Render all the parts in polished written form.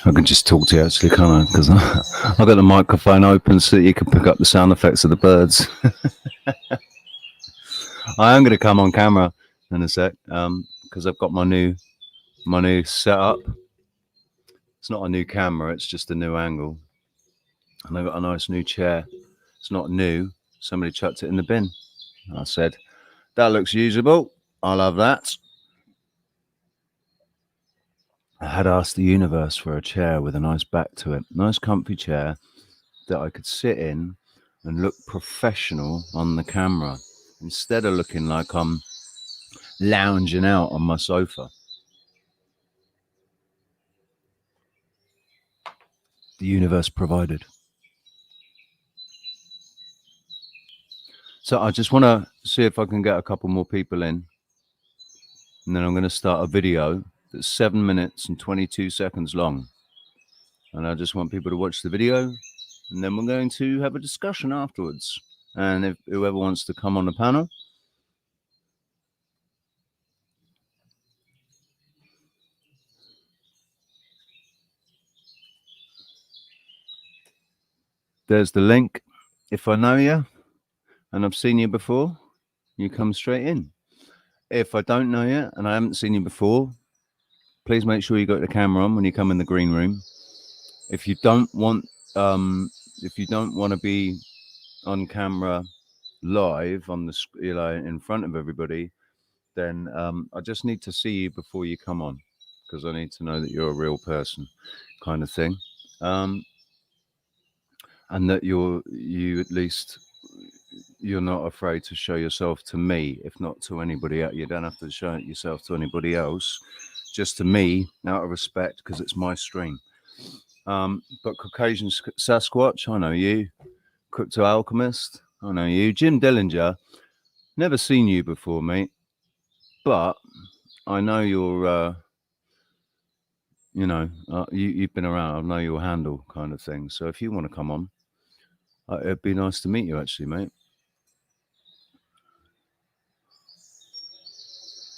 I can just talk to you actually, can't I? Because I've got the microphone open so that you can pick up the sound effects of the birds. I am going to come on camera in a sec because I've got my new setup. It's not a new camera, it's just a new angle. And I've got a nice new chair. It's not new. Somebody chucked it in the bin. I said, that looks usable. I love that. I had asked the universe for a chair with a nice back to it. Nice comfy chair that I could sit in and look professional on the camera instead of looking like I'm lounging out on my sofa. The universe provided. So I just want to see if I can get a couple more people in. And then I'm going to start a video that's 7 minutes and 22 seconds long. And I just want people to watch the video. And then we're going to have a discussion afterwards. And if whoever wants to come on the panel. There's the link. If I know you and I've seen you before, you come straight in. If I don't know you and I haven't seen you before, please make sure you got the camera on when you come in the green room. If you don't want to be on camera, live on the, you know, in front of everybody, then I just need to see you before you come on, because I need to know that you're a real person, kind of thing, and that you at least you're not afraid to show yourself to me, if not to anybody else. You don't have to show yourself to anybody else, just to me, out of respect, because it's my stream. But Caucasian Sasquatch, I know you. Crypto Alchemist, I know you. Jim Dillinger, never seen you before, mate, but I know you're, you know, you've been around. I know your handle, kind of thing. So if you want to come on, it'd be nice to meet you, actually, mate.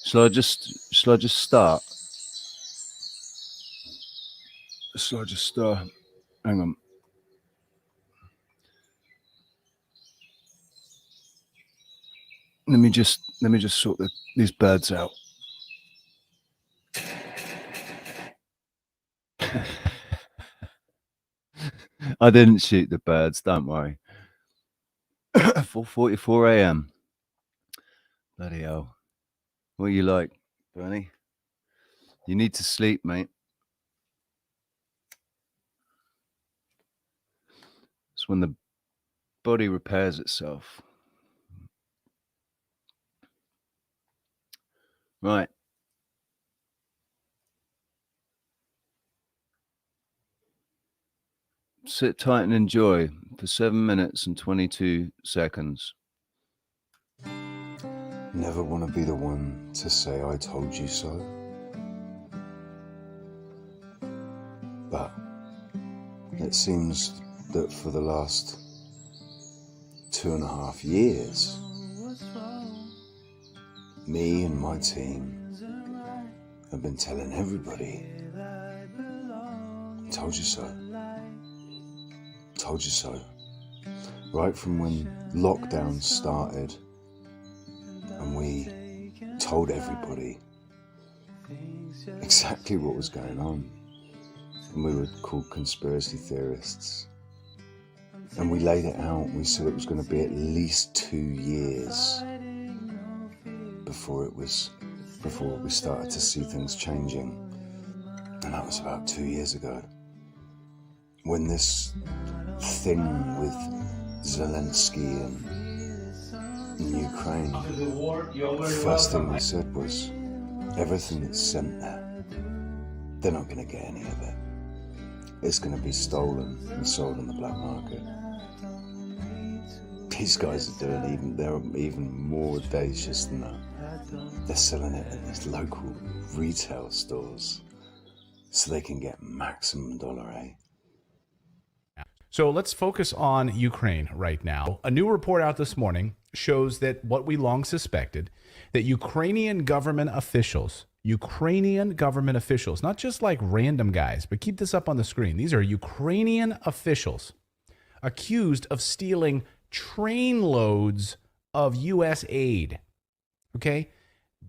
Shall I just start? Shall I just hang on. Let me just sort these birds out. I didn't shoot the birds, don't worry. 4:44 a.m. Bloody hell. What are you like, Bernie? You need to sleep, mate. It's when the body repairs itself. Right. Sit tight and enjoy for 7 minutes and 22 seconds. Never want to be the one to say I told you so. But it seems that for the last 2.5 years, me and my team have been telling everybody, told you so. Told you so. Right from when lockdown started and we told everybody exactly what was going on. And we were called conspiracy theorists. And we laid it out. We said it was going to be at least 2 years before we started to see things changing. And that was about 2 years ago. When this thing with Zelensky and Ukraine, the first thing we said was, everything that's sent there, they're not going to get any of it. It's going to be stolen and sold on the black market. These guys are they're even more audacious than that. They're selling it in these local retail stores so they can get maximum $A. So let's focus on Ukraine right now. A new report out this morning shows that what we long suspected, that Ukrainian government officials, not just like random guys, but keep this up on the screen. These are Ukrainian officials accused of stealing train loads of U.S. aid. Okay?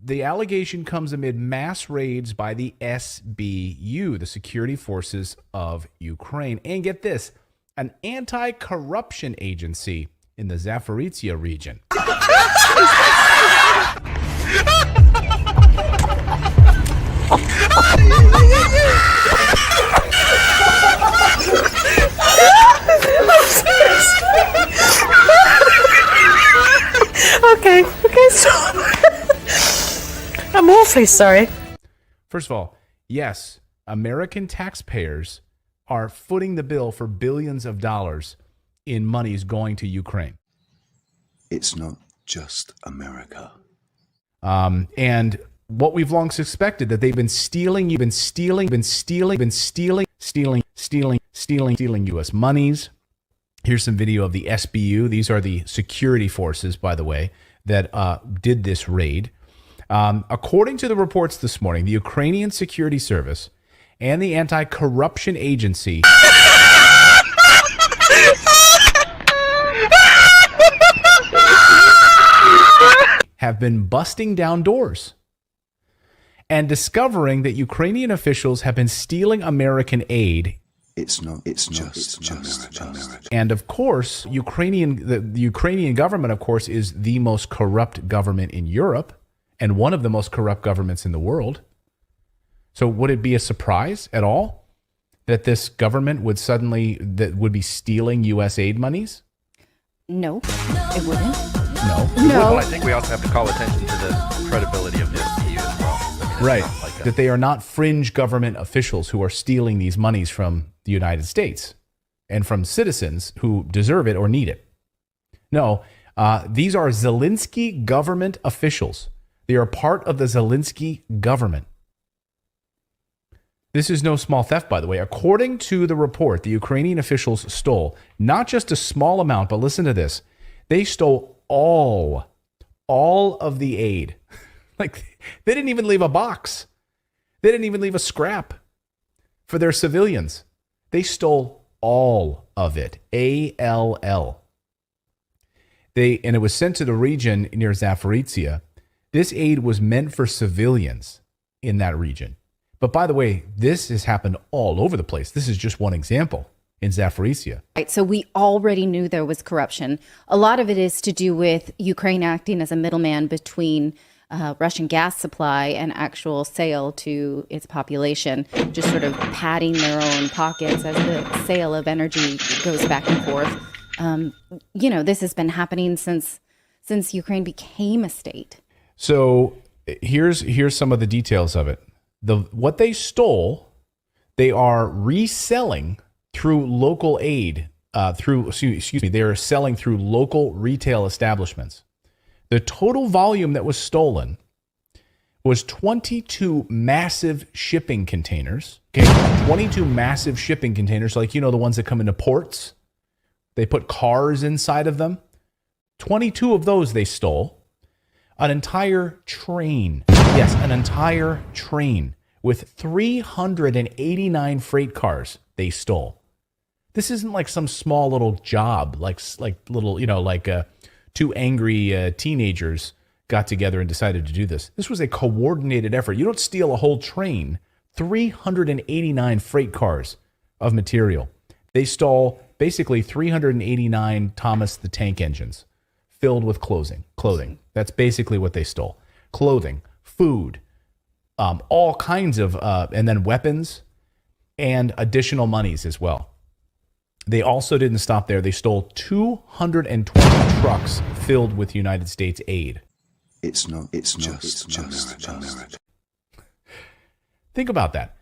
The allegation comes amid mass raids by the SBU, the Security Forces of Ukraine. And get this, an anti-corruption agency in the Zaporizhzhia region. Okay, so I'm awfully sorry. First of all, yes, American taxpayers are footing the bill for billions of dollars in monies going to Ukraine. It's not just America. And what we've long suspected, that they've been stealing U.S. monies. Here's some video of the SBU. These are the security forces, by the way, that did this raid. According to the reports this morning, the Ukrainian Security Service and the Anti-Corruption Agency have been busting down doors and discovering that Ukrainian officials have been stealing American aid It's just a mirage. And of course, the Ukrainian government, of course, is the most corrupt government in Europe and one of the most corrupt governments in the world. So would it be a surprise at all that this government would be stealing U.S. aid monies? No, it wouldn't. No. No. I think we also have to call attention to the credibility of the EU as well. I mean, it's Right. not like That they are not fringe government officials who are stealing these monies from the United States and from citizens who deserve it or need it. No, these are Zelensky government officials. They are part of the Zelensky government. This is no small theft, by the way. According to the report, the Ukrainian officials stole not just a small amount, but listen to this. They stole all of the aid. Like, they didn't even leave a box. They didn't even leave a scrap for their civilians. They stole all of it. ALL. And it was sent to the region near Zaporizhia. This aid was meant for civilians in that region. But by the way, this has happened all over the place. This is just one example in Zaporizhia. Right. So we already knew there was corruption. A lot of it is to do with Ukraine acting as a middleman between Russian gas supply and actual sale to its population, just sort of padding their own pockets as the sale of energy goes back and forth. This has been happening since Ukraine became a state. So here's some of the details of it. What they stole, they are reselling through local aid. They are selling through local retail establishments. The total volume that was stolen was 22 massive shipping containers. Okay, 22 massive shipping containers, like the ones that come into ports. They put cars inside of them. 22 of those they stole. An entire train. Yes, an entire train with 389 freight cars they stole. This isn't like some small little job, like little, two angry teenagers got together and decided to do this. This was a coordinated effort. You don't steal a whole train. 389 freight cars of material. They stole basically 389 Thomas the Tank engines filled with clothing. That's basically what they stole. Clothing, food, all kinds of, and then weapons and additional monies as well. They also didn't stop there. They stole 220 trucks filled with United States aid. It's just a mirage. Think about that.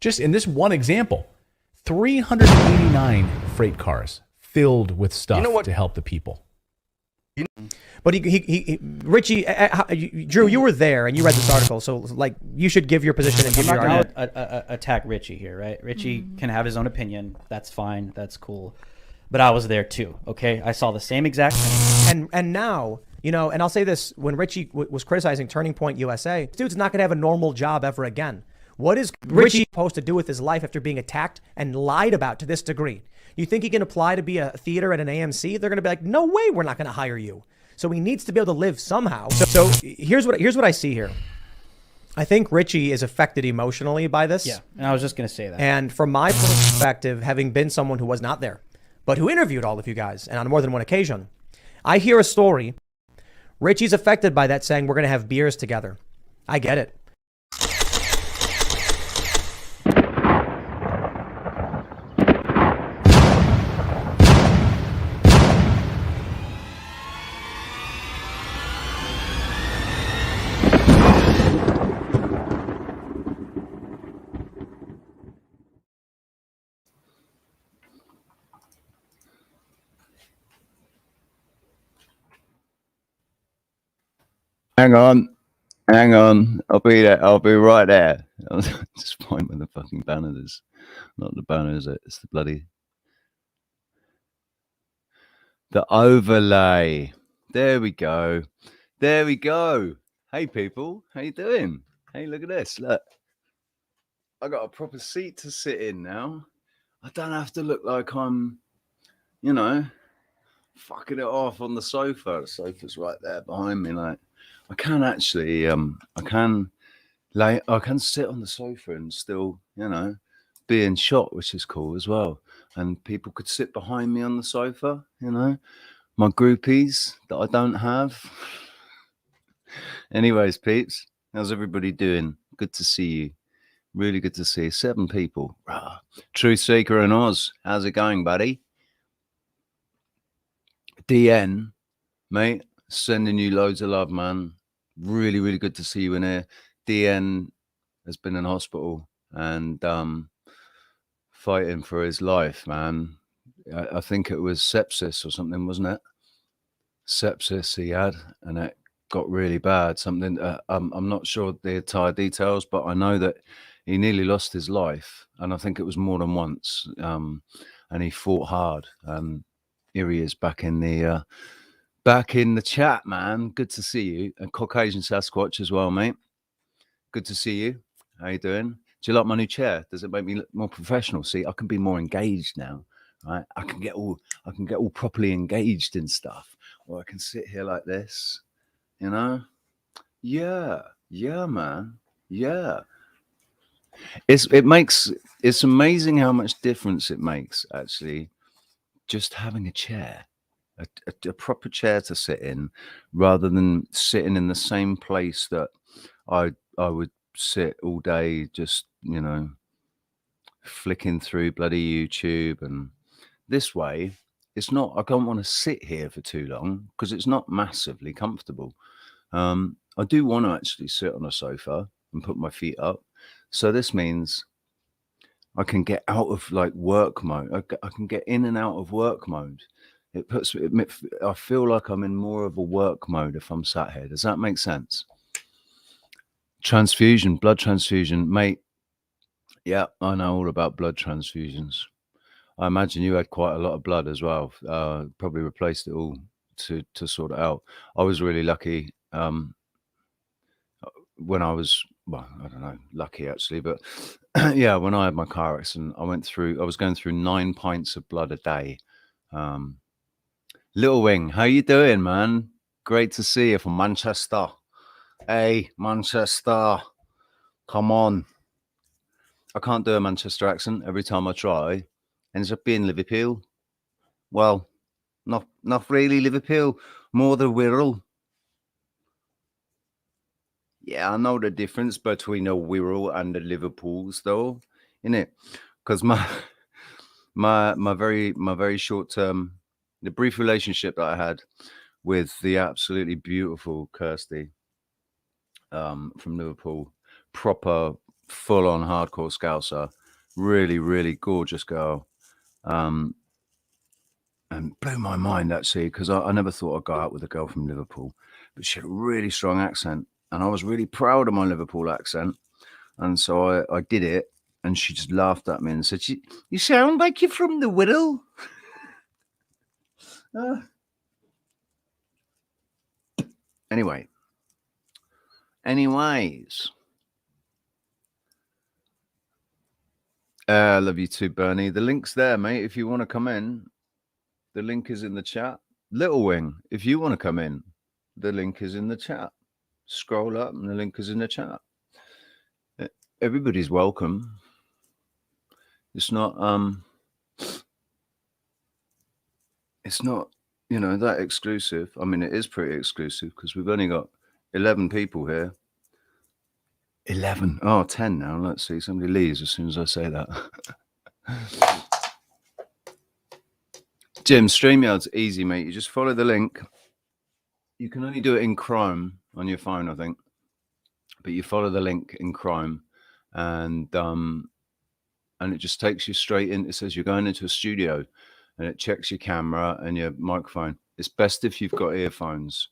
Just in this one example, 389 freight cars filled with stuff to help the people. But Richie, Drew, you were there and you read this article, so you should give your position and give your argument. I'm not going to attack Richie here, right? Richie can have his own opinion. That's fine. That's cool. But I was there too. Okay, I saw the same exact thing. And now, and I'll say this: when Richie was criticizing Turning Point USA, this dude's not going to have a normal job ever again. What is Richie supposed to do with his life after being attacked and lied about to this degree? You think he can apply to be a theater at an AMC? They're going to be like, no way, we're not going to hire you. So he needs to be able to live somehow. So here's what I see here. I think Richie is affected emotionally by this. Yeah, and I was just going to say that. And from my perspective, having been someone who was not there, but who interviewed all of you guys, and on more than one occasion, I hear a story. Richie's affected by that, saying we're going to have beers together. I get it. Hang on. I'll be there. I'll be right there. I was just point with the fucking banner is. Not the banner, is it? It's the bloody... The overlay. There we go. Hey, people. How you doing? Hey, look at this. Look. I got a proper seat to sit in now. I don't have to look like I'm, fucking it off on the sofa. The sofa's right there behind me. Like, I can actually, I can sit on the sofa and still, being shot, which is cool as well. And people could sit behind me on the sofa, you know, my groupies that I don't have. Anyways, peeps, how's everybody doing? Good to see you. Really good to see you. 7 people. Rah. Truth Seeker and Oz, how's it going, buddy? DN, mate, sending you loads of love, man. Really, really good to see you in here. DN has been in hospital and fighting for his life, man. I think it was sepsis or something, wasn't it? Sepsis he had, and it got really bad. Something I'm not sure the entire details, but I know that he nearly lost his life, and I think it was more than once. And he fought hard. Here he is back in the chat, man. Good to see you. And Caucasian Sasquatch as well, mate. Good to see you. How you doing? Do you like my new chair? Does it make me look more professional? See, I can be more engaged now, right? I can get all properly engaged in stuff. Or I can sit here like this, you know? Yeah, man. Yeah. It's amazing how much difference it makes, actually, just having a chair, a proper chair to sit in, rather than sitting in the same place that I would sit all day, just, you know, flicking through bloody YouTube. And this way, it's not, I don't want to sit here for too long because it's not massively comfortable. I do want to actually sit on a sofa and put my feet up. So this means I can get out of like work mode. I can get in and out of work mode. I feel like I'm in more of a work mode if I'm sat here. Does that make sense? Transfusion, blood transfusion, mate. Yeah, I know all about blood transfusions. I imagine you had quite a lot of blood as well. Probably replaced it all to sort it out. I was really lucky when I was, well, I don't know, lucky actually, but yeah, when I had my car accident, I was going through 9 pints of blood a day. Little Wing, how you doing, man? Great to see you from Manchester. Hey, Manchester, come on. I can't do a Manchester accent. Every time I try, ends up being Liverpool. Well, not really Liverpool, more the Wirral. Yeah, I know the difference between a Wirral and the Liverpools, though, innit? Because my very short term, the brief relationship that I had with the absolutely beautiful Kirsty from Liverpool, proper full on hardcore Scouser, really, really gorgeous girl. And blew my mind actually, because I never thought I'd go out with a girl from Liverpool, but she had a really strong accent, and I was really proud of my Liverpool accent, and so I did it, and she just laughed at me and said, "You sound like you're from the Wirral." Anyways, I love you too, Bernie. The link's there, mate. If you want to come in, the link is in the chat. Little Wing, if you want to come in, the link is in the chat. Scroll up and the link is in the chat. Everybody's welcome. It's not, you know, that exclusive. I mean, it is pretty exclusive because we've only got 11 people here. 11. Oh, 10 now. Let's see. Somebody leaves as soon as I say that. Jim, StreamYard's easy, mate. You just follow the link. You can only do it in Chrome on your phone, I think. But you follow the link in Chrome, and it just takes you straight in. It says you're going into a studio, and it checks your camera and your microphone. It's best if you've got earphones.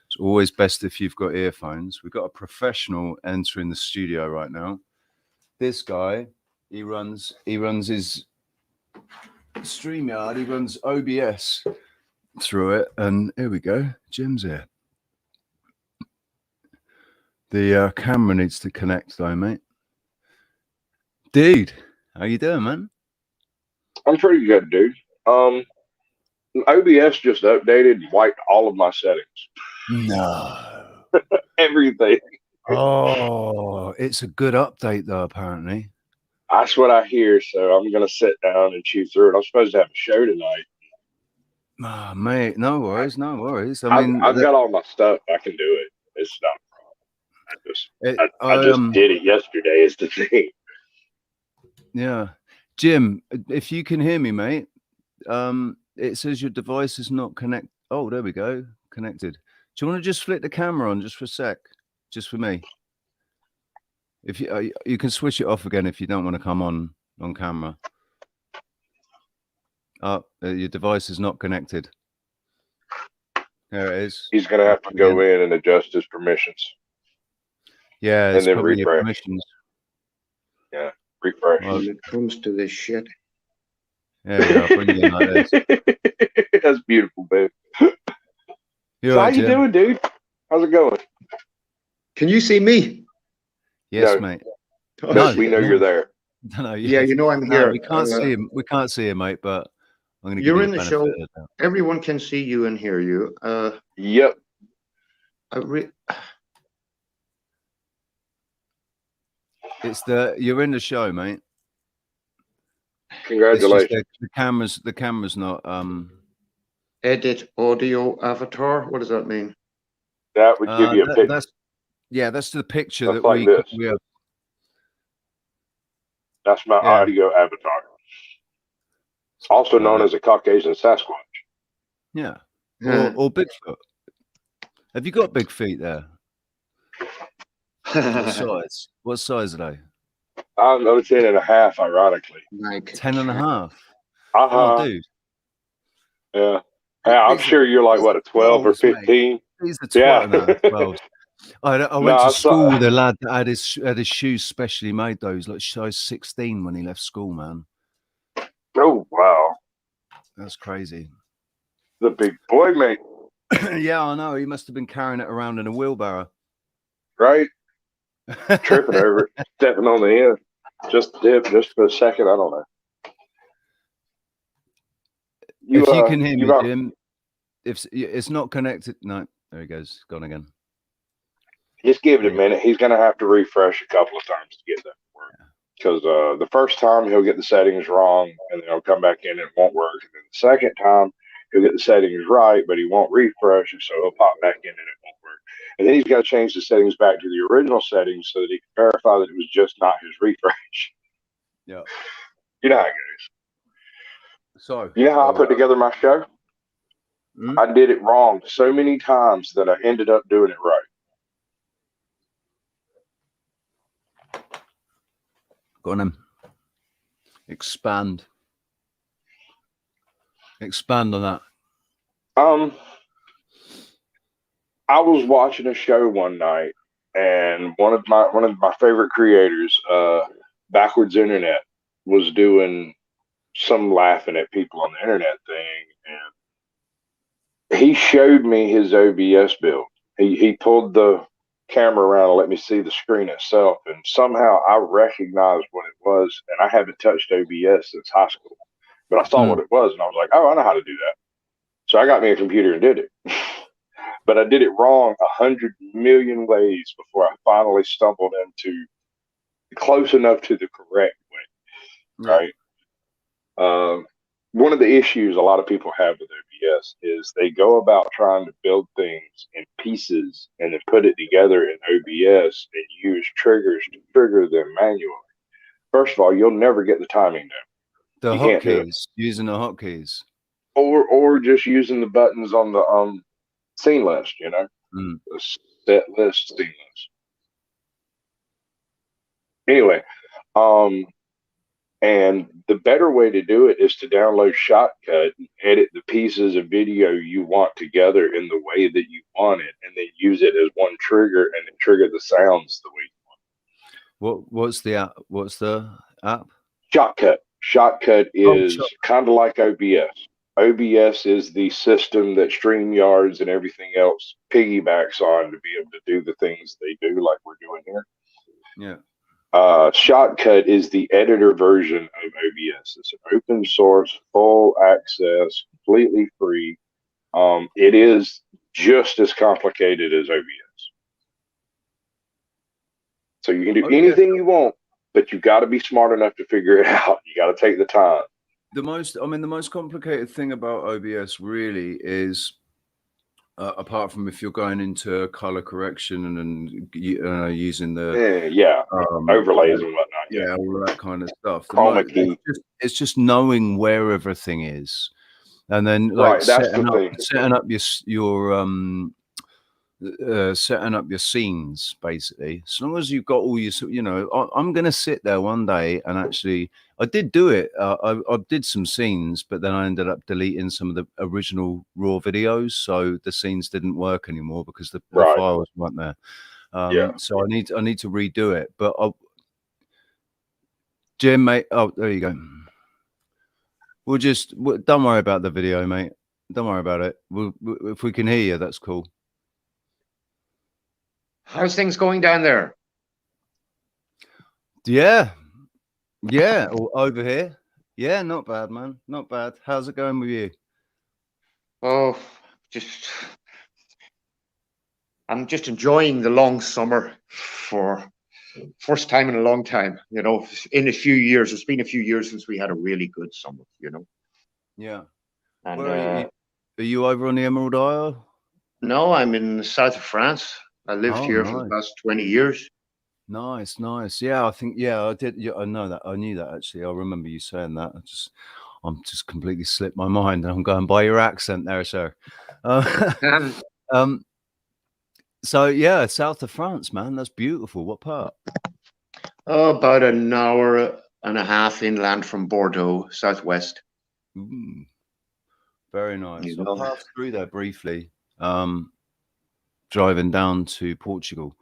It's always best if you've got earphones. We've got a professional entering the studio right now. This guy, he runs his StreamYard. He runs OBS through it, and here we go. Jim's here. The camera needs to connect though, mate. Dude, how you doing, man? I'm pretty good, dude. OBS just updated and wiped all of my settings. No. Everything. Oh, it's a good update though, apparently. That's what I hear. So I'm gonna sit down and chew through it. I'm supposed to have a show tonight. Oh, mate, no worries, no worries. I've got all my stuff. I can do it. It's not a problem. I just did it yesterday. Is the thing. Yeah, Jim, if you can hear me, mate, it says your device is not connect. Oh, there we go, connected. Do you want to just flick the camera on just for a sec, just for me? If you can switch it off again if you don't want to come on camera. Your device is not connected. There it is. He's gonna have to go in and adjust his permissions. Yeah, and then probably refresh. your permissions. Yeah, refresh. When it comes to this shit. Yeah, I'll bring you in like this. That's beautiful, babe. You're So right, how you Jim? doing, dude? How's it going? Can you see me? Yes, No. mate. No, we know you're there. No, Yeah, you know I'm no, here. we can't see him. We can't see him, mate. But I'm going to give You're you in the benefit show. of the doubt. Everyone can see you and hear you. Yep. It's you're in the show, mate. Congratulations. The camera's not Edit audio avatar. What does that mean? That would give you a picture. That's the picture That's that like this. we have. That's my audio avatar. Also known as a Caucasian Sasquatch. Yeah. Or Bigfoot. Have you got big feet there? What size? What size are they? I'm 10.5, ironically. Like 10.5. Oh, dude. Yeah. I'm sure you're like, what, a 12 or 15? These are 12. Yeah. 12. I went to school with a lad that had his shoes specially made, those like size 16 when he left school, man. Oh, wow. That's crazy. The big boy, mate. Yeah, I know. He must have been carrying it around in a wheelbarrow. Right? Tripping over it, stepping on the end. Just dip, just for a second. I don't know. If you can hear me, Jim, if it's not connected, no, there he goes, gone again. Just give it a minute. He's going to have to refresh a couple of times to get that to work. Because the first time he'll get the settings wrong, and then he'll come back in and it won't work. And then the second time he'll get the settings right, but he won't refresh, and so he'll pop back in and it won't work. And then he's got to change the settings back to the original settings so that he can verify that it was just not his refresh. Yeah. You know how it goes. So you know how I put together my show? I did it wrong so many times that I ended up doing it right. Go on then. Expand on that. I was watching a show one night, and one of my favorite creators, Backwards Internet, was doing some laughing at people on the internet thing, and he showed me his OBS build. He pulled the camera around and let me see the screen itself, and somehow I recognized what it was, and I haven't touched OBS since high school, but I saw what it was, and I was like, oh, I know how to do that. So I got me a computer and did it. But I did it wrong 100 million ways before I finally stumbled into close enough to the correct way, right? One of the issues a lot of people have with OBS is they go about trying to build things in pieces and then put it together in OBS and use triggers to trigger them manually. First of all, you'll never get the timing down. The hotkeys, using the hotkeys. Or just using the buttons on the scene list, you know, the set list, scene list. Anyway, and the better way to do it is to download Shotcut and edit the pieces of video you want together in the way that you want it, and then use it as one trigger and then trigger the sounds the way you want. What's the app? What's the app? Shotcut. Shotcut is kind of like OBS. OBS is the system that StreamYards and everything else piggybacks on to be able to do the things they do, like we're doing here. Yeah. Shotcut is the editor version of OBS. It's an open source, full access, completely free. It is just as complicated as OBS. So you can do anything you want but you got to be smart enough to figure it out. You got to take the time. The most complicated thing about OBS really is, apart from if you're going into color correction and using the Yeah, overlays and whatnot. Yeah, all that kind of stuff. Chroma key. It's just knowing where everything is, and then Right, that's the thing. setting up setting up your scenes, basically. As long as you've got all your, I'm going to sit there one day and actually, I did do it. I did some scenes, but then I ended up deleting some of the original raw videos, so the scenes didn't work anymore because the files weren't there. So I need to redo it. But Jim, mate. Oh, there you go. Don't worry about the video, mate. Don't worry about it. If we can hear you, that's cool. How's things going down there? Yeah. Over here. Yeah, not bad, man. Not bad. How's it going with you? Oh, I'm just enjoying the long summer for first time in a long time. In a few years, it's been a few years since we had a really good summer. Yeah. And Where are you over on the Emerald Isle? No, I'm in the south of France. I lived here for the past 20 years. Nice. Yeah, I think, I did. Yeah, I know that. I knew that actually. I remember you saying that. I'm just completely slipped my mind, and I'm going by your accent there, sir. So yeah, south of France, man. That's beautiful. What part? Oh, about an hour and a half inland from Bordeaux, southwest. Very nice. I passed through there briefly, driving down to Portugal.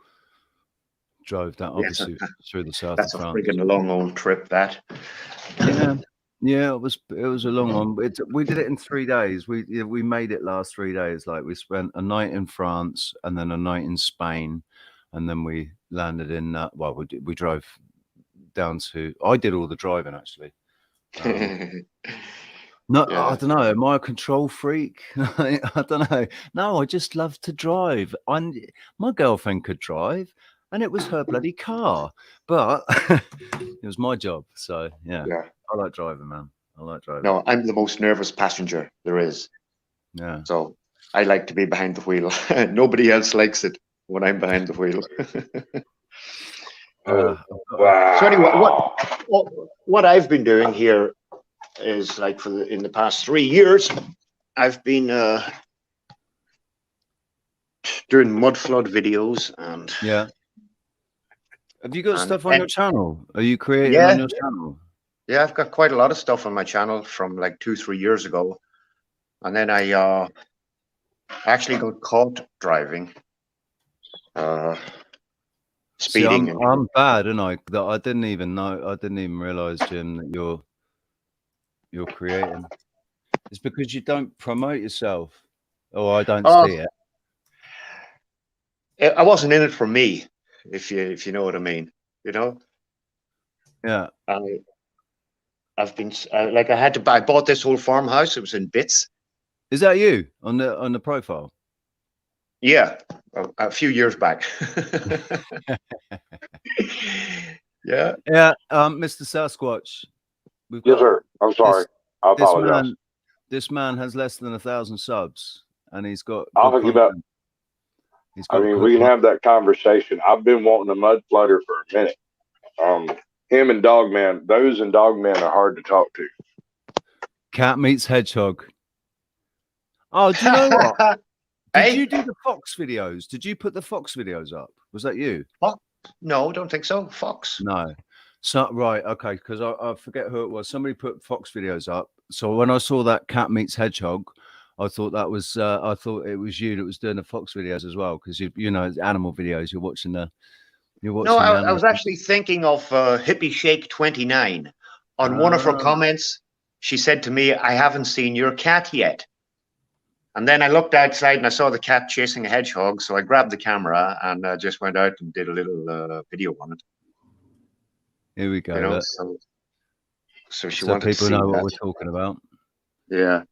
Drove that obviously through the south of France. That's a freaking long old trip, that. Yeah, it was a long one. We did it in 3 days. We made it last 3 days. Like, we spent a night in France and then a night in Spain, and then we landed in. We drove down to. I did all the driving actually. No, I don't know. Am I a control freak? I don't know. No, I just love to drive. My girlfriend could drive, and it was her bloody car, but it was my job. So yeah. I like driving, man. I like driving. No, I'm the most nervous passenger there is. Yeah. So I like to be behind the wheel. Nobody else likes it when I'm behind the wheel. Wow. So anyway, what I've been doing here is, like, in the past 3 years, I've been doing mud flood videos and. Yeah. Have you got stuff on your channel? Are you creating on your channel? Yeah, I've got quite a lot of stuff on my channel from like 2-3 years ago, and then I actually got caught driving, speeding. See, I'm bad, and I didn't even know. I didn't even realize, Jim, that you're creating. It's because you don't promote yourself, or I don't see it. I wasn't in it for me, if you know what I mean. Yeah. I've been I bought this whole farmhouse. It was in bits. Is that you on the profile? Yeah, a few years back. Yeah. Mr. Sasquatch. Yes, sir. I'm sorry. I apologize. This man has less than 1,000 subs, and he's got. I'll think about. I mean, we can have that conversation. I've been wanting a mud flooder for a minute. Him and Dogman, those and Dogman are hard to talk to. Cat meets hedgehog. Oh, do you know what? Did you do the Fox videos? Did you put the Fox videos up? Was that you? Fox? No, don't think so. Fox? No. So right, okay, because I forget who it was. Somebody put Fox videos up. So when I saw that Cat meets hedgehog, I thought that was. I thought it was you that was doing the Fox videos as well, because you know, animal videos. You're watching the. No, I was actually thinking of Hippie Shake 29. On one of her comments, she said to me, "I haven't seen your cat yet." And then I looked outside and I saw the cat chasing a hedgehog, so I grabbed the camera and just went out and did a little video on it. Here we go. So she so wanted people to see know what that. we're talking about. Yeah.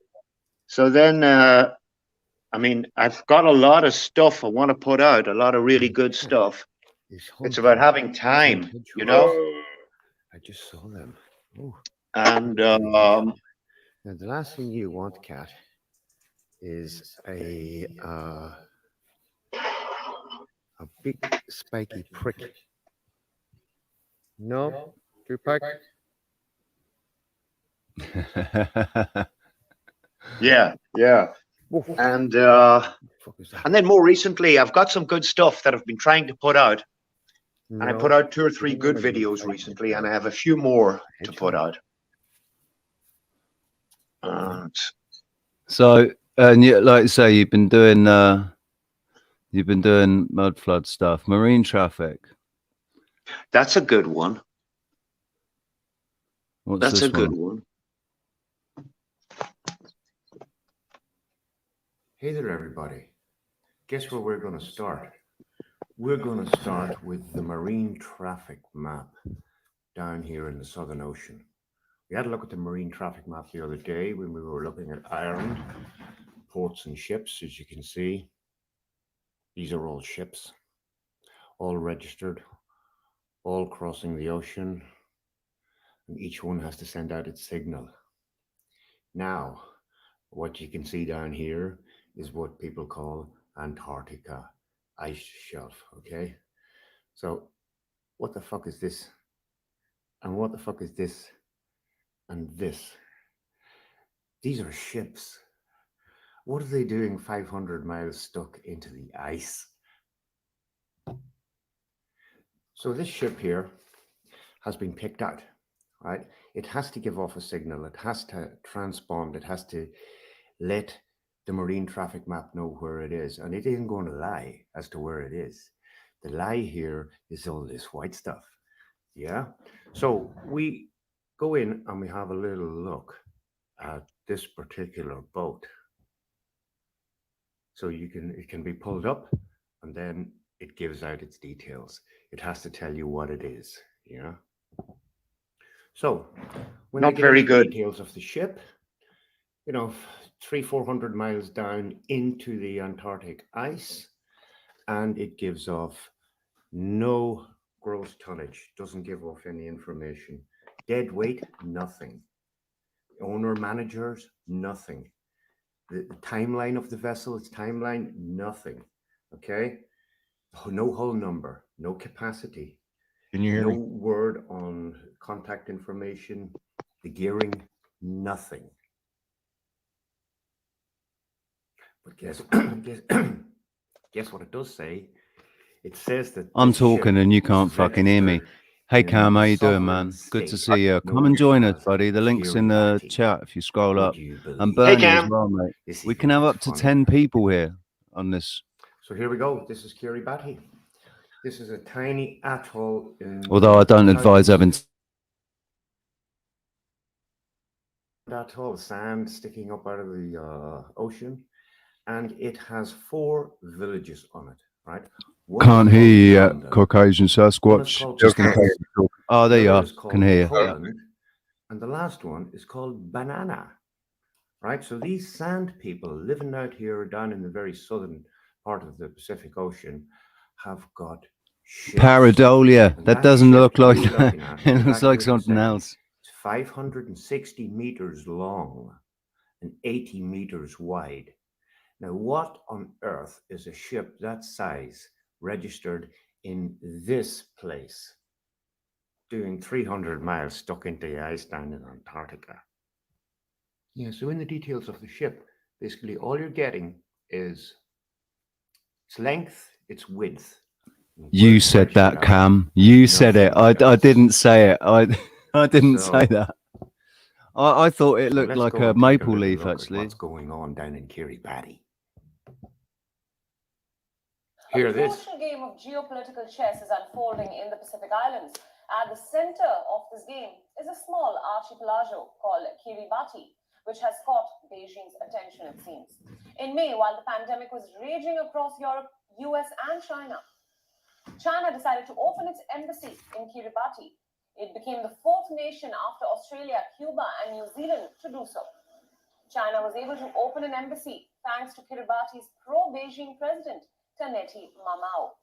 So then, I mean, I've got a lot of stuff I want to put out, a lot of really good stuff. It's about having time, you know? I just saw them. Ooh. And Now, the last thing you want, Cat, is a big spiky prick. No, Tupac. yeah. And then more recently, I've got some good stuff that I've been trying to put out. And I put out 2 or 3 good videos recently, and I have a few more to put out. So, and you, like you say, you've been doing mud flood stuff, marine traffic. That's a good one. What's That's this a good one? Hey there, everybody. Guess where we're going to start? We're going to start with the marine traffic map down here in the Southern Ocean. We had a look at the marine traffic map the other day when we were looking at Ireland, ports and ships. As you can see, these are all ships, all registered, all crossing the ocean, and each one has to send out its signal. Now, what you can see down here is what people call Antarctica ice shelf, okay? So what the fuck is this? And what the fuck is this? And this? These are ships. What are they doing 500 miles stuck into the ice? So this ship here has been picked out, right? It has to give off a signal. It has to transpond. It has to let the marine traffic map know where it is. And it isn't going to lie as to where it is. The lie here is all this white stuff. Yeah. So we go in and we have a little look at this particular boat. So it can be pulled up and then it gives out its details. It has to tell you what it is. Yeah. So when Not very good. Details of the ship, 300-400 miles down into the Antarctic ice, and it gives off no gross tonnage, doesn't give off any information. Dead weight, nothing. Owner, managers, nothing. The timeline of the vessel, its timeline, nothing. Okay? No hull number, no capacity. Can you hear no me? Word on contact information, the gearing, nothing. But guess what it does say? It says that I'm talking and you can't fucking hear me. Hey Cam, how you doing, man? Good to see you. Come and join us, buddy. The link's in the chat if you scroll up. And Bernie as well, mate. We can have up to 10 people here on this. So here we go. This is Kiribati. This is a tiny atoll. Although I don't advise having atoll, sand sticking up out of the ocean, and it has 4 villages on it, right? Can't hear you yet, Caucasian Sasquatch. Just in case. Oh, there you are. Can hear you. And the last one is called Banana, right? So these sand people living out here down in the very southern part of the Pacific Ocean have got ships. Pareidolia. That doesn't look like that. It looks like something else. It's 560 meters long and 80 meters wide. Now, what on earth is a ship that size registered in this place, doing 300 miles stuck into the ice down in Antarctica? Yeah, so in the details of the ship, basically all you're getting is its length, its width. You said that, Cam. You said it. I didn't say it. I didn't say that. I thought it looked like a maple leaf, actually. What's going on down in Kiribati? Hear this. A crucial game of geopolitical chess is unfolding in the Pacific Islands. At the center of this game is a small archipelago called Kiribati, which has caught Beijing's attention, it seems. In May, while the pandemic was raging across Europe, US, and China decided to open its embassy in Kiribati. It became the 4th nation after Australia, Cuba, and New Zealand to do so. China was able to open an embassy thanks to Kiribati's pro-Beijing president, Taneti Mamao.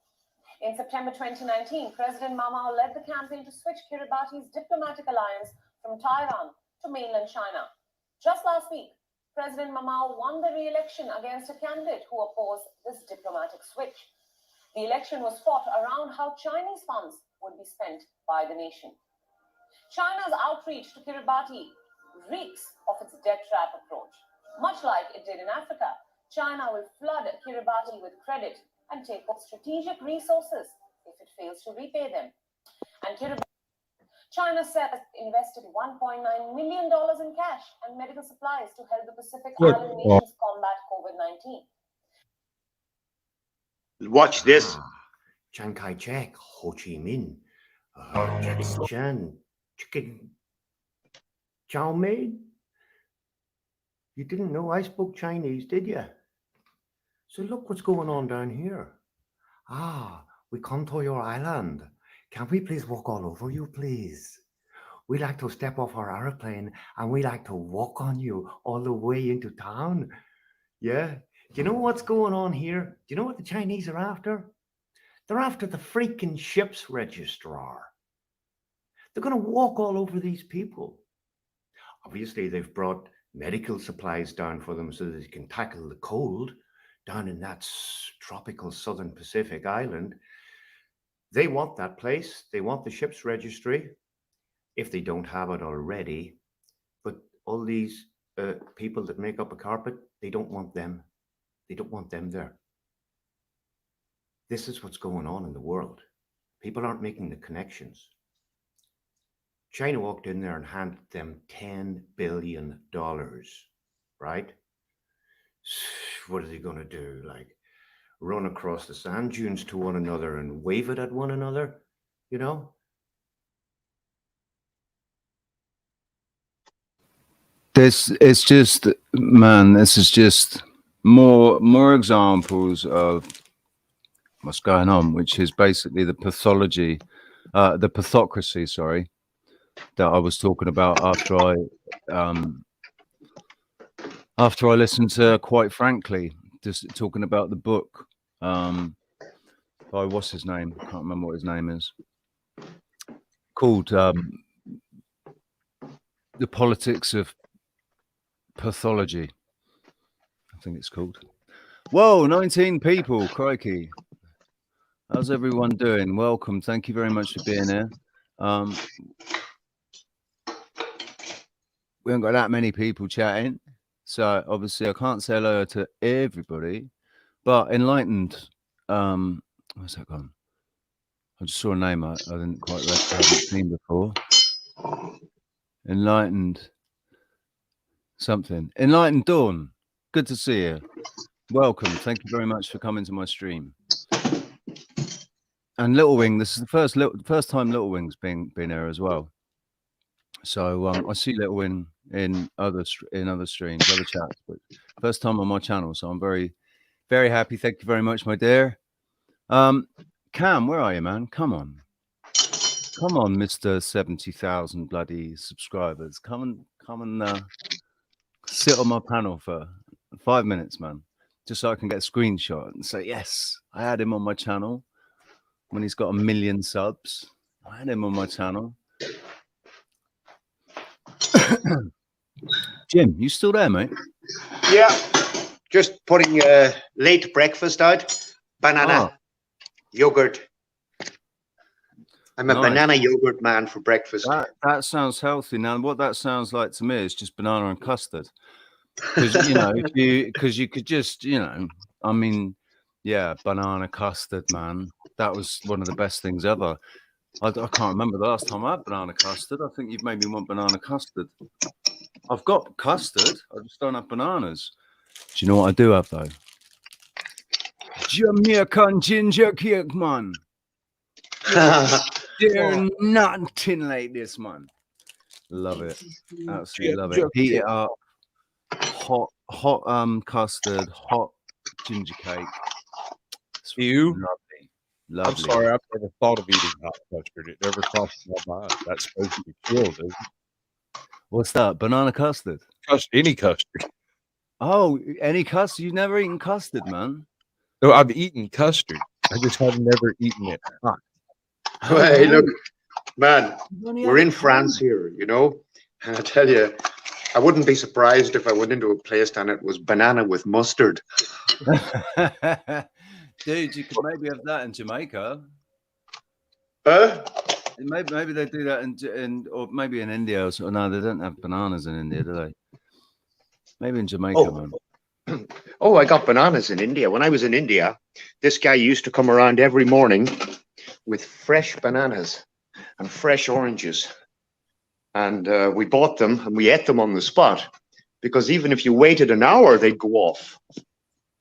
In September 2019, President Mao led the campaign to switch Kiribati's diplomatic alliance from Taiwan to mainland China. Just last week, President Mao won the re-election against a candidate who opposed this diplomatic switch. The election was fought around how Chinese funds would be spent by the nation. China's outreach to Kiribati reeks of its debt trap approach. Much like it did in Africa, China will flood Kiribati with credit and take up strategic resources if it fails to repay them. And China said it invested $1.9 million in cash and medical supplies to help the Pacific Island nations combat COVID-19. Watch this. Chiang Kai-shek, Ho Chi Minh, Jackie Chan, Chicken Chow Mein. You didn't know I spoke Chinese, did you? So look what's going on down here. We come to your island. Can we please walk all over you, please? We like to step off our airplane and we like to walk on you all the way into town. Yeah. Do you know what's going on here? Do you know what the Chinese are after? They're after the freaking ship's registrar. They're going to walk all over these people. Obviously, they've brought medical supplies down for them so that they can tackle the cold down in that tropical southern Pacific island. They want that place. They want the ship's registry, if they don't have it already. But all these people that make up a carpet, they don't want them. They don't want them there. This is what's going on in the world. People aren't making the connections. China walked in there and handed them $10 billion, right? What are they going to do? Like run across the sand dunes to one another and wave it at one another, you know? This is just, man, this is just more examples of what's going on, which is basically the pathocracy, sorry, that I was talking about after I listened to, quite frankly, just talking about the book by what's his name? I can't remember what his name is. Called The Politics of Pathology, I think it's called. Whoa, 19 people, crikey. How's everyone doing? Welcome. Thank you very much for being here. We haven't got that many people chatting, so obviously I can't say hello to everybody, but Enlightened, where's that gone? I just saw a name I didn't quite haven't seen before. Enlightened something. Enlightened Dawn. Good to see you. Welcome. Thank you very much for coming to my stream. And Little Wing, this is the first time Little Wing's been here as well. So I see Little Wing in other streams, other chats, but first time on my channel. So I'm very, very happy. Thank you very much, my dear. Cam, where are you, man? Come on, Mr. 70,000 bloody subscribers. Come and sit on my panel for 5 minutes, man, just so I can get a screenshot and say, yes, I had him on my channel when he's got 1 million subs. I had him on my channel. Jim, you still there, mate? Yeah, just putting late breakfast out. Banana yogurt. I'm a banana yogurt man for breakfast. That sounds healthy. Now, what that sounds like to me is just banana and custard. Because you know, because you could just, you know, I mean, yeah, banana custard, man. That was one of the best things ever. I can't remember the last time I had banana custard. I think you've made me want banana custard. I've got custard. I just don't have bananas. Do you know what I do have though? Jamaican ginger cake, man. There's nothing like this, man. Love it. Absolutely love it. Heat it up. Hot custard, hot ginger cake. It's lovely. Lovely. I'm sorry, I've never thought of eating hot custard. It never crossed my mind. That's supposed to be chilled, isn't it? What's that? Banana custard? Any custard. Oh, any custard? You've never eaten custard, man? No, I've eaten custard. I just have never eaten it hot. Hey, look, man, only we're had in it France here, you know, and I tell you, I wouldn't be surprised if I went into a place and it was banana with mustard. Dude, you could maybe have that in Jamaica. Maybe they do that in or maybe in India or so. No, they don't have bananas in India, do they? Maybe in Jamaica, man. Oh, I got bananas in India. When I was in India, this guy used to come around every morning with fresh bananas and fresh oranges. And we bought them and we ate them on the spot because even if you waited an hour, they'd go off.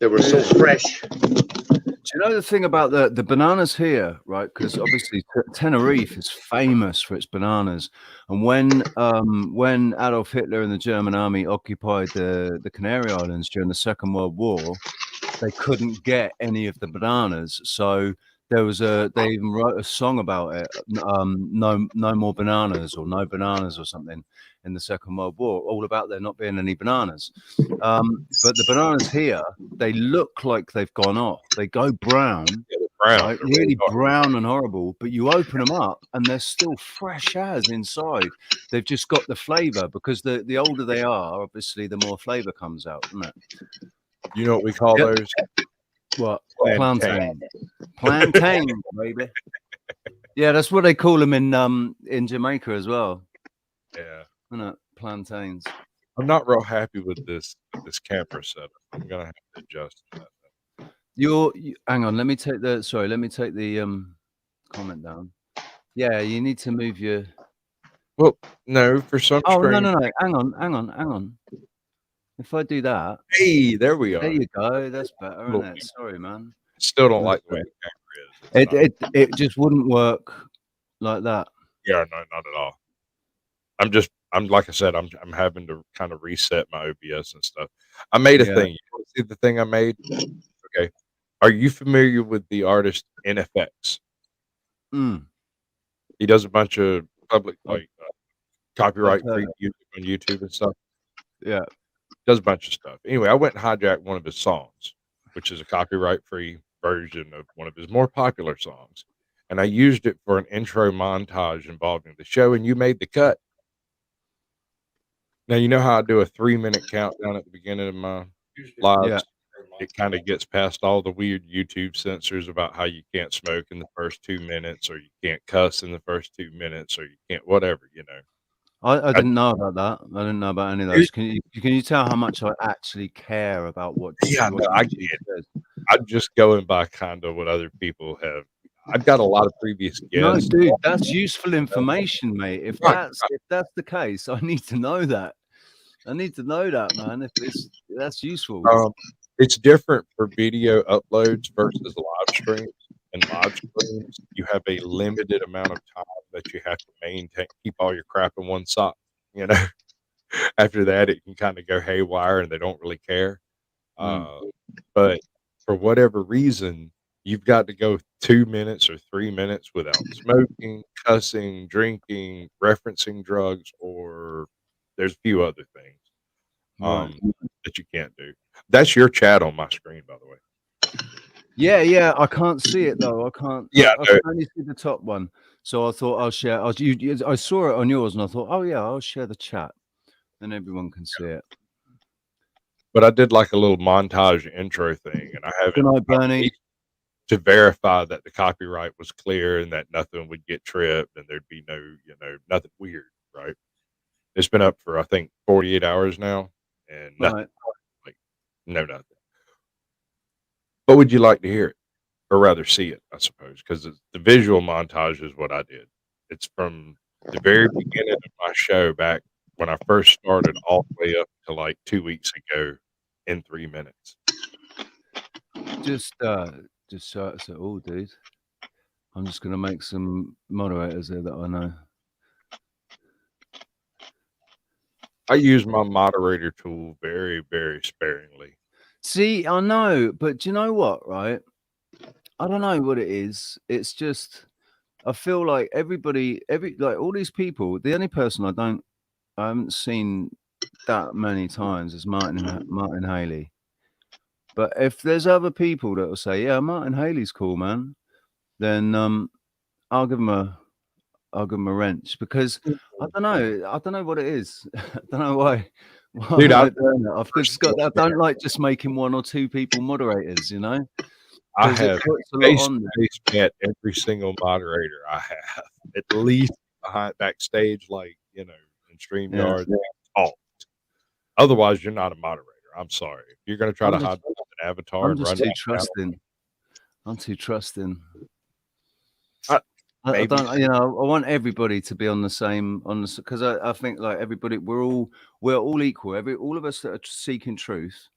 They were so fresh. Do you know the thing about the bananas here, right? Because obviously Tenerife is famous for its bananas, and when Adolf Hitler and the German army occupied the Canary Islands during the Second World War, they couldn't get any of the bananas, so they even wrote a song about it, no more bananas or no bananas or something in the Second World War, all about there not being any bananas. But the bananas here, they look like they've gone off. They go brown, right? Really brown and horrible. But you open them up and they're still fresh as inside. They've just got the flavor because the older they are, obviously, the more flavor comes out, isn't it? You know what we call those? What? Plantain. Plantain, baby. Yeah, that's what they call them in Jamaica as well. Yeah. Isn't it? Plantains. I'm not real happy with this camera setup. I'm gonna have to adjust that. Hang on, let me take the comment down. Yeah, you need to move your Well, no, for some strange no. Hang on. If I do that. Hey, there we are. There you go. That's better, isn't it? Sorry, man. Still don't like the way the camera is. It just wouldn't work like that. Yeah, no, not at all. I'm like I said, I'm having to kind of reset my OBS and stuff. I made a thing. You want to see the thing I made? Okay. Are you familiar with the artist NFX? He does a bunch of public copyright free music on YouTube and stuff. Yeah. Does a bunch of stuff. Anyway, I went and hijacked one of his songs, which is a copyright free version of one of his more popular songs. And I used it for an intro montage involving the show, and you made the cut. Now, you know how I do a 3-minute countdown at the beginning of my lives? Yeah. It kind of gets past all the weird YouTube censors about how you can't smoke in the first 2 minutes, or you can't cuss in the first 2 minutes, or you can't whatever, you know. I didn't know about that. I didn't know about any of those. Can you tell how much I actually care about what? Yeah, no, I get it. I'm just going by kind of what other people have. I've got a lot of previous guests. No, dude, that's useful information, mate. If that's the case, I need to know that. I need to know that, man. That's useful. It's different for video uploads versus live streams. And live streams, you have a limited amount of time that you have to maintain, keep all your crap in one sock. You know, after that, it can kind of go haywire, and they don't really care. But for whatever reason, you've got to go 2 minutes or 3 minutes without smoking, cussing, drinking, referencing drugs, or there's a few other things that you can't do. That's your chat on my screen, by the way. Yeah. I can't see it though. I can't. Yeah, I can only see the top one. So I thought I'll share. I saw it on yours, and I thought, oh yeah, I'll share the chat, and everyone can see it. But I did like a little montage intro thing, and I haven't. Good night, Bernie. To verify that the copyright was clear and that nothing would get tripped and there'd be no, nothing weird, right? It's been up for, I think, 48 hours now, and nothing, nothing. But would you like to hear it, or rather see it, I suppose, because the visual montage is what I did. It's from the very beginning of my show back when I first started all the way up to like 2 weeks ago in 3 minutes. Just so dude. I'm just gonna make some moderators there that I know. I use my moderator tool very, very sparingly. See, I know, but do you know what, right? I don't know what it is. It's just I feel like all these people, the only person I haven't seen that many times is Martin Haley. But if there's other people that will say, "Yeah, Martin Haley's cool, man," then I'll give him a wrench, because I don't know what it is. I don't know why. Dude, I don't like just making one or two people moderators, you know. I 'Cause it have puts a lot on there. face-to-face met every single moderator I have, at least behind backstage, like, you know, in StreamYard, talked. Otherwise, you're not a moderator. I'm sorry. If you're gonna try to hide behind an avatar I'm and just run too that channel, trusting. I'm too trusting. I maybe don't, you know, I want everybody to be on the same, because I think like everybody, we're all equal. All of us that are seeking truth,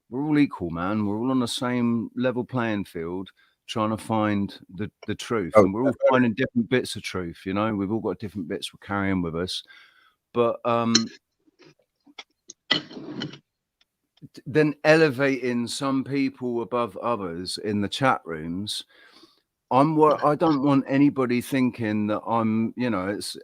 we're all equal, man. We're all on the same level playing field, trying to find the truth, Oh, and we're all finding different bits of truth. You know, we've all got different bits we're carrying with us, but then elevating some people above others in the chat rooms. I don't want anybody thinking that I'm, you know, it's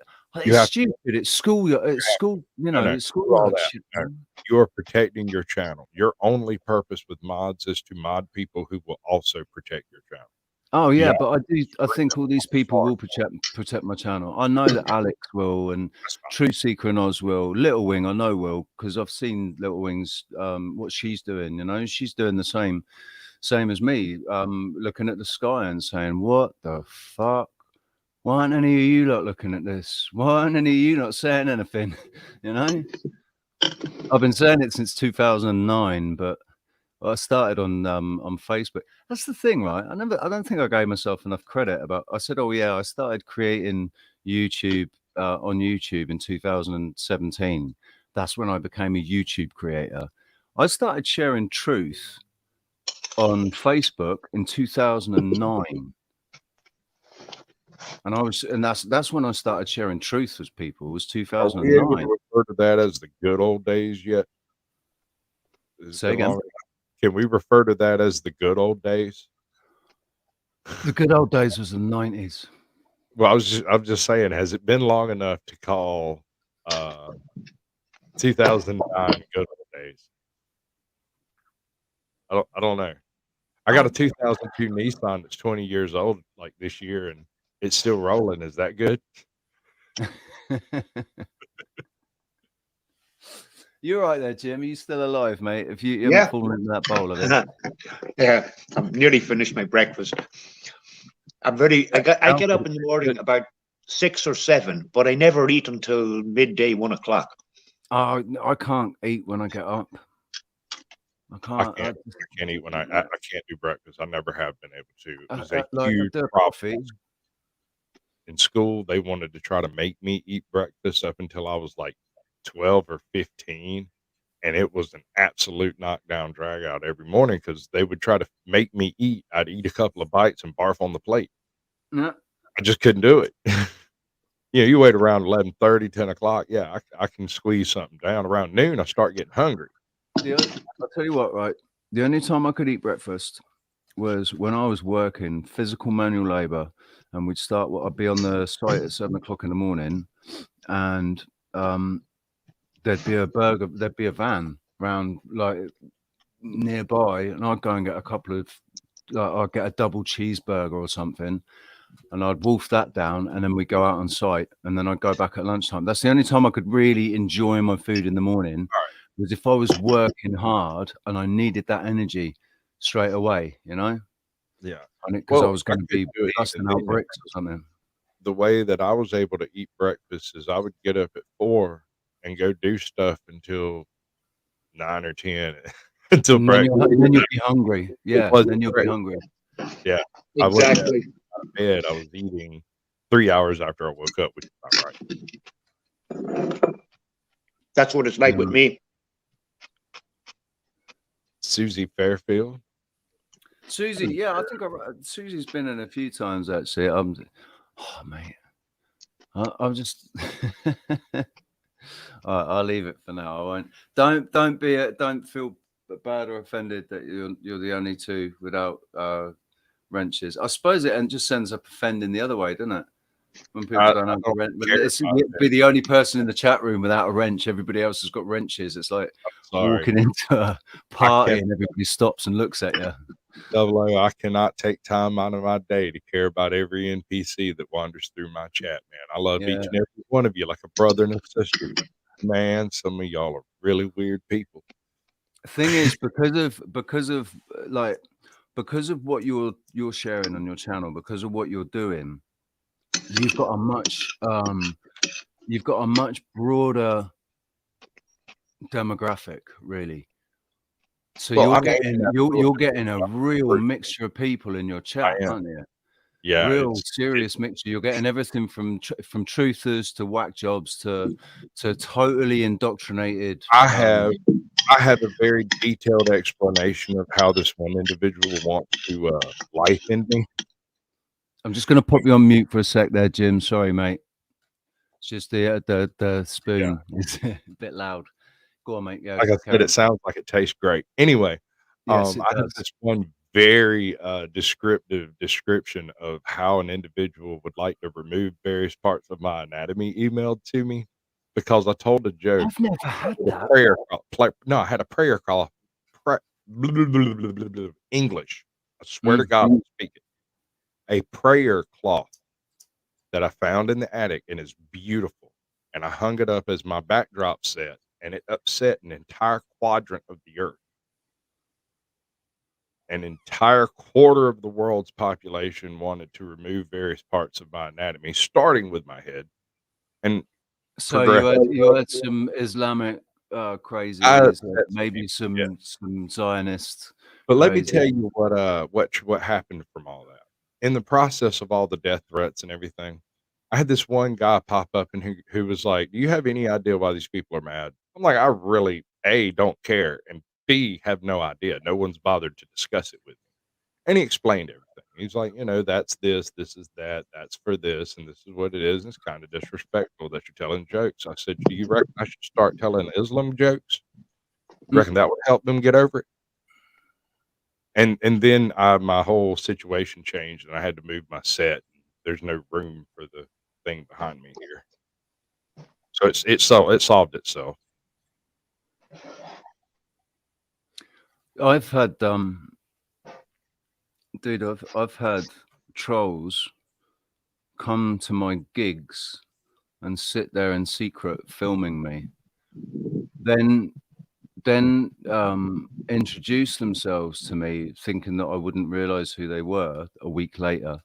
You have stupid. It's school, you know, it's screw all schoolyard that. shit, No. man. You are protecting your channel. Your only purpose with mods is to mod people who will also protect your channel. Oh You yeah, know? but I think all these people will protect my channel. I know that Alex will, and Truth Seeker and Oz will. Little Wing, I know will, because I've seen Little Wing's what she's doing. You know, she's doing the same as me, looking at the sky and saying, "What the fuck? Why aren't any of you lot looking at this? Why aren't any of you not saying anything?" You know, I've been saying it since 2009, but I started on Facebook. That's the thing, right? I don't think I gave myself enough credit about. I said, "Oh yeah, I started creating YouTube on YouTube in 2017. That's when I became a YouTube creator. I started sharing truth on Facebook in 2009." And that's when I started sharing truth with people. Was Are we able 2009. to refer to that as the good old days yet? Has it Say been again. long enough? Can we refer to that as the good old days? The good old days was the 90s. Well, I'm just saying, has it been long enough to call 2009 good old days? I don't know. I got a 2002 Nissan that's 20 years old like this year, and it's still rolling. Is that good? You're right there, Jim. Are you still alive, mate? If you Yeah. haven't fallen into that bowl of it. Yeah, I've nearly finished my breakfast. I get up in the morning about 6 or 7, but I never eat until midday, 1 o'clock. Oh, I can't eat when I get up. I can't. I can't eat when I can't do breakfast. I never have been able to. It was a like huge coffee. problem. In school, they wanted to try to make me eat breakfast up until I was like 12 or 15. And it was an absolute knockdown drag out every morning because they would try to make me eat. I'd eat a couple of bites and barf on the plate. No. I just couldn't do it. You know, you wait around 11:30, 10 o'clock. Yeah, I can squeeze something down. Around noon, I start getting hungry. I'll tell you what, right? The only time I could eat breakfast was when I was working physical manual labor, and I'd be on the site at 7 o'clock in the morning, and there'd be a van around like nearby, and I'd go and get I'd get a double cheeseburger or something, and I'd wolf that down, and then we'd go out on site, and then I'd go back at lunchtime. That's the only time I could really enjoy my food in the morning, was if I was working hard and I needed that energy straight away, you know? Yeah. Because I was going to be busting out bricks or something. The way that I was able to eat breakfast is I would get up at 4 and go do stuff until 9 or 10 until breakfast. Then you'll be hungry. Yeah, then you'll be hungry. Yeah, exactly. I went out of bed. I was eating 3 hours after I woke up, which is not right. That's what it's like with me. Susie Fairfield. Susie, yeah, I think Susie's been in a few times actually. Oh mate, I'm just. I'll leave it for now. I won't. Don't feel bad or offended that you're the only two without wrenches. I suppose it just ends up offending the other way, doesn't it? When people don't have a wrench, but it'd be the only person in the chat room without a wrench. Everybody else has got wrenches. It's like walking into a party and everybody stops and looks at you. Double O, I cannot take time out of my day to care about every NPC that wanders through my chat, man. I love each and every one of you like a brother and a sister. Man, some of y'all are really weird people. The thing is, because of what you're sharing on your channel, because of what you're doing, you've got a much broader demographic, really. So you're getting a real mixture of people in your chat, aren't you? Yeah, real serious mixture. You're getting everything from truthers to whack jobs to totally indoctrinated. I have a very detailed explanation of how this one individual wants to life end me. I'm just going to pop you on mute for a sec there, Jim. Sorry, mate. It's just the spoon is a bit loud. Go on, mate. Yeah, like I said, it sounds like it tastes great. Anyway, yes, I have this one very descriptive description of how an individual would like to remove various parts of my anatomy emailed to me because I told a joke. I've never had that. No, I had a prayer call. English. I swear to God, I speak it. A prayer cloth that I found in the attic and is beautiful. And I hung it up as my backdrop set, and it upset an entire quadrant of the earth. An entire quarter of the world's population wanted to remove various parts of my anatomy, starting with my head. And so you had some Islamic crazies, maybe some Zionists. But let me tell you what happened from all that. In the process of all the death threats and everything, I had this one guy pop up and who was like, "Do you have any idea why these people are mad?" I'm like, "I really A, don't care, and B, have no idea. No one's bothered to discuss it with me." And he explained everything. He's like, that's this is that, that's for this, and this is what it is. And it's kind of disrespectful that you're telling jokes. I said, "Do you reckon I should start telling Islam jokes? You reckon that would help them get over it?" And then my whole situation changed, and I had to move my set. There's no room for the thing behind me here, so it solved itself. I've had dude, I've had trolls come to my gigs and sit there in secret filming me, then introduce themselves to me thinking that I wouldn't realize who they were a week later,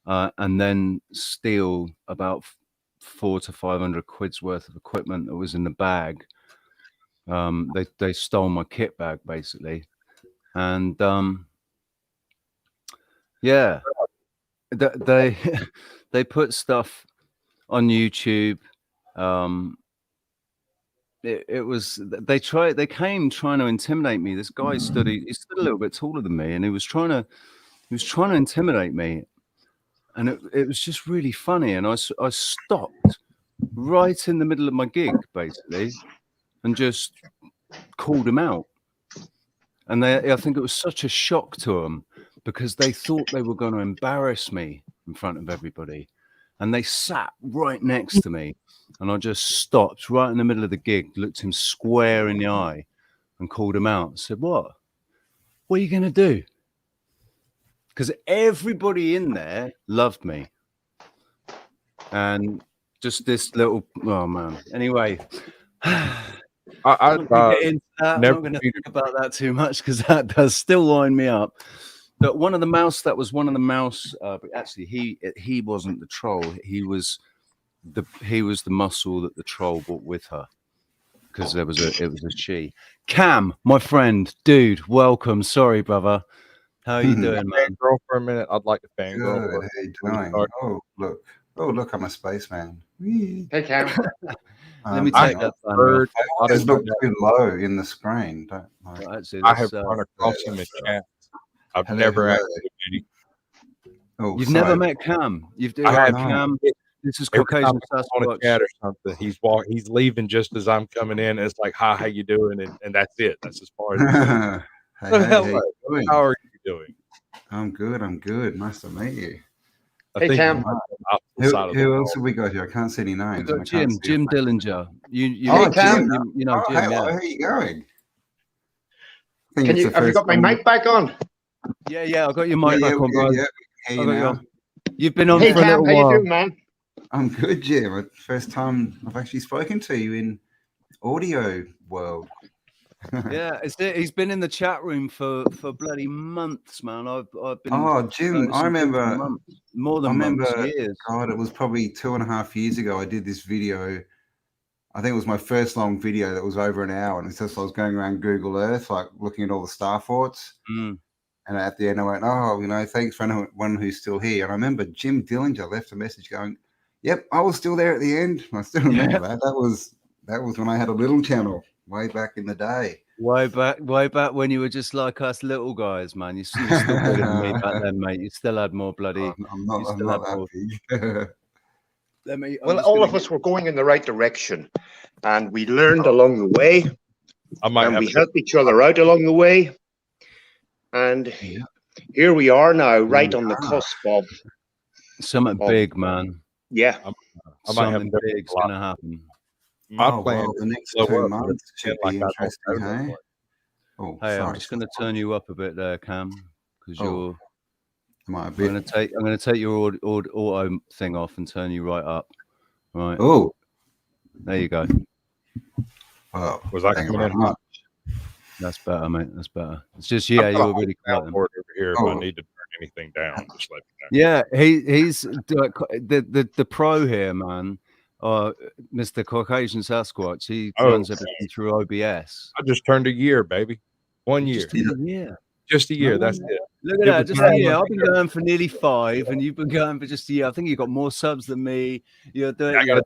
and then steal about 400 to 500 quid's worth of equipment that was in the bag. They stole my kit bag basically, and yeah, they put stuff on YouTube. It was they came trying to intimidate me. This guy stood a little bit taller than me, and he was trying to intimidate me, and it was just really funny. And I stopped right in the middle of my gig basically, and just called him out. And I think it was such a shock to them because they thought they were going to embarrass me in front of everybody, and they sat right next to me. And I just stopped right in the middle of the gig, looked him square in the eye and called him out. I said, what are you going to do? Because everybody in there loved me. And just this little, oh man. Anyway, I'm not going to think about that too much because that does still line me up. But one of the mouse, actually he wasn't the troll. He was the muscle that the troll brought with her, because it was a she. Cam, my friend, dude, welcome. Sorry, brother. How are you doing, man? Girl, for a minute, I'd like to fangirl. Good. How you doing? Oh, look, I'm a spaceman. Hey, Cam. Let me take that. I just look too low in the screen. Don't like. Well, actually, I have run across him in chat. I've never actually. Oh, you've never met Cam. I have Cam. This is Caucasian on a chat or something. He's leaving just as I'm coming in. And it's like, "Hi, how you doing?" And that's it. That's as far as. Hey, how are you doing? I'm good. Nice to meet you. I Hey, think Cam. you might be on the opposite side of the Who world. else have we got here? I can't see any names. We've got and I can't see Jim his name. Dillinger. You Oh, Cam. Jim. you know Oh, Jim, hello. yeah. How are you going? I think Can it's you the have you first got my time- mic back on? Yeah, I got your Yeah, mic back yeah, on, bro. yeah, I hey, you got now. your, you've been on Hey, for a Cam. little How you while. doing, man? I'm good, Jim. First time I've actually spoken to you in audio world. Yeah, he's been in the chat room for bloody months, man. I've been Oh, Jim, I noticing things for remember. months, more I than months, remember. years. God, it was probably 2.5 years ago. I did this video. I think it was my first long video that was over an hour, and it's just I was going around Google Earth, like looking at all the star forts. Mm. And at the end, I went, "Oh, thanks for anyone who's still here." And I remember Jim Dillinger left a message going, "Yep, I was still there at the end." And I still remember that. That was when I had a little channel way back in the day. Way back when you were just like us little guys, man. You were still bigger than me back then, mate. You still had more bloody. I'm not that big. Well, all of us were going in the right direction, and we learned along the way, and we helped each other out along the way, and here we are now, right on the cusp of something big, man. Yeah, I might have Something big's gonna happen. My Oh, plan well, the is next to blow 2 up, but months should like be I don't interesting, know hey? what. Oh, Hey, I'm sorry. just gonna turn you up a bit there, Cam, because Oh, am I a I'm bit? gonna take your auto thing off and turn you right up. Right. Oh, there you go. Well, Was I thank you coming very in? much. That's better, mate. That's better. It's just I've yeah, got you a were really whole quiet. soundboard over here. If Oh. I need to turn anything down, just let me know. Yeah, he's the pro here, man. Mr. Caucasian Sasquatch. He runs everything through OBS. I just turned a year, baby. 1 year. Just a year. Just a year. That's it. Look at It that, was just my a year. month I've been ago. going for nearly 5, and you've been going for just a year. I think you've got more subs than me. You're doing. I gotta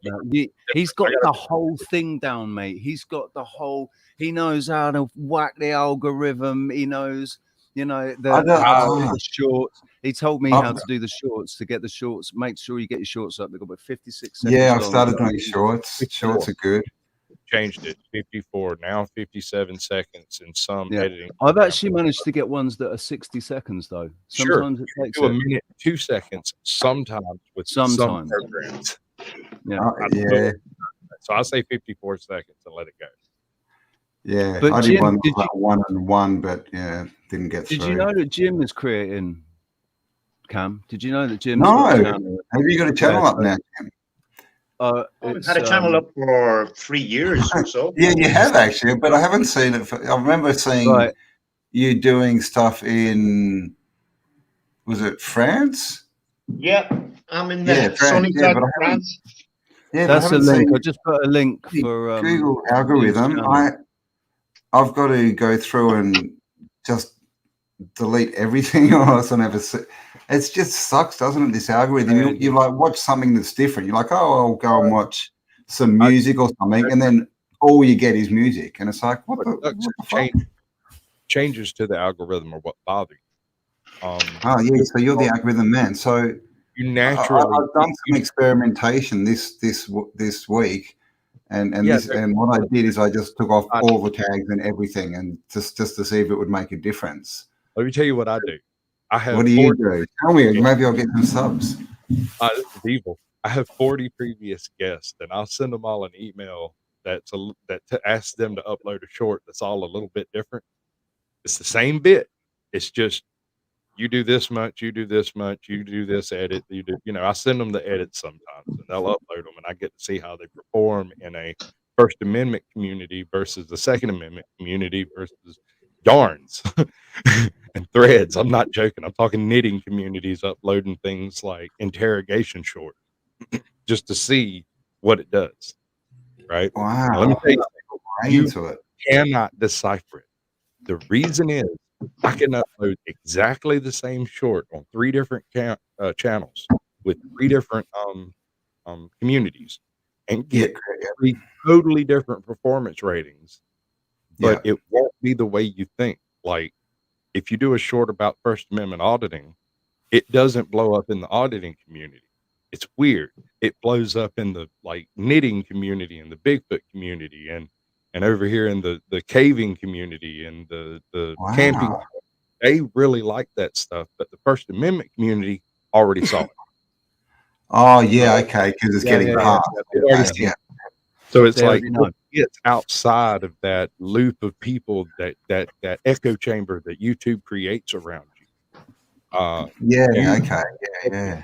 He's got the whole thing down, mate. He's got the whole. He knows how to whack the algorithm. He knows, the shorts. He told me how to do the shorts to get the shorts. Make sure you get your shorts up. They've got about 56 seconds. Yeah, I've long. started doing shorts. Shorts are good. Changed it. 54 now, 57 seconds, and some Yeah. editing. I've actually managed to get ones that are 60 seconds though. Sometimes Sure. it takes do a minute, 2 seconds. Sometimes with some Sometimes. programs. Yeah. Yeah. So I say 54 seconds and let it go. Yeah, But I did Jim, one did like 1-1, but yeah, didn't get Did through. you know that Jim is creating? Cam, did you know that Jim's No, got a have channel? you got a channel up now, Jim? We've had a channel up for 3 years or so. Yeah, you have actually, but I haven't seen it. I remember seeing you doing stuff in, was it France? Yeah, I'm in the sunny yeah, south but of I haven't. France. Yeah, That's but I a haven't link. seen I just put a link the for Google Jim's algorithm. channel. I've got to go through and just delete everything, or else I never see. It just sucks, doesn't it? This algorithm. You like watch something that's different. You're like, oh, I'll go and watch some music or something, and then all you get is music, and it's like, what the fuck? Changes to the algorithm are what bother you. Oh yeah, so you're the algorithm man. So you naturally. I've done some experimentation this week, and what I did is I just took off all the tags and everything, and just to see if it would make a difference. Let me tell you what I do. I have. What do you do? Tell me. Maybe I'll get some subs. This is evil. I have 40 previous guests, and I'll send them all an email to ask them to upload a short that's all a little bit different. It's the same bit. It's just you do this much, you do this much, you do this edit, you do. I send them the edits sometimes, and they'll upload them, and I get to see how they perform in a First Amendment community versus the Second Amendment community versus yarns and threads. I'm not joking. I'm talking knitting communities uploading things like interrogation short just to see what it does. Right? Wow. Now, let me tell you, into it. Cannot decipher it. The reason is I can upload exactly the same short on 3 different channels with 3 different communities and get 3 totally different performance ratings, but it won't be the way you think. Like if you do a short about First Amendment auditing, it doesn't blow up in the auditing community. It's weird. It blows up in the knitting community and the Bigfoot community and over here in the caving community and the camping. They really like that stuff, but the First Amendment community already saw it. Oh yeah, okay, because it's getting past. Yeah. Yeah. So it's They like already know. it's outside of that loop of people that echo chamber that YouTube creates around you. Yeah. You- Okay. Yeah.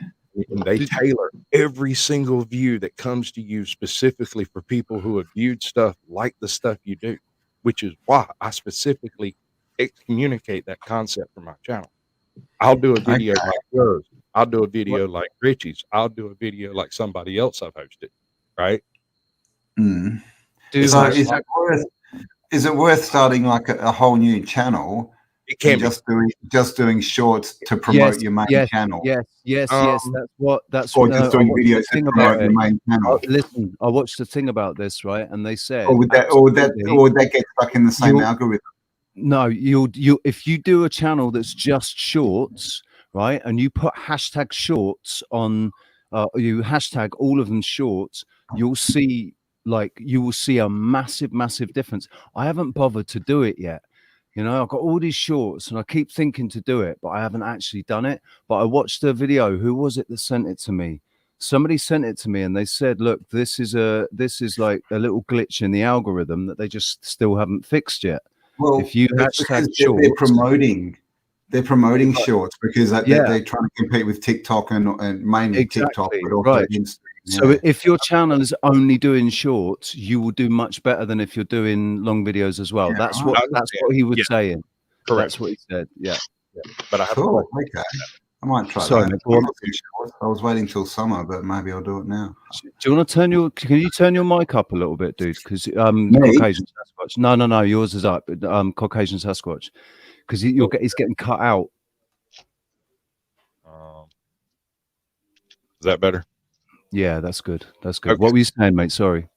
and they tailor every single view that comes to you specifically for people who have viewed stuff like the stuff you do, which is why I specifically communicate that concept for my channel. I'll do a video Okay. like yours. I'll do a video like Richie's. I'll do a video like somebody else I've hosted. Right? Mm. Do So hashtag. is it worth starting like a whole new channel It can and be. just doing shorts to Yes, promote your main yes, channel? yes. That's Or no, just I doing watched videos the to thing about promote it. your main channel? Listen, I watched the thing about this, right? And they said, Or would that get stuck in the same you'll- algorithm? no, you if you do a channel that's just shorts, right, and you put hashtag shorts on, you hashtag all of them shorts, you will see a massive difference. I haven't bothered to do it yet. You know, I've got all these shorts and I keep thinking to do it, but I haven't actually done it. But I watched a video. Who was it that sent it to me? Somebody sent it to me and they said, look, this is like a little glitch in the algorithm that they just still haven't fixed yet. Well, If you it's hashtag because they're shorts, promoting shorts because yeah, they're trying to compete with TikTok and mainly TikTok, exactly, but also right. Instagram. So Yeah. if your channel is only doing shorts, you will do much better than if you're doing long videos as well. Yeah, That's right. what he was Yeah. saying. Correct. That's what he said. Yeah. But I have a Cool. question. Okay. I might try Sorry, that. mate, go on. I was waiting till summer, but maybe I'll do it now. Do you want to can you turn your mic up a little bit, dude? Because Me? Caucasian Sasquatch. No, yours is up. Caucasian Sasquatch, because he's getting cut out. Is that better? Yeah, that's good. That's good. Okay. What were you saying, mate? Sorry.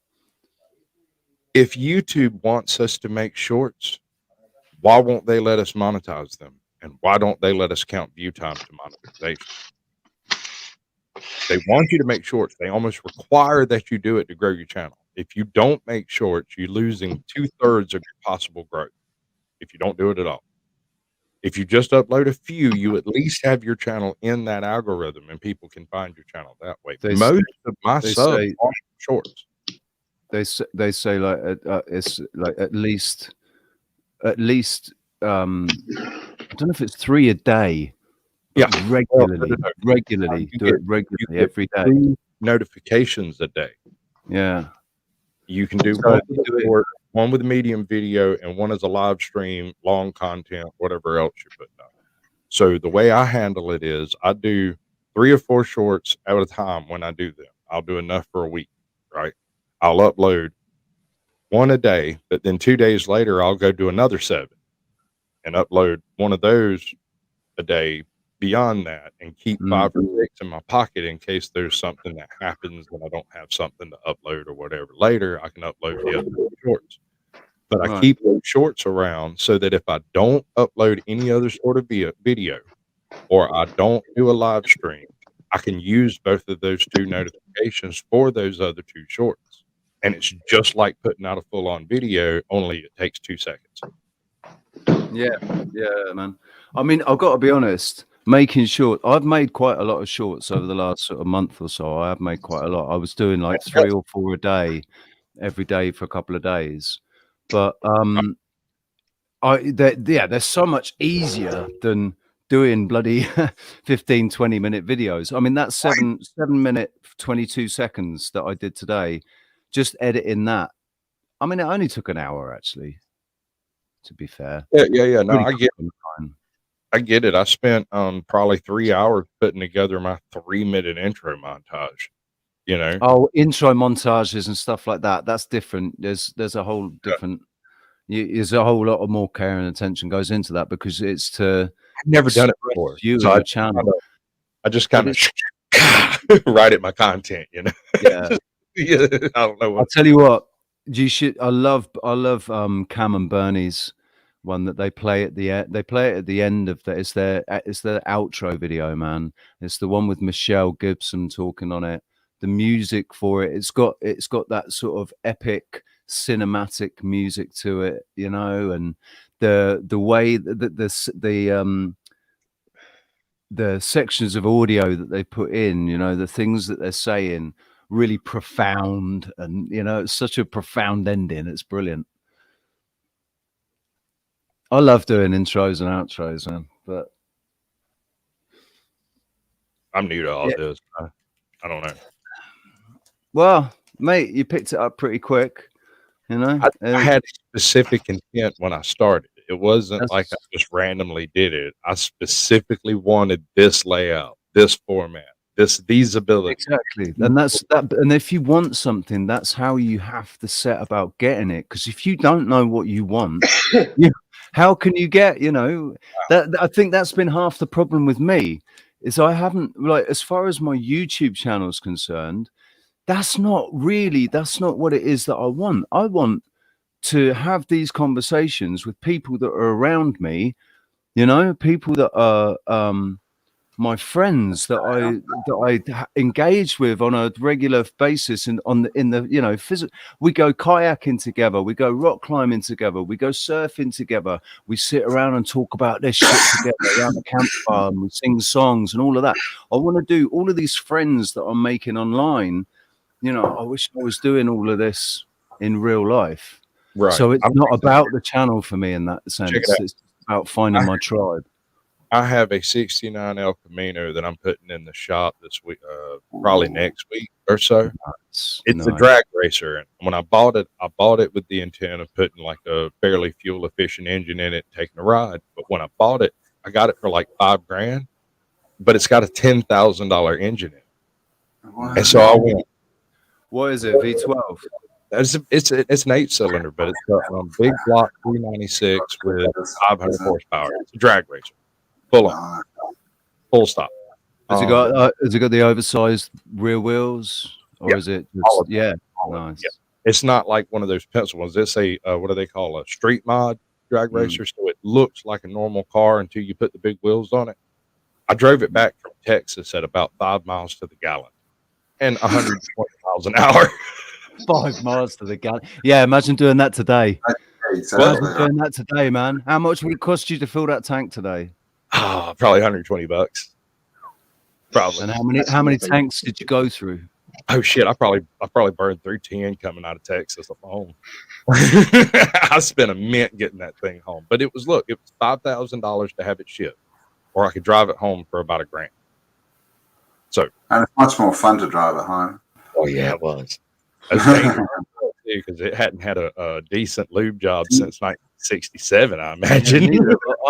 If YouTube wants us to make shorts, why won't they let us monetize them? And why don't they let us count view time to monetization? They want you to make shorts. They almost require that you do it to grow your channel. If you don't make shorts, you're losing 2/3 of your possible growth if you don't do it at all. If you just upload a few, you at least have your channel in that algorithm and people can find your channel that way. Most of my subs are shorts. They say like it's like at least I don't know if it's 3 a day. Yeah, regularly do it regularly every day. 3 notifications a day. Yeah, you can do one with a short, one with a medium video, and one as a live stream, long content, whatever else you put down. So the way I handle it is I do 3 or 4 shorts at a time when I do them. I'll do enough for a week, right? I'll upload 1 a day, but then 2 days later I'll go do another 7 and upload one of those a day beyond that, and keep 5 or 6 in my pocket in case there's something that happens and I don't have something to upload or whatever later. I can upload the other shorts. But I keep those shorts around so that if I don't upload any other sort of video or I don't do a live stream, I can use both of those 2 notifications for those other 2 shorts. And it's just like putting out a full-on video, only it takes 2 seconds. Yeah, man. I mean, I've got to be honest, making short, I've made quite a lot of shorts over the last sort of month or so. I have made quite a lot. I was doing like 3 or 4 a day, every day for a couple of days. But they're so much easier than doing bloody 15, 20-minute videos. I mean, that's 7 minute, 22 seconds that I did today, just editing that. I mean, it only took an hour actually, to be fair. Yeah. No, I get it. I spent probably 3 hours putting together my 3-minute intro montage. You know, intro montages and stuff like that. That's different. There's a whole different. There's a whole lot of more care and attention goes into that because it's to. I've never done it before. You so and your channel. I just kind of write at my content. You know. Yeah. Yeah. I don't know. I'll tell you what. You should. I love Cam and Bernie's one that they play at the end. They play it at the end of that. It's their outro video, man. It's the one with Michelle Gibson talking on it. The music for it, it's got that sort of epic cinematic music to it, you know, and the way that the the sections of audio that they put in, you know, the things that they're saying, really profound, and you know, it's such a profound ending. It's brilliant. I love doing intros and outros, man. But I'm new to all yeah. this. I don't know. Well, mate, you picked it up pretty quick. You know, I had a specific intent when I started. It wasn't That's- like I just randomly did it. I specifically wanted this layout, this format, these abilities. Exactly. And that's that. And if you want something, that's how you have to set about getting it. Because if you don't know what you want, how can you get, you know, that I think that's been half the problem with me is I haven't, like, as far as my YouTube channel is concerned, that's not what it is that I want. I want to have these conversations with people that are around me, you know, people that are my friends that I engage with on a regular basis, and in the you know, we go kayaking together, we go rock climbing together, we go surfing together, we sit around and talk about this shit together around the campfire, and we sing songs and all of that. I want to do all of these friends that I'm making online. You know, I wish I was doing all of this in real life. Right. So it's not about the channel for me in that sense. It's about finding my tribe. I have a 69 El Camino that I'm putting in the shop this week, probably next week or so. It's a drag racer. And when I bought it with the intent of putting like a fairly fuel efficient engine in it, taking a ride. But when I bought it, I got it for like $5,000, but it's got a $10,000 engine in it. Wow. And so I went, what is it? V12? It's an 8-cylinder, but it's got a big block 396 with 500 horsepower. It's a drag racer. Full on. Full stop. Has it got the oversized rear wheels, or is it just, nice? Yeah. It's not like one of those pencil ones. It's a what do they call a street mod drag racer? So it looks like a normal car until you put the big wheels on it. I drove it back from Texas at about 5 miles to the gallon and 120 miles an hour. 5 miles to the gallon. Yeah, imagine doing that today. Exactly. Doing that today, man. How much would it cost you to fill that tank today? Probably $120. Probably. And how many tanks did you go through? Oh shit! I probably burned through 10 coming out of Texas at home. I spent a mint getting that thing home, but it was $5,000 to have it shipped, or I could drive it home for about $1,000. So, and it's much more fun to drive at home. Oh yeah, it was. Because it hadn't had a decent lube job since 1967, I imagine. Yeah,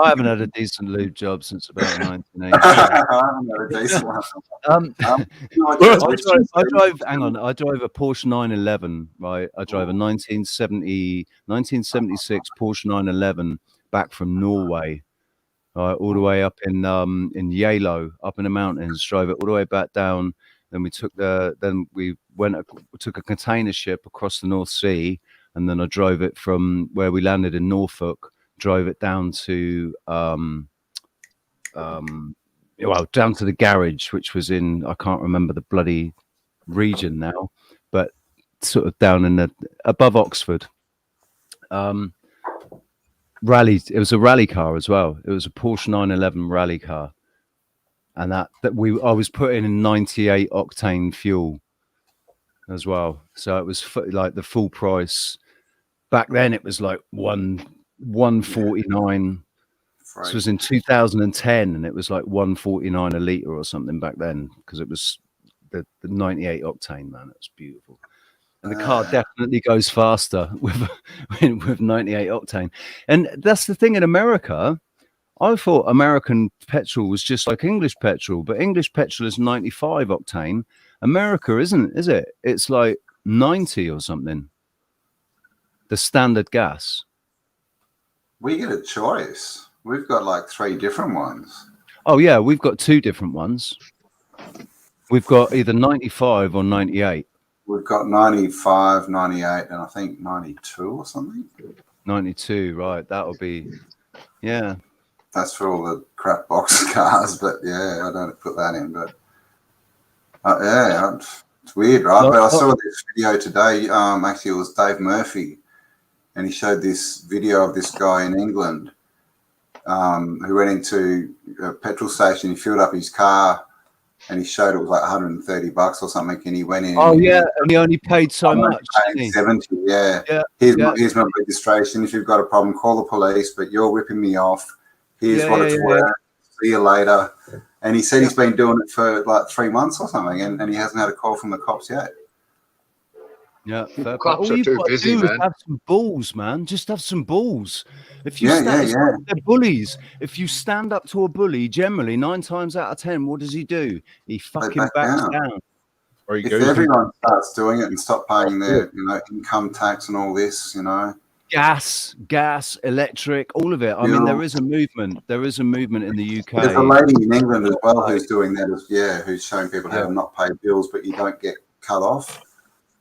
I haven't had a decent lube job since about 1980. I drive a Porsche 911, right? I drive a 1976 Porsche 911 back from Norway, right, all the way up in Yalo, up in the mountains, drove it all the way back down. Then we took we took a container ship across the North Sea, and then I drove it from where we landed in Norfolk, drove it down to down to the garage, which was in, I can't remember the bloody region now, but sort of down in above Oxford. It was a rally car as well. It was a Porsche 911 rally car. And I was putting in 98 octane fuel as well, so it was like the full price. Back then, it was like 149. This was in 2010, and it was like 149 a liter or something back then, because it was the 98 octane. Man, it was beautiful, and the car definitely goes faster with 98 octane. And that's the thing in America. I thought American petrol was just like English petrol, but English petrol is 95 octane. America isn't, is it? It's like 90 or something. The standard gas. We get a choice. We've got like 3 different ones. Oh, yeah, we've got 2 different ones. We've got either 95 or 98. We've got 95, 98, and I think 92 or something. 92, right. That'll be, yeah. That's for all the crap box cars, but yeah, I don't put that in. But it's weird, right? But I saw this video today. Actually, it was Dave Murphy, and he showed this video of this guy in England, who went into a petrol station. He filled up his car, and he showed it was like $130 or something. And he went in. Oh yeah, and he only paid so much. Didn't he? 70. Yeah. Here's my registration. If you've got a problem, call the police. But you're ripping me off. Here's what it's worth. See you later. And he said he's been doing it for like 3 months or something, and he hasn't had a call from the cops yet. Yeah, fair Cops all are you've too got to busy, do is man. have some balls, man. Just have some balls. If you Yeah, they're bullies. If you stand up to a bully, generally 9 times out of 10, what does he do? He fucking back backs down. down. Or he If goes everyone starts doing it and stop paying their, income tax and all this, gas, electric, all of it. I mean, there is a movement. There is a movement in the UK. There's a lady in England as well who's doing that. Who's showing people how to not pay bills, but you don't get cut off.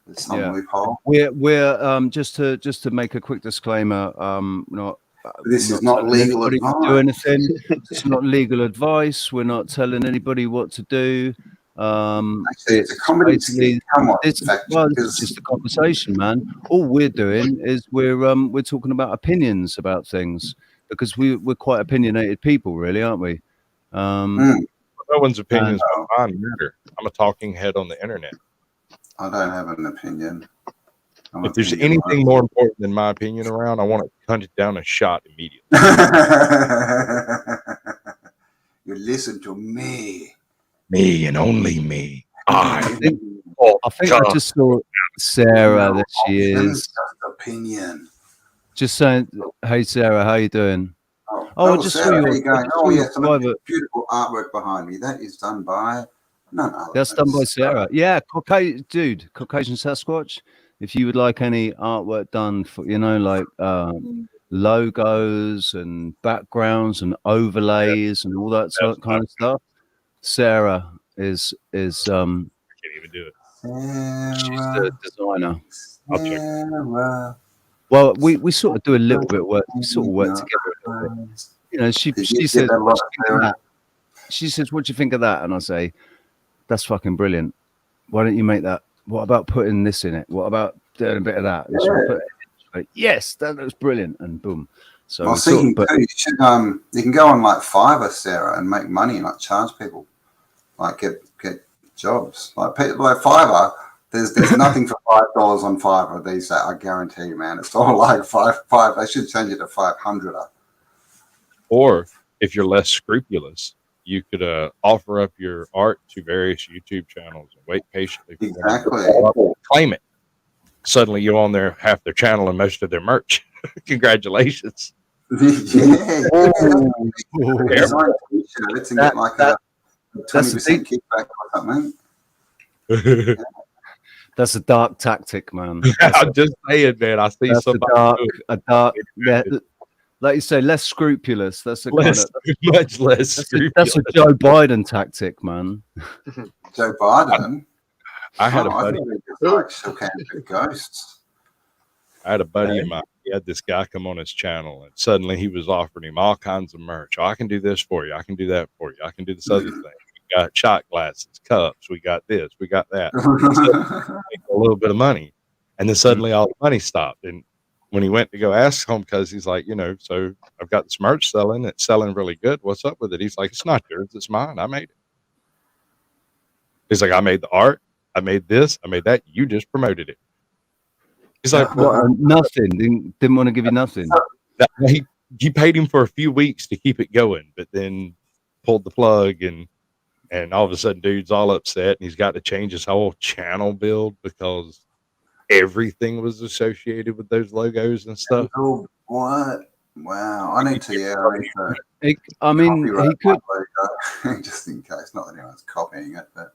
There's some loophole. We're just to make a quick disclaimer. This is not legal advice. To do anything. It's not legal advice. We're not telling anybody what to do. Actually, it's a comedy skit. Come on, it's just a conversation, man. All we're doing is we're talking about opinions about things because we're quite opinionated people, really, aren't we? No one's opinions about mine matter. I'm a talking head on the internet. I don't have an opinion. If there's anything more important than my opinion around, I want it hunted down and shot immediately. You listen to me. Me and only me. I think I just saw Sarah. There she is. Opinion. Just saying, hey Sarah, how you doing? Oh, I just Sarah, saw how you. you going? Oh, yes, beautiful artwork behind me. That is done by none other. That's done by Sarah. Yeah, Caucasian Sasquatch. If you would like any artwork done for, like logos and backgrounds and overlays and all that kind of stuff, Sarah is I can't even do it. She's the designer. I'll check. Well, we sort of do a little bit of work. We sort of work together a little bit. She says, she says, what do you think of that? And I say, that's fucking brilliant. Why don't you make that? What about putting this in it? What about doing a bit of that? Yes, that looks brilliant. And boom. So you can go on like Fiverr, Sarah, and make money and like charge people, like get jobs. Like Fiverr, there's nothing for $5 on Fiverr these days. I guarantee you, man. It's all like five. I should change it to 500. Or if you're less scrupulous, you could offer up your art to various YouTube channels and wait patiently. Exactly. Claim it. Suddenly you're on half their channel and most of their merch. Congratulations. Let's get like a 20% kickback or something. That's a dark tactic, man. I'm just saying, man. I see somebody a dark. Like you say, less scrupulous. That's much less scrupulous. That's a Joe Biden tactic, man. Joe Biden. I had a buddy. Ghosts. I had a buddy of mine. He had this guy come on his channel, and suddenly he was offering him all kinds of merch. Oh, I can do this for you. I can do that for you. I can do this other thing. We got shot glasses, cups. We got this. We got that. A little bit of money, and then suddenly all the money stopped. And when he went to go ask him, because he's like, so I've got this merch selling. It's selling really good. What's up with it? He's like, it's not yours. It's mine. I made it. He's like, I made the art. I made this. I made that. You just promoted it. He's like, nothing. Didn't want to give you nothing. He paid him for a few weeks to keep it going, but then pulled the plug, and all of a sudden, dude's all upset, and he's got to change his whole channel build because everything was associated with those logos and stuff. Oh, what? Wow! I need to. He could just in case, not that anyone's copying it, but.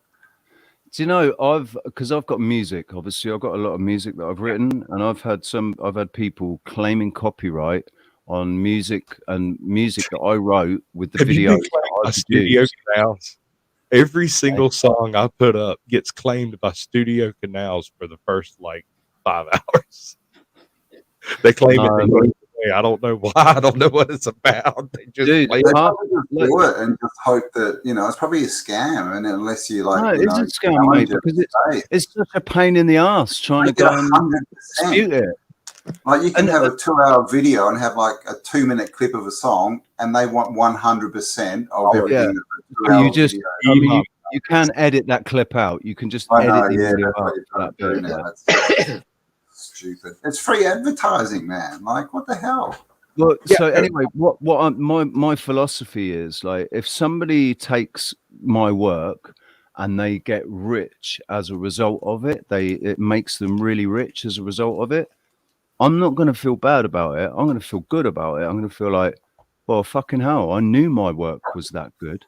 Do you know, because I've got music, obviously I've got a lot of music that I've written, and I've had people claiming copyright on music that I wrote with the video. Studio Canals. Every single song I put up gets claimed by Studio Canals for the first 5 hours. They claim it. I don't know why. I don't know what it's about. They just do it and just hope that it's probably a scam. And unless you it's a scam, mate, because it's such a pain in the ass trying to go and dispute it. Like you can have a 2-hour video and have like a 2-minute clip of a song, and they want 100% of everything. So you just you can edit that clip out. You can just edit the audio out. That bit, It's stupid. It's free advertising, man. Like what the hell? Well, so anyway, my philosophy is like, if somebody takes my work and they get rich as a result of it, it makes them really rich as a result of it. I'm not going to feel bad about it. I'm going to feel good about it. I'm going to feel like, well, fucking hell, I knew my work was that good,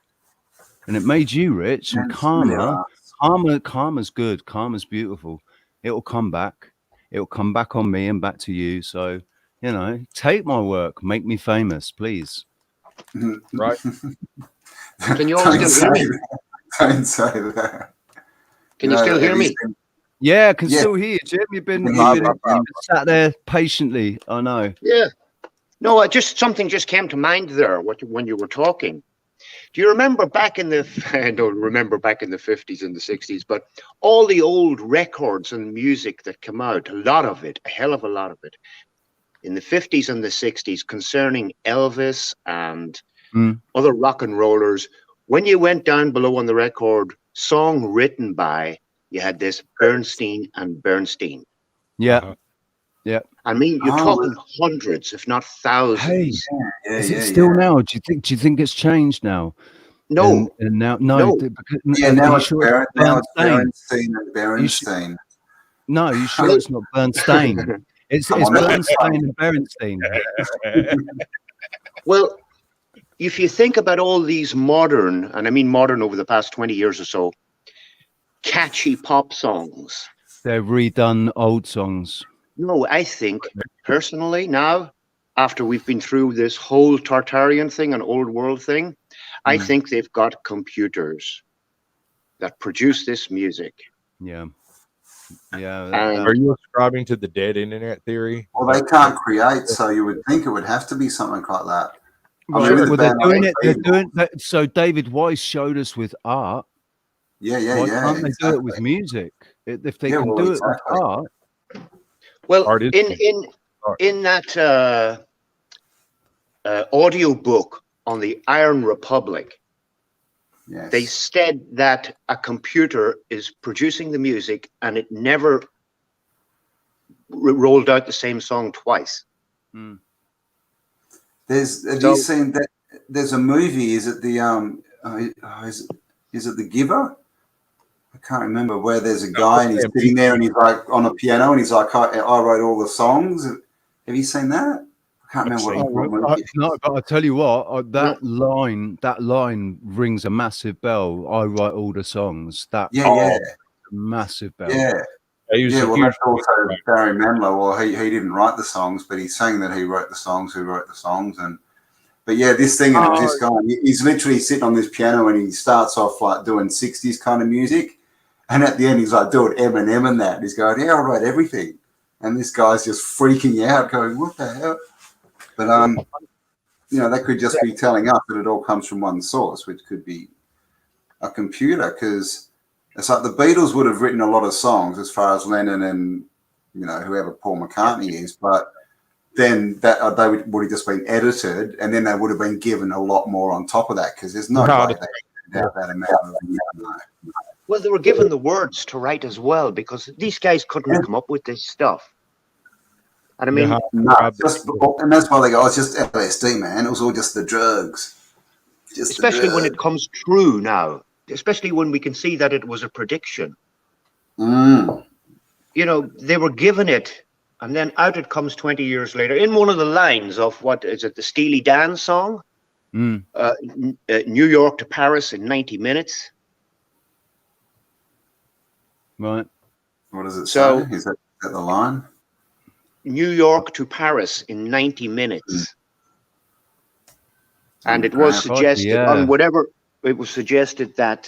and it made you rich. And karma's good. Karma's beautiful. It'll come back. It'll come back on me and back to you. So, you know, take my work, make me famous, please. Right? Can you all still hear me? Don't say that. Can you still hear me? Yeah, I can still hear you, Jim. You've been sat there patiently. I know. Yeah. No, something just came to mind there when you were talking. Do you remember back in the, I don't remember back in the 50s and the 60s, but all the old records and music that came out, a lot of it, a hell of a lot of it, in the 50s and the 60s concerning Elvis and other rock and rollers, when you went down below on the record, song written by, you had this Bernstein and Bernstein. Yeah. Yeah. I mean, you're talking hundreds, if not thousands. Hey, is it still now? Do you think it's changed now? No. And now, now it's sure Bernstein and Bernstein. No, you sure it's not Bernstein? It's Bernstein and Bernstein. Well, if you think about all these modern, and I mean modern over the past 20 years or so, catchy pop songs. They've redone old songs. No, I think personally now, after we've been through this whole Tartarian thing and old world thing, I think they've got computers that produce this music. Yeah. Yeah. Are you ascribing to the dead internet theory? Well, they can't create, so you would think it would have to be something like that. Well, they're doing it. They're doing that. So David Weiss showed us with art. Why can't they do it with music? If they can do it with art. Well, in that audio book on the Iron Republic, they said that a computer is producing the music and it never rolled out the same song twice. Have you seen that? There's a movie. Is it the is it The Giver? I can't remember, where there's a guy and he's sitting there and he's like on a piano and he's like, I wrote all the songs. Have you seen that? I can't remember what movie. No, but I tell you what, that line rings a massive bell. I write all the songs. Massive bell. Yeah. Well, that's also Barry Manilow. Well, he didn't write the songs, but he's saying that he wrote the songs, But yeah, this thing, and it was this guy, he's literally sitting on this piano and he starts off like doing 60s kind of music. And at the end, he's like doing Eminem and that. And he's going, yeah, I wrote everything. And this guy's just freaking out, going, what the hell? But, that could just be telling us that it all comes from one source, which could be a computer, because it's like the Beatles would have written a lot of songs as far as Lennon and, whoever Paul McCartney is, but then that they would have just been edited, and then they would have been given a lot more on top of that, because there's no way they could have that amount of Well, they were given the words to write as well, because these guys couldn't come up with this stuff. And I mean, and that's why they go, it's just LSD, man. It was all just the drugs. Especially when it comes true now, especially when we can see that it was a prediction. They were given it, and then out it comes 20 years later in one of the lines of, what is it, the Steely Dan song? New York to Paris in 90 minutes. Right. What does it say? Is that the line? New York to Paris in 90 minutes. And it was suggested on whatever, it was suggested that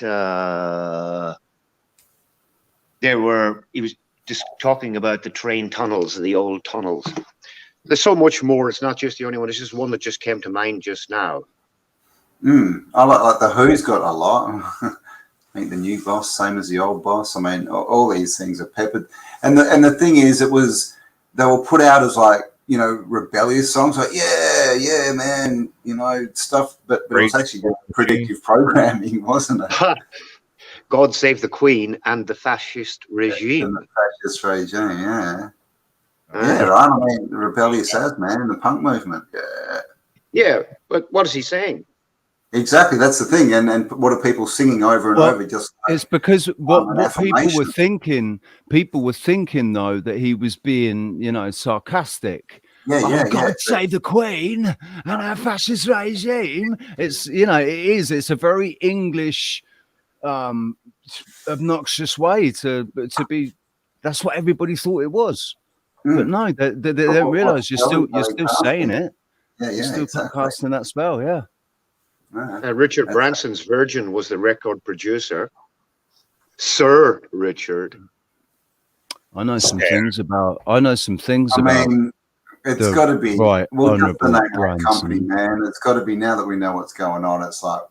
he was just talking about the train tunnels, the old tunnels. There's so much more. It's not just the only one. It's just one that just came to mind just now. I like the Who's got a lot. I think the new boss, same as the old boss. I mean, all these things are peppered. And the thing is, it was they were put out as like, you know, rebellious songs, like yeah, man, you know, stuff. But it was actually just predictive programming, wasn't it? God save the Queen and the fascist regime. And the fascist regime, yeah. Yeah, right. I mean, rebellious as, man, in the punk movement. Yeah. Yeah, but what is he saying? Exactly, that's the thing. And what are people singing over and over? Just it's because what people were affirmation. thinking though, that he was being, you know, sarcastic. God save the Queen and our fascist regime. It's, you know, it's a very English obnoxious way to be. That's what everybody thought it was. But no, they don't realize you're still saying it. You're still casting that spell. Yeah. Richard Branson's Virgin was the record producer. Sir Richard. I know some things about. I mean, it's got to be right. Well, just the Honourable name of the Branson. company, man. It's got to be, now that we know what's going on. It's like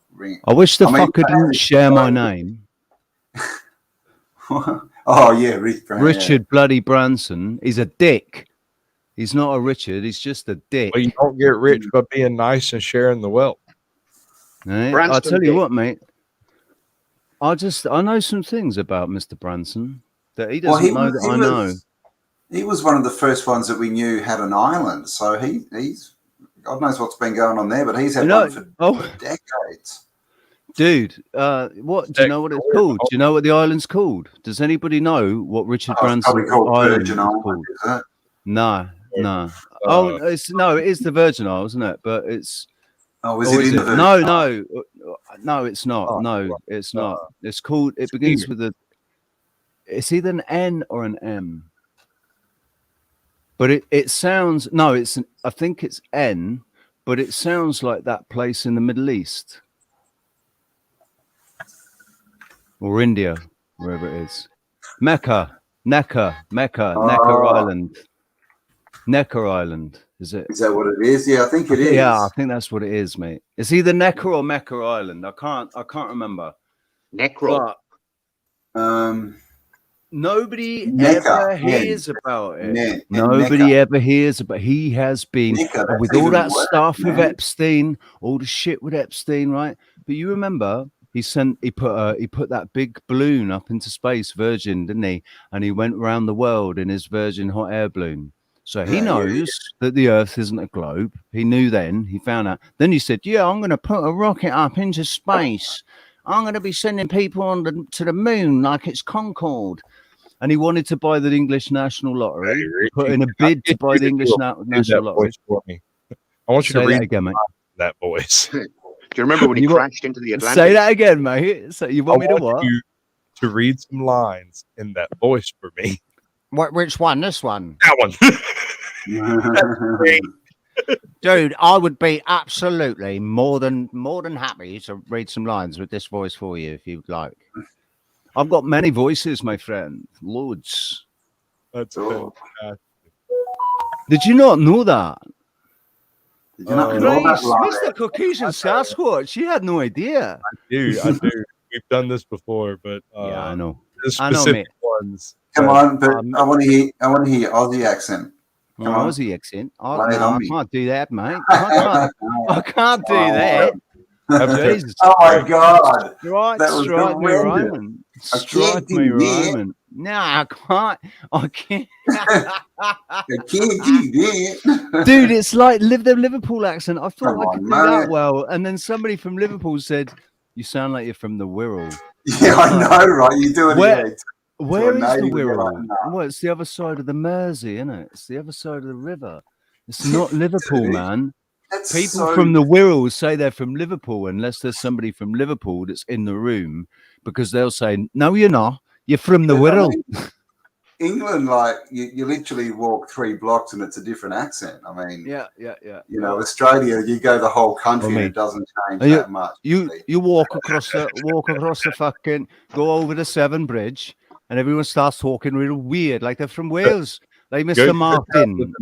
I wish the fucker didn't share my name. Oh yeah, Richard bloody Branson. He's a dick. He's not a Richard. He's just a dick. Well, you don't get rich by being nice and sharing the wealth. Right? I'll tell you what, mate. I know some things about Mr. Branson that he doesn't know that I know. He was one of the first ones that we knew had an island. So he's God knows what's been going on there, but he's had one for decades. Dude, what do you know what it's called? Do you know what the island's called? Does anybody know what Richard Branson's island is called? Is it? No. It is the Virgin Isles, isn't it? But it's is it in the Virgin Isles? No, it's not. It's not. It's called. It begins with a. It's either an N or an M. But it sounds I think it's N, but it sounds like that place in the Middle East. Or India, wherever it is. Necker Island. Necker Island, is it? Is that what it is? Yeah, I think it is. Yeah, I think that's what it is, mate. It's either Necker or Mecca Island. I can't remember. Necro. But, nobody ever hears about it. Nobody ever hears about. He has been with all that stuff with Epstein, all the shit with Epstein, right? But you remember. He put that big balloon up into space, Virgin, didn't he? And he went around the world in his Virgin hot air balloon. So he knows that the Earth isn't a globe. He knew then. He found out. Then he said, "Yeah, I'm going to put a rocket up into space. I'm going to be sending people to the moon like it's Concorde." And he wanted to buy the English National Lottery. Put in a bid to buy the English National Lottery. I want you to read that again, mate. That voice. Do you remember when he crashed into the Atlantic? Say that again, mate. So you want me to what? You to read some lines in that voice for me. Which one? This one? That one. Dude, I would be absolutely more than happy to read some lines with this voice for you if you'd like. I've got many voices, my friend. Loads. That's fantastic. Did you not know that? Did you not know that? Mr. Caucasian Sasquatch, you had no idea. I do. We've done this before, but yeah, I know. The specific ones. Come on, but I want to hear your Aussie accent. Come on. Aussie accent. I can't do that, mate. I can't do that. Jesus. Oh my God! Strike me, Roman. Strike me, Roman. No, I can't. I can't. I can't do that. Dude, it's like the Liverpool accent. I thought I could do that well. And then somebody from Liverpool said, "You sound like you're from the Wirral." Yeah, I know, right? You're doing it. Where is the Wirral? Well, it's the other side of the Mersey, isn't it? It's the other side of the river. It's not Liverpool, man. People from the Wirral say they're from Liverpool unless there's somebody from Liverpool that's in the room, because they'll say, "No, you're not. You're from the Wirral." England, like you literally walk 3 blocks and it's a different accent. I mean, yeah. You know, Australia, you go the whole country, and it doesn't change that much. You walk across the fucking, go over the Severn Bridge, and everyone starts talking real weird, like they're from Wales, like Mr. Martin.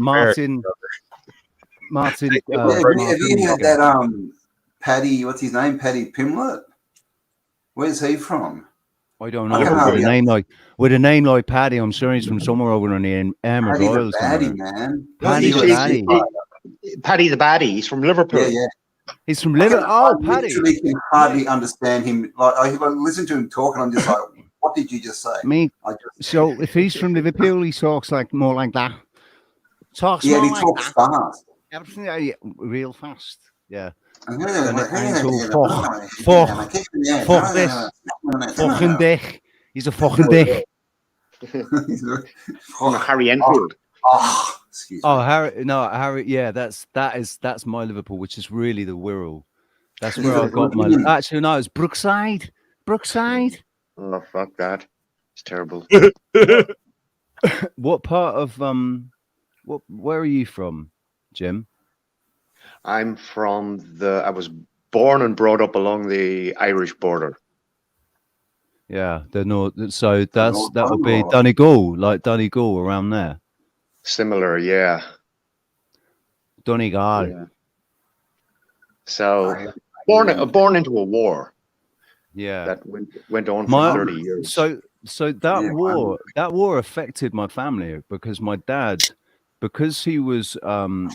Have you heard that Paddy? What's his name? Paddy Pimlet. Where's he from? I don't know. With a name like Paddy, I'm sure he's from somewhere over on the Emma Paddy the Royal baddie, somewhere. man. Paddy the baddie. Paddy the baddie. He's from Liverpool. Yeah. He's from Liverpool. Oh, I Paddy. literally can hardly understand him. Like I listen to him talk, and I'm just like, "What did you just say?" So if he's from Liverpool, he talks like more like that. Talks Yeah, more he like talks that. fast. Everything real fast. Yeah. And he's all fucking dick. He's a fucking dick. Harry Enfield. Excuse me. Harry. Yeah, that's my Liverpool, which is really the Wirral. That's where I got my. Actually, no, it's Brookside. Brookside. Oh fuck that! It's terrible. What part of Where are you from, Jim? I'm from I was born and brought up along the Irish border. Yeah, the north. So that would be Donegal, like Donegal around there. Similar, yeah. Donegal. Yeah. So born into a war. Yeah. That went on for 30 years. So that war affected my family because my dad, because he was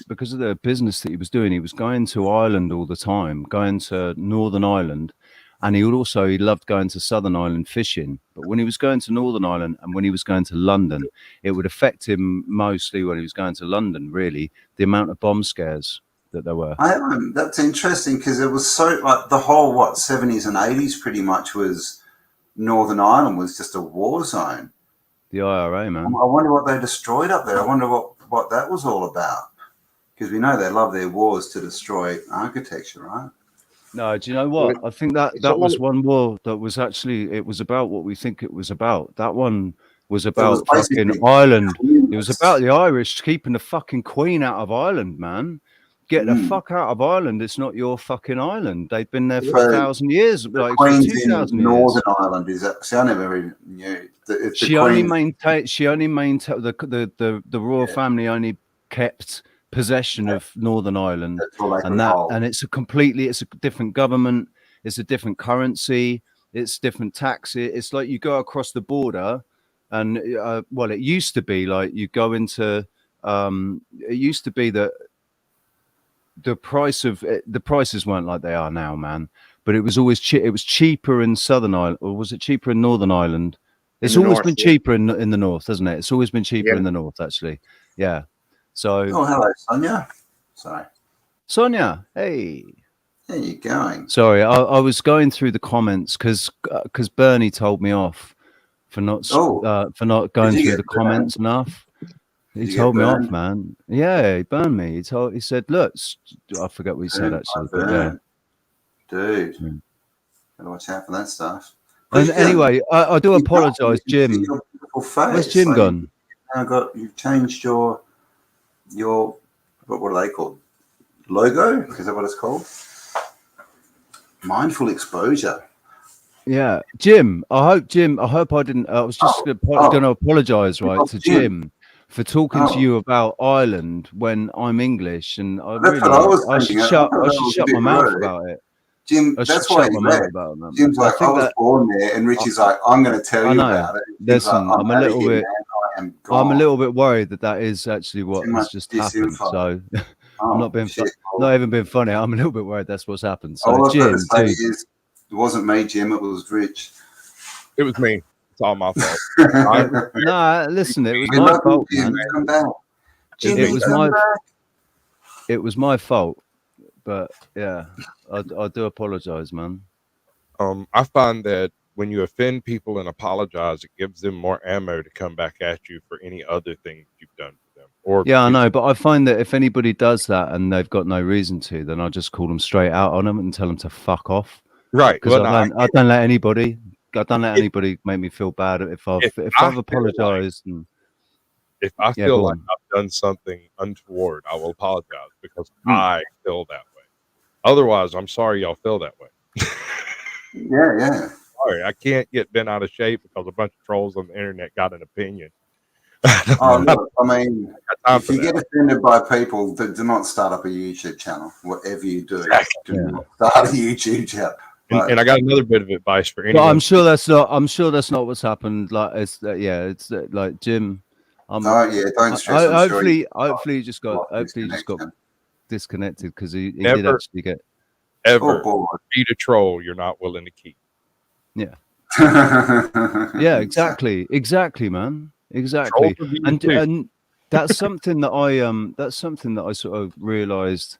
because of the business that he was doing, he was going to Ireland all the time, going to Northern Ireland, and he loved going to Southern Ireland fishing. But when he was going to Northern Ireland and when he was going to London, it would affect him mostly when he was going to London, really, the amount of bomb scares that there were. That's interesting because it was so like the whole 70s and 80s pretty much was Northern Ireland was just a war zone. The IRA, man. I wonder what they destroyed up there. I wonder what that was all about. Because we know they love their wars to destroy architecture, right? No, do you know what? I think that was one war that was actually, it was about what we think it was about. That one was about fucking Ireland. It was about the Irish keeping the fucking Queen out of Ireland, man. Get the fuck out of Ireland. It's not your fucking island. They've been there for 1,000 years. Like Queen's 2,000 in years. Northern Ireland, is that? See, I never even knew. She only maintained the royal family only kept possession of Northern Ireland, and it's a different government, it's a different currency, it's different tax. It's like you go across the border, and it used to be like you go into. It used to be that the prices weren't like they are now, man. But it was always it was cheaper in Southern Ireland, or was it cheaper in Northern Ireland? It's always been cheaper in the north, hasn't it? It's always been cheaper in the north, actually. Yeah. So. Oh, hello, Sonia. Sorry. Sonia, hey. How you going? Sorry, I was going through the comments because Bernie told me off for not going through the comments enough. He told me off, man. Yeah, he burned me. He said, look, I forget what he said actually. But yeah. Dude. Gotta watch out for that stuff. And anyway, I do apologize, Jim. Where's Jim gone? You've changed your what are they called? Logo? Is that what it's called? Mindful exposure. Yeah, Jim. I hope I didn't. I was just going to apologize, right, to Jim for talking to you about Ireland when I'm English, and I should shut my mouth about it. Jim, that's why he left. Jim's like, I was born there, and Richie's like, I'm going to tell you about it. Listen, I'm a little bit worried that is actually what has just happened. So I'm not even being funny. I'm a little bit worried that's what's happened. So Jim, it wasn't me, Jim. It was Rich. It was me. It's all my fault. No, listen, it was my fault, man. It was my fault. But yeah, I do apologize, man. I find that when you offend people and apologize, it gives them more ammo to come back at you for any other thing you've done for them. Yeah, I know, but I find that if anybody does that and they've got no reason to, then I just call them straight out on them and tell them to fuck off. Right. Because I don't let anybody make me feel bad if I've apologized. If I feel like I've done something untoward, I will apologize because I feel that way. Otherwise, I'm sorry y'all feel that way. Yeah. Sorry, I can't get bent out of shape because a bunch of trolls on the internet got an opinion. Look, I mean, if you get offended by people, do not start up a YouTube channel. Whatever you do, do not start a YouTube channel. And I got another bit of advice for anyone. But I'm sure that's not. I'm sure that's not what's happened. Like it's it's like Jim. Don't stress. Hopefully you just got disconnected because he did actually get ever feed a troll you're not willing to keep. Yeah. Yeah, exactly, man, exactly. And that's something that I sort of realized,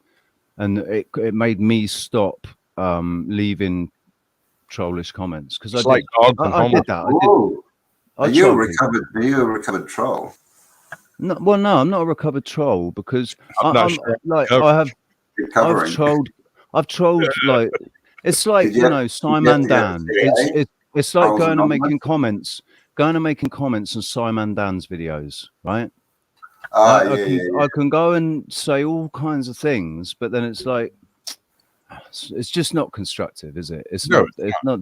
and it made me stop leaving trollish comments because I did that. Are you a recovered troll? No, well, no, I'm not a recovered troll because I've trolled like it's like Simon Dan. It's like going and making comments on Simon Dan's videos, right? I can go and say all kinds of things, but then it's like it's just not constructive, is it? It's not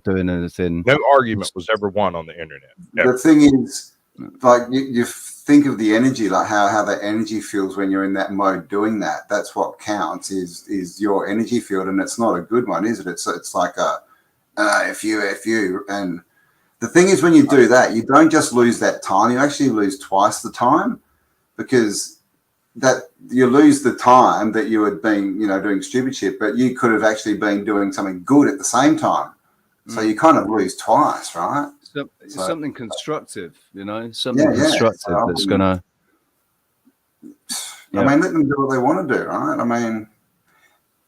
doing anything. No argument was ever won on the internet. The thing is, like you think of the energy, like how that energy feels when you're in that mode doing that. That's what counts is your energy field, and it's not a good one, is it? It's like if you. And the thing is, when you do that, you don't just lose that time; you actually lose twice the time, because that you lose the time that you had been, doing stupid shit, but you could have actually been doing something good at the same time. So you kind of lose twice, right? Something constructive, something constructive that's gonna. I mean, let them do what they want to do, right? I mean,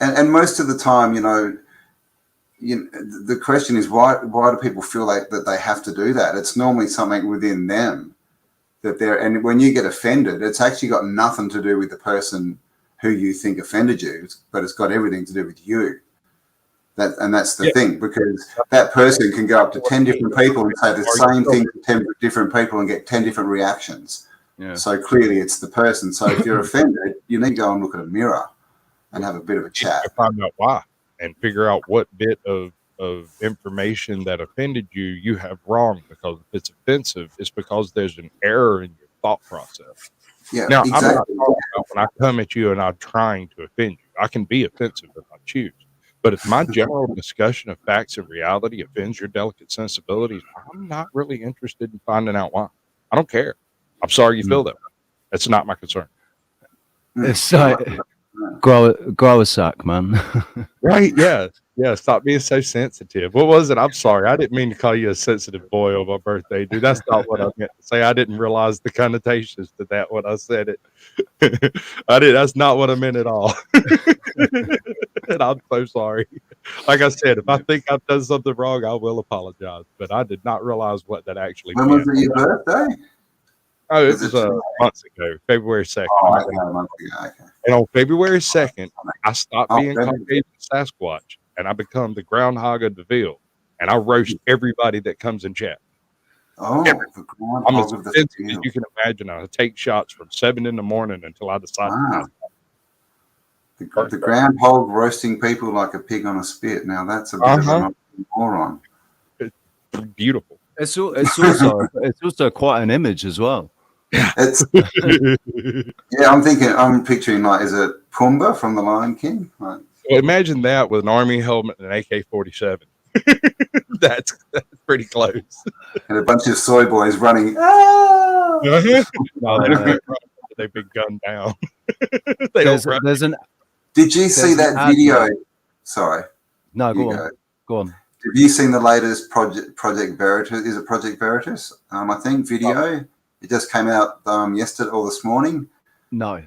and most of the time, the question is why do people feel like that they have to do that? It's normally something within them that and when you get offended, it's actually got nothing to do with the person who you think offended you, but it's got everything to do with you. That's the thing, because that person can go up to 10 different people and say the same thing to 10 different people and get 10 different reactions. Yeah. So clearly it's the person. So if you're offended, you need to go and look at a mirror and have a bit of a chat. Find out why and figure out what bit of information that offended you have wrong, because if it's offensive, it's because there's an error in your thought process. Yeah, now, exactly. I'm not talking about when I come at you and I'm trying to offend you. I can be offensive if I choose. But if my general discussion of facts and reality offends your delicate sensibilities, I'm not really interested in finding out why. I don't care. I'm sorry you feel that way. That's not my concern. It's like grow a sack, man. Right? Yeah. Yeah. Stop being so sensitive. What was it? I'm sorry. I didn't mean to call you a sensitive boy on my birthday, dude. That's not what I meant to say. I didn't realize the connotations to that when I said it. That's not what I meant at all. And I'm so sorry. Like I said, if I think I've done something wrong, I will apologize. But I did not realize what that actually meant. When was it your birthday? Oh, it was months ago, February 2nd. Oh, okay, a month ago. Okay. And on February 2nd, I stopped being Caucasian Sasquatch, and I become the groundhog of the Ville, and I roast everybody that comes in chat. Oh, I'm as offensive as you can imagine. I take shots from 7 in the morning until I decide to pass. The groundhog roasting people like a pig on a spit. Now that's a bit of an moron. It's beautiful. It's also quite an image as well. It's I'm picturing like, is it Pumbaa from The Lion King? Like, well, imagine that with an army helmet and an AK-47. That's pretty close. And a bunch of soy boys running. No, they've been gunned down. Did you see that video? Sorry. No, go on. Have you seen the latest Project Veritas? Is it Project Veritas? I think video. It just came out yesterday or this morning. No.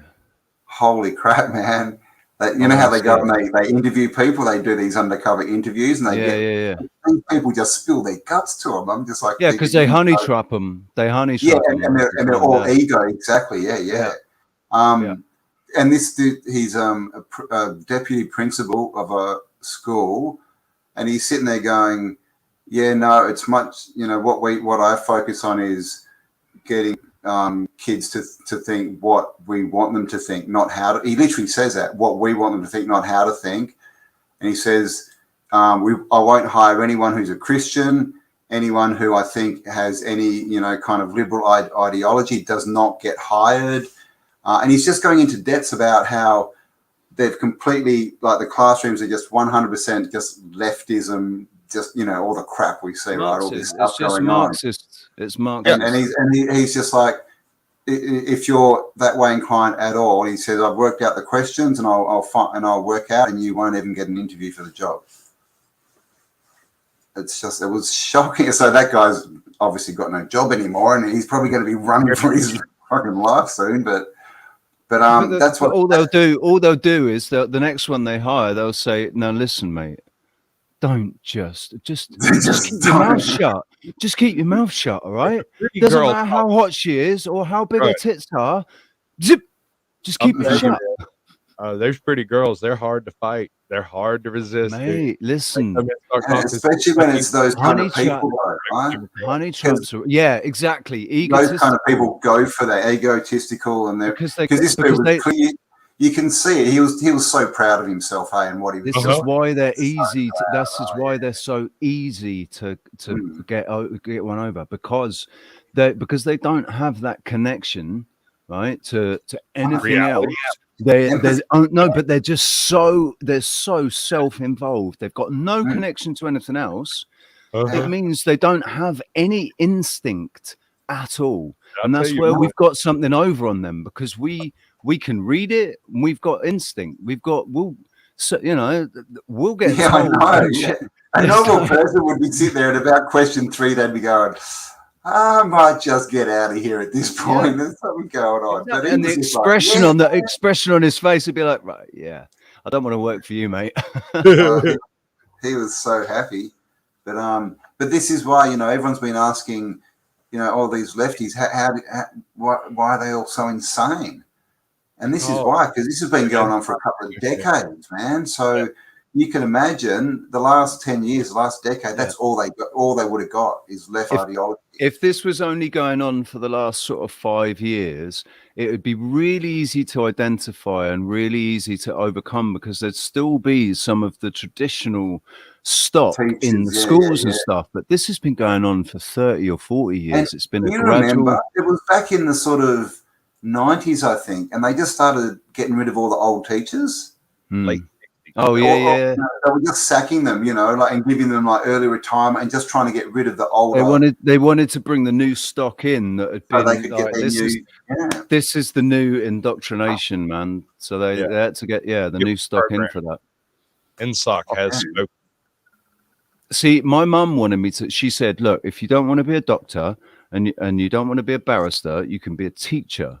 Holy crap, man! You know how they go and they interview people. They do these undercover interviews, and people just spill their guts to them. I'm just like, because they honey trap them. They honey trap them, and they're all ego. Exactly. Yeah. And this dude, he's a deputy principal of a school, and he's sitting there going, "Yeah, no, it's much. What I focus on is getting kids to think what we want them to think, not how to." He literally says that, what we want them to think, not how to think. And he says, I won't hire anyone who's a Christian, anyone who I think has any kind of liberal ideology does not get hired. And he's just going into depths about how they've completely, like the classrooms are just 100% just leftism, just, you know, all the crap we see, right? All this stuff It's just going on. Marxist. It's Marxist. And he's just like, if you're that way inclined at all, he says, I've worked out the questions and I'll work out, and you won't even get an interview for the job. It's just, it was shocking. So that guy's obviously got no job anymore, and he's probably going to be running for his fucking life soon. But that's what all they'll do. All they'll do is the next one they hire, they'll say, "Now listen, mate, don't just keep your mouth shut. Just keep your mouth shut, all right? Doesn't matter how hot she is or how big her tits are. Zip, just keep it shut." Those pretty girls, they're hard to fight. They're hard to resist. Mate, listen. Especially when it's those kind of people, right? Honey traps. Yeah, exactly. Those kind of people go for that, egotistical, and because this dude was clear. You can see it. He was so proud of himself, hey, and what he was. This is why they're easy. This is why they're so easy to get one over, because they don't have that connection, right, to anything else. But they're just so self-involved. They've got no connection to anything else. It means they don't have any instinct at all, and that's where we've got something over on them, because we can read it. We've got instinct. We'll get. Yeah, I know. Yeah. A normal person would be sitting there, and about question 3, they'd be going, I might just get out of here at this point. There's something going on. But and the expression expression on his face would be like, right, yeah, I don't want to work for you, mate. He was so happy. But this is why, you know, everyone's been asking, you know, all these lefties, why are they all so insane? And this is why, because this has been going on for a couple of decades, man. So you can imagine the last 10 years, the last decade, that's all they got, all they would have got is left ideology. If this was only going on for the last sort of 5 years, it would be really easy to identify and really easy to overcome, because there'd still be some of the traditional stock in the schools and stuff. But this has been going on for 30 or 40 years. And it's been a gradual. gradual. It was back in the sort of 90s, I think, and they just started getting rid of all the old teachers. Like, they were just sacking them, you know, like, and giving them like early retirement and just trying to get rid of the old. They wanted to bring the new stock in that had been like, this is the new indoctrination, man. So they had to get the new stock in for that. NSOC has spoken. See, my mum wanted me to. She said, "Look, if you don't want to be a doctor and you don't want to be a barrister, you can be a teacher."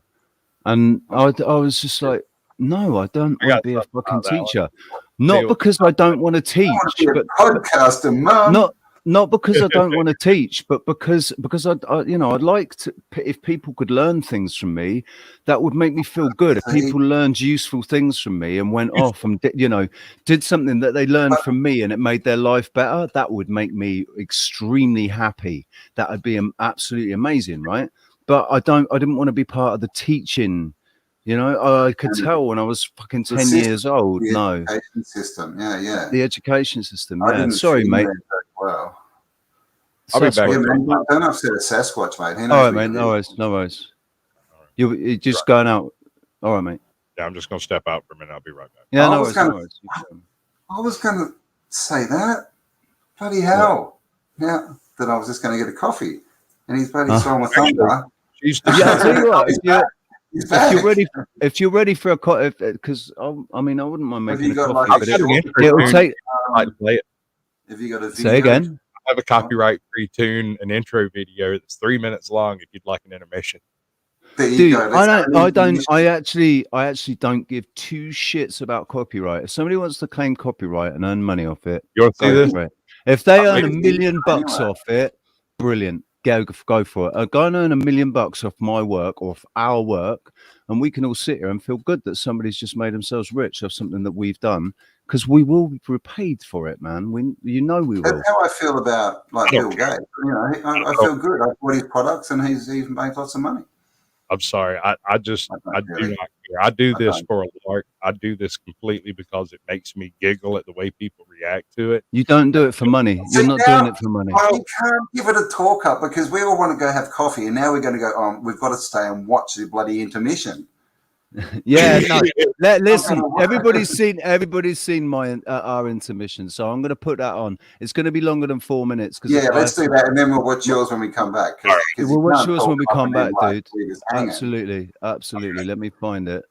And I was just like, no, I don't want to be a fucking teacher. Not because I don't want to teach, but podcaster, Mum. Not because I don't want to teach, but because I you know, I'd like to. If people could learn things from me, that would make me feel good. If people learned useful things from me and went off and did something that they learned from me and it made their life better, that would make me extremely happy. That would be absolutely amazing, right? But I didn't want to be part of the teaching. You know, I could tell when I was fucking 10 years old. The education system, the education system. Yeah, sorry, mate. Well, I'll be back. Don't upset a Sasquatch, mate. All right, mate. No worries. You're just going out. All right, mate. Yeah, I'm just gonna step out for a minute. I'll be right back. Yeah, no worries. I was gonna say that. Bloody hell! Yeah, that I was just gonna get a coffee, and he's bloody stole my thunder. I'll tell you what. If you're ready for a coffee, because I mean, I wouldn't mind making a coffee, but it'll take. Have you got a video? Say again. I have a copyright-free tune, an intro video that's 3 minutes long. If you'd like an intermission, dude, I actually don't give 2 shits about copyright. If somebody wants to claim copyright and earn money off it, you want to see this? If they earn $1 million off it, brilliant. Go for it. Go and earn $1 million off my work or off our work, and we can all sit here and feel good that somebody's just made themselves rich off something that we've done, because we will be repaid for it, man. We will. That's how I feel about like Bill Gates. You know, I feel good. I bought his products, and he's made lots of money. I'm sorry. I do not care. I do this for a lark. I do this completely because it makes me giggle at the way people react to it. You don't do it for money. You're not doing it for money. Well, you can't give it a talk up, because we all want to go have coffee, and now we're going to go, we've got to stay and watch the bloody intermission. Yeah, no. Listen, everybody's seen my our intermission, so I'm going to put that on. It's going to be longer than 4 minutes. Yeah, let's do that, and then we'll watch yours when we come back. We'll watch yours when we come back, dude. Absolutely, absolutely. Let me find it.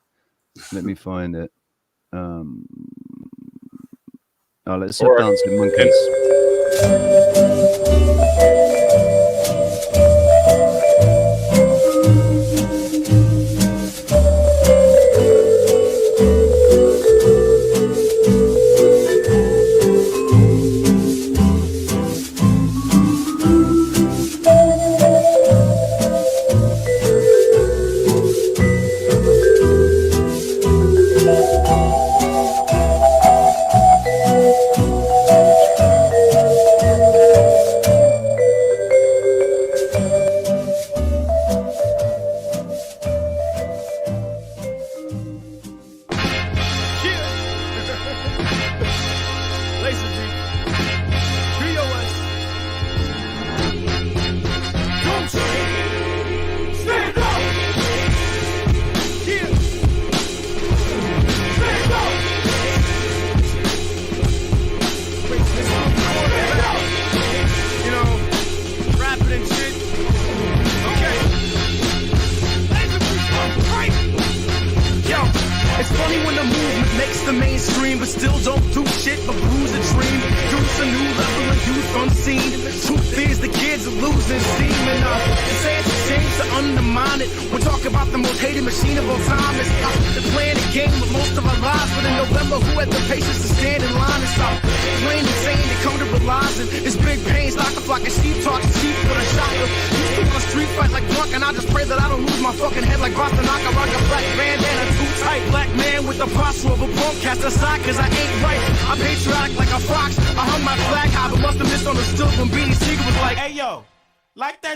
Let's have Dancing Monkeys.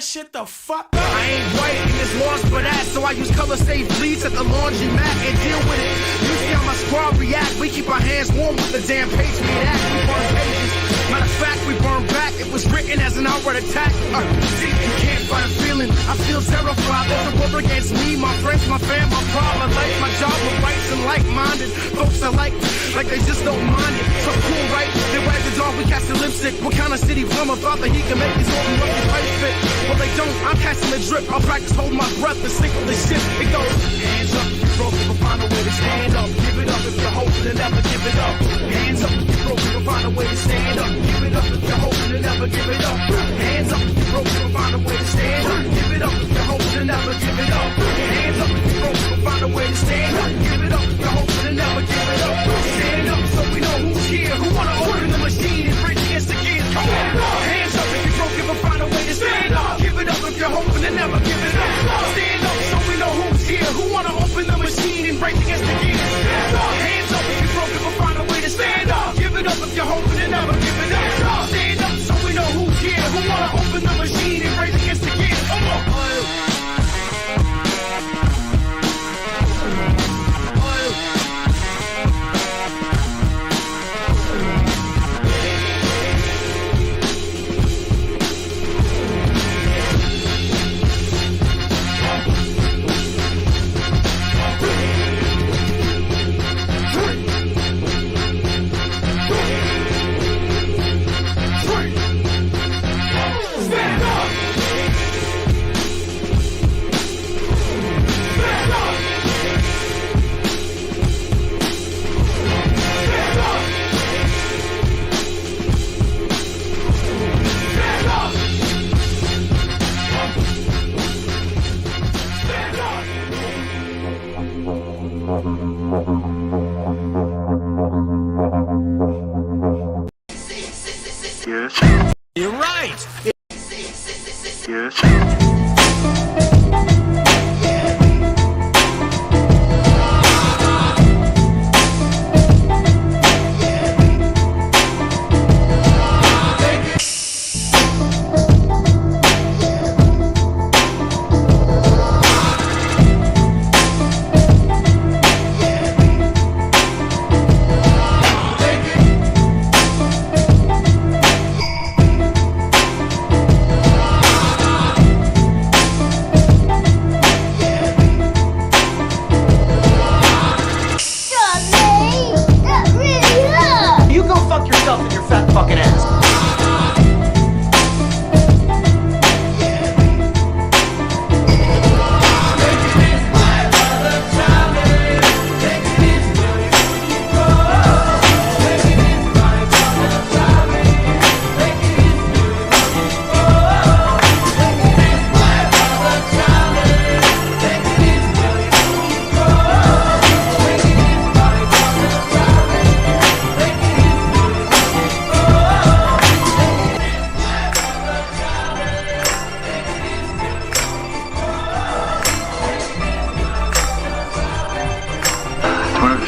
Shit the fuck up. I ain't white and it's lost for that, so I use color safe bleach at the laundromat and deal with it. You see how my squad react. We keep our hands warm with the damn Patriot Act. We burn pages. Matter of fact, we burn back. It was written as an outright attack. See, you can't fight a feeling. I feel terrified. There's a war against me, my friends, my fam, my pride, my life, my job, my rights, and like-minded folks are like they just don't mind it. So cool, right? They wag the dog, we catch the lipstick. What kind of city plumber thought that he can make these open rugged pipes fit? Well, they don't. I'm catching the drip. I'll practice holding my breath and sink with the ship. It goes hands up if you're broken, but find a way to stand up. Give it up if you're hoping and never give it up. Hands up if you're broken, but find a way to stand up. Give it up if you're hoping and never give it up. Hands up if you're broken, but find a way to stand up. Give it up if you're hoping and never give it up. Hands up if you're broken, but find a way to stand up. Give it up if you're hoping and never give it up. Stand up so we know who's here, who wanna open the machine and bridge against the gears. Come on, hands up if you're broken, but find a way to stand up. Give it up if you're hoping and never give it up. Stand up so we know who's here, who wanna open the machine and break against the gears. Hands up if you're broken, but find a way to stand up. Give it up if you're hoping and never give it up. Stand up so we know who's here, who wanna open the machine and break against the gears. Come on.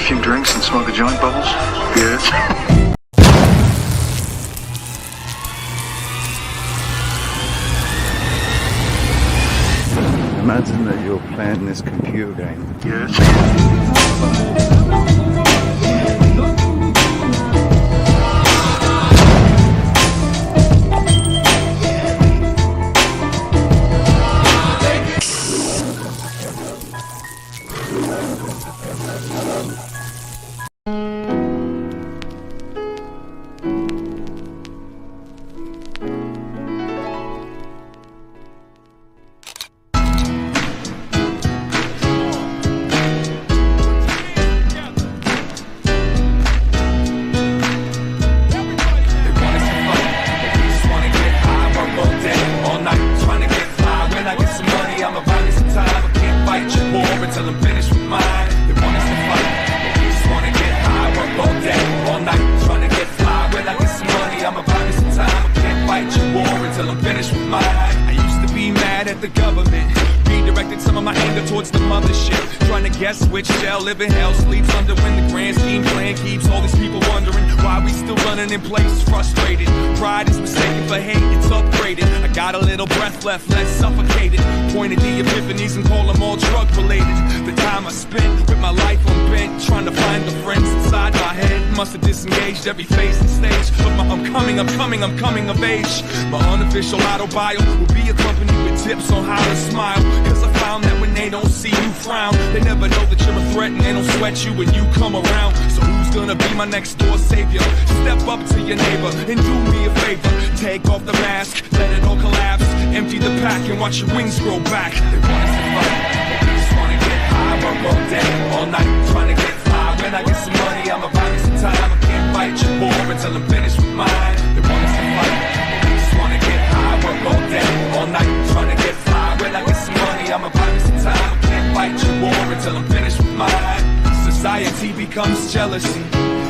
few drinks and smoke a joint, Bubbles? Yes. Imagine that you're playing this computer game. Yes. The government redirected some of my anger towards the mothership, trying to guess which shall live in hell sleeps under when the grand scheme plan keeps all these people wondering why we still running in place, frustrated. Pride is mistaken for hate, it's upgraded. I got a little breath left, less suffocated. Pointed the epiphanies and call them all drug related. The time I spent with my life on bent, trying to find the friends inside my head. Must have disengaged every phase and stage of my I'm coming of age. My unofficial auto bio will be accompanied with tips on how to smile, cause I found that when they don't see you frown, they never know that you're a threat and they don't sweat you when you come around. So who's gonna be my next door savior? Step up to your neighbor and do me a favor. Take off the mask, let it all collapse. Empty the pack and watch your wings grow back. They want us to fight, but we just wanna get high. Work all day, all night, trying to get fly. When I get some money, I'ma buy me some time. I can't fight your war until I'm finished with mine. They want us to fight, but we just wanna get high. Work all day, all night, trying to get fly. When I get some money, I'ma buy me some time. I can't fight your war until I'm finished with mine. Society becomes jealousy,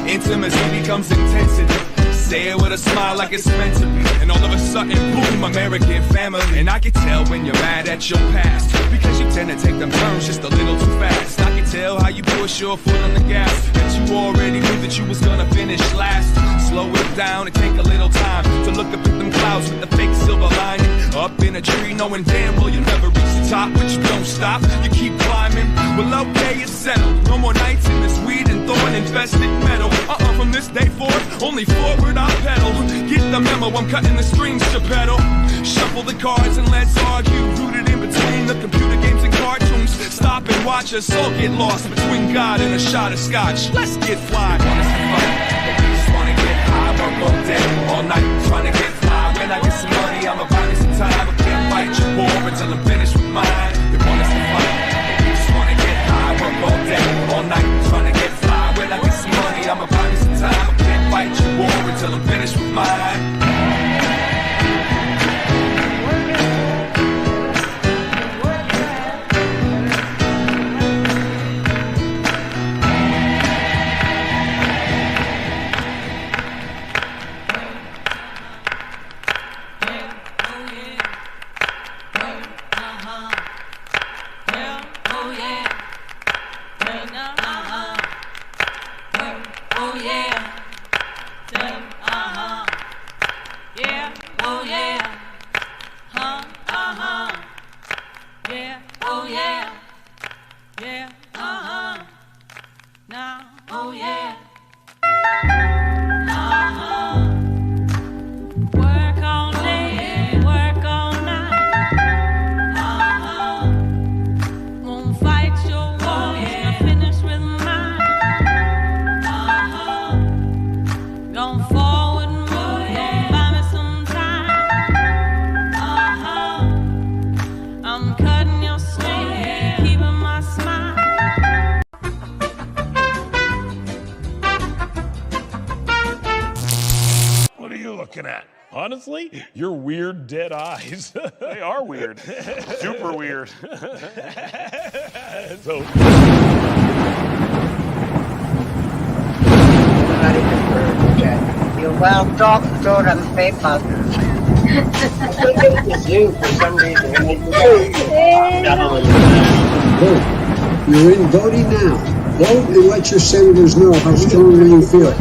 intimacy becomes intensity. Say it with a smile like it's meant to be, and all of a sudden, boom, American family. And I can tell when you're mad at your past, because you tend to take them turns just a little too fast. I can tell how you push your foot on the gas, that you already knew that you was gonna finish last. Slow it down and take a little time to look up at them clouds with the fake silver lining. Up in a tree, knowing damn well you'll never reach the top, but you don't stop, you keep climbing. Well, okay, it's settled. No more nights in this weed and thorn infested metal. From this day forth, only forward I pedal. Get the memo, I'm cutting the strings to pedal. Shuffle the cards and let's argue. Rooted in between the computer games and cartoons. Stop and watch us all get lost between God and a shot of scotch. Let's get fly. They want us to fight, but we just wanna get high. Work all day, all night, trying to get fly. When I get some money, I'ma buy me some time. I can't fight your war until I'm finished with mine. They want us to fight, but we just wanna get high. Work all day, all night, trying to get fly. When I get some money, I'ma buy me some time. I can't fight your war until I'm finished with mine. Honestly, your weird dead eyes. They are weird. Super weird. So. You're well talked to them people. I think it was you for some reason. You're in voting now. Vote and let your senators know how strongly you feel.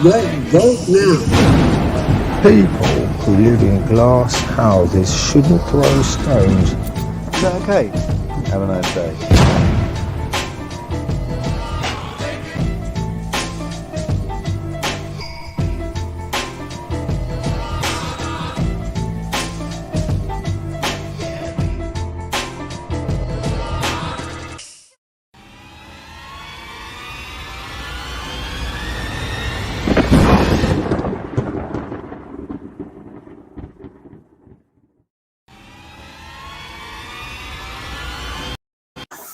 Vote now. People who live in glass houses shouldn't throw stones. Is that okay? Have a nice day.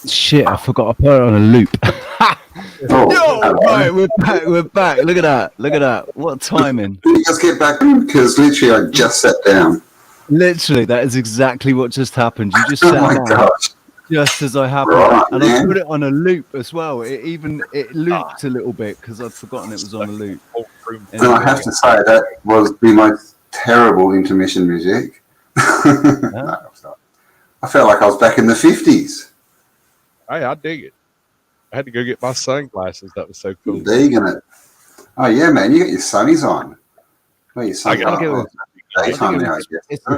Shit, I forgot to put it on a loop. Yo, right, we're back. Look at that. What timing. Can you just get back? Because literally I just sat down. Literally, that is exactly what just happened. You just Oh sat my down gosh. just as I happened. Right, and I man. put it on a loop as well. It looped a little bit because I'd forgotten it was on a loop. And I have to say, that was the most terrible intermission music. No, I felt like I was back in the 50s. Hey, I dig it. I had to go get my sunglasses. That was so cool. Digging it. Oh, yeah, man. You got your sunnies on. Well, your sunnies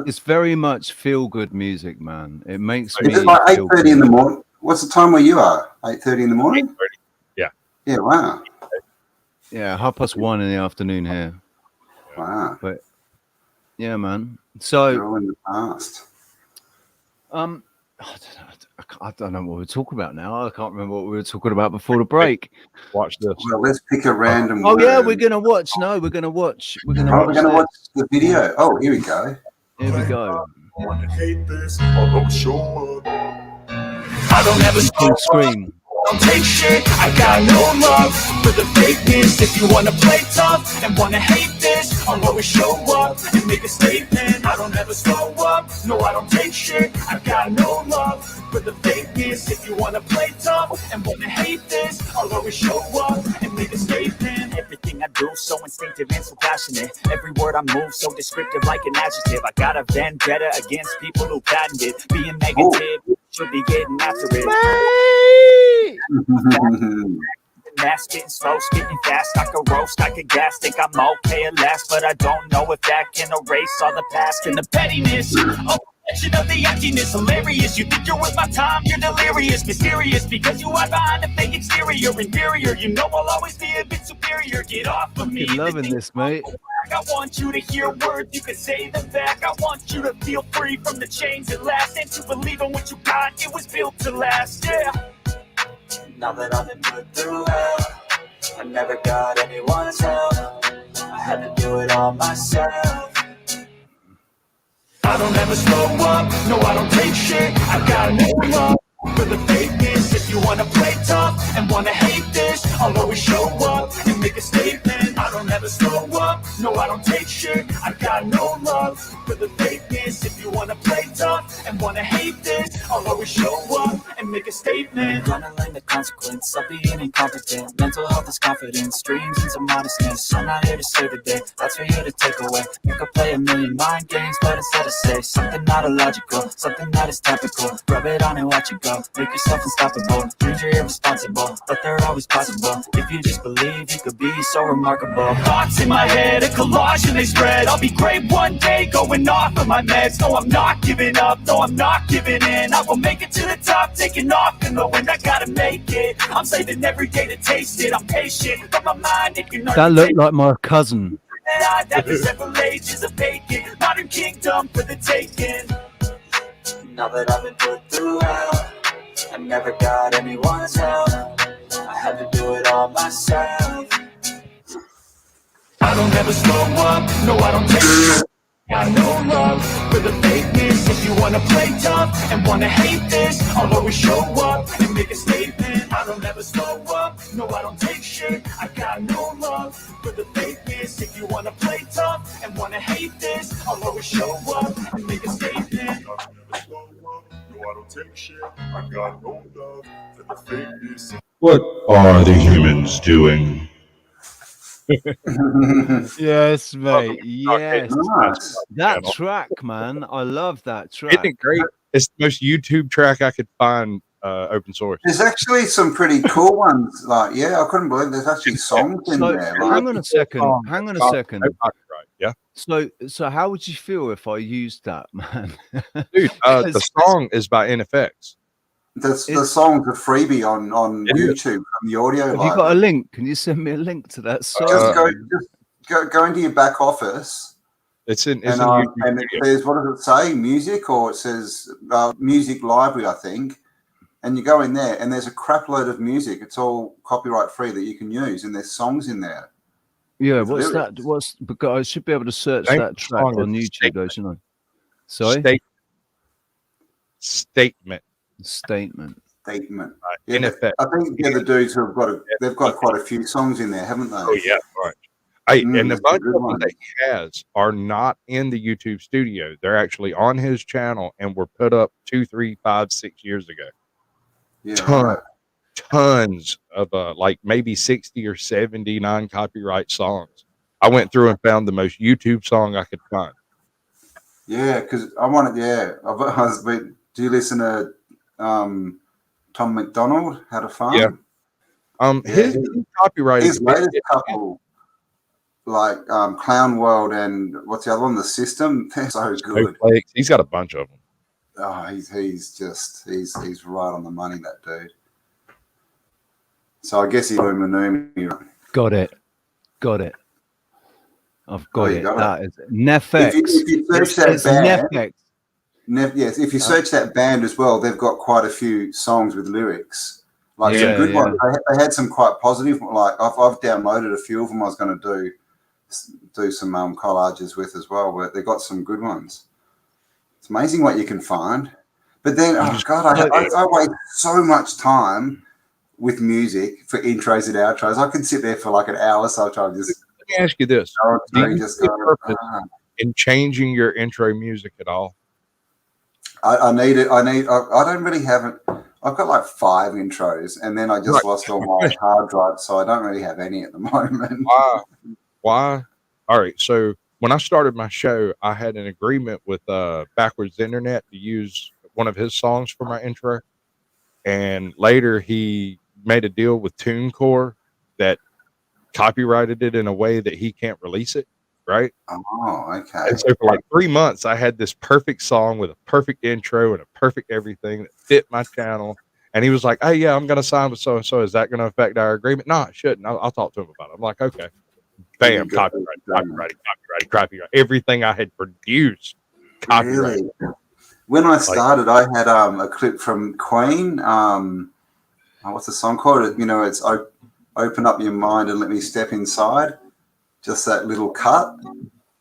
It's very much feel-good music, man. It makes Is me it like feel 8:30 in the morning? What's the time where you are? 8:30 in the morning? 8:30. Yeah. Yeah, wow. Yeah, 1:30 in the afternoon here. Wow. But yeah, man. So You're all in the past. I don't know what we're talking about now. I can't remember what we were talking about before the break. Watch this. Well, let's pick a random Oh yeah, word. we're gonna watch. No, we're gonna watch. We're gonna Oh, watch. we're going to watch this. the video. Oh, here we go. Here we go. I don't ever Full screen. don't take shit, I got no love for the fakeness. If you wanna play tough and wanna hate this, I'll always show up and make a statement. I don't ever slow up, no I don't take shit, I got no love for the fakeness. If you wanna play tough and wanna hate this, I'll always show up and make a statement. Everything I do so instinctive and so passionate. Every word I move so descriptive like an adjective. I got a vendetta against people who patented being negative. Should be getting after it. Mass getting slow, spitting fast. I could roast, I could gas. Think I'm okay at last, but I don't know if that can erase all the past and the pettiness. Oh, reflection of the emptiness, hilarious. You think you're worth my time, you're delirious, mysterious, because you hide behind a fake exterior, inferior. You know I'll always be a bit superior. Get off of me. You're loving this, mate. I want you to hear words, you can say them back. I want you to feel free from the chains that last, and to believe in what you got, it was built to last, yeah. Now that I've been put through hell, I never got anyone's help. I had to do it all myself. I don't ever slow up, no I don't take shit, I got no love for the fakeness. If you wanna play tough and wanna hate this, I'll always show up and make a statement. I don't ever slow up, no I don't take shit, I got no love for the fakeness. If you wanna play tough and wanna hate this, I'll always show up and make a statement. Gonna learn the consequence of being incompetent. Mental health is confidence, dreams into modestness. I'm not here to save the day, that's for you to take away. You could play a million mind games, but instead of say something not illogical, something that is topical. Rub it on and watch it go, make yourself unstoppable. Dreams are irresponsible, but they're always possible. If you just believe, you could be so remarkable. Thoughts in my head, a collage and they spread. I'll be great one day, going off of my meds. No, I'm not giving up, no, I'm not giving in. I will make it to the top, taking off in the wind. I gotta make it, I'm saving every day to taste it. I'm patient, but my mind, it can That looked like my cousin. after several ages of vacant, modern kingdom for the taking. Now that I've been put through hell, I never got anyone's help. I had to do it all myself. I don't ever slow up, no I don't take shit. Got no love for the fakeness. If you wanna play tough and wanna hate this, I'll always show up and make a statement. I don't ever slow up, no I don't take shit. I got no love for the fakeness. If you wanna play tough and wanna hate this, I'll always show up and make a statement. I don't take shit. I got no love for the fakeness. What are the humans doing? Yes, mate. Yes. Nice. That track, man. I love that track. Isn't it great? It's the most YouTube track I could find open source. There's actually some pretty cool ones. Like, yeah, I couldn't believe there's actually songs in So, there. hang on a second. Hang on a second. No copyright, yeah. So how would you feel if I used that, man? Dude, the song is by NFX. The song's a freebie on YouTube from the audio. Have you got a link? Can you send me a link to that song? Just go into your back office. It's in YouTube and it says, what does it say? Music, or it says music library, I think. And you go in there, and there's a crap load of music. It's all copyright free that you can use, and there's songs in there. Yeah, what's that? Because I should be able to search that track on YouTube, though, shouldn't I? Sorry. Statement. Yeah, in effect. I think the other dudes who have they've got quite a few songs in there, haven't they? Oh yeah, right. Hey, and the bunch of them that he has are not in the YouTube studio. They're actually on his channel and were put up 2, 3, 5, 6 years ago. Yeah, tons of like maybe 60 or 70 non-copyright songs. I went through and found the most YouTube song I could find. Yeah, because I wanted. Yeah, do you listen to Tom McDonald? How to Farm? Yeah. His copyright. His latest couple, like Clown World and what's the other one? The System. They're so good. He's got a bunch of them. Oh, he's right on the money, that dude. So I guess he's Illuminati. Got it. I've got it. That is Nefex. If you search that band, yes, if you search that band as well, they've got quite a few songs with lyrics, like some good ones. They had some quite positive. Like I've downloaded a few of them. I was going to do some collages with as well, but they got some good ones. It's amazing what you can find. But then, oh God, I waste so much time with music for intros and outros. I can sit there for like an hour sometimes. Let me ask you this: do you see purpose in changing your intro music at all? I need it. I don't really have it. I've got like 5 intros, and then I just lost all my hard drives, so I don't really have any at the moment. Why? All right. So when I started my show, I had an agreement with Backwards Internet to use one of his songs for my intro, and later he made a deal with TuneCore that copyrighted it in a way that he can't release it. Right. Oh, okay. And so for like 3 months, I had this perfect song with a perfect intro and a perfect everything that fit my channel. And he was like, "Hey, yeah, I'm going to sign with so and so. Is that going to affect our agreement?" No, it shouldn't. I'll talk to him about it. I'm like, okay. Bam, copyright. Everything I had produced, copyright. Really? When I started, I had a clip from Queen. What's the song called? You know, it's "Open Up Your Mind and Let Me Step Inside." Just that little cut.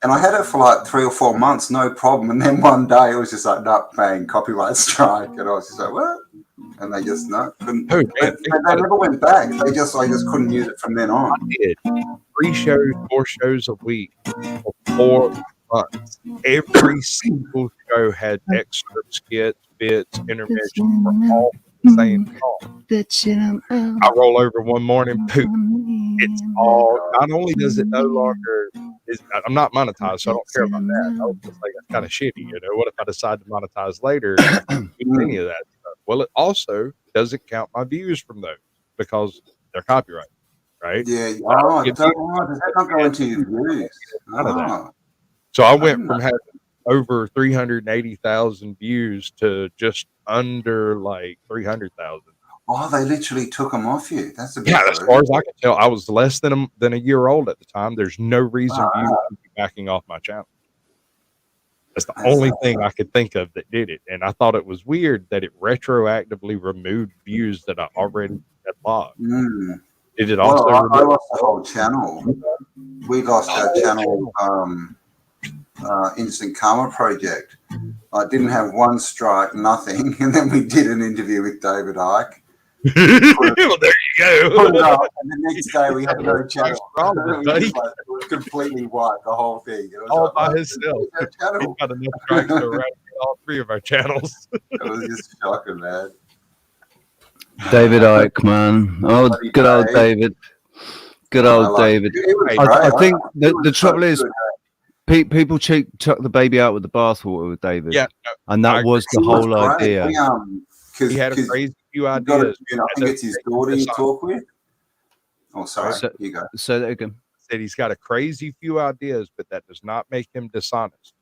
And I had it for like 3 or 4 months, no problem. And then one day it was just like, no, bang, copyright strike. And I was just like, what? And they just, couldn't. They never went back. I just couldn't use it from then on. I did 3 shows, 4 shows a week for 4 months. Every single show had extra skits, bits, intermissions for all the same song. I roll over one morning, poop. It's all, not only does it no longer, I'm not monetized, so I don't care about that. I was just like, that's kind of shitty, you know. What if I decide to monetize later? Any of that stuff? Well, it also doesn't count my views from those because they're copyright, right? Yeah. Oh, does that not go into your views? None of that. So I went from having over 380,000 views to just under like 300,000. Oh, they literally took them off you. That's a bit as far as I can tell, I was less than a year old at the time. There's no reason you would be backing off my channel. That's the only thing I could think of that did it. And I thought it was weird that it retroactively removed views that I already had logged. Did it also? Well, I lost the whole channel. We lost our channel, Instant Karma Project. I didn't have one strike, nothing. And then we did an interview with David Icke. Well, there you go. Put it up, and the next day we had no channel. It was completely white, the whole thing. It was all by himself. He got enough strikes to eradicate all 3 of our channels. It was just shocking, man. David Icke, man. Oh, good old David. Good old David. I think the trouble is, people chuck the baby out with the bathwater with David. Yeah. And that was the whole idea. He had a crazy few You've got ideas. it, I think it's his daughter you talk with. Oh, sorry. So, You go. say that again. Said he's got a crazy few ideas, but that does not make him dishonest.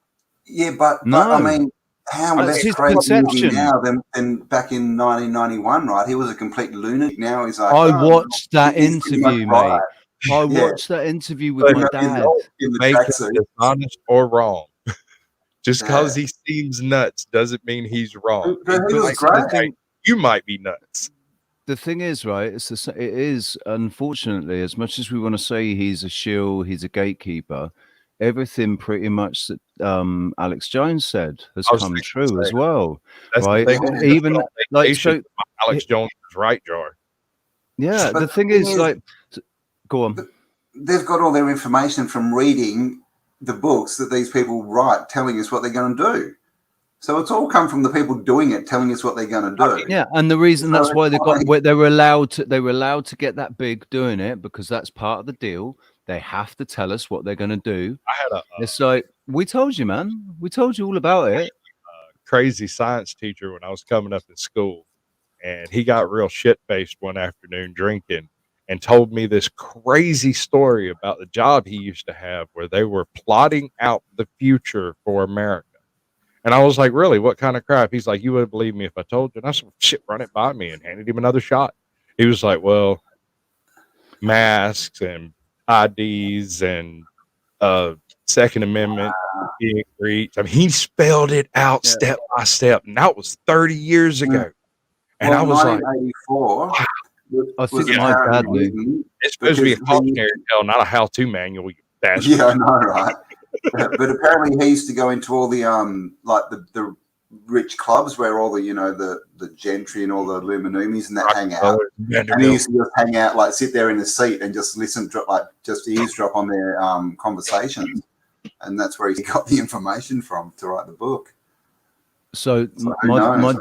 Yeah, but No, I mean, how that's less his crazy is he perception. now than back in 1991, right? He was a complete lunatic. Now he's like, I oh, watched that he's pretty much interview, right. mate. I Yeah. watched that interview with But my it dad. In the make him tracksuit. dishonest or wrong. Just because Yeah. he seems nuts doesn't mean he's wrong. But he was Might be great. right. You might be nuts. The thing is, right? It is unfortunately, as much as we want to say he's a shill, he's a gatekeeper. Everything pretty much that Alex Jones said has I was come thinking true the as same. well, That's the right? thing. I'm just Even on like vacation so, with my Alex Jones' right jar. yeah. But The thing is, like, go on. They've got all their information from reading the books that these people write, telling us what they're going to do. So it's all come from the people doing it, telling us what they're going to do. Yeah, and the reason So that's why it's they got like- they were allowed to get that big doing it, because that's part of the deal. They have to tell us what they're going to do. I had a It's like, we told you, man. We told you all about it. crazy science teacher when I was coming up in school, and he got real shit faced one afternoon drinking and told me this crazy story about the job he used to have where they were plotting out the future for America. And I was like, really? What kind of crap? He's like, you wouldn't believe me if I told you. And I said, shit, run it by me, and handed him another shot. He was like, well, masks and IDs and Second Amendment being breached. I mean, he spelled it out step by step, and that was 30 years ago. And well, I was like, 1984. I think my dad knew. it's supposed to be a cautionary tale, not a how-to manual, you bastard. Yeah, I know, right? But apparently he used to go into all the like the rich clubs where all the the gentry and all the Luminumis and that hang out, and he used to just hang out, like sit there in the seat and just listen, just eavesdrop on their conversations, and that's where he got the information from to write the book. So who my knows?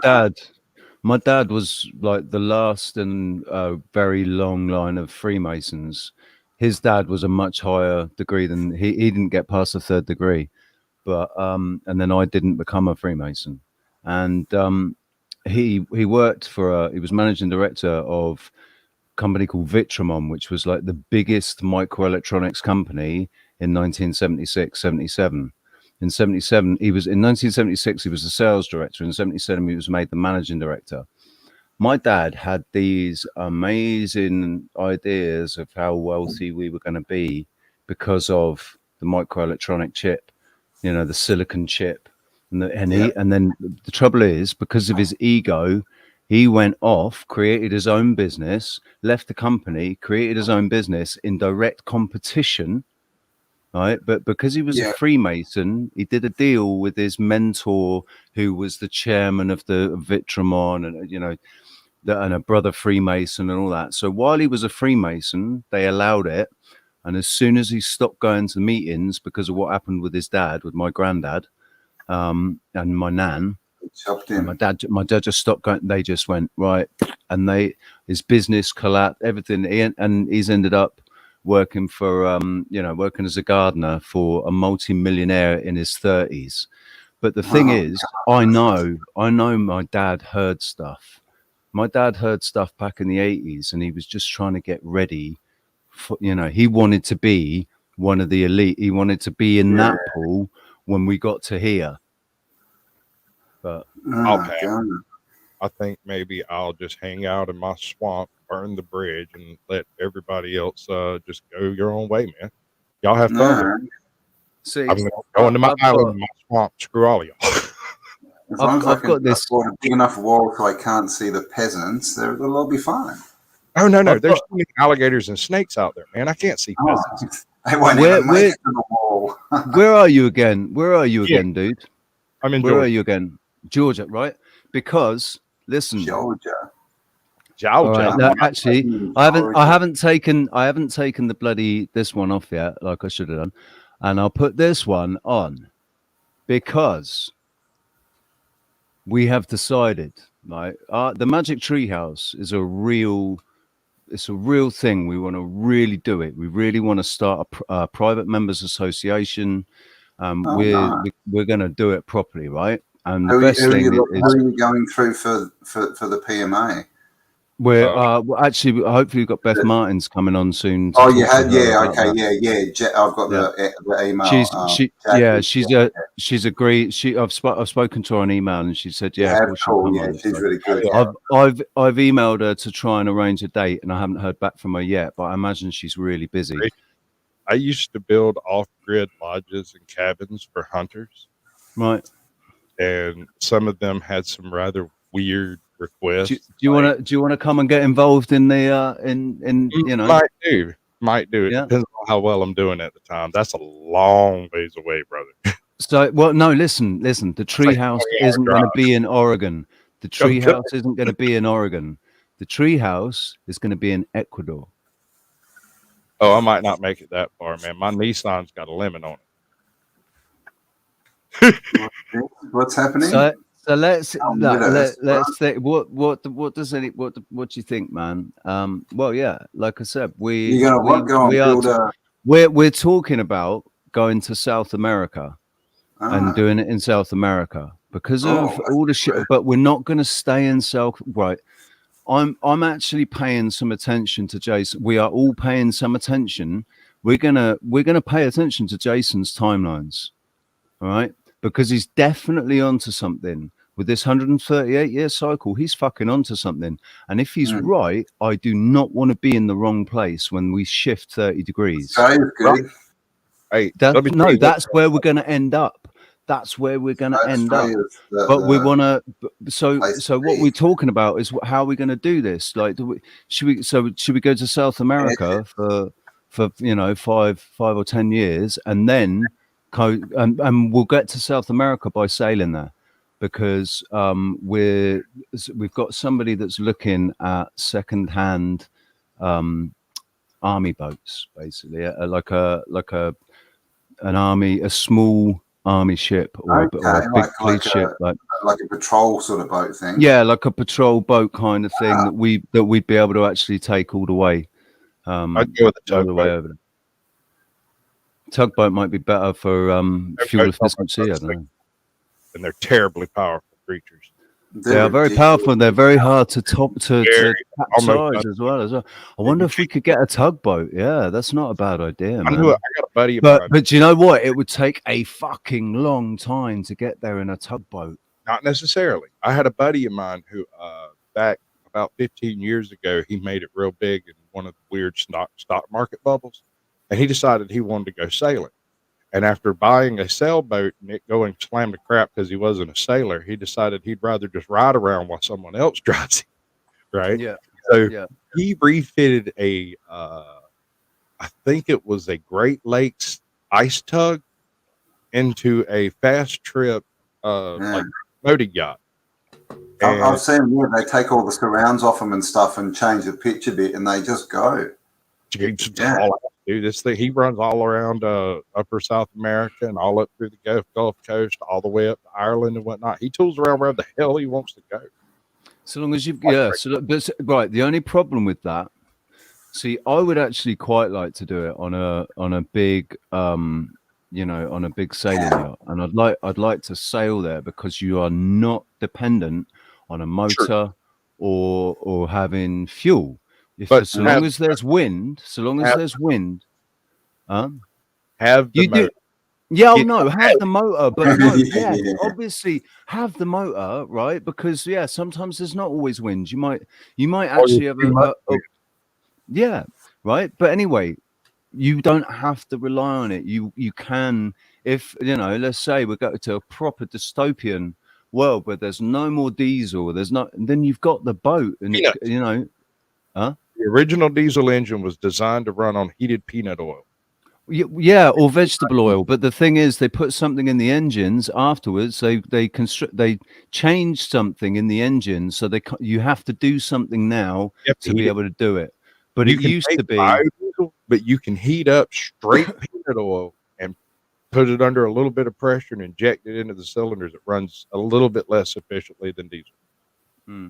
my dad was like the last in a very long line of Freemasons. His dad was a much higher degree than he didn't get past the third degree, but and then I didn't become a Freemason, and he worked for he was managing director of a company called Vitramon, which was like the biggest microelectronics company in 1976, 77. In 77, in 1976, he was the sales director. In 77, he was made the managing director. My dad had these amazing ideas of how wealthy we were going to be because of the microelectronic chip, the silicon chip. And then the trouble is, because of his ego, he went off, created his own business, left the company, created his own business in direct competition. Right, but because he was a Freemason, he did a deal with his mentor, who was the chairman of the Vitramon, and and a brother Freemason and all that. So while he was a Freemason, they allowed it, and as soon as he stopped going to meetings because of what happened with his dad, with my granddad, and my nan, and my dad just stopped going. They just went right, and his business collapsed, everything, and he's ended up working for working as a gardener for a multi-millionaire in his 30s. But the thing is, I know my dad heard stuff. My dad heard stuff back in the 80s, and he was just trying to get ready for, he wanted to be one of the elite. He wanted to be in that pool when we got to here. But I think maybe I'll just hang out in my swamp, burn the bridge, and let everybody else just go your own way, man. Y'all have fun. See, I'm going to go into my island, in my swamp. Screw all of y'all. As long as I can afford a big enough wall so I can't see the peasants, they'll all be fine. Oh, no. There's too many alligators and snakes out there, man. I can't see peasants. They won't even make it to the wall. Where are you again? Dude? I'm in Where Georgia. are you again? Georgia, right? Because listen, Georgia. All right, no, actually, I haven't taken the bloody this one off yet, like I should have done, and I'll put this one on because we have decided, right? The Magic Treehouse is a real thing. We want to really do it. We really want to start a private members association. We're going to do it properly, right? And the best thing is, who are you going through for the PMA? We're well, actually, hopefully, we've got Beth Martins coming on soon. To Oh, you talk to had, her yeah, about okay, that. I've got Yeah. the email. She's agreed. I've spoken to her on email, and she said, You yeah, of have, course she'll cool, come yeah, on. she's So really good. I've emailed her to try and arrange a date, and I haven't heard back from her yet. But I imagine she's really busy. I used to build off-grid lodges and cabins for hunters, right? And some of them had some rather weird requests. Do you want to come and get involved in the you know? Might do. It depends on how well I'm doing at the time. That's a long ways away, brother. So, well, no, listen. The treehouse isn't going to be in Oregon. The treehouse isn't going to be in Oregon. The treehouse is going to be in Ecuador. Oh, I might not make it that far, man. My Nissan's got a limit on it. What's happening? So let's think. What do you think, man? Well, yeah, like I said, we're talking about going to South America and doing it in South America because of all the shit. But we're not going to stay in South. Right. I'm actually paying some attention to Jason. We are all paying some attention. We're gonna pay attention to Jason's timelines. All right. Because he's definitely onto something with this 138-year cycle. He's fucking onto something. And if he's right, I do not want to be in the wrong place when we shift 30 degrees. Good. Hey, that's where we're going to end up. That's where we're going to end up. But we want to. So what we're talking about is how are we going to do this? Like, should we go to South America for 5 or 10 years and then and we'll get to South America by sailing there, because we've got somebody that's looking at second-hand army boats, basically, a small army ship or a big fleet ship, like a patrol sort of boat thing. Yeah, like a patrol boat kind of thing that we'd be able to actually take all the way. I'd go with the tugboat over there. Tugboat might be better for fuel efficiency. I don't know. And they're terribly powerful creatures. They are very powerful. And they're very hard to capsize as well. I wonder if we could get a tugboat. Yeah, that's not a bad idea, man. I got a buddy. But you know what? It would take a fucking long time to get there in a tugboat. Not necessarily. I had a buddy of mine who, back about 15 years ago, he made it real big in one of the weird stock market bubbles. And he decided he wanted to go sailing. And after buying a sailboat and it going slam to crap because he wasn't a sailor, he decided he'd rather just ride around while someone else drives it. Right? Yeah. So he refitted I think it was a Great Lakes ice tug into a fast trip like motor yacht. I've seen they take all the surrounds off them and stuff and change the pitch a bit and they just go. Dude, this thing, he runs all around upper South America and all up through the Gulf Coast, all the way up to Ireland and whatnot. He tools around wherever the hell he wants to go. So long as you've right. The only problem with that, see, I would actually quite like to do it on a big on a big sailing yacht, and I'd like to sail there because you are not dependent on a motor or having fuel. So long as there's wind, have the motor. Have the motor, but obviously have the motor, right? Because sometimes there's not always wind. You might actually have right. But anyway, you don't have to rely on it. You can, if let's say we go to a proper dystopian world where there's no more diesel, then you've got the boat, and The original diesel engine was designed to run on heated peanut oil. Yeah, or vegetable oil. But the thing is, they put something in the engines afterwards. They changed something in the engine, so you have to do something now to be able to do it. But it used to be. But you can heat up straight peanut oil and put it under a little bit of pressure and inject it into the cylinders. It runs a little bit less efficiently than diesel,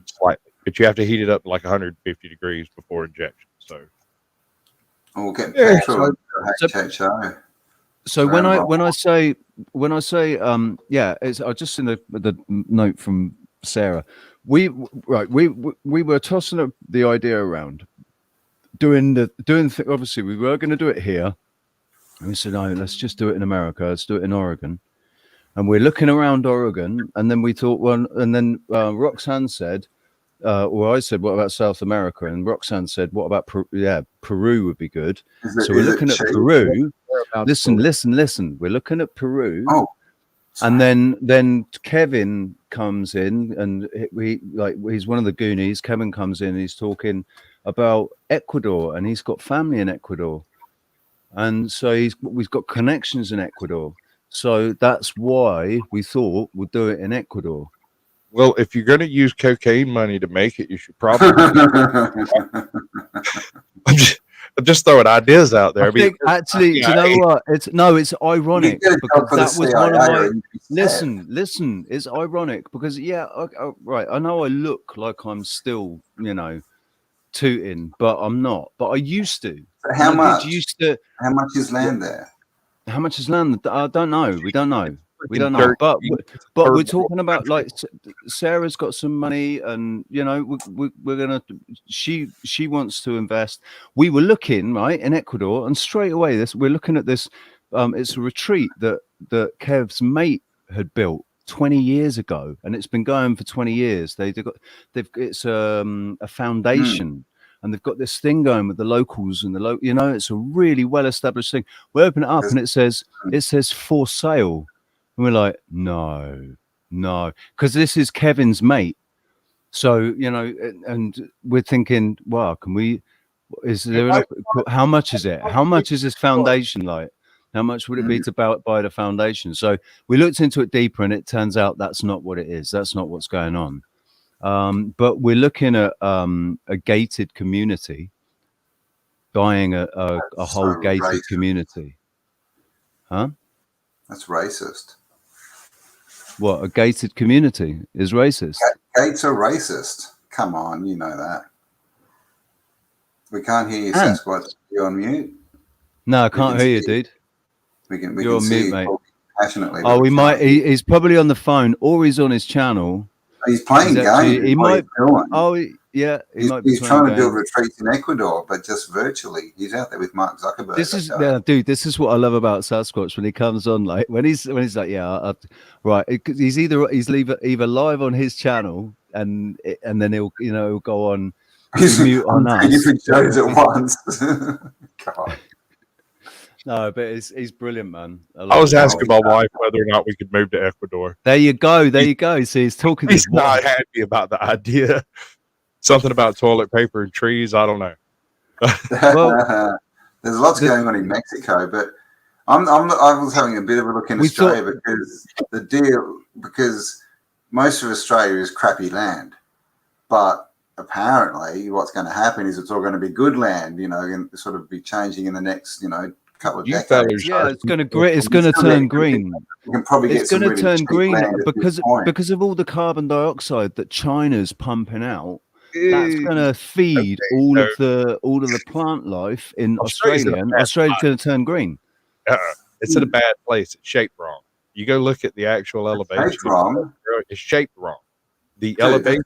slightly. But you have to heat it up to like 150 degrees before injection. So, we'll get petrol. So when I say it's I just seen the note from Sarah. We were tossing up the idea around obviously we were going to do it here, and we said, no, let's just do it in America. Let's do it in Oregon. And we're looking around Oregon, and then we thought, Roxanne said, or I said, what about South America? And Roxanne said, what about Peru would be good. So we're looking at Peru. Listen. We're looking at Peru. Oh. And then Kevin comes in, and he's one of the Goonies. Kevin comes in, and he's talking about Ecuador, and he's got family in Ecuador, and so we've got connections in Ecuador. So that's why we thought we'll do it in Ecuador. Well, if you're going to use cocaine money to make it, you should probably. I'm just throwing ideas out there. I think, actually, do you know what? It's ironic because that was one of my. Listen. It's ironic because right. I know I look like I'm still, tooting, but I'm not. But I used to. How much? How much is land there? How much is land? I don't know. We don't know. We don't know. But we're talking about, like, Sarah's got some money, and we're gonna. She wants to invest. We were looking right in Ecuador, and straight away we're looking at this. It's a retreat that Kev's mate had built 20 years ago, and it's been going for 20 years. It's a foundation. And they've got this thing going with the locals and it's a really well-established thing. We open it up and it says for sale. And we're like, no, because this is Kevin's mate. So, and we're thinking, wow, how much is it? How much is this foundation like? How much would it be to buy the foundation? So we looked into it deeper, and it turns out that's not what it is. That's not what's going on. But we're looking at a gated community, buying a whole gated community. Huh? That's racist. What, a gated community is racist? Gates are racist. Come on, you know that. We can't hear you, Sasquatch. You're on mute. No, I can't hear you, dude. You're on mute, mate. Passionately. Oh, we might. He's probably on the phone, or he's on his channel. He's playing games. He might. He's trying to build retreats in Ecuador, but just virtually. He's out there with Mark Zuckerberg. This is what I love about Sasquatch when he comes on. Like when he's like, right. He's either live on his channel, and then he'll go on mute on us. Different shows at once. God. No, but he's brilliant, man. I was asking my wife whether or not we could move to Ecuador. There you go. See, he's talking. He's not happy about the idea. Something about toilet paper and trees. I don't know. Well, there's lots going on in Mexico, but I was having a bit of a look in Australia because most of Australia is crappy land, but apparently what's going to happen is it's all going to be good land, and sort of be changing in the next, couple of decades. Yeah, it's going to turn green. You can probably get some really turn cheap green land at this point. because of all the carbon dioxide that China's pumping out. That's going to feed all of the plant life in Australia, and Australia's going to turn green. It's in a bad place. It's shaped wrong. You go look at the actual elevation. Shaped wrong. It's shaped wrong. The elevation.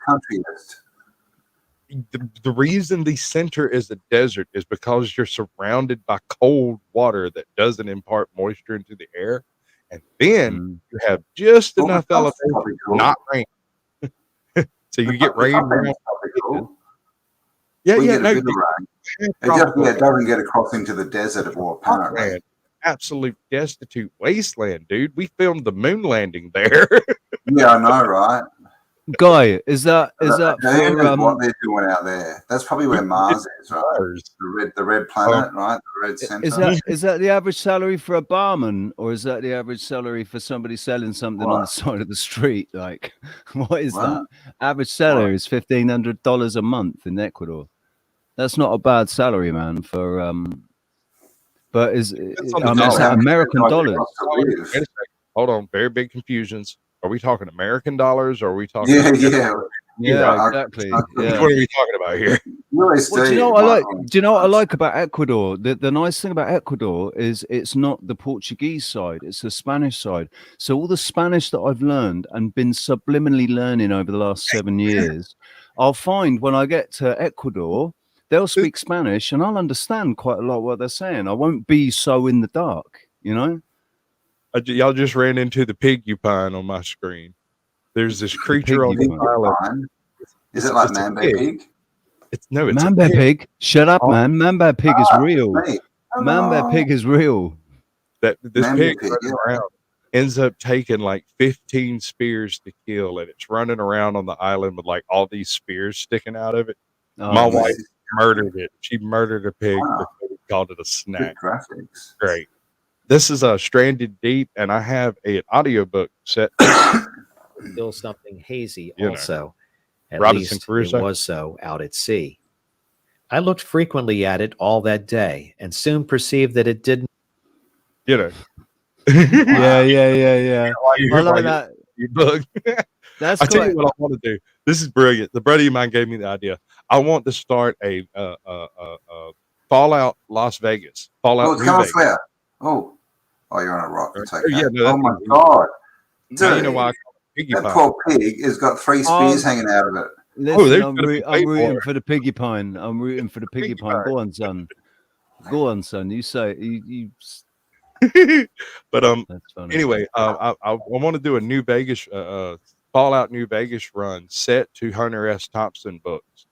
The reason the center is a desert is because you're surrounded by cold water that doesn't impart moisture into the air, and then you have just enough elevation, not rain. So you get rain. It doesn't get across into the desert at all, apparently. Absolute destitute wasteland, dude. We filmed the moon landing there. Yeah, I know, right? Guy, is that what they're doing out there? That's probably where Mars is, right? The red planet, right? The red center. Is that the average salary for a barman, or is that the average salary for somebody selling something on the side of the street? Like, what is that? Average salary is $1,500 a month in Ecuador. That's not a bad salary, man. For but is American dollars? Hold on, very big confusions. Are we talking American dollars, or are we talking? Yeah, exactly. What are we talking about here? You always Well, do you do, know what I like? Michael. Do you know what I like about Ecuador? The nice thing about Ecuador is it's not the Portuguese side; it's the Spanish side. So all the Spanish that I've learned and been subliminally learning over the last 7 years, I'll find when I get to Ecuador, they'll speak Spanish and I'll understand quite a lot what they're saying. I won't be so in the dark, you know. Y'all just ran into the pigupine on my screen. There's this creature on the island. Is it like Mamba Pig? It's a Mamba pig. Shut up, man. Mamba pig is real. Mate. Mamba pig is real. That this Mamba pig pig, running around ends up taking like 15 spears to kill, and it's running around on the island with like all these spears sticking out of it. Oh, My nice. wife murdered it. She murdered a pig Wow. before we called it a snack. Good graphics. Great. This is Stranded Deep, and I have an audiobook set. Still something hazy You know, also. At Robinson least Crusoe. it was so out at sea. I looked frequently at it all that day and soon perceived that it didn't. You know. Yeah. While you're I like here, that. you book. That's I tell quite. you what I want to do. This is brilliant. The buddy of mine gave me the idea. I want to start a Fallout Las Vegas. Fallout Oh, it's New coming Vegas. flare. Oh, you're on a rock. It's okay. Yeah, no, Oh that's my not- god, Now dude! you know why I call it piggy That pie. poor pig has got 3 spears hanging out of it. Listen, there's I'm, gonna be I'm way rooting more. for the piggy pine. I'm rooting for the piggy pine. Go on, son. Go on, son. You say you. But That's funny. anyway, I want to do a New Vegas Fallout New Vegas run set to Hunter S. Thompson books,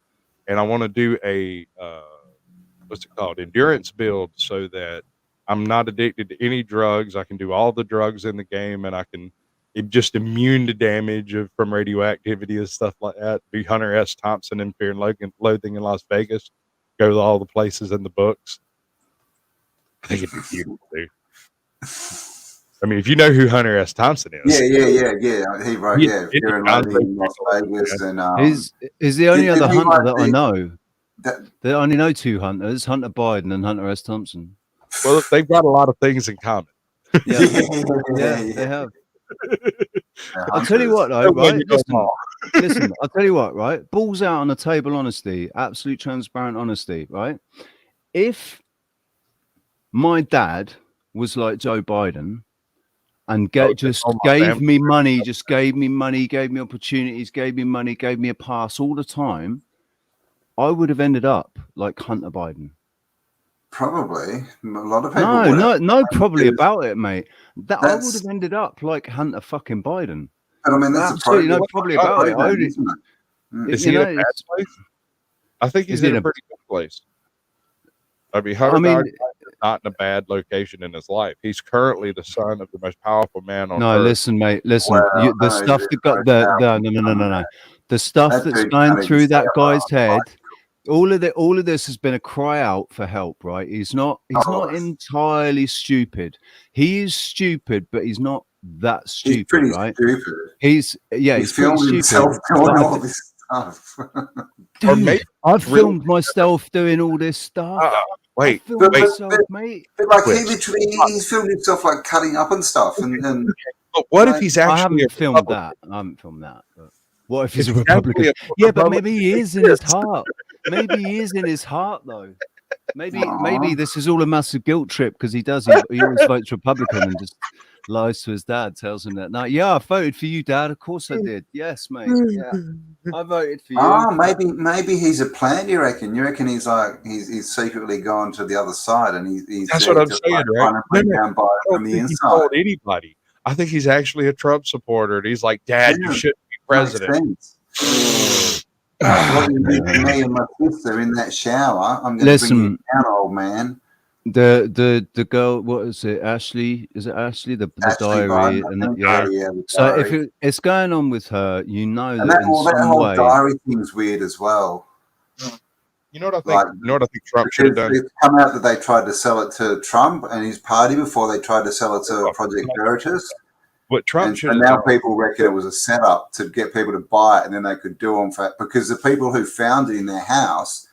and I want to do a what's it called, endurance build, so that I'm not addicted to any drugs. I can do all the drugs in the game, and I'm just immune to damage from radioactivity and stuff like that. Be Hunter S. Thompson in Fear and Loathing in Las Vegas. Go to all the places in the books. I think it'd be beautiful, dude. I mean, if you know who Hunter S. Thompson is. Yeah. He wrote, Yeah, it's Fear and John Loathing in Las Drake's Vegas, and He's the only did other he hunter write that I the- know. that, They only know 2 hunters: Hunter Biden and Hunter S. Thompson. Well, they've got a lot of things in common. Yeah, they have. I'll tell you what, though, No way right? to go wrong. Listen, I'll tell you what, right? Balls out on the table, honesty, absolute transparent honesty, right? If my dad was like Joe Biden and just all my gave family. me money, just gave me money, gave me opportunities, gave me money, gave me a pass all the time, I would have ended up like Hunter Biden. probably a lot of people. would have. No, probably about it, mate. That I would That's- have ended up like Hunter fucking Biden. But I mean, that's Absolutely, the no, probably about it. I would, isn't it? Mm. Is you he know, in a bad it's- place? I think he's Is he in in a a- pretty good place. I mean, Hunter I mean- Biden is not in a bad location in his life. He's currently the son of the most powerful man on No, earth. listen, mate. Listen, Well, the no, stuff it's that got very no. The stuff That that's dude going can't through even that stay guy's up. head, all of this has been a cry out for help, right? He's not entirely stupid. He is stupid, but he's not that He's stupid, pretty right? stupid. He's pretty filmed stupid. himself but doing I all thi- this stuff. Or Dude, maybe I've real- filmed myself doing all this stuff. Wait, I filmed But- myself, but- mate. But like he Twitch. literally, he's filmed himself like cutting up and stuff, and But what if Like, he's I actually a haven't filmed Republican? that. I haven't filmed that. But what if he's If a he's actually Republican? a Yeah, but Republican- maybe he is in his heart. Maybe he is in his heart, though. Maybe Aw. this is all a massive guilt trip because he always votes Republican and just lies to his dad, tells him that. No, yeah, I voted for you, Dad. Of course I did. Yes, mate. Yeah, I voted for you. maybe he's a plan. You reckon? You reckon he's like he's secretly gone to the other side, and he's That's there what I'm just, saying, like, right? trying to bring No, down Biden I from don't the think he inside. told anybody. I think he's actually a Trump supporter, and he's like, "Dad, you Yeah, shouldn't be Makes president." sense. What you did to me and my sister in that shower, I'm going to bring you Listen. down, old man. The girl, what is it? Ashley? Is it Ashley? The Ashley diary Biden, I and think. yeah. Yeah, the So diary. it's going on with her, you know And that that in some whole way. diary thing's weird as well. You know what I think? Like, you know what I think Trump should have Because done? it's come out that they tried to sell it to Trump and his party before they tried to sell it to Project Veritas. What Trump And should so have now done? people reckon it was a setup to get people to buy it, and then they could do them for, because the people who found it in their house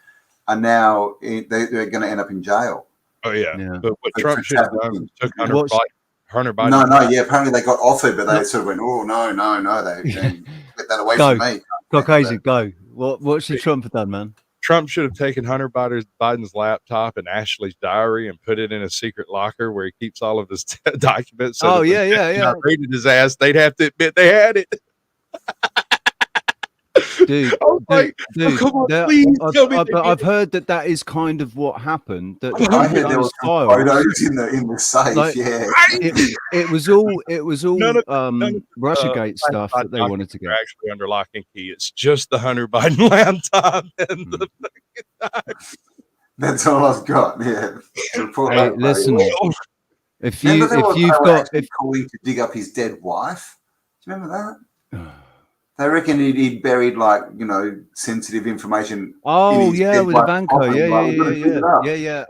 are now they're going to end up in jail. Oh yeah. Yeah. But what For Trump should have done trafficking. was took Hunter What's- Biden. Hunter Biden. No, yeah. Apparently they got offered, but they sort of went, "Oh no, they get that away Go. from me." Caucasian, go. What should Trump have done, man? Trump should have taken Hunter Biden's laptop and Ashley's diary and put it in a secret locker where he keeps all of his documents. So that when they raided his ass, they'd have to admit they had it. Dude, come on, please tell me I've heard that is kind of what happened. That I heard there were some photos in the safe. Like, yeah, it was all none of Russiagate stuff that they wanted to get. Actually under lock and key. It's just the Hunter Biden laptop and the that's all I've got. Yeah. Hey, listen, if you've got calling to dig up his dead wife, do you remember that? They reckon he'd buried sensitive information. Oh in yeah, his with Ivanka. Yeah. I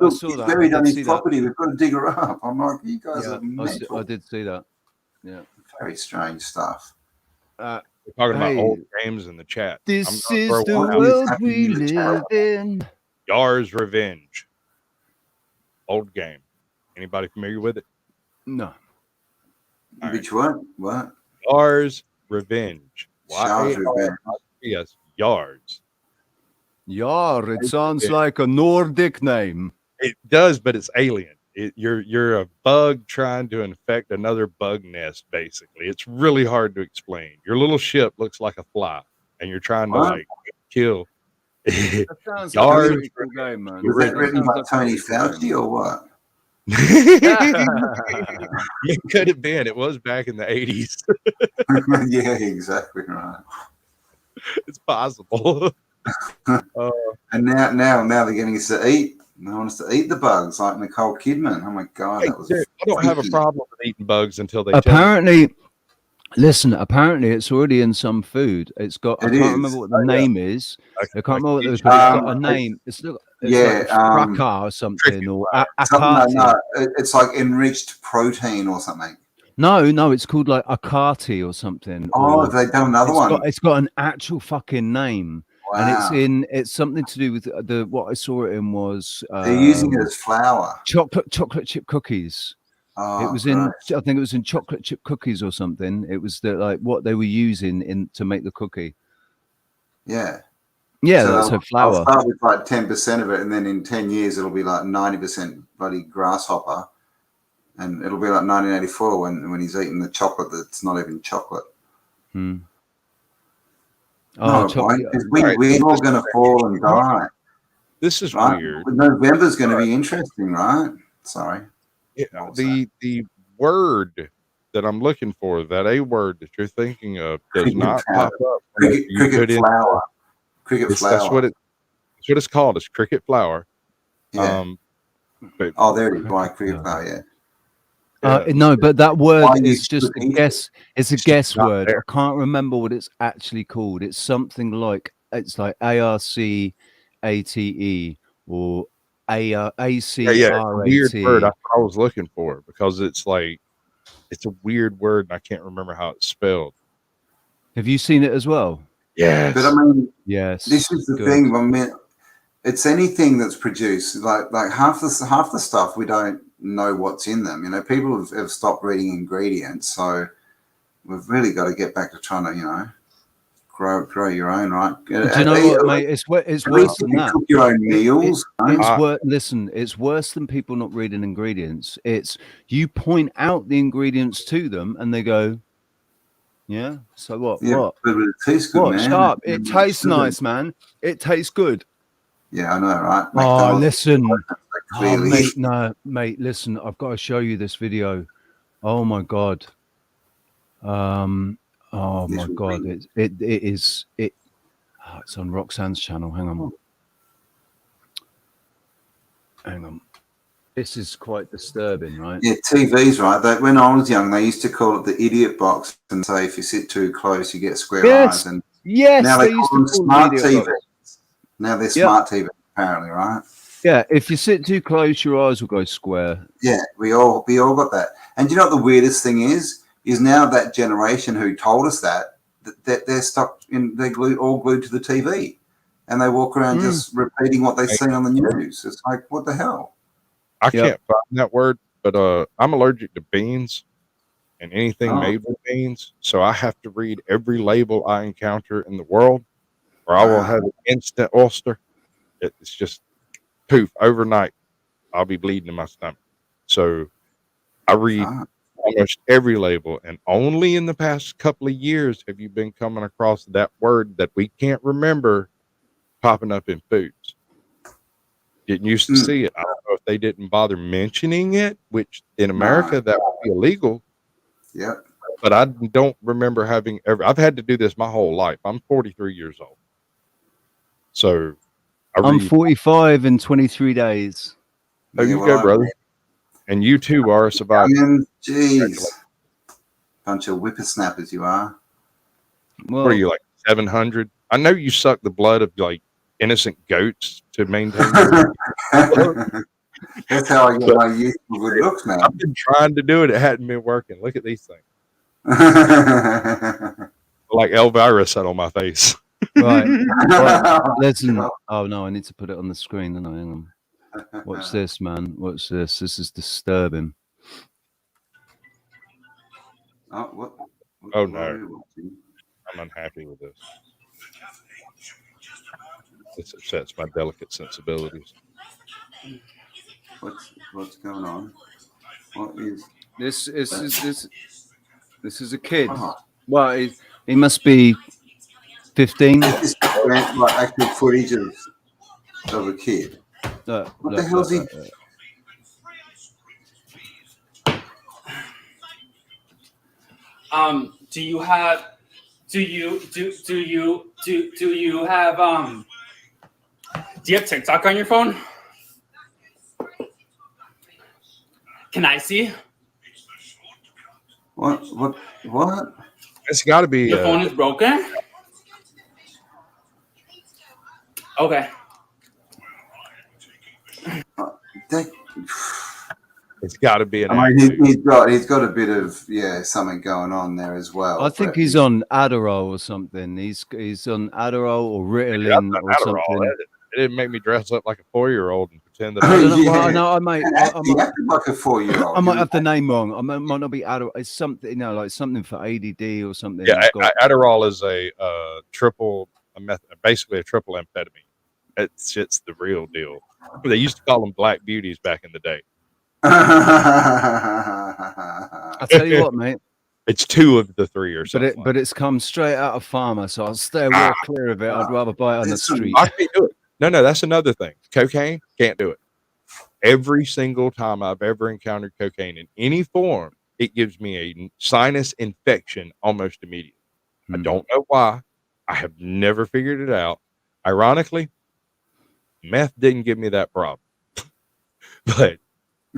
Look, saw he's that. buried on his property. We've got to dig her up. I'm like, you guys are mental. I did see that. Yeah, very strange stuff. We're talking about old games in the chat. This is the world we live in. Yar's Revenge. Old game. Anybody familiar with it? No. Which one? What? Yar's Revenge. Yes, Yards. Yar. It sounds like a Nordic name. It does, but it's alien. You're a bug trying to infect another bug nest. Basically, it's really hard to explain. Your little ship looks like a fly, and you're trying to kill. That sounds like a pretty cool game, man. Was that written by Tony Fauci or what? It could have been. It was back in the 80s. Yeah, exactly right. It's possible. And now they're getting us to eat. They want us to eat the bugs like Nicole Kidman. Oh my god, that was. I don't have a problem with eating bugs until they. Apparently, listen. Apparently, it's already in some food. It's got. I can't remember what the name is. I can't remember what it was, but it's got a name. It's like fracas or something, or akati. No, it's like enriched protein or something. No, it's called like akati or something. Oh, have they done another one? It's got an actual fucking name. Wow. And it's something to do with what I saw it in was they're using it as flour. Chocolate chip cookies. Oh, it was I think it was in chocolate chip cookies or something. It was what they were using to make the cookie. Yeah. Yeah, so flour. I'll start with like 10% of it, and then in 10 years it'll be like 90% bloody grasshopper, and it'll be like 1984 when he's eating the chocolate that's not even chocolate. Oh, we're all going to fall and die. This is weird. November's going to be interesting, right? Sorry. Yeah, the word that I'm looking for, that A word that you're thinking of, does not pop up. Cricket flour. Cricket flour. That's what it's called. It's cricket flour. Yeah. There it is. Why cricket flour? Yeah. No, but that word is just a guess. It's a guess word. I can't remember what it's actually called. It's something like ARCATE or ACRAT. Yeah, weird word. That's what I was looking for, because it's a weird word and I can't remember how it's spelled. Have you seen it as well? Yes. But I mean, yes. This is the thing. I mean, it's anything that's produced. Like half the stuff we don't know what's in them. People have stopped reading ingredients, so we've really got to get back to trying to grow your own, right? Do you know what, mate? It's worse than that. Cook your own meals. Listen, it's worse than people not reading ingredients. It's you point out the ingredients to them and they go, yeah, so what? Yeah, what? But it tastes good, man. Sharp. It tastes nice, man. It tastes good. Yeah, I know, right? Oh, listen. Clearly. Mate, listen, I've got to show you this video. Oh my god. Oh my god. It's on Roxanne's channel. Hang on. This is quite disturbing, right? Yeah, TVs, right? When I was young, they used to call it the idiot box and say if you sit too close, you get square eyes. And now they call them smart TVs. Now they're smart TVs, apparently, right? Yeah, if you sit too close, your eyes will go square. Yeah, we all got that. And you know what the weirdest thing is now that generation who told us that they're stuck they're all glued to the TV, and they walk around just repeating what they've seen on the news. It's like, what the hell? I can't find that word, but I'm allergic to beans and anything made with beans, so I have to read every label I encounter in the world, or I will have an instant ulcer. It's just poof, overnight, I'll be bleeding in my stomach. So I read almost every label, and only in the past couple of years have you been coming across that word that we can't remember popping up in foods. Didn't used to see it. I don't know if they didn't bother mentioning it, which in America that would be illegal. Yeah. But I don't remember having ever. I've had to do this my whole life. I'm 43 years old. So I'm 45 in 23 days. Oh, you go, brother. And you too are a survivor. Jeez. Bunch of whippersnappers you are. What are you, like 700? I know you suck the blood of like innocent goats to maintain your That's how I get my youthful good looks, man. I've been trying to do it. It hadn't been working. Look at these things. Like Elvira said on my face. Right. Well, listen. Oh no, I need to put it on the screen. Don't I? Hang on. Watch this, man. Watch this. This is disturbing. Oh no. I'm unhappy with this. This upsets my delicate sensibilities. What's going on? What is this? This is a kid. Well, he must be 15. This is like actual footage of a kid. What the hell's he? Do you have TikTok on your phone? Can I see? What? It's got to be. Your phone is broken? Okay. It's got to be an. I mean, he's got a bit of something going on there as well. I think he's on Adderall or something. He's on Adderall or Ritalin or Adderall. something. It didn't make me dress up like a 4-year-old and pretend that. I might like a 4-year-old. I might have the name wrong. I might not be Adderall. It's something, like something for ADD or something. Yeah, Adderall is a triple, basically a triple amphetamine. It's the real deal. They used to call them black beauties back in the day. I tell you what, mate. It's 2 of the 3 or something. But it's come straight out of pharma, so I'll stay well clear of it. I'd rather buy it on the street. I can't do it. No, that's another thing. Cocaine, can't do it. Every single time I've ever encountered cocaine in any form, it gives me a sinus infection almost immediately. I don't know why. I have never figured it out. Ironically, meth didn't give me that problem. But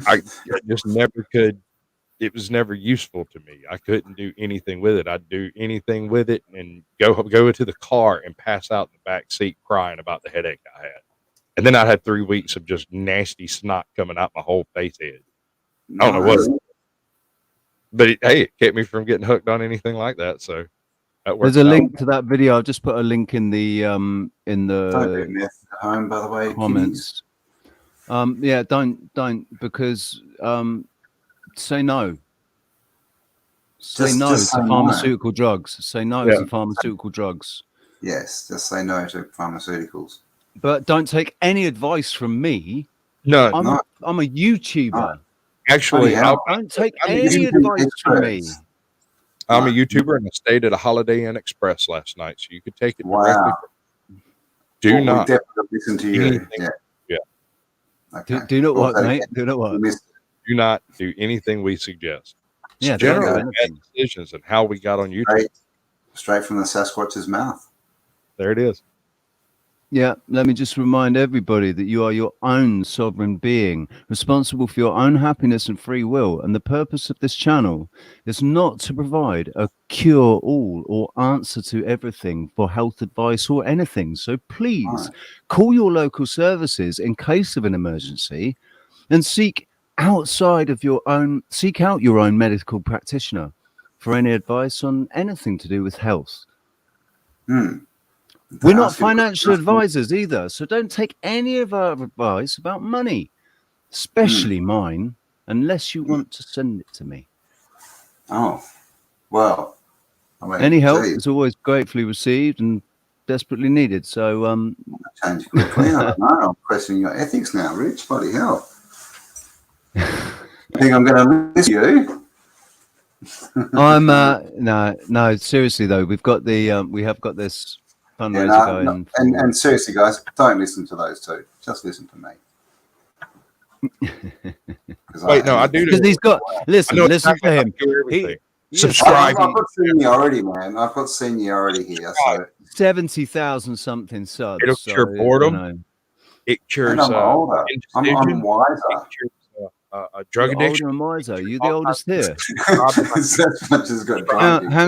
I just never could. It was never useful to me. I couldn't do anything with it. I'd do anything with it and go into the car and pass out in the back seat crying about the headache I had. And then I had 3 weeks of just nasty snot coming out my whole face head. I don't know what it was. But it kept me from getting hooked on anything like that. So that there's a link to that video. I've just put a link in the home, by the way, comments. Yeah, don't because say no. Say no to pharmaceutical drugs. Say no to pharmaceutical drugs. Yes, just say no to pharmaceuticals. But don't take any advice from me. No, I'm a YouTuber. Actually, don't take any advice from me. I'm a YouTuber and I stayed at a Holiday Inn Express last night, so you could take it directly. Do not definitely listen to you. Yeah. Okay. Do not what, mate. Do not what. Do not do anything we suggest. Yeah, generally bad decisions and how we got on YouTube. Straight from the Sasquatch's mouth. There it is. Yeah, let me just remind everybody that you are your own sovereign being, responsible for your own happiness and free will. And the purpose of this channel is not to provide a cure-all or answer to everything for health advice or anything. So please call your local services in case of an emergency and seek out your own medical practitioner for any advice on anything to do with health. We're not financial advisors either, so don't take any of our advice about money, especially mine, unless you want to send it to me. Oh, well. I mean, any help is always gratefully received, and desperately needed. So change quickly. I don't know. I'm questioning your ethics now, Rich. Bloody hell! I think I'm going to miss you. I'm no. Seriously though, we have got this fundraiser going. And seriously, guys, don't listen to those two. Just listen to me. Wait, no, I do. Because he's got. Listen to him. Subscribe. I've got seniority, man. I've got seniority here. So 70,000 something subs. It'll cure boredom. It cures. I'm older. I'm wiser. It cures, drug addiction. Older and wiser. You the oldest here. Hang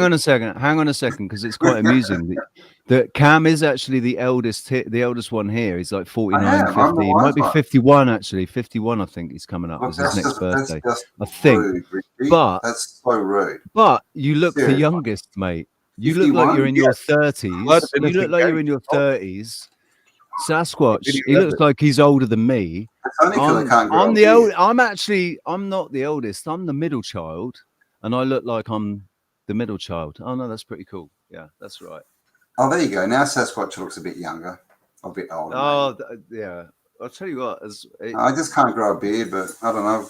on a second, because it's quite amusing. That Cam is actually the eldest one here. He's like 49, 50. He might be 51 actually. 51, I think he's coming up. It's his next birthday. I think. But that's so rude. But you look the youngest, mate. You look like you're in your 30s. You look like you're in your 30s. Sasquatch, he looks like he's older than me. I'm not the eldest. I'm the middle child, and I look like I'm the middle child. Oh no, that's pretty cool. Yeah, that's right. Oh, there you go. Now Sasquatch looks a bit younger, a bit older. Oh, yeah. I'll tell you what. I just can't grow a beard, but I don't know.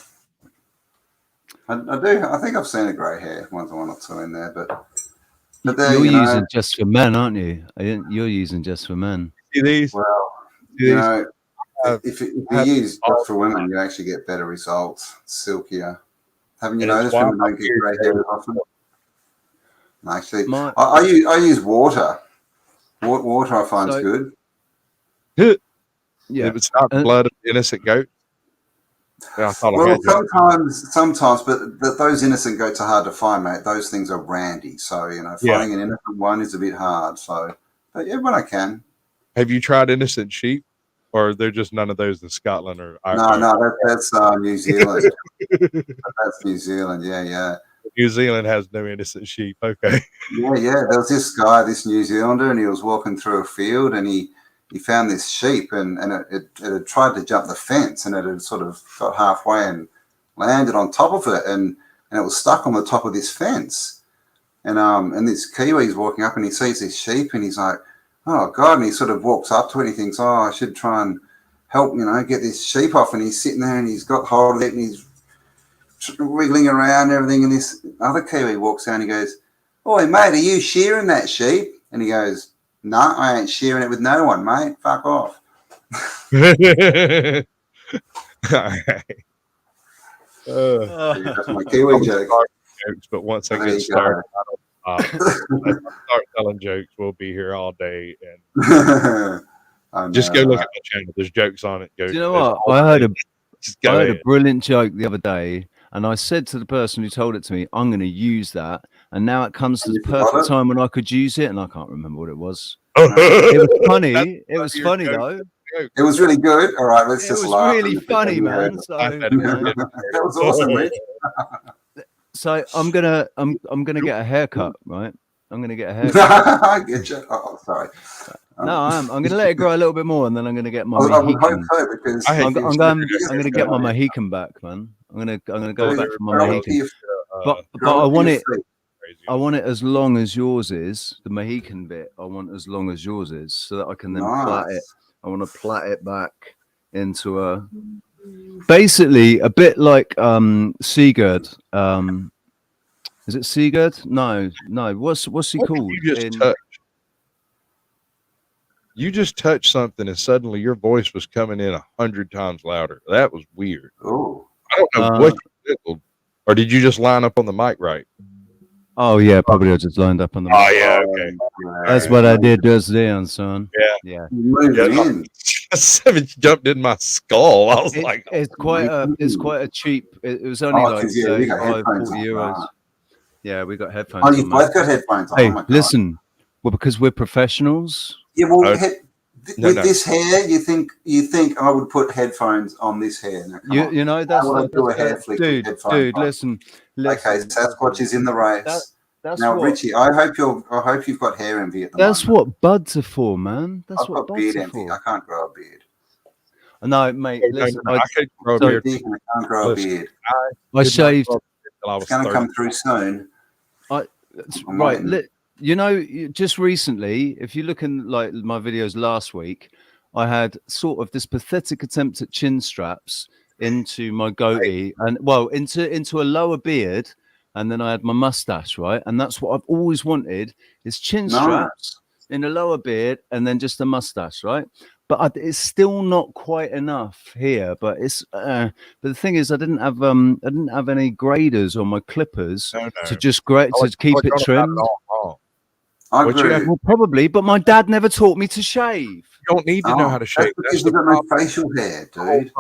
I do. I think I've seen a grey hair, one or two in there, but there, you're using just for men, aren't you? You're using just for men. See these? Well, you know, if you use just for women, you actually get better results, silkier. Haven't you noticed women don't get grey hair as often? No, actually, I use water. Water I find is good. Yeah, it's not blood of innocent goat. Yeah, I thought well, sometimes, but those innocent goats are hard to find, mate. Those things are randy, so finding an innocent one is a bit hard. So, but yeah, when I can. Have you tried innocent sheep, or they're just none of those in Scotland or Ireland? No, that's New Zealand. That's New Zealand. Yeah. New Zealand has no innocent sheep. Okay. Yeah. There was this guy, this New Zealander, and he was walking through a field, and he found this sheep, and it had tried to jump the fence, and it had sort of got halfway and landed on top of it, and it was stuck on the top of this fence. And this Kiwi's walking up, and he sees this sheep, and he's like, "Oh God!" And he sort of walks up to it, and he thinks, "Oh, I should try and help, get this sheep off." And he's sitting there, and he's got hold of it, and he's wiggling around and everything. And this other Kiwi walks down, and he goes, "Oi, mate, are you shearing that sheep?" And he goes, "No, I ain't shearing it with no one, mate. Fuck off." All right. That's my Kiwi joke. Jokes, but once I get started, I start telling jokes. We'll be here all day, and just go look at my channel. There's jokes on it. Do you know what? I heard a brilliant joke the other day, and I said to the person who told it to me, "I'm going to use that." And now it comes to the perfect time when I could use it, and I can't remember what it was. It was funny. It was funny though. It was really good. All right, let's just laugh. It was really funny, man. So, that was awesome, Rich. So I'm gonna get a haircut, right? I'm gonna get a haircut. I get you. Oh, sorry. No, I'm gonna let it grow a little bit more, and then I'm gonna get my I would Mohican. hope so, because I'm gonna get my Mohican back, man. I'm gonna go back for my Mohican. But I want it. I want it as long as yours is. The Mohican bit, I want as long as yours is, so that I can then plait it. I want to plait it back into a, basically a bit like Sigurd. Is it Sigurd? No. What's he called? You just touched something, and suddenly your voice was coming in 100 times louder. That was weird. Oh, I don't know what you did, or did you just line up on the mic right? Oh yeah, probably I just lined up on the. Oh yeah, okay. That's what I did just then, son. Yeah. You jumped in my skull. I was like, it's quite a cheap. It was only like 35, 40 euros. Yeah, we got headphones. Oh, you've both got headphones. Hey, listen. Well, because we're professionals. Yeah, well, with this hair, you think I would put headphones on this hair? Now, you know that's do a hair flick, dude. Listen. Okay, Sasquatch is in the race. That's now, what, Richie, I hope you've got hair envy at the That's moment. what buds are for, man. That's I've what got buds beard are envy. for. I can't grow a beard. No, mate. Listen, I can't grow a beard. I can't grow a beard. I shaved. It's going to come through soon. Right. You know, just recently, if you look in like my videos last week, I had sort of this pathetic attempt at chin straps into my goatee and well into a lower beard, and then I had my mustache, right? And that's what I've always wanted is chin straps in a lower beard and then just a mustache, right? But it's still not quite enough here. But it's but the thing is, I didn't have any graders or my clippers to just to keep it trimmed. I What you agree. have- Well, probably, but my dad never taught me to shave. You don't need to know how to shave. That's because you've got no facial hair, dude.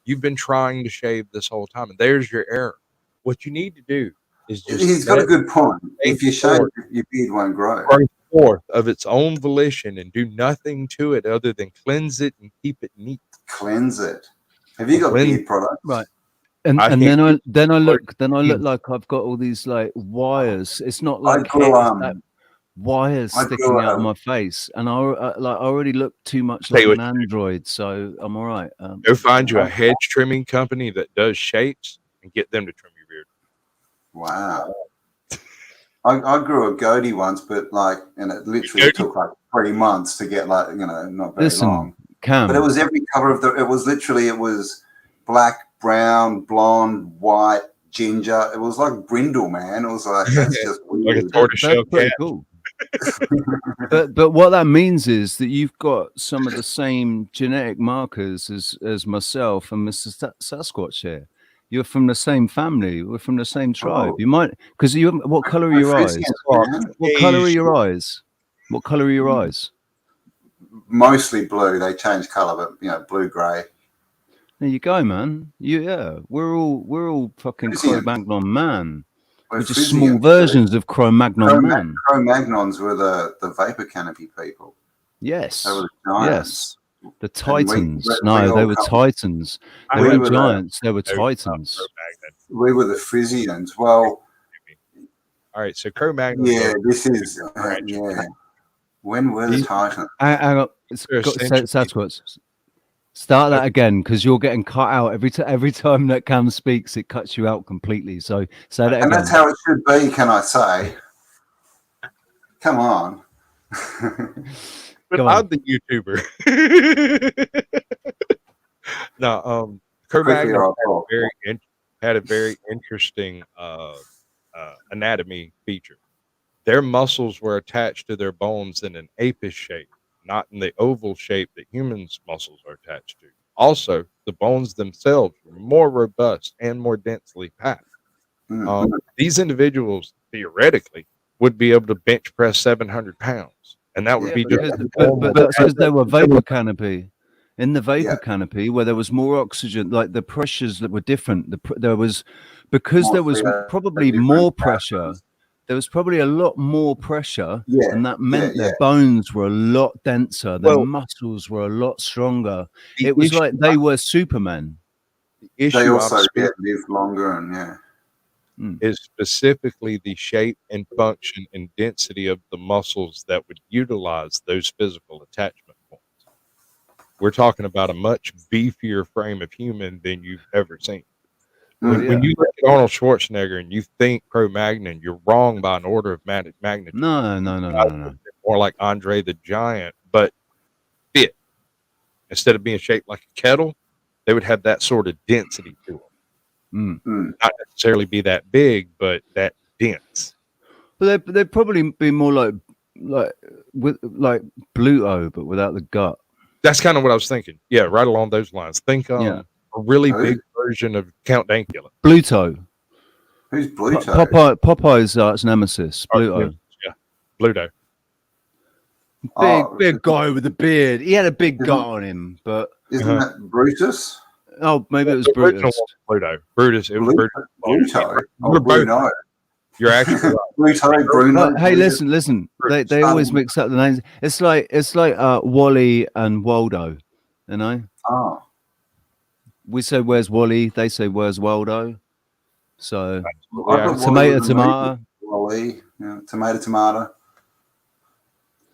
You've been trying to shave this whole time, and there's your error. What you need to do is just. He's got a good point. If you shave, forth- your beard won't grow. grow forth of its own volition and do nothing to it other than cleanse it and keep it neat. Cleanse it. Have you got Cleanse- beard products? Right. And I then can't I look like I've got all these like wires. It's not like grew, hair, it's like wires I sticking grew, out of my face, and I already look too much like an android, so I'm all right. Go find you a hedge trimming company that does shapes and get them to trim your beard. Wow. I grew a goatee once, but and it literally took like 3 months to get not very long. Cam. But it was every color of it was black, brown, blonde, white, ginger. It was like brindle, man. It was like, that's just weird. Like a tortoiseshell pretty cat. cool. but what that means is that you've got some of the same genetic markers as myself and Mr. Sasquatch here. You're from the same family. We're from the same tribe. You might because you. What color are your eyes? What color are your eyes? What color are your eyes? Mostly blue. They change color, but blue, gray. There you go, man. We're all fucking Cro-Magnon man. We're just small versions of Cro-Magnon man. Cro-Magnons were the vapor canopy people. Yes. They were the giants. Yes. The Titans. we No, they all were come- Titans. They We weren't were giants. They were Titans. We were the Frisians. Well, all right. So Cro-Magnon. yeah, this is yeah. When were the Titans? Hang on. Sasquatch. Start that again, because you're getting cut out every time that Cam speaks. It cuts you out completely. So say that again. And that's how it should be. Can I say? Come on. But I'm the YouTuber. No, Cro-Magnon had a very interesting anatomy feature. Their muscles were attached to their bones in an apish shape, not in the oval shape that humans' muscles are attached to. Also, the bones themselves were more robust and more densely packed. These individuals, theoretically, would be able to bench press 700 pounds. And that would be but that's because they were vapor canopy. In the vapor canopy, where there was more oxygen, like the pressures that were different. There was probably more pressure. There was probably a lot more pressure, and that meant their bones were a lot denser. Their muscles were a lot stronger. It was like they were Supermen. They also lived longer and is specifically the shape and function and density of the muscles that would utilize those physical attachment points. We're talking about a much beefier frame of human than you've ever seen. When you look at Arnold Schwarzenegger and you think Cro-Magnon, you're wrong by an order of magnitude. No. More like Andre the Giant, but fit. Instead of being shaped like a kettle, they would have that sort of density to them. Not necessarily be that big, but that dense. But they'd probably be more like Pluto, but without the gut. That's kind of what I was thinking. Yeah, right along those lines. Think a really big version of Count Dankula. Pluto. Who's Pluto? Popeye's arch nemesis. Pluto. Yeah, Pluto. Big guy with a beard. He had a big gut on him, but isn't that Brutus? Oh, maybe it was The Brutus. original one was Pluto. Brutus. It was Brutus. Pluto. We're both- Bruno. You're actually right. Pluto, Bruno. Hey, listen. They always mix up the names. It's like Wally and Waldo. You know. Oh. We say where's Wally. They say where's Waldo. So tomato. Wally. Yeah, tomato.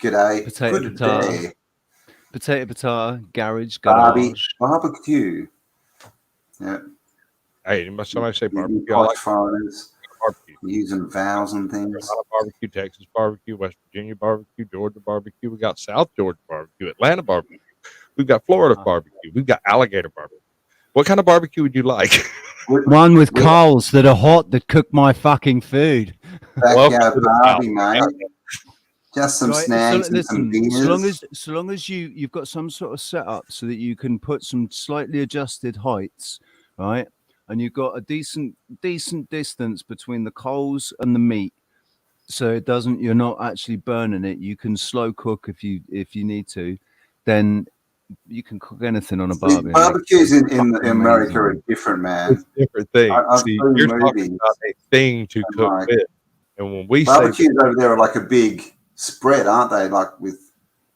G'day. Potato. Good day. Potato. Garage. Barbecue. Yeah. Hey, somebody say barbecue. I Like like foreigners. barbecue. using vowels and things. Carolina barbecue, Texas barbecue, West Virginia barbecue, Georgia barbecue. We got South Georgia barbecue, Atlanta barbecue. We've got Florida barbecue. We've got alligator barbecue. What kind of barbecue would you like? One with coals that are hot that cook my fucking food. Backyard Barbie, mate. Just some Right, snacks so, and some listen, beers. so long as you've got some sort of setup so that you can put some slightly adjusted heights, right? And you've got a decent distance between the coals and the meat, so it doesn't, you're not actually burning it. You can slow cook if you need to, then you can cook anything on a barbecue. Barbecues in America are different, man. It's different things. I've See, seen you're movies talking about a thing to and, cook like, with. And when we say barbecues over there are like a big spread, aren't they? Like with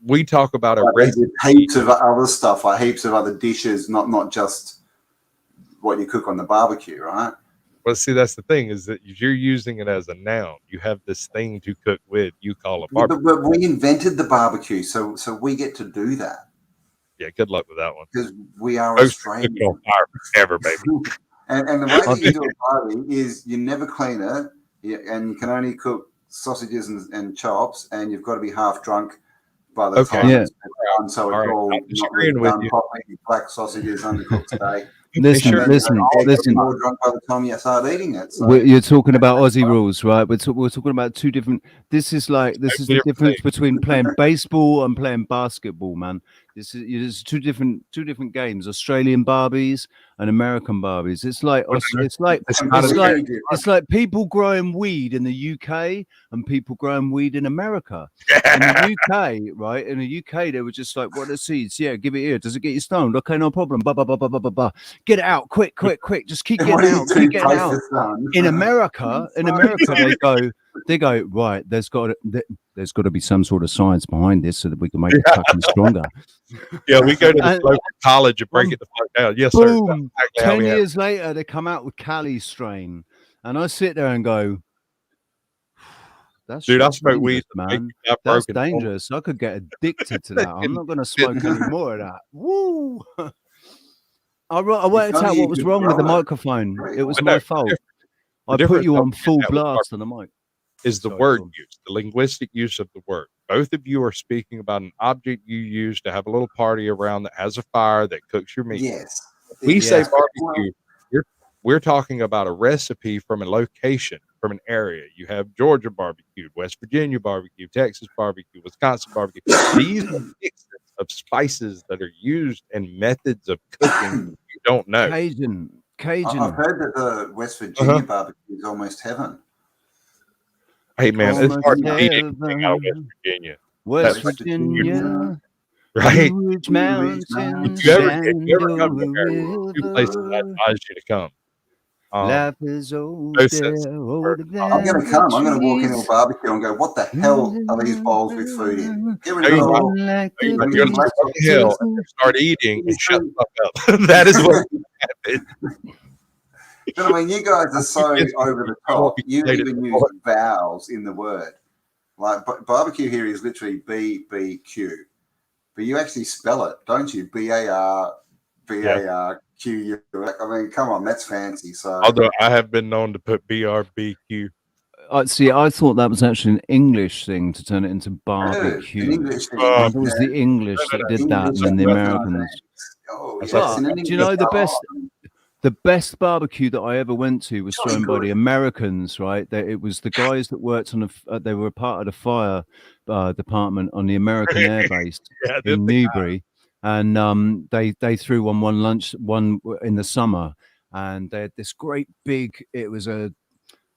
we talk about a like recipe, heaps of other stuff, like heaps of other dishes, not just what you cook on the barbecue, right? well, see, that's the thing is that you're using it as a noun. You have this thing to cook with. You call a Yeah, barbecue. but we invented the barbecue, so we get to do that Yeah, good luck with that one. because we are Most Australian. on fire forever, baby. And the way that you do a party is you never clean it, and you can only cook sausages and chops, and you've got to be half drunk by the time it's done, so it's all not really done properly. Black sausages, undercooked steak. Listen. More drunk by the time you start eating it. So. You're talking about Aussie rules, right? We're talking about two different. This is the difference between playing baseball and playing basketball, man. There's two different games: Australian Barbies and American Barbies. It's like people growing weed in the UK and people growing weed in America. In the UK, right? In the UK, they were just like, "What are the seeds? Yeah, give it here. Does it get you stoned? Okay, no problem. Blah blah blah blah blah blah blah. Get it out, quick. Just keep getting out. Keep getting out." In America, they go right. There's got to be some sort of science behind this so that we can make it fucking stronger. Yeah, we go to the local college and break it the fuck down. Yes, boom, sir. Exactly 10 years later, they come out with Cali strain, and I sit there and go, "That's dude, I smoke weed, man. That's dangerous. I could get addicted to that. I'm not going to smoke any more of that." Woo! I worked out what was wrong with the microphone. It was my fault. I put you on full blast on the mic. Is the word use, the linguistic use of the word. Both of you are speaking about an object you use to have a little party around that has a fire that cooks your meat. Yes. We say barbecue, we're talking about a recipe from a location, from an area. You have Georgia barbecue, West Virginia barbecue, Texas barbecue, Wisconsin barbecue. These are mixes of spices that are used and methods of cooking you don't know. Cajun. I've heard that the West Virginia barbecue is almost heaven. Hey man, it's hard to eat anything out of West Virginia. West Virginia, right? Blue Mountains, If you ever come to America, two places I advise you to come. Life is old. I'm going to come. I'm going to walk into a barbecue and go, "What the hell are these bowls with food in? Get rid of it all." You're going to walk up the hill and start eating and shut the fuck up. That is what happened. But I mean, you guys are so over the top. You even use vowels in the word. Like barbecue here is literally BBQ, but you actually spell it, don't you? BARBARQU. I mean, come on, that's fancy. So, although I have been known to put BRBQ. See, I thought that was actually an English thing to turn it into barbecue. It was the English that did that, and then the Americans. Do you know the best barbecue that I ever went to was thrown by the Americans, right? It was the guys that worked on they were a part of the fire department on the American Air Base in Newbury, and they threw one in the summer, and they had this great big. It was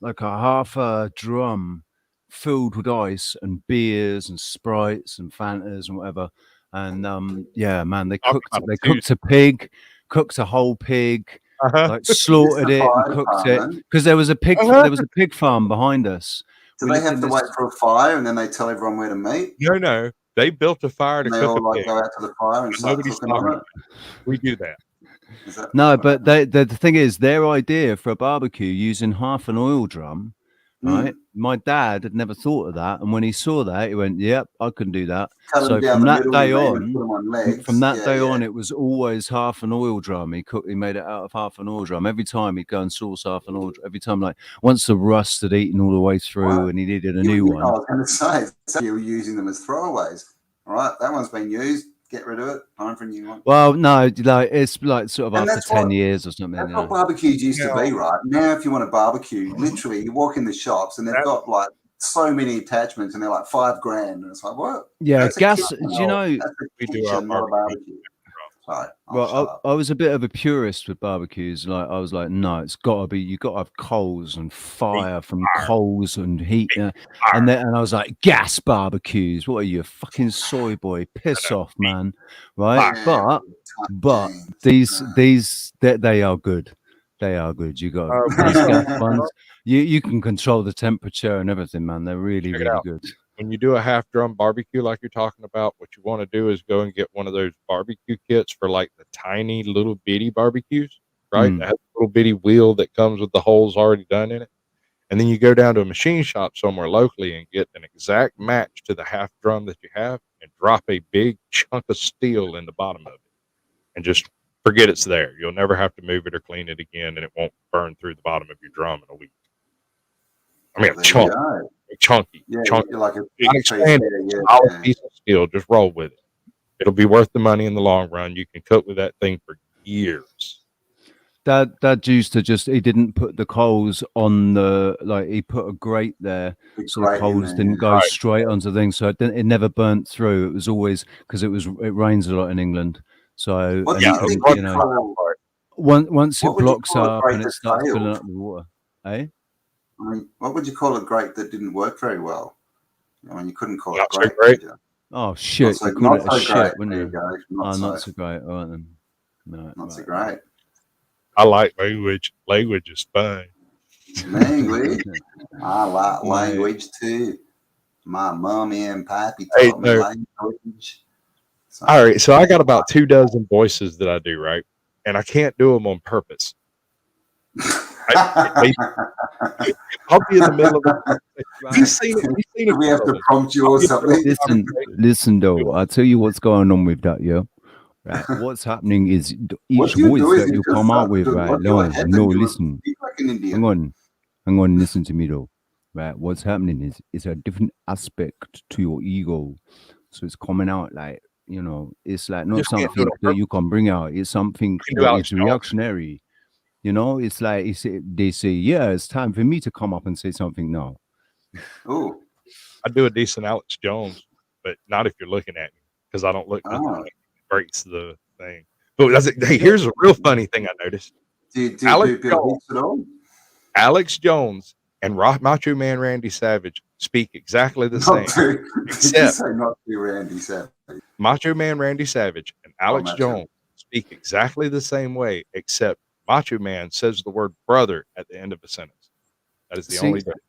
like a half a drum filled with ice and beers and Sprites and Fantas and whatever, and yeah, man, they cooked a pig, cooked a whole pig. Like slaughtered it and cooked it because there was a pig farm behind us. Do they have to wait for a fire and then they tell everyone where to meet? No, they built a fire to cook. They all go out to the fire and start cooking on it. We do that. No, but the thing is, their idea for a barbecue using half an oil drum Right? My dad had never thought of that, and when he saw that, he went, "Yep, I can do that." Cut them So down from the that middle day you mean, and on, put them on legs. from that Yeah, day yeah. on, it was always half an oil drum. He made it out of half an oil drum. Every time he'd go and source half an oil drum. Every time, like once the rust had eaten all the way through, Well, and he needed a I new one. was going to say, so you were using them as throwaways. All right, that one's been used. Get rid of it. Time for a new one. Well, no, like it's like sort of And after that's 10 what- years or something. That's you what know. barbecues used to be, right? Now, if you want a barbecue, literally, you walk in the shops and they've got like so many attachments, and they're like $5,000, and it's like, what? Yeah, That's a gas. kitchen. Do you know? That's a We do our kitchen, not a barbecue. Sorry. Well, I was a bit of a purist with barbecues. Like I was like, no, it's got to be. You got to have coals and fire from coals and heat. And I was like, gas barbecues. What are you, a fucking soy boy? Piss off, man. Right? But these they are good. They are good. You got these gas ones. You can control the temperature and everything, man. They're really Check it really out. good. When you do a half drum barbecue like you're talking about, what you want to do is go and get one of those barbecue kits for like the tiny little bitty barbecues, right? Mm. That has a little bitty wheel that comes with the holes already done in it. And then you go down to a machine shop somewhere locally and get an exact match to the half drum that you have and drop a big chunk of steel in the bottom of it. And just forget it's there. You'll never have to move it or clean it again, and it won't burn through the bottom of your drum in a week. I mean, chunky. Yeah, chunky. you're like a big Not piece, expanded, yeah, solid yeah. piece of steel. Just roll with it. It'll be worth the money in the long run. You can cook with that thing for years. Dad used to he didn't put the coals on the, like he put a grate there, so the grate in coals there, didn't yeah. go Right. straight onto the thing, so it never burnt through. It was always because it rains a lot in England, so What and do you you think can, you'd you know, call- once it what would you blocks call a up grate and it that starts filling failed? up with water, eh? I mean, what would you call a grate that didn't work very well? I mean, you couldn't call Not it so great. great. Could you? Oh shit! so- You call not it a so shit, great. wouldn't There you? you go. Not Oh, so. not so great. All right then. No, Not so right. great. I like language. Language is fun. Language. I like Mate. language too. My mommy and pappy Hey, taught me no. language. So, All right, so I got about 24 voices that I do, right? And I can't do them on purpose. I'll be in the middle of it. You've seen Do we have to prompt you or something? Listen, though. I'll tell you what's going on with that, yeah. Right. What's happening is What each you do voice is that you you just come start out with, to right? nod your No, head no, and you listen. speak like an Indian. Hang on, listen to me though. Right. What's happening is it's a different aspect to your ego. So it's coming out like, you know, it's like not Just can't do something it on that you can bring out. It's something can do that Alex is Jones. reactionary. You know, it's like they say, yeah, it's time for me to come up and say something now. Oh, I do a decent Alex Jones, but not if you're looking at me because I don't look nothing like it. Breaks the thing. But hey, here's a real funny thing I noticed. Do you Alex do Bill Jones, Hicks at all? Alex Jones and Macho Man Randy Savage speak exactly the Not same, to, did you except say not to Randy Savage? Macho Man Randy Savage and Alex Macho. Jones speak exactly the same way, except Macho Man says the word brother at the end of a sentence. That is the only difference.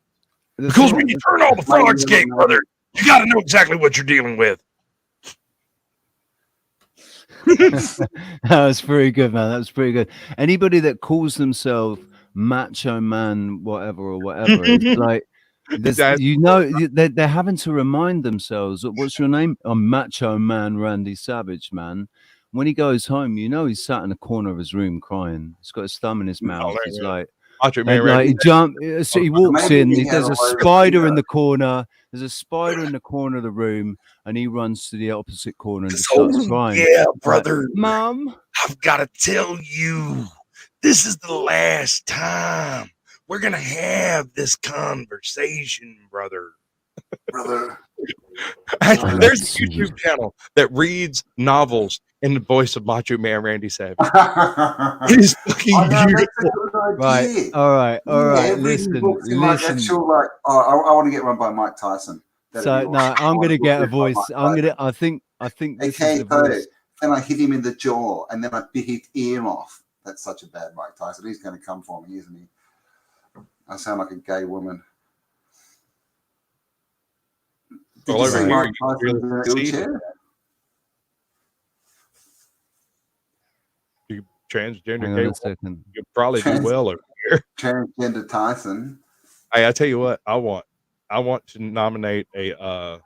Because when you turn all the frogs gate, brother, you got to know exactly what you're dealing with. That was pretty good, man. That was pretty good. Anybody that calls themselves Macho Man, whatever, it's like they're having to remind themselves that what's your name? I'm Macho Man Randy Savage, man. When he goes home, you know he's sat in the corner of his room crying. He's got his thumb in his mouth. He's like, Macho Man like Randy. so he walks Maybe in. he had There's a a load of spider in fear. the corner. There's a spider in the corner of the room, and he runs to the opposite corner and just Oh, starts crying. yeah, Like, brother. Mom, I've got to tell you, this is the last time we're going to have this conversation, brother. Brother. Actually, there's a YouTube channel that reads novels in the voice of Macho Man Randy Savage. It is fucking Oh, no, beautiful. that's a good right, idea. all right, Yeah, listen, reading books in like actual, like, oh, I want to get one by Mike Tyson. That'd So be no, awesome. I'm I gonna want get a book written by voice. Mike Tyson. I think this Okay, is the so voice. then I hit him in the jaw, and then I bit his ear off. That's such a bad Mike Tyson. He's going to come for me, isn't he? I sound like a gay woman. Did Well, you over see here, Mike you Tyson can in a really see wheelchair? You transgender Hang on gay a woman, second. you'll probably do well over here. Transgender Tyson. Hey, I tell you what, I want to nominate a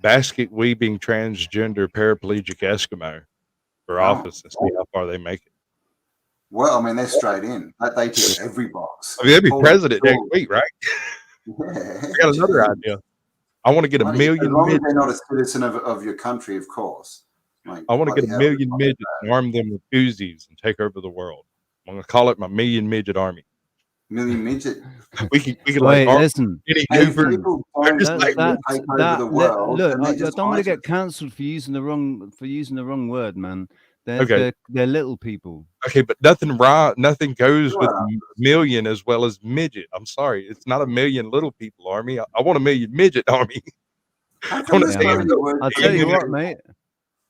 basket weaving transgender paraplegic Eskimo for office and see how far they make it. Well, I mean, they're straight in. They tick every box. I mean, they'd be president next week, right? Yeah. I got another idea. I want to get a million. As long as they're not a citizen of your country, of course. I want to get a million midgets and arm them with Uzis and take over the world. I'm going to call it my million midget army. Million midget. we can Wait, like listen. Look, I don't want to get cancelled for using the wrong word, man. They're little people. Okay, but nothing goes with million as well as midget. I'm sorry, it's not a million little people army. I want a million midget army. I'll tell you what, mate.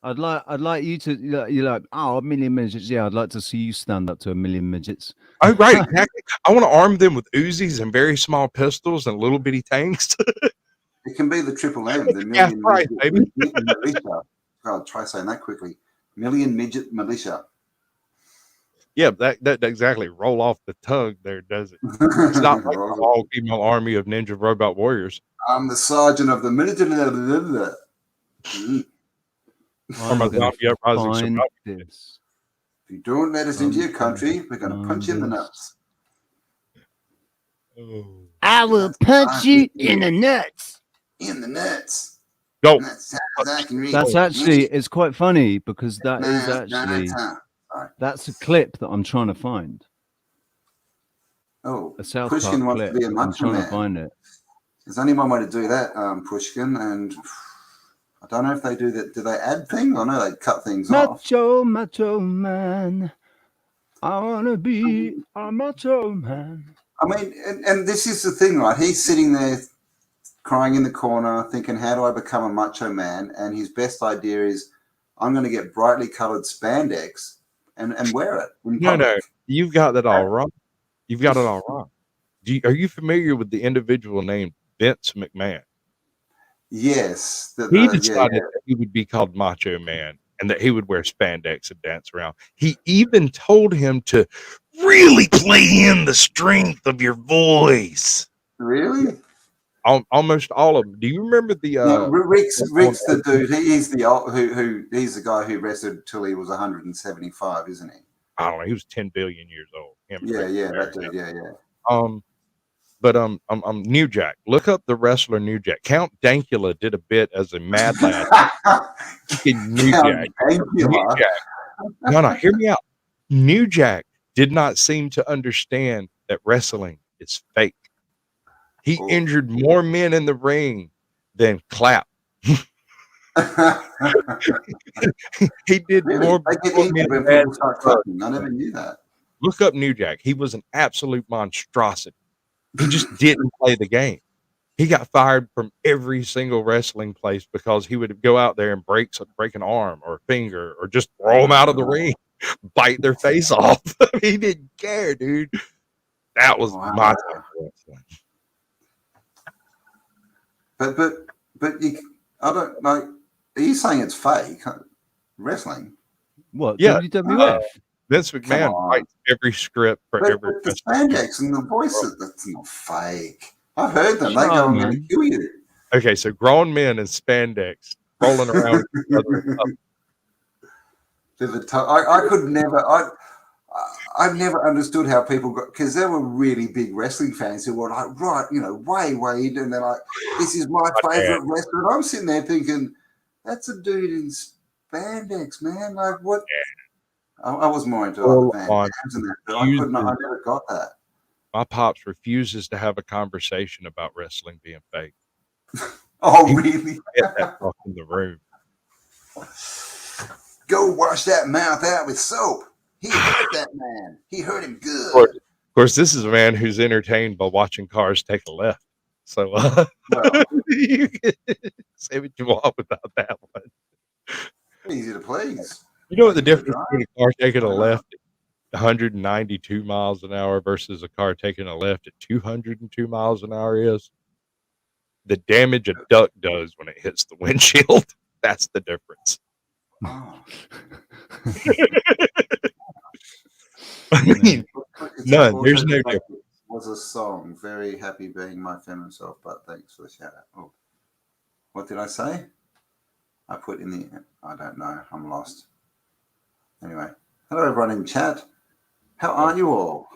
I'd like you to. You're like, oh, a million midgets. Yeah, I'd like to see you stand up to a million midgets. Oh, right, exactly. I want to arm them with Uzis and very small pistols and little bitty tanks. It can be the triple M, the million midget militia. God, try saying that quickly. Million midget militia. Yeah, that exactly roll off the tongue there, does it? It's not like an all-female army of ninja robot warriors. I'm the sergeant of the military. Or my zombie uprising. If you don't let us into your country, we're going to punch you in the nuts. I will punch you in the nuts. In the nuts. Go. That's actually, it's quite funny because that is actually, that's a clip that I'm trying to find. Oh, a South Pushkin Park wants clip. to be a I'm macho trying man. to find it. There's only one way to do that, Pushkin, and I don't know if they do that. Do they add things? I know they cut things off. Macho man. I want to be a macho man. I mean, and this is the thing, right? He's sitting there crying in the corner, thinking, how do I become a macho man? And his best idea is, I'm going to get brightly colored spandex and wear it. No, you've got that all wrong. You've got it all wrong. Are you familiar with the individual named Vince McMahon? Yes. He decided that he would be called Macho Man and that he would wear spandex and dance around. He even told him to really play in the strength of your voice. Really? Almost all of them. Do you remember the Rick's the dude. He's he's the guy who wrestled till he was 175, isn't he? I don't know. He was 10 billion years old. That dude. Yeah. But New Jack. Look up the wrestler New Jack. Count Dankula did a bit as a mad lad. New Jack. No, hear me out. New Jack did not seem to understand that wrestling is fake. He injured more men in the ring than Clap. He did more. I never knew that. Look up New Jack. He was an absolute monstrosity. He just didn't play the game. He got fired from every single wrestling place because he would go out there and break an arm or a finger or just throw them out of the ring, bite their face off. He didn't care, dude. That was my type of wrestling. But I don't know. Are you saying it's fake wrestling? What? Yeah. WWF. Vince McMahon writes every script for every. The spandex and the voices, that's not fake. I've heard them. They go and kill you. Okay, so grown men in spandex rolling around. I could never. I've never understood how people got, because there were really big wrestling fans who were like, right, way into, and they're like, this is my favorite wrestler. And I'm sitting there thinking, that's a dude in spandex, man. Like, what? I was more into other fans and that, but I never got that. My pops refuses to have a conversation about wrestling being fake. Oh, really? Get that fuck in the room. Go wash that mouth out with soap. He hurt that man. He hurt him good. Of course, this is a man who's entertained by watching cars take a left. So you can say what you want without that one. Easy to please. You know what the difference between a car taking a left at 192 miles an hour versus a car taking a left at 202 miles an hour is? The damage a duck does when it hits the windshield. That's the difference. Oh. I mean, none. There's no difference. was a song. Very happy being my feminine self, but thanks for the shout out. Oh, what did I say? I put in the. I don't know. I'm lost. Anyway, hello everyone in chat. How are you all?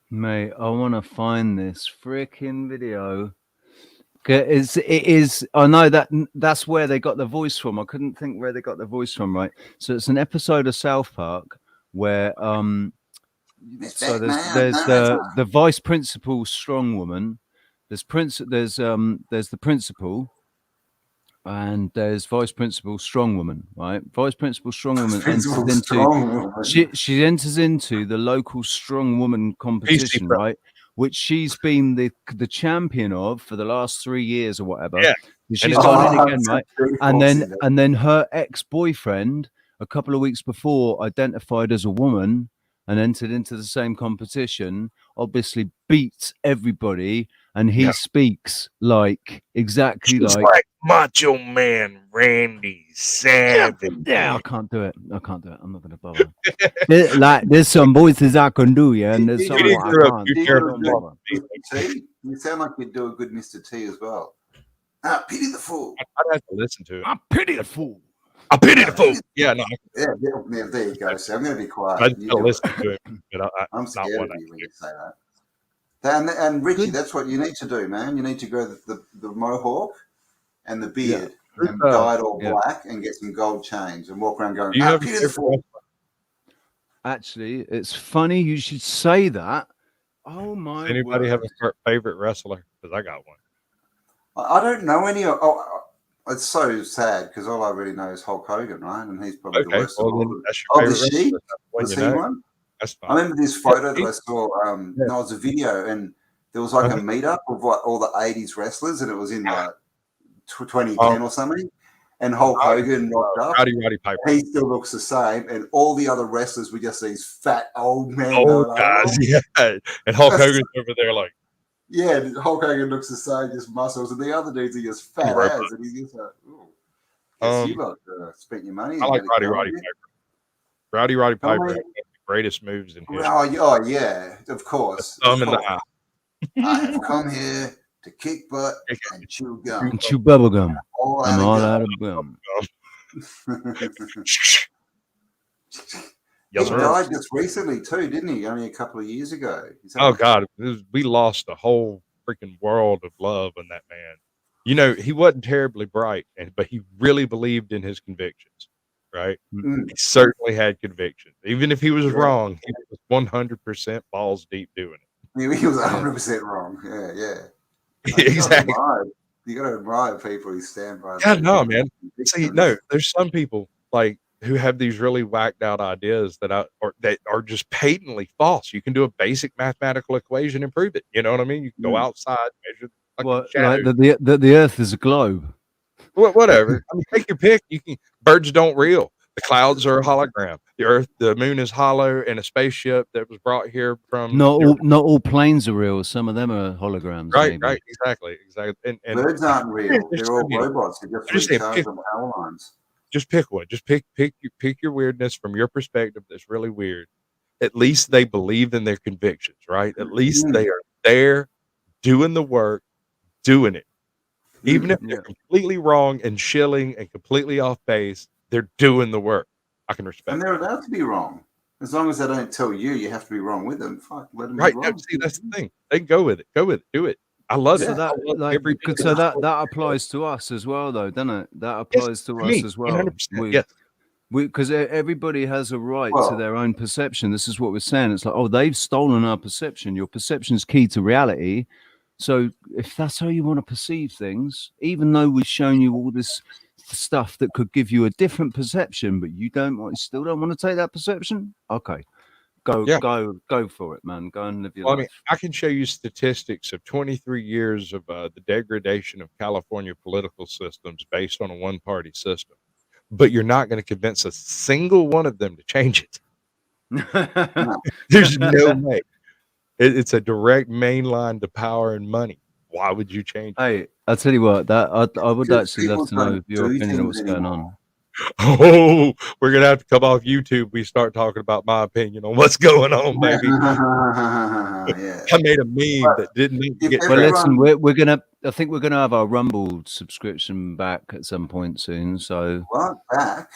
Mate, I want to find this freaking video. It is. I know that's where they got the voice from. I couldn't think where they got the voice from. Right. So it's an episode of South Park where so there's the vice principal strong woman. There's the principal. And there's vice principal strong woman, right? Vice principal strong woman she enters into the local strong woman competition, right? Which she's been the champion of for the last 3 years or whatever. Yeah. She's gone in again, right? And then her ex-boyfriend a couple of weeks before identified as a woman and entered into the same competition, obviously beats everybody, and he speaks like exactly like Macho Man Randy Savage. Yeah, I can't do it. I'm not going to bother. There's some voices I can do, yeah, and there's some I can't. You sound like you do a good Mr. T as well. Pity the fool. I'd have to listen to it. I pity the fool. I pity the fool. Yeah, no. Yeah, there you go. So I'm going to be quiet. I just listen to it. But I'm scared of you when you say that. And Richie, that's what you need to do, man. You need to go the mohawk and the beard and dye it all black and get some gold chains and walk around going, pity the fool. Actually, it's funny you should say that. Oh my! Does anybody have a favorite wrestler? Because I got one. I don't know any. It's so sad because all I really know is Hulk Hogan, right? And he's probably the worst of all. The Sheik? Was he one? That's fine. I remember this photo that I saw. No, it was a video, and there was like a meetup of all the 80s wrestlers, and it was in like 2010 or something. And Hulk Hogan rocked up. Roddy Piper. He still looks the same, and all the other wrestlers were just these fat old men. Old guys, yeah. And Hulk Hogan's over there like. Yeah, and Hulk Hogan looks the same, just muscles, and the other dudes are just fat ass, and he's just like, ooh. Guess you lot spent your money. I like Roddy Piper. Roddy Piper has the greatest moves in history. Oh yeah, of course. Thumb in the eye. I have come here to kick butt and chew gum. And chew bubble gum. I'm all out of gum. He died just recently too, didn't he? Only a couple of years ago. Oh God, we lost the whole freaking world of love in that man. You know, he wasn't terribly bright, but he really believed in his convictions, right? He certainly had convictions. Even if he was wrong, he was 100% balls deep doing it. He was 100% wrong. Yeah. Exactly. You got to admire people who stand by. Yeah, no, man. See, no, there's some people like who have these really whacked out ideas that are just patently false. You can do a basic mathematical equation and prove it. You know what I mean? You can go outside, measure like the Earth is a globe. Whatever. I mean, take your pick. You can. Birds don't reel. The clouds are a hologram. The Earth, the moon is hollow, and a spaceship that was brought here from. Not all planes are real. Some of them are holograms. Right, maybe. right, exactly. And birds aren't real. They're all robots. They're just power lines. Just pick one. Just pick your weirdness from your perspective. That's really weird. At least they believe in their convictions, right? At least they are there, doing the work, doing it. Even if they're completely wrong and shilling and completely off base, they're doing the work. I can respect. And they're allowed to be wrong. As long as they don't tell you, you have to be wrong with them. Fuck, let them right. be wrong. No, see, that's the thing. They can go with it. Go with it. Do it. I love it. So that applies to us as well, though, doesn't it? That applies to us as well. 100%, yes. Because everybody has a right to their own perception. This is what we're saying. It's like, oh, they've stolen our perception. Your perception is key to reality. So if that's how you want to perceive things, even though we've shown you all this stuff that could give you a different perception, but you still don't want to take that perception, okay. Go for it, man. Go and live your life. I mean, I can show you statistics of 23 years of the degradation of California political systems based on a one-party system, but you're not going to convince a single one of them to change it. There's no way. It's a direct main line to power and money. Why would you change it? Hey, I'll tell you what. I would actually love to know your opinion on what's going on. Oh, we're gonna have to come off YouTube. We start talking about my opinion on what's going on, baby. Yeah. I made a meme that didn't need to get. Well, listen, we're gonna. I think we're gonna have our Rumble subscription back at some point soon. So What back?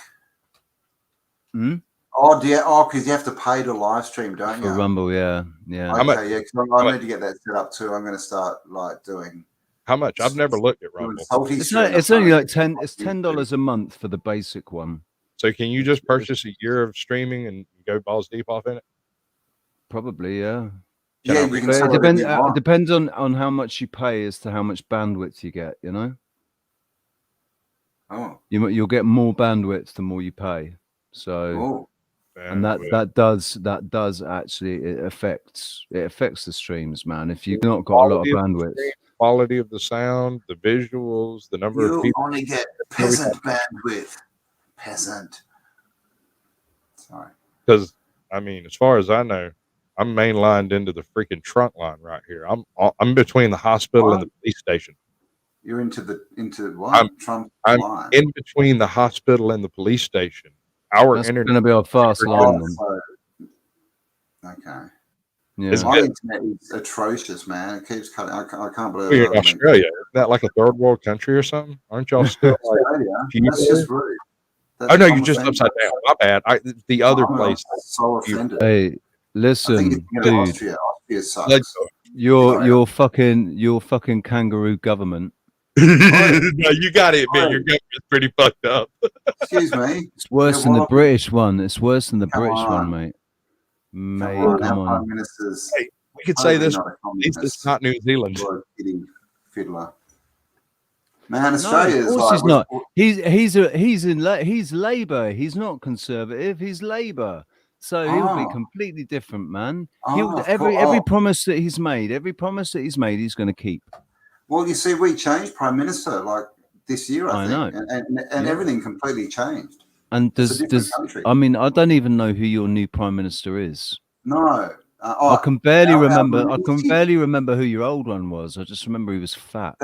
Hmm? Oh, because you have to pay to live stream, don't For you? Rumble, yeah. Okay, yeah. 'Cause I need to get that set up too. I'm going to start doing. How much? I've never looked at Rumble. It's only like $10. It's $10 a month for the basic one. So can you just purchase a year of streaming and go balls deep off in it? Probably, yeah. Yeah, you can sort of it depends on how much you pay as to how much bandwidth you get. You know. Oh. You'll get more bandwidth the more you pay. So. And that does actually it affects the streams, man. If you've not got a lot of bandwidth, quality of the sound, the visuals, the number of people. You only get peasant bandwidth. Peasant. Sorry. Because I mean, as far as I know, I'm mainlined into the freaking trunk line right here. I'm between the hospital and the police station. You're into what? I'm line. in between the hospital and the police station. That's going to be our fast line. Okay. Yeah. My internet is atrocious, man. It keeps cutting. I can't believe You're in Australia. Isn't that like a third world country or something? Aren't y'all still Australia? That's just rude. Oh no, you're just upside down. My bad. The other place. So offended. Hey, listen, dude. Austria sucks. Your fucking kangaroo government. No, you got to admit your government's pretty fucked up. Excuse me. It's worse than the British one. It's worse than the British one, mate. Come on. Hey, we could say this. It's not New Zealand. Fiddler. Man, Australia is like he's not. He's Labour. He's not Conservative. He's Labour. So he'll be completely different, man. Every promise that he's made, he's going to keep. Well, you see, we changed Prime Minister like this year, I think, know. and everything completely changed. And I mean, I don't even know who your new Prime Minister is. No, I can barely remember. I can barely remember who your old one was. I just remember he was fat.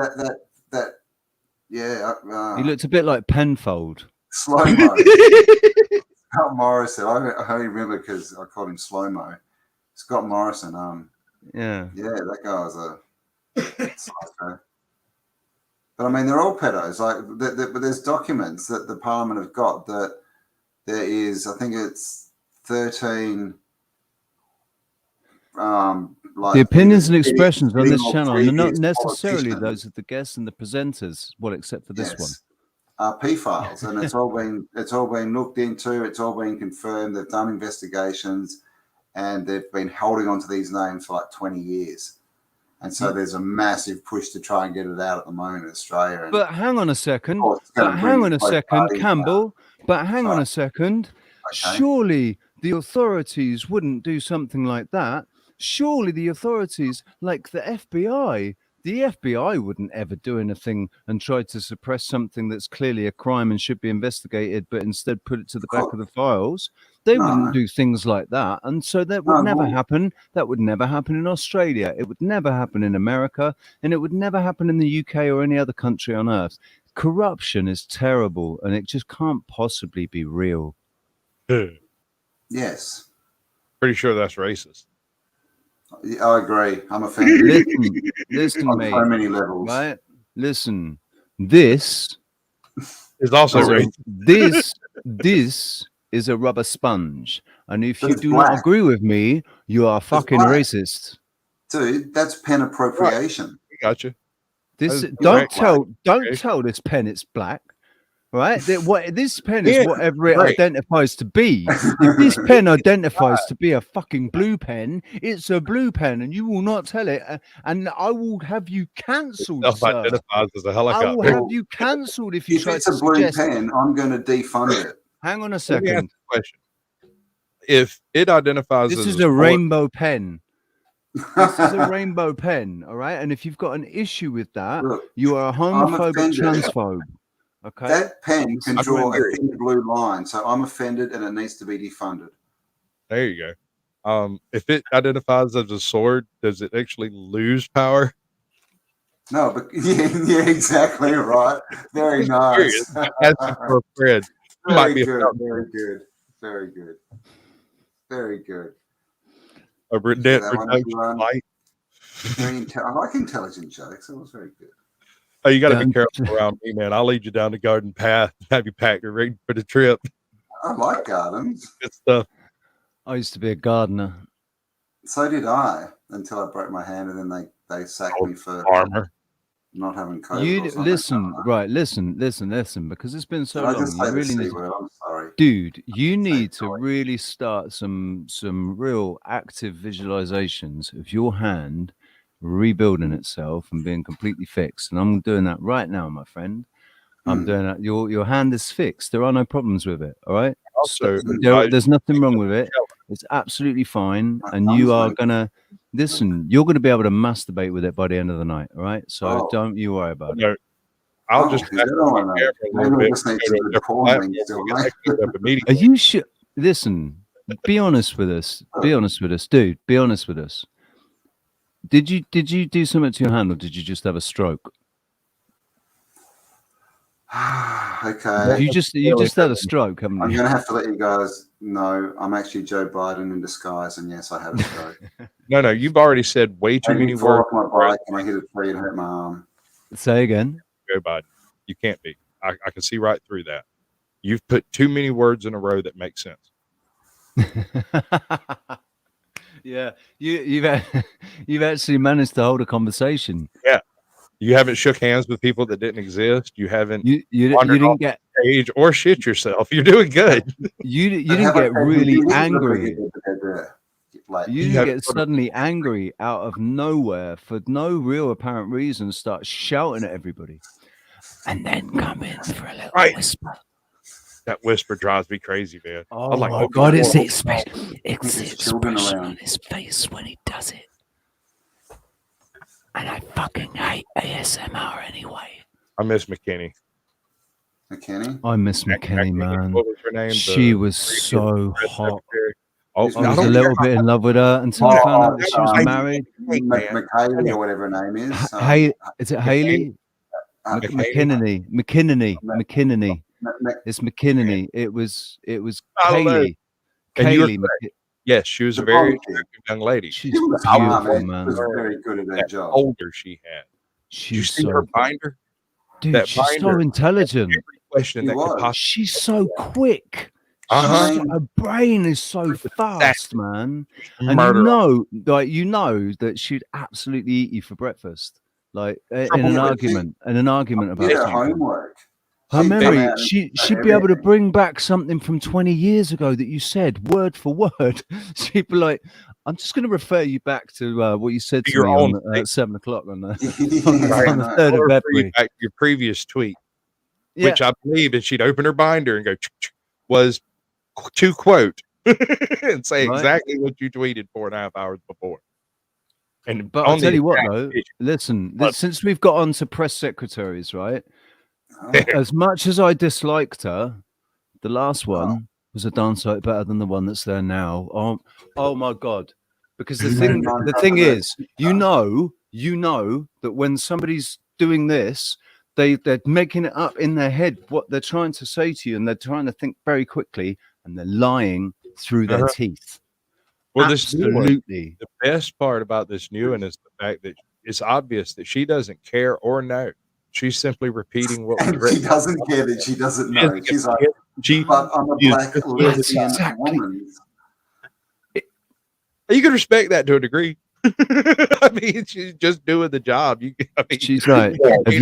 Yeah. He looked a bit like Penfold. Slow-mo. Scott Morrison. I only remember because I called him Slow-mo. Scott Morrison. Yeah, that guy was a psycho. But I mean, they're all pedos. But there's documents that the Parliament have got that there is. I think it's 13. The opinions and expressions on this channel are not necessarily those of the guests and the presenters. Well, except for this one. P files, and it's all been looked into. It's all been confirmed. They've done investigations, and they've been holding on to these names for like 20 years. And so there's a massive push to try and get it out at the moment in Australia. And but hang on a second. Campbell. But hang on a second. Okay. Surely the authorities wouldn't do something like that. Surely the authorities, like the FBI wouldn't ever do anything and try to suppress something that's clearly a crime and should be investigated, but instead put it to the back of the files. They wouldn't do things like that. And so that would never happen. That would never happen in Australia. It would never happen in America. And it would never happen in the UK or any other country on earth. Corruption is terrible and it just can't possibly be real. Yes. Pretty sure that's racist. I agree. I'm offended. Listen, on mate. So many levels. Right? Listen, this is also racist. This is a rubber sponge. And if you do not agree with me, you are fucking racist. Dude, that's pen appropriation. Right. Gotcha. Don't tell this pen it's black. Right? This pen is whatever it identifies to be. If this pen identifies to be a fucking blue pen, it's a blue pen, and you will not tell it. And I will have you cancelled. Self-identifies as a helicopter. I will have you cancelled if you try to it's a blue pen. I'm going to defund it. Hang on a second. Let me ask a question. If it identifies this as is a rainbow pen. This is a rainbow pen, all right? And if you've got an issue with that, you are a homophobic transphobe. Okay. That pen can draw a thin blue line, so I'm offended and it needs to be defunded. There you go. If it identifies as a sword, does it actually lose power? No, but yeah, exactly right. Very nice. Asking for a friend. Might be good. Very good. Very good. Very good. A Burnett That one, production light. I like intelligent jokes. That was very good. Oh, you got to be careful around me, man. I'll lead you down the garden path, have you packed and ready for the trip. I like gardens. Good stuff. I used to be a gardener. So did I, until I broke my hand, and then they sacked me for farmer. Not having COVID. You listen, listen, because it's been so Did I long. just say You the really C need, word? I'm sorry. dude. You need to really start some real active visualizations of your hand rebuilding itself and being completely fixed. And I'm doing that right now, my friend. I'm doing that. Your hand is fixed. There are no problems with it. All right. Also, there's nothing wrong with it. It's absolutely fine. And you are gonna listen. You're gonna be able to masturbate with it by the end of the night. All right. So don't you worry about it. I'll just Are you sure? Listen. Be honest with us. Be honest with us, dude. Be honest with us. Did you do something to your hand, or did you just have a stroke? Okay. You just had a stroke, haven't you? I'm going to have to let you guys know I'm actually Joe Biden in disguise, and yes, I had a stroke. No, you've already said way too many words. My bike and I hit a tree and hurt my arm. Say again. Joe Biden. You can't be. I can see right through that. You've put too many words in a row that make sense. Yeah, you've actually managed to hold a conversation. Yeah, you haven't shook hands with people that didn't exist. You haven't. You didn't get stage or shit yourself. You're doing good. You didn't get really angry. You didn't get suddenly angry out of nowhere for no real apparent reason. Start shouting at everybody, and then come in for a little whisper. That whisper drives me crazy, man. Oh I'm like, my God, it's the expression on his face when he does it. And I fucking hate ASMR anyway. I miss McKinney. McKinney? I miss McKinney, man. What was her name? She was so hot. I was a little bit in love with her until I found out that she was married. McKaylee or whatever her name is. Is it Haley? McKinney. It's McKinney. It was Kaylee. Kaylee. Yes, she was a very attractive young lady. She's beautiful, man. She was very good at that job. Older she had. Did you see her binder? Dude, that she's binder, so intelligent. Every question that could possibly. She's so quick. Her brain is so fast, man. And you know that she'd absolutely eat you for breakfast. Like in an argument about something. Homework. Her memory, she'd be able to bring back something from 20 years ago that you said word for word. She'd be like, I'm just going to refer you back to what you said to me on 7 o'clock on the 3rd of February. Back to your previous tweet, which I believe, and she'd open her binder and go, was to quote and say exactly what you tweeted 4.5 hours before. But I'll tell you what, though, listen, since we've got on to press secretaries, right? As much as I disliked her, the last one was a darn sight better than the one that's there now. Oh my God. Because the thing is, you know that when somebody's doing this, they're making it up in their head what they're trying to say to you, and they're trying to think very quickly, and they're lying through their teeth. Well, absolutely. The best part about this new one is the fact that it's obvious that she doesn't care or know. She's simply repeating what she doesn't care that she doesn't know. She's like, but I'm a black lesbian woman. You can respect that to a degree. I mean, she's just doing the job. She's like, have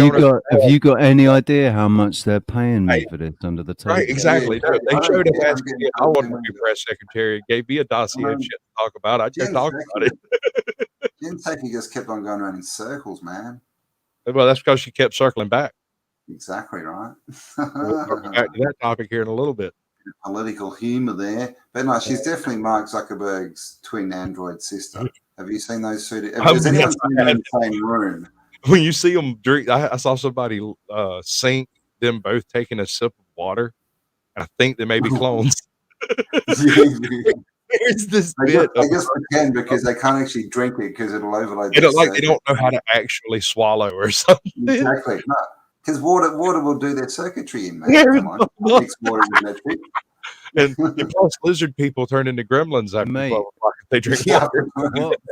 you got any idea how much they're paying me for this under the table? Right, exactly. No, they showed up asking me, I wanted to be press secretary, gave me a dossier of shit to talk about. I just talked about it. Jen Saki just kept on going around in circles, man. Well, that's because she kept circling back. Exactly right. We'll talk back to that topic here in a little bit. Political humor there, but no, she's definitely Mark Zuckerberg's twin android sister. Have you seen those two? Has anyone seen them in the same room? When you see them drink, I saw somebody sync them both taking a sip of water, and I think they may be clones. There's this bit. I guess they can because they can't actually drink it because it'll overload. They don't know how to actually swallow or something. Exactly. No. Because water will do their circuitry in, mate. Come on. Mix water with electric. And plus, lizard people turn into gremlins after 12 o'clock if they drink water.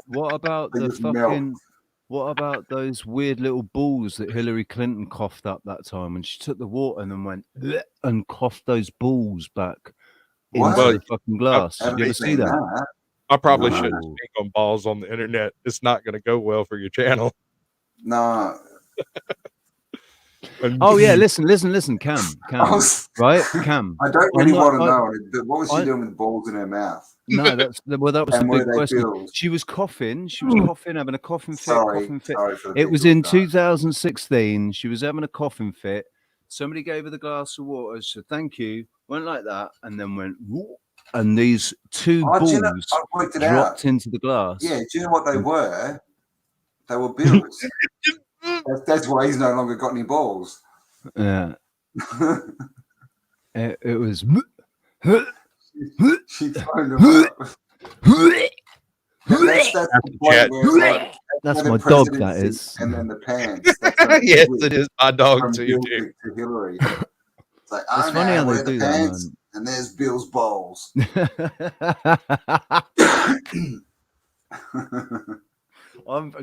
What about They the just melt. fucking? What about those weird little balls that Hillary Clinton coughed up that time when she took the water and then went "Bleh," and coughed those balls back into the fucking glass? Did you ever see that? I probably shouldn't speak on balls on the internet. It's not going to go well for your channel. No. Oh yeah, listen, Cam, right? Cam. I don't really want to know, but what was she doing with balls in her mouth? No, that was the big question. Bills? She was coughing, having a coughing fit. Sorry for the It was in 2016. She was having a coughing fit. Somebody gave her the glass of water. She said, "Thank you." Went like that, and then went, whoop, and these two balls dropped into the glass. Yeah, do you know what they were? They were bills. That's why he's no longer got any balls. Yeah. it was. She phoned him up. That's my dog, that is. And then the pants. Yes, it is my dog too. To Hillary. It's like, it's funny how they do that, man. And there's Bill's balls.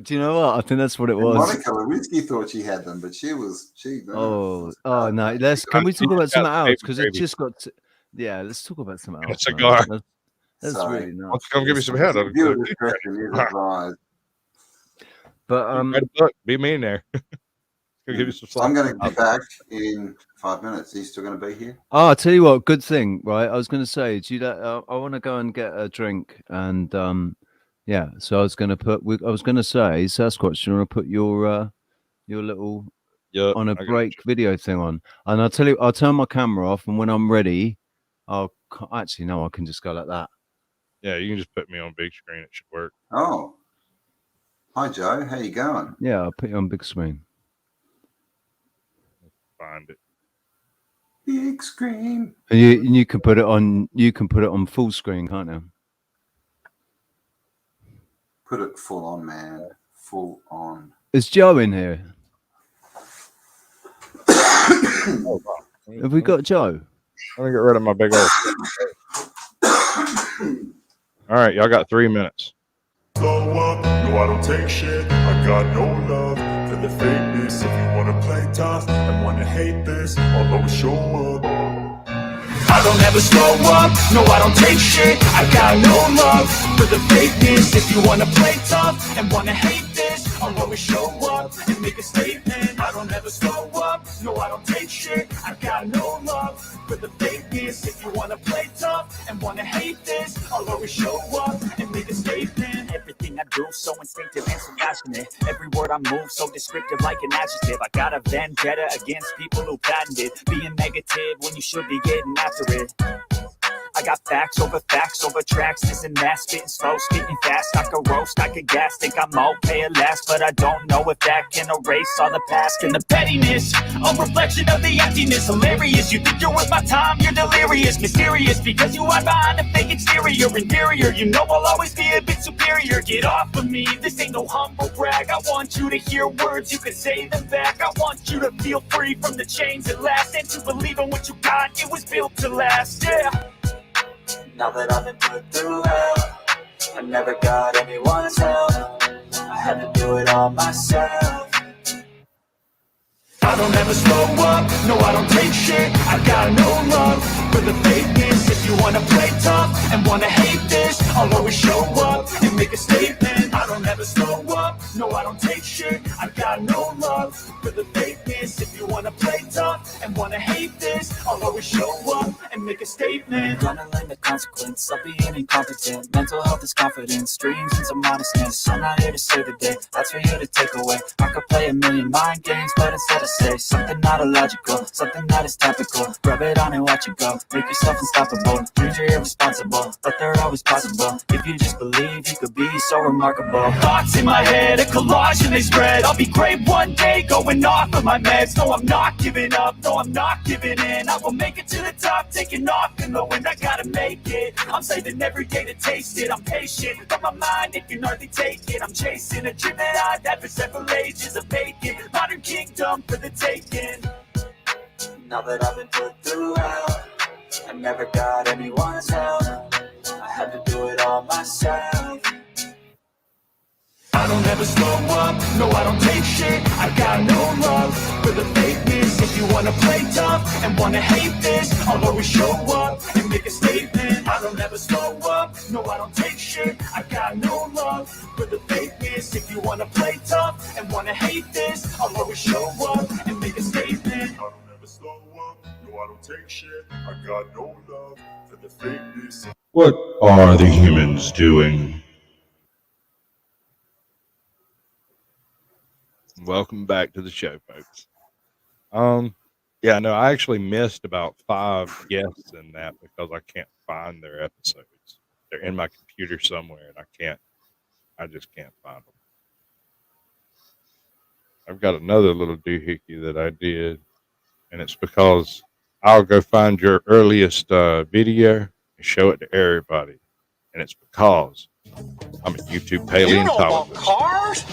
Do you know what? I think that's what it was. Monica Lewinsky thought she had them, but she. Oh no! Can we talk about something else? Because it just got. Let's talk about something else. A cigar. That's really nice. Come give me some head. But be me in there. Give you some I'm going to be back in 5 minutes. Are you still going to be here? Oh, I'll tell you what. Good thing, right? I was going to say, I want to go and get a drink, and yeah. So I was going to say, Sasquatch, you want to put your little on a break video thing on, and I'll tell you, I'll turn my camera off, and when I'm ready, I can just go like that. Yeah, you can just put me on big screen. It should work. Oh, hi Joe, how you going? Yeah, I'll put you on big screen. Find it. Big screen. And you can put it on. You can put it on full screen, can't you? Put it full on, man. Full on. Is Joe in here? Have we got Joe? Let me get rid of my big old. All right, y'all got 3 minutes. Slow up, no, I don't take shit. I got no love for the fakeness. If you wanna play tough and wanna hate this, I'll always show up. I don't ever slow up, no I don't take shit. I got no love for the fakeness. If you wanna play tough and wanna hate this, I'll always show up and make a statement. I don't ever slow up, no I don't take shit. I got no love for the fakeness. If you wanna play tough and wanna hate this, I'll always show up and make a statement. Everything I do so instinctive and so passionate. Every word I move so descriptive like an adjective. I got a vendetta against people who patented being negative when you should be getting after it. I got facts over tracks, this and that, spitting slow, spitting fast. I could roast, I could gas, think I'm okay at last, but I don't know if that can erase all the past and the pettiness. A reflection of the emptiness, hilarious. You think you're worth my time, you're delirious, mysterious, because you hide behind a fake exterior. Inferior, you know I'll always be a bit superior. Get off of me, this ain't no humble brag. I want you to hear words, you can say them back. I want you to feel free from the chains that last, and to believe in what you got, it was built to last, yeah. Now that I've been put through hell, I never got anyone's help. I had to do it all myself. I don't ever slow up, no I don't take shit. I got no love for the fakeness. If you wanna play tough and wanna hate this, I'll always show up and make a statement. I don't ever slow up, no I don't take shit. I got no love for the fakeness. If you wanna play tough and wanna hate this, I'll always show up and make a statement. Gonna learn the consequence of being incompetent. Mental health is confidence, dreams into modestness. I'm not here to save the day, that's for you to take away. I could play a million mind games, but instead I say something not illogical, something that is topical. Rub it on and watch it go, make yourself unstoppable. Dreams are irresponsible, but they're always possible. If you just believe, you could be so remarkable. Thoughts in my head, a collage and they spread. I'll be great one day, going off of my meds. No, I'm not giving up, no, I'm not giving aiming. I will make it to the top, taking off and knowing I gotta make it. I'm saving every day to taste it. I'm patient, but my mind, it can hardly take it. I'm chasing a dream that I've had for several ages of making. Modern kingdom for the taking. Now that I've been put through hell, I never got anyone's help. I had to do it all myself. I don't ever slow up, no I don't take shit. I got no love for the fakeness. If you wanna play tough and wanna hate this, I'll always show up and make a statement. I don't ever slow up, no I don't take shit. I got no love for the fakeness. If you wanna play tough and wanna hate this, I'll always show up and make a statement. I don't ever slow up, no I don't take shit. I got no love for the fakeness. What are the humans doing? Welcome back to the show, folks. Yeah, no, I actually missed about 5 guests in that because I can't find their episodes. They're in my computer somewhere, and I just can't find them. I've got another little doohickey that I did, and it's because I'll go find your earliest video and show it to everybody, and it's because I'm a YouTube paleontologist. Cars?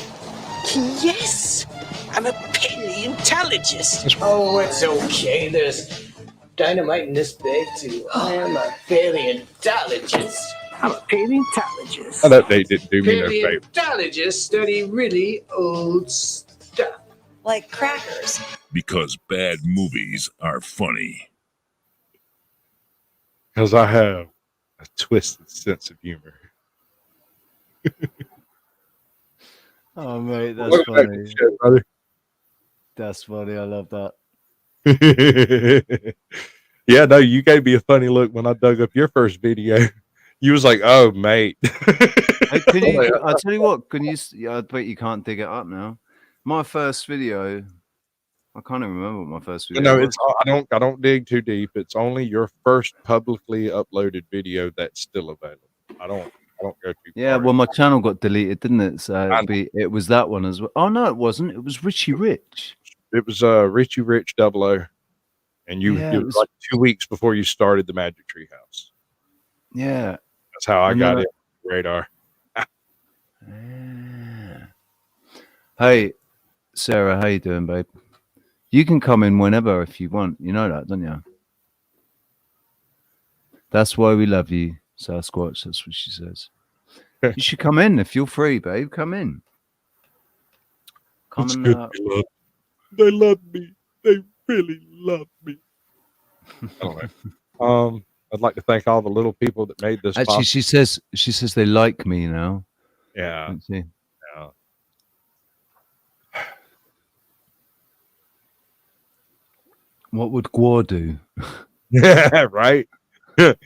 Yes, I'm a paleontologist. Oh, it's okay. There's dynamite in this bag too. I am a paleontologist. I'm a paleontologist. That update didn't do me no favor. Paleontologists study really old stuff. Like crackers. Because bad movies are funny. Because I have a twisted sense of humor. Oh, mate, that's Welcome back to funny. the show, brother. That's funny. I love that. Yeah, no, you gave me a funny look when I dug up your first video. You was like, "Oh, mate." Hey, can you, I'll tell you what. Can you? I bet you can't dig it up now. My first video. I can't even remember what my first video. No, was. it's I don't dig too deep. It's only your first publicly uploaded video that's still available. I don't go too Yeah, far. well, my channel got deleted, didn't it? So it was that one as well. Oh no, it wasn't. It was Richie Rich. It was Richie Rich 00, and you Yeah, it it was was- like 2 weeks before you started the Magic Tree House. Yeah, That's how I got Remember- it on the radar. Yeah. Hey, Sarah, how you doing, babe? You can come in whenever if you want. You know that, don't you? That's why we love you, Sasquatch. That's what she says. You should come in if you're free, babe. Come in. Come It's and, good to be loved. They love me. They really love me. Anyway, I'd like to thank all the little people that made this Actually, possible. she says they like me now. Yeah. Let's see. Yeah. What would Guar do? Yeah, right. Let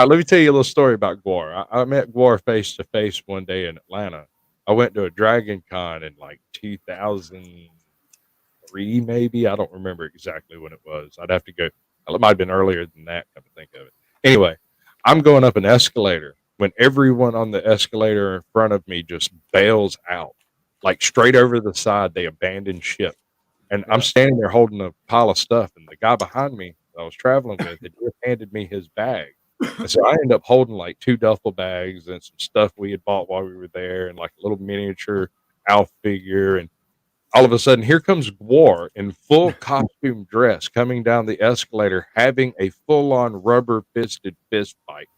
me tell you a little story about Guar. I met Guar face to face one day in Atlanta. I went to a Dragon Con in like 2003, maybe. I don't remember exactly when it was. I'd have to go. It might have been earlier than that, come to think of it. Anyway, I'm going up an escalator when everyone on the escalator in front of me just bails out, like straight over the side. They abandon ship. And I'm standing there holding a pile of stuff, and the guy behind me that I was traveling with had just handed me his bag. And so I ended up holding like 2 duffel bags and some stuff we had bought while we were there, and like a little miniature Alf figure. And all of a sudden, here comes Guar in full costume dress coming down the escalator, having a full-on rubber-fisted fist fight.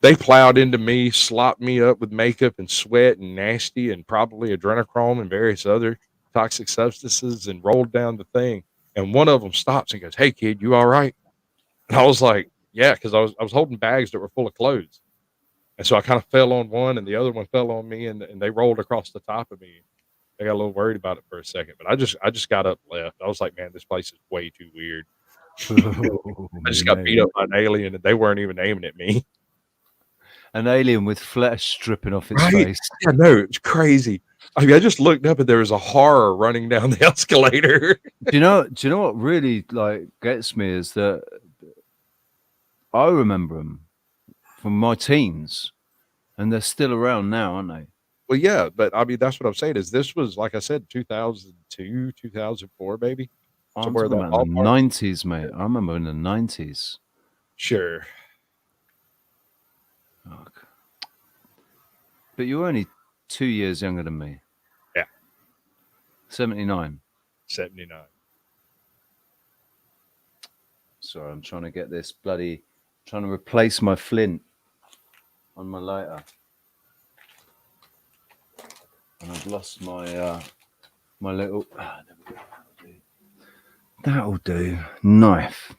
They plowed into me, slopped me up with makeup and sweat and nasty and probably adrenochrome and various other toxic substances, and rolled down the thing. And one of them stops and goes, "Hey kid, you all right?" And I was like, "Yeah," because I was holding bags that were full of clothes. And so I kind of fell on one and the other one fell on me, and they rolled across the top of me. I got a little worried about it for a second, but I just got up and left. I was like, "Man, this place is way too weird." I just got beat up by an alien and they weren't even aiming at me. An alien with flesh stripping off its Right? face. Yeah, no, it's crazy. I mean, I just looked up and there was a horror running down the escalator. Do you know what really like gets me is that I remember them from my teens, and they're still around now, aren't they? Well, yeah, but I mean, that's what I'm saying is this was, like I said, 2002, 2004, maybe. So I'm where talking that about the ballpark. 90s, mate. I remember in the 90s. Sure. Fuck. But you're only 2 years younger than me. Yeah. 79. 79. Sorry, I'm trying to get this trying to replace my flint on my lighter. And I've lost my my little that'll do knife.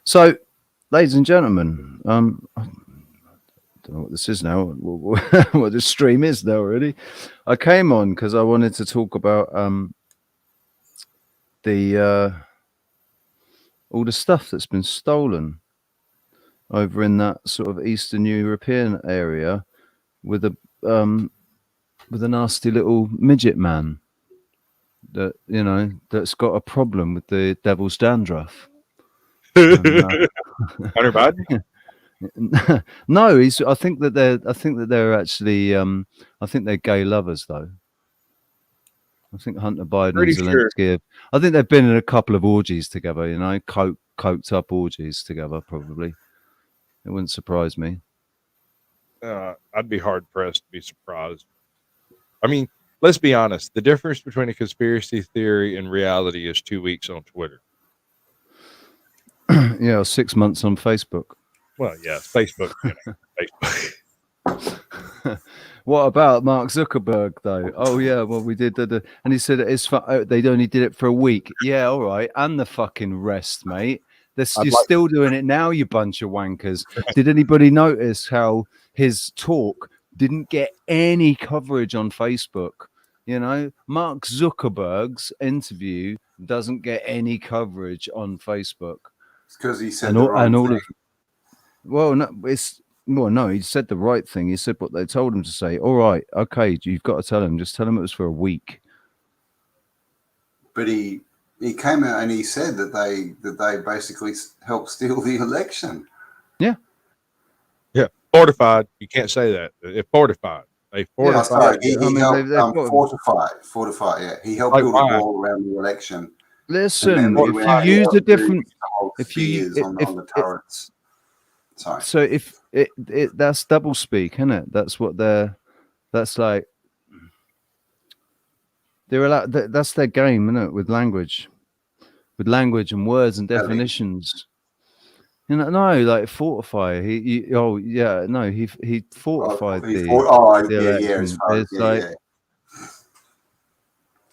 So, ladies and gentlemen, I don't know what this is now, what this stream is now already. I came on because I wanted to talk about the all the stuff that's been stolen over in that sort of Eastern European area with a nasty little midget man that, you know, that's got a problem with the devil's dandruff. Hunter Biden? No, I think that they're actually I think they're gay lovers though. I think Hunter Biden and Zelensky I think they've been in a couple of orgies together, you know, coked up orgies together probably. It wouldn't surprise me. I'd be hard pressed to be surprised. I mean, let's be honest. The difference between a conspiracy theory and reality is 2 weeks on Twitter. Yeah, 6 months on Facebook. Well, yeah, Facebook. You know, Facebook. What about Mark Zuckerberg though? Oh yeah, well we did and he said they only did it for a week. Yeah, all right, and the fucking rest, mate. You're still doing it now, you bunch of wankers. Did anybody notice how his talk didn't get any coverage on Facebook? You know, Mark Zuckerberg's interview doesn't get any coverage on Facebook. It's because he said the wrong thing. No, he said the right thing. He said what they told him to say. All right, okay, you've got to tell him. Just tell him it was for a week. But he came out and he said that they basically helped steal the election. Yeah. Yeah, fortified. You can't say that. It fortified. They fortified. Yeah, he helped fortify. Yeah, he helped build a wall around the election. Listen, if you use a different, on the turrets. Sorry. So if that's double speak, isn't it? That's what that's like. They're allowed. That's their game, isn't it? With language and words and definitions. You know, no, like fortify. He fortified the election.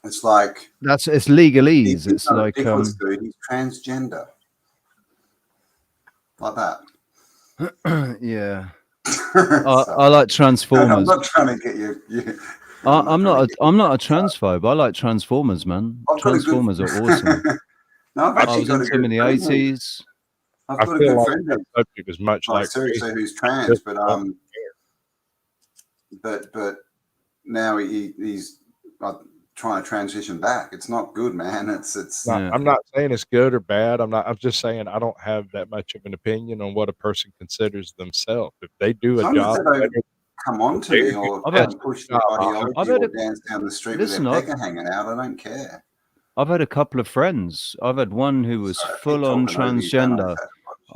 It's like it's legalese. It's like dude, he's transgender, like that. Yeah. I like Transformers. I'm not trying to get you. I'm not a transphobe. I like Transformers, man. Transformers are awesome. I was into them in the 80s. I've got a good friend that subject is much like seriously who's trans, but now he's trying to transition back. It's not good, man. I'm not saying it's good or bad. I'm just saying I don't have that much of an opinion on what a person considers themselves. If they do a job, come on to me or push the ideology or dance down the street with their pecker hanging out. I don't care. I've had a couple of friends. I've had one who was full on transgender.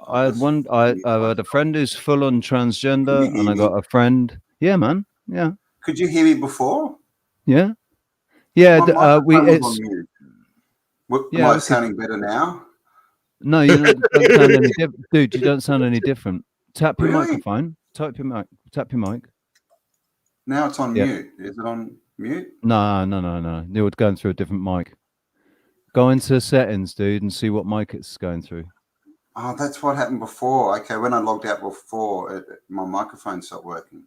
I've had a friend who's full on transgender, and I got a friend. Yeah, man. Yeah. Could you hear me before? Yeah. Yeah. Am I sounding better now? No, you don't sound any different, dude. You don't sound any different. Tap your microphone. Tap your mic. Now it's on mute. Is it on mute? No. You're going through a different mic. Go into settings, dude, and see what mic it's going through. Oh, that's what happened before. Okay, when I logged out before, my microphone stopped working.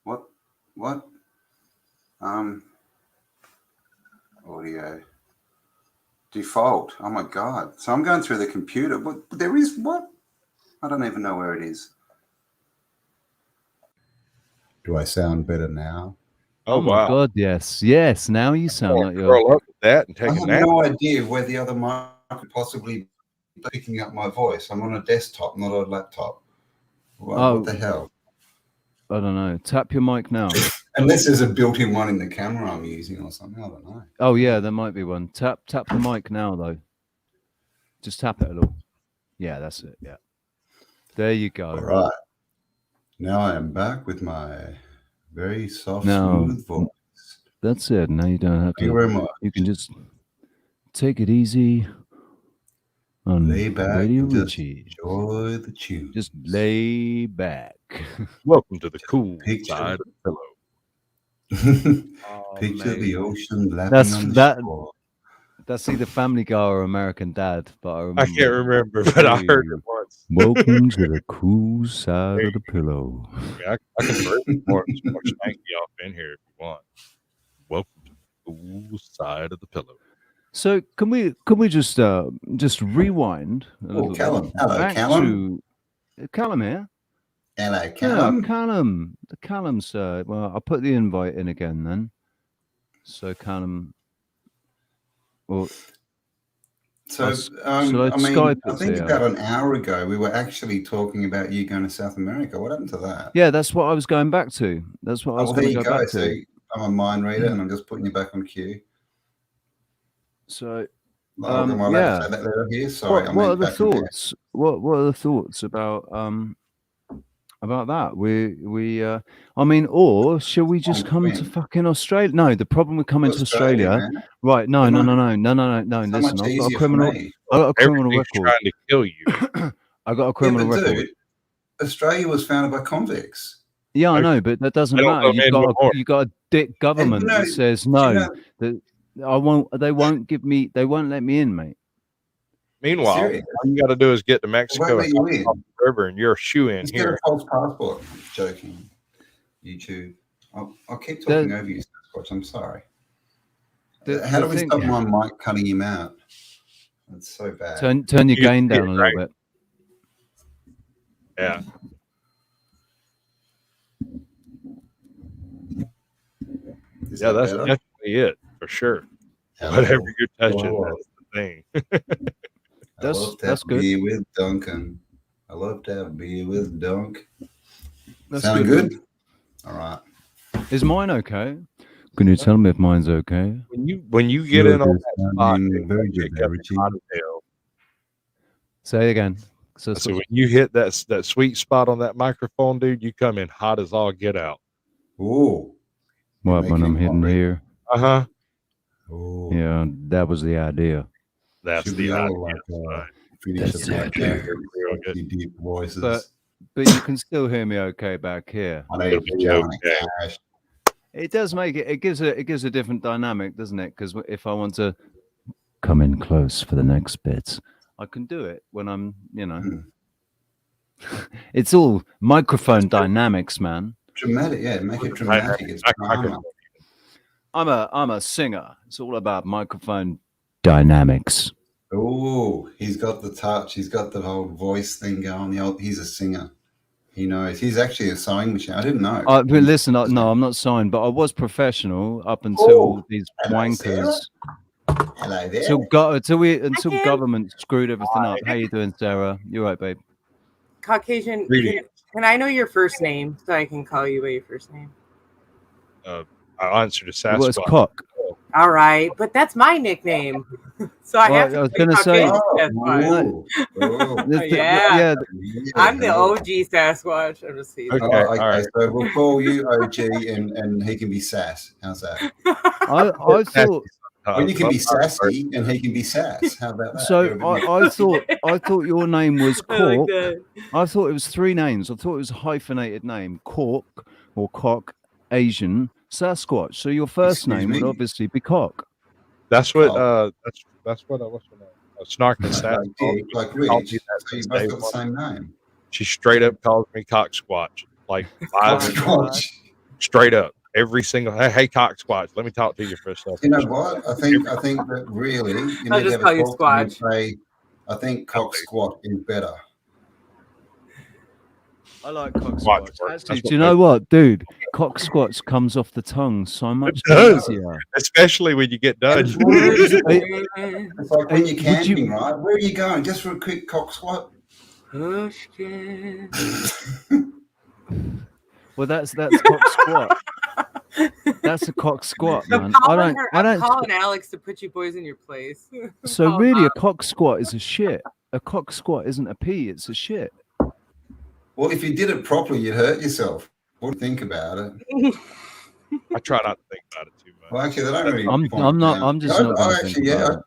What? Audio. Default. Oh my God. So I'm going through the computer. But there is what? I don't even know where it is. Do I sound better now? Oh my God, yes. Now you sound like you're curl up with that and take I a have nap. no idea where the other mic could possibly be picking up my voice. I'm on a desktop, not a laptop. What the hell? I don't know. Tap your mic now. Unless there's a built-in one in the camera I'm using or something, I don't know. Oh yeah, there might be one. Tap the mic now though. Just tap it a little. Yeah, that's it. Yeah. There you go. All right. Now I am back with my very soft, smooth voice. That's it. Now you don't have to. Thank you very much. You can just take it easy. Lay back Radio and just Richie. enjoy the tune. Just lay back. Welcome to the cool side of the pillow. Picture the ocean lapping on the shore. That's either Family Guy or American Dad, but I remember. I can't remember, but I heard it once. Welcome to the cool side of the pillow. Yeah, I can throw more spanky off in here if you want. Welcome to the cool side of the pillow. So can we just rewind a little bit? Callum. Hello, back Callum. to Callum here. Hello, Callum. Yeah, Callum. Callum, sir. Well, I'll put the invite in again then. So Callum. Well, So, I Skype I think about an hour ago, we were actually talking about you going to South America. What happened to that? Yeah, that's what I was going back to. That's what I was going to go back So to. I'm a mind reader, and I'm just putting you back on cue. So, Am I allowed to say that letter here? Sorry, what are the thoughts? What are the thoughts about that? I mean, or shall we just come to fucking Australia? No, the problem with coming to Australia, right? No. Listen, I've got a criminal. I got a criminal record. Trying to kill you. I got a criminal record. Dude, Australia was founded by convicts. Yeah, I know, but that doesn't matter. You got a dick government that says no. That I won't. They won't give me. They won't let me in, mate. Meanwhile, all you got to do is get to Mexico and hop off the river, and you're a shoe in here. Get a false passport. I'm joking. YouTube. I'll keep talking over you, Sasquatch. I'm sorry. How do we stop my mic cutting him out? That's so bad. Turn your gain down a little bit. Yeah. Yeah, that's definitely it for sure. Hello. Whatever you're touching, that's the thing. I love to have beer with Duncan. I love to have beer with Dunk. Sound good? All right. Is mine okay? Can you tell me if mine's okay? When you get in on that spot, very good, say again. So when you hit that sweet spot on that microphone, dude, you come in hot as all get out. Ooh. What, when I'm hitting here? Uh-huh. Yeah, that was the idea. That's the idea. That's the idea. Deep voices. But you can still hear me okay back here. I know okay. It does make it. It gives a different dynamic, doesn't it? Because if I want to come in close for the next bit, I can do it when I'm, It's all microphone dynamics, man. Dramatic, yeah. Make it dramatic. It's drama. I'm a singer. It's all about microphone dynamics. Oh, he's got the touch. He's got the whole voice thing going. He's a singer. He knows. He's actually a sewing machine. I didn't know. But listen, no, I'm not signed, but I was professional up until these wankers. Hello there. Until government screwed everything up. How you doing, Sarah? You right, babe? Caucasian. Can I know your first name so I can call you by your first name? I'll answer to Sasquatch. Well, it's Cock. All right, but that's my nickname, so I have to. I was going to say. Yeah, I'm the OG Sasquatch. I'm just teasing. Okay, all right. So we'll call you OG, and he can be Sass. How's that? I thought. When you can be sassy and he can be sass. How about that? So I thought your name was Cork. I thought it was three names. I thought it was a hyphenated name: Cork or Cock, Asian, Sasquatch. So your first name would obviously be Cock. That's what. That's what I was. Snarking Sass. Like really, so you both got the same name. She straight up calls me Cock Squatch. Like straight up. Every single hey Cock Squatch, let me talk to you for a second. You know what? I think that really you need to have a talk and say, I think Cock Squat is better. I like Cock Squatch. Actually, do you know what, dude? Cock Squatch comes off the tongue so much easier. Especially when you get done. It's like when you're camping, right? Where are you going? Just for a quick Cock Squat? Well, that's Cock Squat. That's a cock squat, I'm man. calling I don't. calling Alex to put you boys in your place. So Call really, Bob. a cock squat is a shit. A cock squat isn't a pee; it's a shit. Well, if you did it properly, you'd hurt yourself. What do you think about it? I try not to think about it too much. Well, actually, they don't really. I'm just not going to think about it.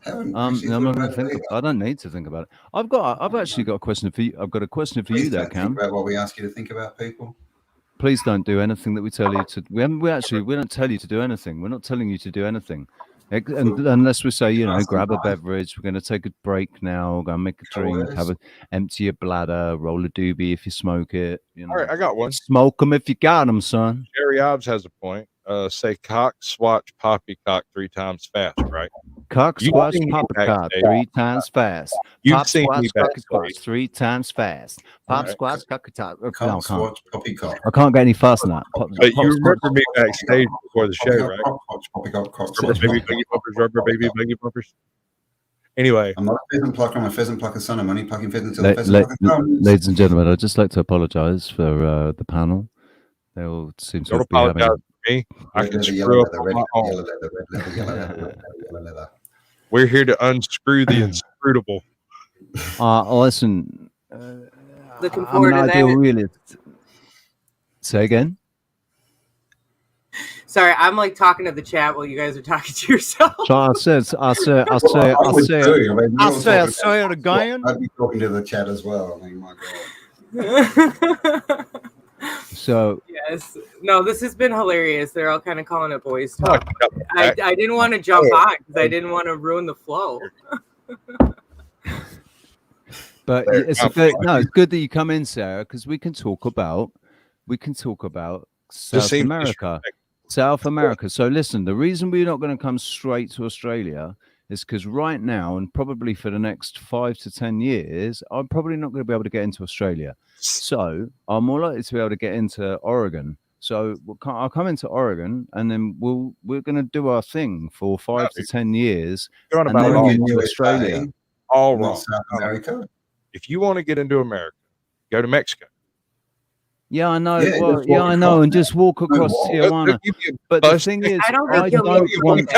I'm not going to think. I don't need to think about it. I've actually got a question for you. I've got a question for you there, Cam. Think about what we ask you to think about, people. Please don't do anything that we tell you to. We don't tell you to do anything. We're not telling you to do anything, unless we say, grab a beverage. We're going to take a break now. Go and make a drink. Empty your bladder. Roll a doobie if you smoke it. All right, I got one. Smoke them if you got them, son. Jerry Obbs has a point. Say cock, swatch, poppycock 3 times fast, right? Cock, squash, poppycock 3 times fast. Pop, squash, poppycock 3 times fast. Pop, squash, poppycock. Cock, swatch, poppycock. I can't get any faster than that. But you remember me backstage before the show, right? Poppycock, baby buggy bumpers, rubber baby buggy bumpers. Anyway, I'm not a pheasant plucker. I'm a pheasant plucker son. I'm only plucking pheasants until the pheasant plucker comes. Ladies and gentlemen, I'd just like to apologise for the panel. They all seem to be having. Me. I can screw up on my own. We're here to unscrew the inscrutable. Listen, looking I'm forward an to ideal that. realist. Say again. Sorry, I'm like talking to the chat while you guys are talking to yourself. So I say it again. I'd be talking to the chat as well. I mean, my God. So yes, no, this has been hilarious. They're all kind of calling it boys talk. I didn't want to jump on because I didn't want to ruin the flow. But it's good that you come in, Sarah, because we can talk about South America. South America. So listen, the reason we're not going to come straight to Australia is because right now, and probably for the next 5 to 10 years, I'm probably not going to be able to get into Australia. So I'm more likely to be able to get into Oregon. So I'll come into Oregon, and then we're going to do our thing for 5 to 10 years, and then we'll get to Australia. All wrong. South America. If you want to get into America, go to Mexico. Yeah, I know. I know, and just walk across Tijuana. But the thing is, I don't want.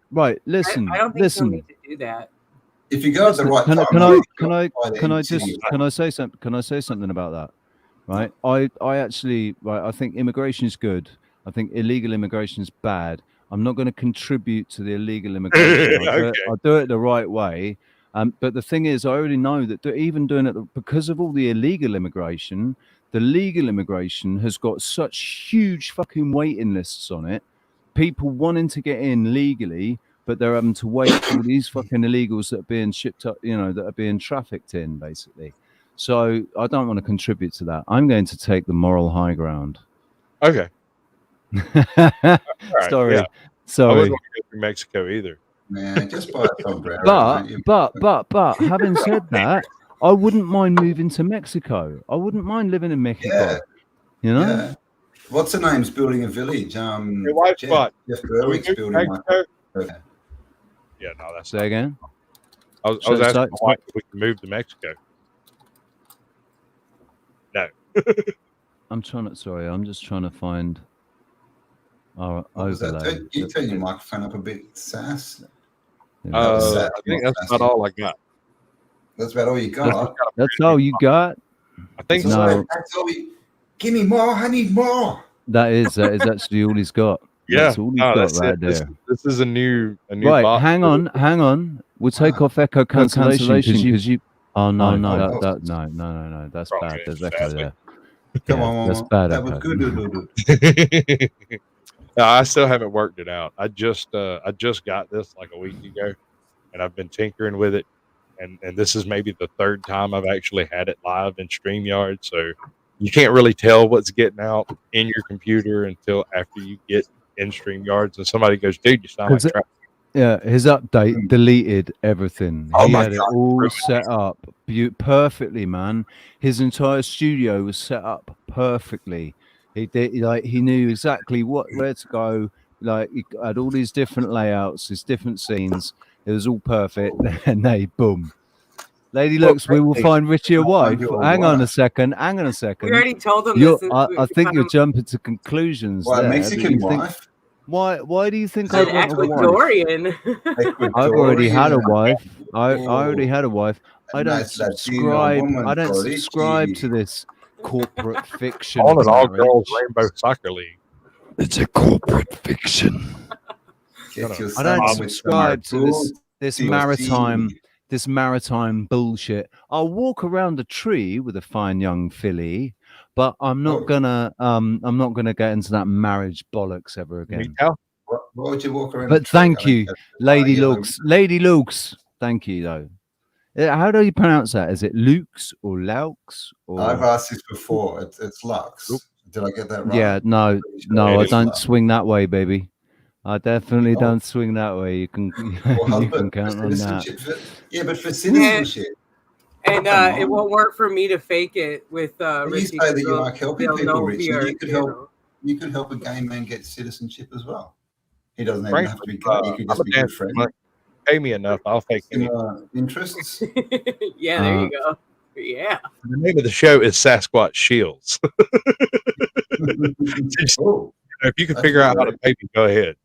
Right, listen. I don't think you'll need to do that. If you go at the right time, can I say something? Can I say something about that? Right, I actually I think immigration is good. I think illegal immigration is bad. I'm not going to contribute to the illegal immigration. I'll do it the right way. But the thing is, I already know that even doing it because of all the illegal immigration. The legal immigration has got such huge fucking waiting lists on it. People wanting to get in legally, but they're having to wait for these fucking illegals that are being shipped up, that are being trafficked in, basically. So I don't want to contribute to that. I'm going to take the moral high ground. Okay. Sorry. I wasn't going to go through Mexico either. Man, just buy a sombrero. But having said that, I wouldn't mind moving to Mexico. I wouldn't mind living in Mexico. Yeah. What's the name's building a village? Your wife's spot. Jeff Berwick's building one. Yeah, no, that's say again. I was asking my wife if we can move to Mexico. No. I'm just trying to find our overlay. You turn your microphone up a bit, Sass. I think that's about all I got. That's about all you got. That's all you got. I think no. That's all give me more. I need more. That is actually all he's got. Yeah, that's all he's got right there. This is a new right. Box. Hang on. We'll take off echo cancellation because you. Oh no, no, that's bad. There's echo there. Come on, that's bad. That was good. No, I still haven't worked it out. I just got this like a week ago, and I've been tinkering with it. And this is maybe the third time I've actually had it live in StreamYard. So you can't really tell what's getting out in your computer until after you get in StreamYard. So somebody goes, dude, you sound like traffic. Yeah, his update deleted everything. He had it all set up perfectly, man. His entire studio was set up perfectly. He did, he knew exactly where to go. Like, he had all these different layouts, his different scenes. It was all perfect, and boom. Lady Lux, we will find Richie a wife. your Hang on a wife. second. Hang on a second. We already told them You're, this. I think you're jumping to conclusions Why, there. Mexican You think, wife? why do you think An I'd want a wife? Ecuadorian. I've already had a Ecuadorian. wife. I already had a wife. I don't Nice Latino subscribe. woman I don't for subscribe Richie. to this corporate fiction On of an all-girls marriage. rainbow soccer league. It's a corporate fiction. Get your I don't son with subscribe to this TLC. this maritime bullshit. I'll walk around a tree with a fine young filly, but I'm not gonna get into that marriage bollocks ever again. Why would you walk around? But thank you, Lady Lux. Lady Lux. Thank you though. How do you pronounce that? Is it Lux or Laux? Or I've asked this before. It's Lux. Did I get that right? yeah, no, I don't swing that way, baby. I definitely don't swing that way. You can you can count on that. Yeah, but for citizenship. And it won't work for me to fake it with You Richie. say that you like helping they'll people, know Richie. we are, You could help a gay man get citizenship as well. He doesn't even Frankly, have to be gay. He could just be a good friend. Pay me enough, I'll fake it. Interests. Yeah, there you go. Yeah. The name of the show is Sasquatch Shields. If you can figure out how to pay me, go ahead.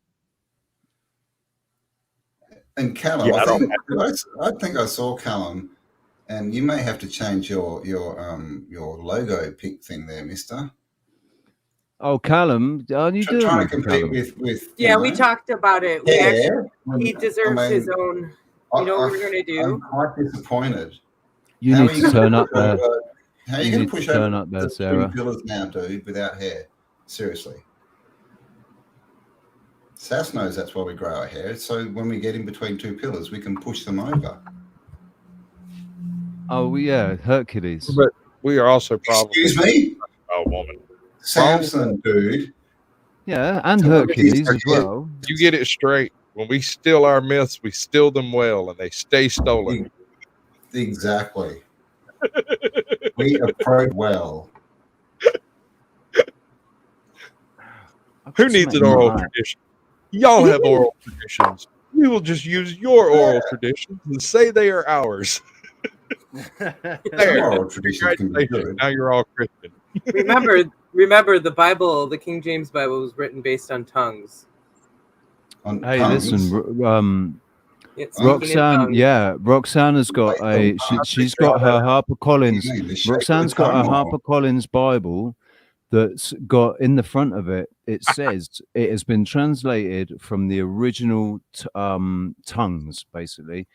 And Callum, Yeah, I think I saw Callum, and you may have to change your logo pick thing there, Mister. Oh, Callum, are you doing Trying it, to compete Callum? with Yeah, we talked about it. We he deserves I mean, his own. You know what we're gonna do? I'm quite disappointed. You How need are you to gonna turn up push there. over- How are you going need to push to turn over up there, the Sarah. twin pillars now, dude, without hair? Seriously. Sass knows that's why we grow our hair. So when we get in between two pillars, we can push them over. Oh yeah, Hercules. But we are also probably Excuse me? a woman. Samson, dude. Yeah, and Hercules as well. You get it straight. When we steal our myths, we steal them well, and they stay stolen. Exactly. We approach well. Who needs an oral tradition? Y'all have oral traditions. We will just use your oral traditions and say they are ours. There. Oral traditions can be good. Now you're all Christian. Remember, the Bible, the King James Bible, was written based on tongues. Hey, listen, Roxanne. Yeah, Roxanne has got she's got her HarperCollins. Roxanne's got a HarperCollins Bible that's got in the front of it. It says it has been translated from the original tongues, basically,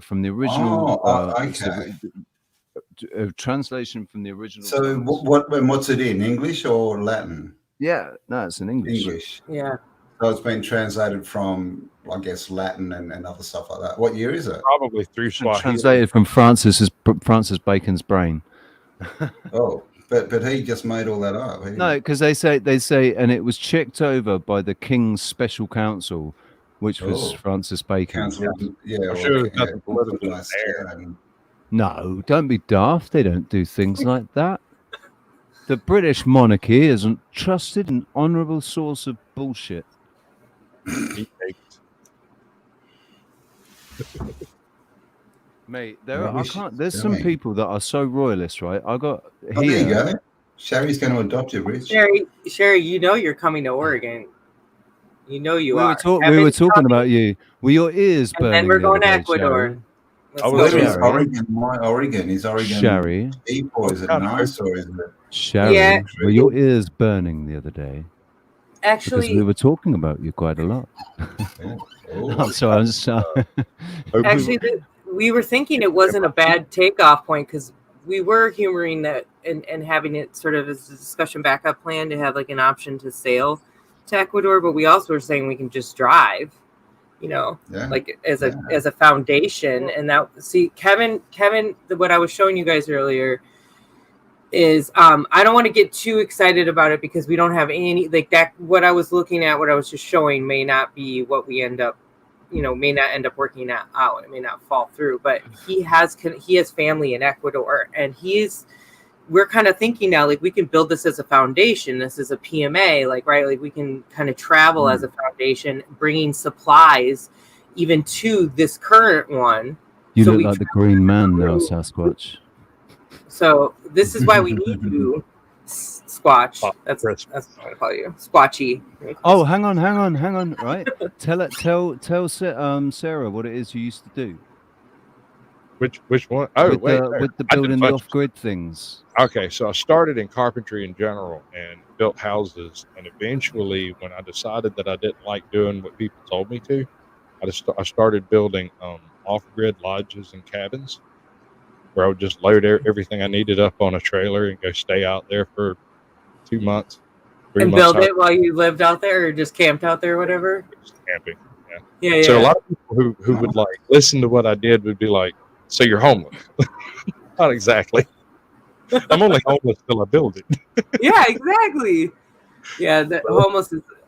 from the original. Okay. Translation from the original. So what's it in? English or Latin? Yeah, no, it's in English. English. Yeah. So it's been translated from, I guess, Latin and other stuff like that. What year is it? Probably through Swahili. Translated from Francis Bacon's brain. Oh, but he just made all that up. No, because they say, and it was checked over by the King's Special Counsel, which was Francis Bacon. Yeah, I'm sure there's nothing political there. No, don't be daft. They don't do things like that. The British monarchy is a trusted and honourable source of bullshit. Mate, there's some people that are so royalist, right? I got here. Oh, there you go. Sherry's going to adopt you, Rich. Sherry, you know you're coming to Oregon. You know you are. We were talking about you. Were your ears burning? And then we're going to Ecuador. Oregon. Is Oregon Sherry? cheap or is it nice or is it? Sherry, were your ears burning the other day? Actually, because we were talking about you quite a lot. I'm sorry. Actually, we were thinking it wasn't a bad takeoff point because we were humoring that and having it sort of as a discussion backup plan to have like an option to sail to Ecuador, but we also were saying we can just drive, like as a foundation. And that, see, Kevin, what I was showing you guys earlier is I don't want to get too excited about it because we don't have any like that. What I was looking at, what I was just showing may not be what we end up, may not end up working out. It may not fall through, but he has family in Ecuador, and we're kind of thinking now, like we can build this as a foundation. This is a PMA, like we can kind of travel as a foundation, bringing supplies even to this current one. You So look we like the Green Man now, Sasquatch. So this is why we need you, Squatch. That's what I call you, Squatchy. Oh, hang on. Right, tell Sarah what it is you used to do. Which one? Oh, with wait, with the I did a building bunch the of off-grid things. Okay, so I started in carpentry in general and built houses, and eventually, when I decided that I didn't like doing what people told me to, I started building off-grid lodges and cabins, where I would just load everything I needed up on a trailer and go stay out there for 2 months, 3 And months. build it while you lived out there, or just camped out there, or whatever. Just camping. Yeah. So a lot of people who would like listen to what I did would be like, "So you're homeless?" Not exactly. I'm only homeless till I build it. Yeah, exactly. Yeah,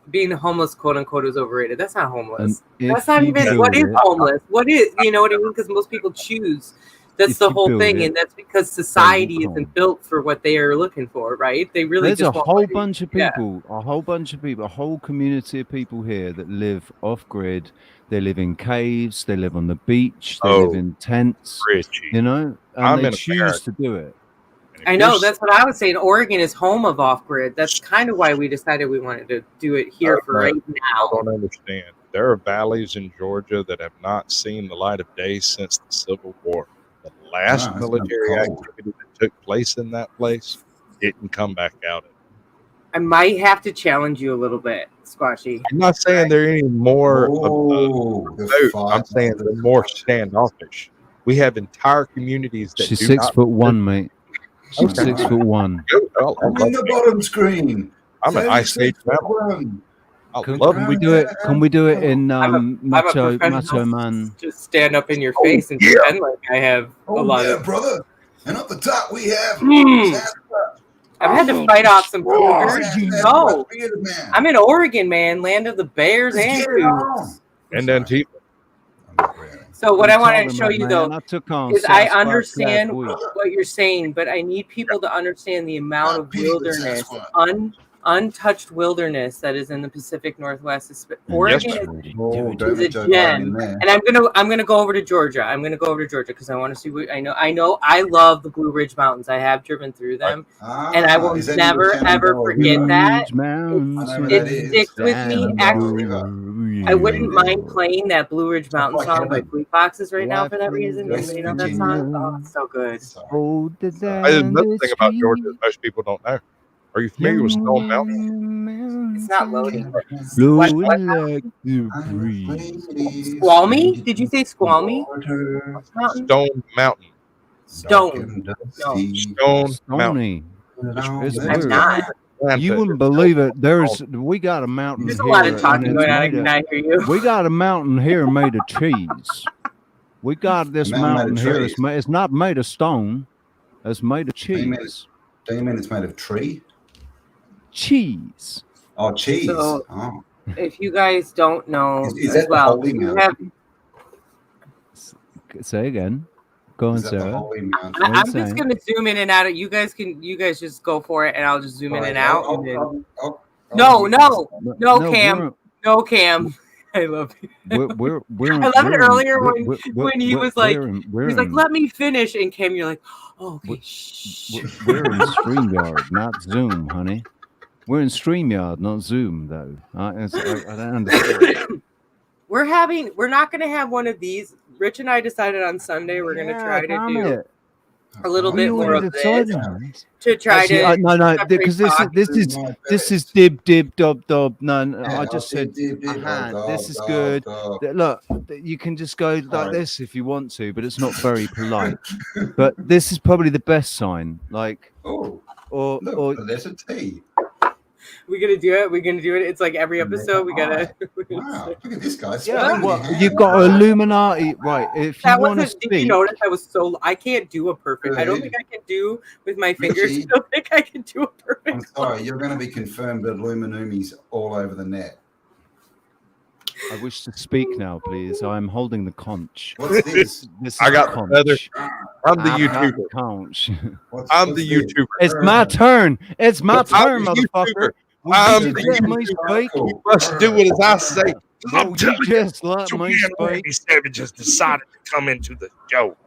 being homeless, quote unquote, is overrated. That's not homeless. That's not even what is homeless. What is, you know what I mean? Because most people choose. That's the whole thing, and that's because society isn't built for what they are looking for, right? They really There's just a want whole money. bunch of people, a whole community of people here that live off-grid. They live in caves. They live on the beach. They live in tents. Richie. You know, and I'm they in choose to do it. I know, that's what I was saying. Oregon is home of off-grid. That's kind of why we decided we wanted to do it here for right now. I don't understand. There are valleys in Georgia that have not seen the light of day since the Civil War. The last military activity that took place in that place didn't come back out. I might have to challenge you a little bit, Squatchy. I'm not saying they're any more I'm saying they're more standoffish. We have entire communities that She's do 6'1", mate. She's 6'1". I'm in the bottom screen. I'm an ice age mammal. Can we do it? Can we do it in Macho Man? Just stand up in your face and pretend like I have a lot of. brother. And up the top we have. I've had to fight off some cougars. No, I'm in Oregon, man, land of the bears and cougars. And Antifa. So what I want to show you though is I understand week. what you're saying, but I need people to understand the amount of wilderness, untouched wilderness that is in the Pacific Northwest. Oregon is a gem, and I'm gonna go over to Georgia. I'm gonna go over to Georgia because I want to see what I know. I love the Blue Ridge Mountains. I have driven through them, and I will never ever forget that. It sticks with me. Actually, I wouldn't mind playing that Blue Ridge Mountain song by Fleet Foxes right now for that reason. You know that song? Oh, it's so good. Another thing about Georgia that most people don't know. Are you familiar with Stone Mountain? It's not loading. Squalmy? Did you say Squalmy? Stone Mountain. Stone. Stone Mountain. I'm not. You wouldn't believe it. We got a mountain. There's here, a lot of talking and going on. I can hear you. We got a mountain here made of cheese. We got this mountain here. It's not made of stone. It's made of cheese. Do you mean it's made of tree? Cheese. Oh, cheese. So, if you guys don't know is as that well, the holy you mountain? Say again. Go on, Sarah. I'm just gonna zoom in and out. You guys just go for it, and I'll just zoom in and out. No, Cam. No, Cam. I love it. I love it earlier when he was like, he's like, let me finish, and Cam, you're like, oh, okay, we're in StreamYard, not Zoom, honey. We're in StreamYard, not Zoom, though. I don't understand. We're not going to have one of these. Rich and I decided on Sunday we're going to try to do a little bit more of this to try to. No, because this is dib dob. No, I just said this is good. Look, you can just go like this if you want to, but it's not very polite. But this is probably the best sign. Like, or there's a T. We're gonna do it. It's like every episode. We gotta. Wow, look at this guy. Yeah, well, you've got Illuminati, right? If you want to speak, did you notice I was so? I can't do a perfect. I don't think I can do with my fingers. I don't think I can do a perfect. I'm sorry, you're going to be confirmed Illuminumis all over the net. I wish to speak now, please. I'm holding the conch. What's this? I got the feather. I'm the YouTuber. Conch. I'm the YouTuber. It's my turn. It's my turn, motherfucker. I'm the YouTuber. You must do it as I say. I'm telling you, just let so me me and speak. Randy Savage has decided to come into the show.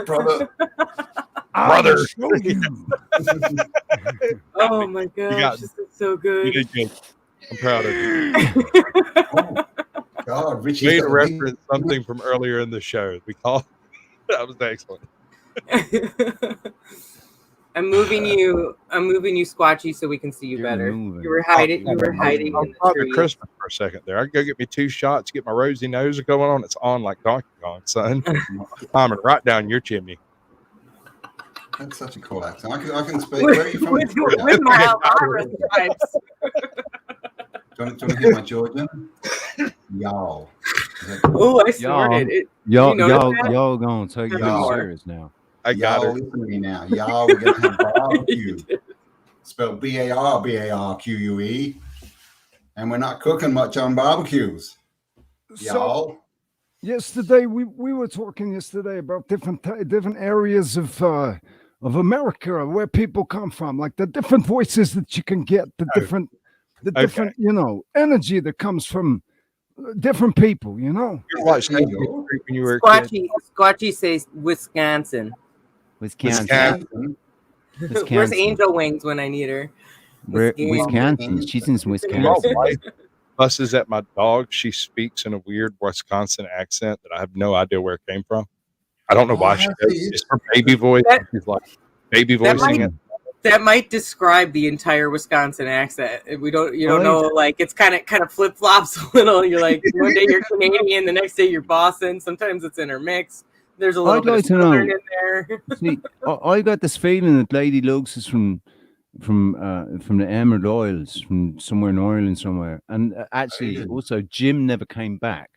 Brother. Brother. Oh my You got gosh, this is so good. You did good. I'm proud of you. God, Richie Made a reference something from earlier in the show. We call that was excellent. I'm moving you, Squatchy, so we can see you better. You were hiding in the I'll tree. Christmas for a second there. I can go get me 2 shots, get my rosy nose going on. It's on like Donkey Kong, son. Climbing right down your chimney. That's such a cool accent. I can speak. Where are you from? With my Alhambra stripes. Do you want to hear my Georgian? Y'all. Oh, I snorted. Y'all Y'all gonna take me serious now. I got her. Listen to me now. Y'all, we're gonna have barbecue. Spelled BARBARQUE. And we're not cooking much on barbecues. Y'all. Yesterday we were talking yesterday about different areas of America where people come from, like the different voices that you can get, the different energy that comes from different people. You watched when you were a kid. Squatchy says Wisconsin. Wisconsin. Where's Angel Wings when I need her? Wisconsin. She's in Wisconsin. Fusses at my dog. She speaks in a weird Wisconsin accent that I have no idea where it came from. I don't know why she does. It's her baby voice. She's like baby voicing it. That might describe the entire Wisconsin accent. You don't know, like it's kind of flip flops a little. You're like one day you're Canadian, the next day you're Boston. Sometimes it's intermixed. There's a little bit of Southern in there. See, I got this feeling that Lady Luke's is from the Emerald Isles, from somewhere in Ireland somewhere. And actually, also Jim never came back,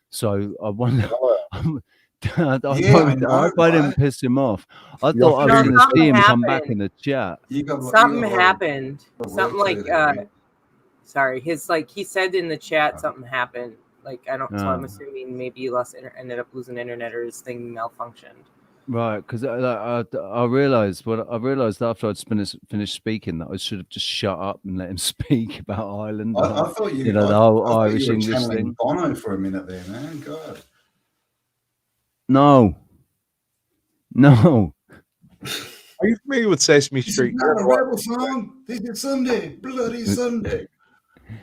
so I wonder. I didn't piss him off. I thought I was going to see him come back in the chat. Something happened. Something like sorry, he said in the chat something happened. Like so I'm assuming maybe he ended up losing internet or his thing malfunctioned. Right, because I realized after I'd finished speaking that I should have just shut up and let him speak about Ireland. I thought the whole Irish you were English channeling thing. Bono for a minute there, man. God. No. Are you familiar with Sesame Street? Not a rebel song. This is Sunday, bloody Sunday.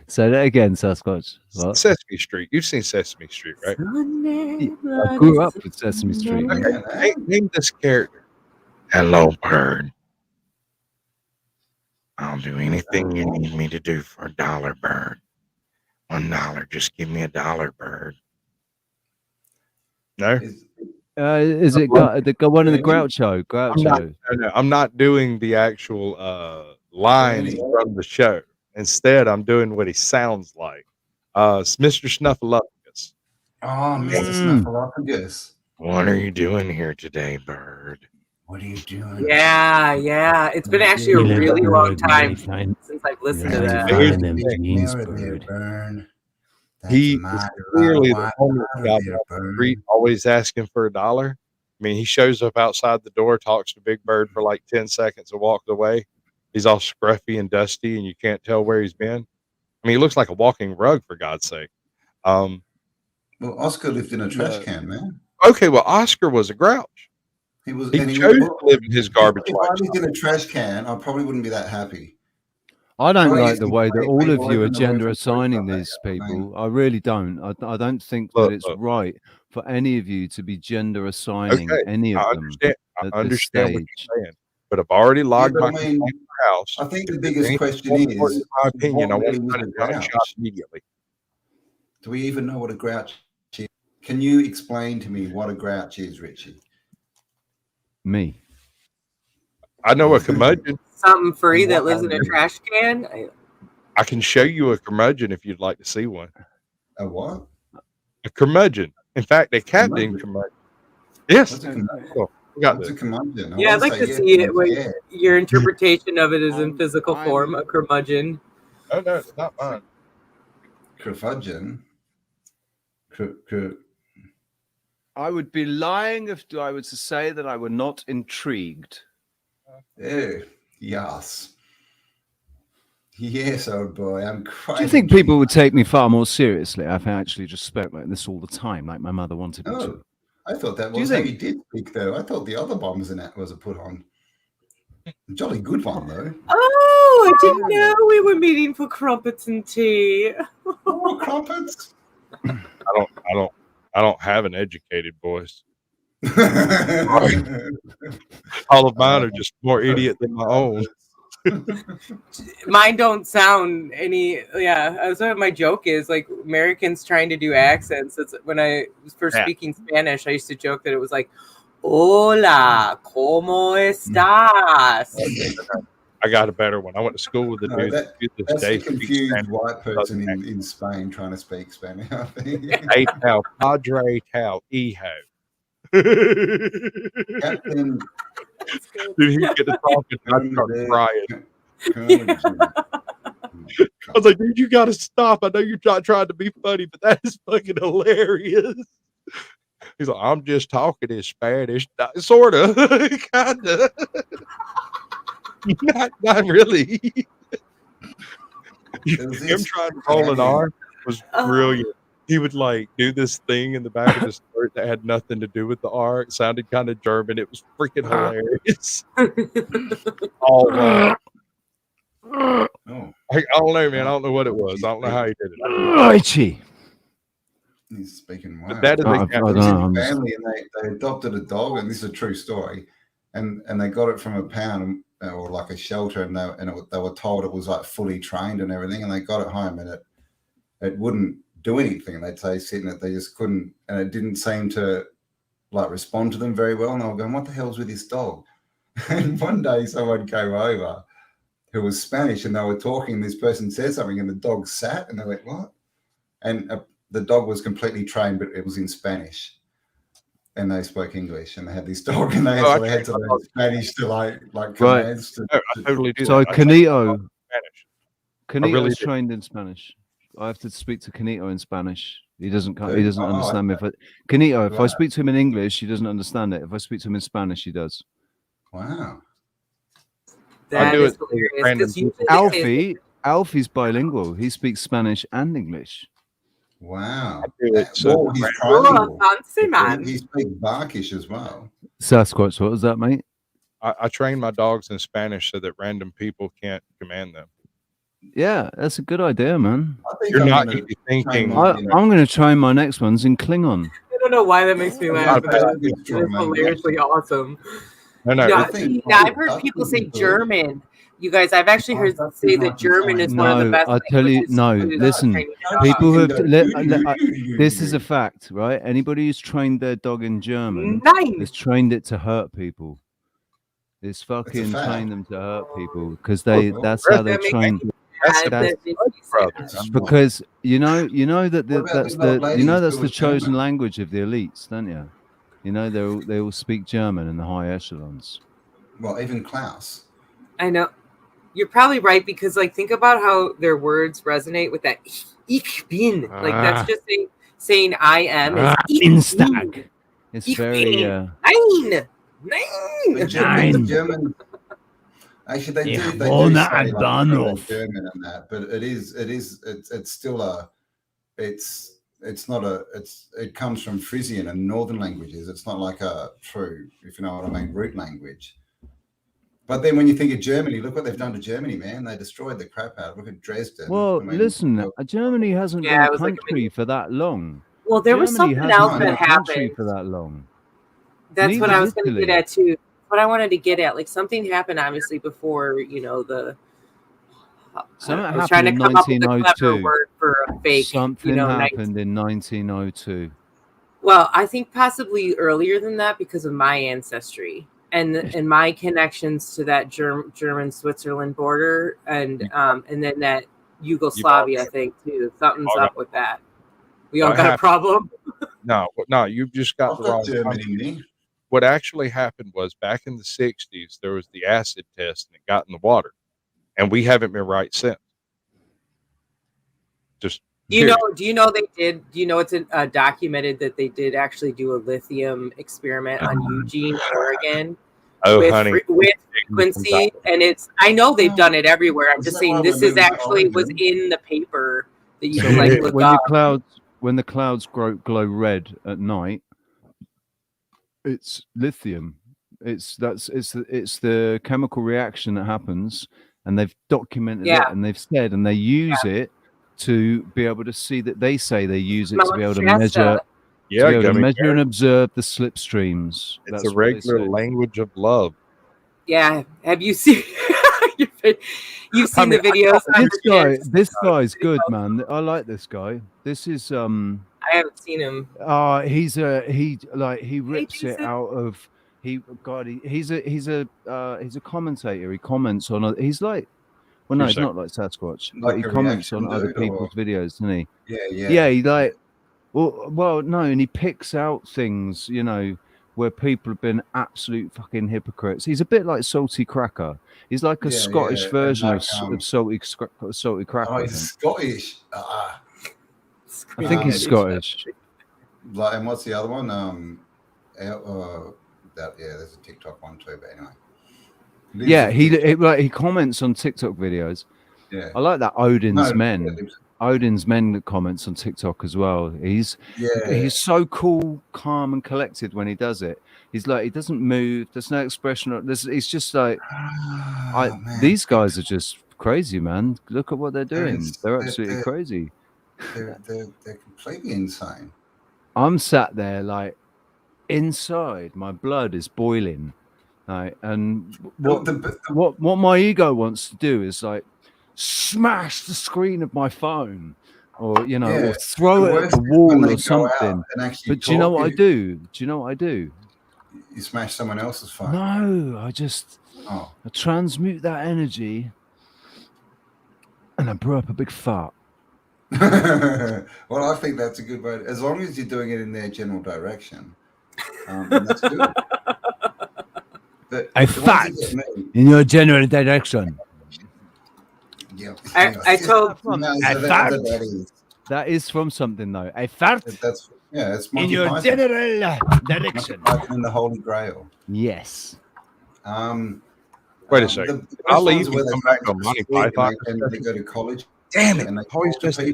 Say that again, Sasquatch. What? Sesame Street. You've seen Sesame Street, right? I grew up with Sesame Street. Okay. Name this character. Hello, bird. I'll do anything you need me to do for $1, bird. $1. Just give me $1, bird. No? Is it the one in the Groucho? I'm not doing the actual lines from the show. Instead, I'm doing what he sounds like. It's Mr. Snuffleupagus. Oh, Mr. Snuffleupagus. What are you doing here today, bird? What are you doing? Yeah. It's been actually a really long time since I've listened to that. He is clearly the homeless guy on the street, always asking for $1. I mean, he shows up outside the door, talks to Big Bird for like 10 seconds and walks away. He's all scruffy and dusty, and you can't tell where he's been. I mean, he looks like a walking rug, for God's sake. Well, Oscar lived in a trash can, man. Okay, well, Oscar was a grouch. He chose to live in his garbage If I lived in a trash can, I probably wouldn't be that happy. I don't like the way that all of you are gender assigning these people. I really don't. I don't think that it's right for any of you to be gender assigning any of them. I understand what you're saying, but I've already logged my house. I think the biggest question is, in my opinion, I want to really cut a shot immediately. Do we even know what a grouch is? Can you explain to me what a grouch is, Richie? Me. I know a curmudgeon. Something free that lives in a trash can. I can show you a curmudgeon if you'd like to see one. A what? A curmudgeon. In fact, a captain curmudgeon. Yes. What's a curmudgeon? Cool. We got What's a curmudgeon? Yeah, I'd like to see it. Your interpretation of it is in physical form. A curmudgeon. Oh no, it's not mine. Curmudgeon. I would be lying if I was to say that I were not intrigued. Yes. Yes, old boy. I'm crying. Do you think people would take me far more seriously if I actually just spoke like this all the time, like my mother wanted me to? I thought that Do you was how think? you did speak, though. I thought the other bombs in that was a put on. A jolly good one, though. Oh, I didn't know we were meeting for crumpets and tea. Oh, crumpets! I don't have an educated voice. All of mine are just more idiot than my own. Mine don't sound any. Yeah, that's what my joke is. Like Americans trying to do accents. It's when I was first speaking Spanish, I used to joke that it was like, "Hola, ¿cómo estás?" I got a better one. I went to school with a dude that That's a confused white person in Spain trying to speak Spanish, I think. Hey, tal, padre, tal, hijo. Captain. Dude, he get to talking and I start crying. I was like, dude, you got to stop. I know you're not trying to be funny, but that is fucking hilarious. He's like, I'm just talking in Spanish. Sort of. Kind of. Not really. Him trying to roll an R was brilliant. He would like do this thing in the back of his throat that had nothing to do with the R. It sounded kind of German. It was freaking hilarious. I don't know, man. I don't know what it was. I don't know how he did it. Righty. He's speaking wow. That is a family, and they adopted a dog, and this is a true story. And they got it from a pound or like a shelter, and they were told it was like fully trained and everything, and they got it home, and it wouldn't do anything. They'd say sitting it, they just couldn't, and it didn't seem to like respond to them very well. And they were going, "What the hell's with this dog?" And one day someone came over who was Spanish, and they were talking. This person said something, and the dog sat, and they went, "What?" And the dog was completely trained, but it was in Spanish. And they spoke English, and they had this dog, and they had to learn Spanish to like commands. Right. I totally do. So Canito really trained in Spanish. I have to speak to Canito in Spanish. He doesn't understand me. Canito, if I speak to him in English, he doesn't understand it. If I speak to him in Spanish, he does. Wow. That is hilarious. Alfie's bilingual. He speaks Spanish and English. Wow. He's He speaks Barkish as well. Sasquatch, what was that, mate? I train my dogs in Spanish so that random people can't command them. Yeah, that's a good idea, man. You're not thinking. I'm going to try my next ones in Klingon. I don't know why that makes me laugh, but it's hilariously awesome. I've heard people say German. You guys, I've actually heard say that German is one of the best. I tell you, listen, people who have this is a fact, right? Anybody who's trained their dog in German has trained it to hurt people. It's fucking trained them to hurt people because that's how they train. Because you know that's the chosen language of the elites, don't you? You know they all speak German in the high echelons. Well, even Klaus. I know. You're probably right, because like think about how their words resonate with that ich bin. Like that's just saying I am. Instag. It's very Nine. German. Actually, they do say like German and that, but it's still it comes from Frisian and Northern languages. It's not like a true, if you know what I mean, root language. But then when you think of Germany, look what they've done to Germany, man. They destroyed the crap out. Look at Dresden. Well, listen, Germany hasn't been a country for that long. Well, there was something else that happened for that long. That's what I was going to get at too. What I wanted to get at, like something happened obviously before, the. Something I was trying to come up with a clever word for a fake. Something happened in 1902. Well, I think possibly earlier than that because of my ancestry. And my connections to that German Switzerland border and then that Yugoslavia thing too. Something's up with that. We all got a problem. No, you've just got the wrong Germany. What actually happened was back in the 60s, there was the acid test and it got in the water, and we haven't been right since. Just do you know they did? Do you know it's documented that they did actually do a lithium experiment on Eugene, Oregon, with frequency, and I know they've done it everywhere. I'm just saying this is actually was in the paper that you can like look up. When the clouds glow red at night, it's lithium. It's the chemical reaction that happens, and they've documented it, and they've said, and they use it to be able to see that they say they use it to be able to measure. Yeah, to be able to measure and observe the slipstreams. It's a regular language of love. Yeah, have you seen? You've seen the videos. This guy's good, man. I like this guy. This is I haven't seen him. He rips it out of he's a commentator. He comments on he's like, well, no, he's not like Sasquatch, but he comments on other people's videos, doesn't he? Yeah. He like, well, no, and he picks out things, you know, where people have been absolute fucking hypocrites. He's a bit like Salty Cracker. He's like a Scottish version of Salty Cracker. Oh, he's Scottish. I think he's Scottish. Like, and what's the other one? There's a TikTok one too. But anyway. He comments on TikTok videos. Yeah. I like that Odin's Men that comments on TikTok as well. He's so cool, calm, and collected when he does it. He's like, he doesn't move. There's no expression. He's just like, these guys are just crazy, man. Look at what they're doing. They're absolutely crazy. They're completely insane. I'm sat there like inside, my blood is boiling. Like, and what my ego wants to do is like smash the screen of my phone, or you know, or throw it at the wall or something. But do you know what I do? Do you know what I do? You smash someone else's phone. No, I transmute that energy, and I brew up a big fart. Well, I think that's a good way. As long as you're doing it in their general direction, that's good. I fart in your general direction. Yeah. I told that is from something though. I fart. It's in your Python. general direction. In the Holy Grail. Yes. Wait a second. I'll leave you come back on Monty Python. And they go to college. Damn it! And they Always just I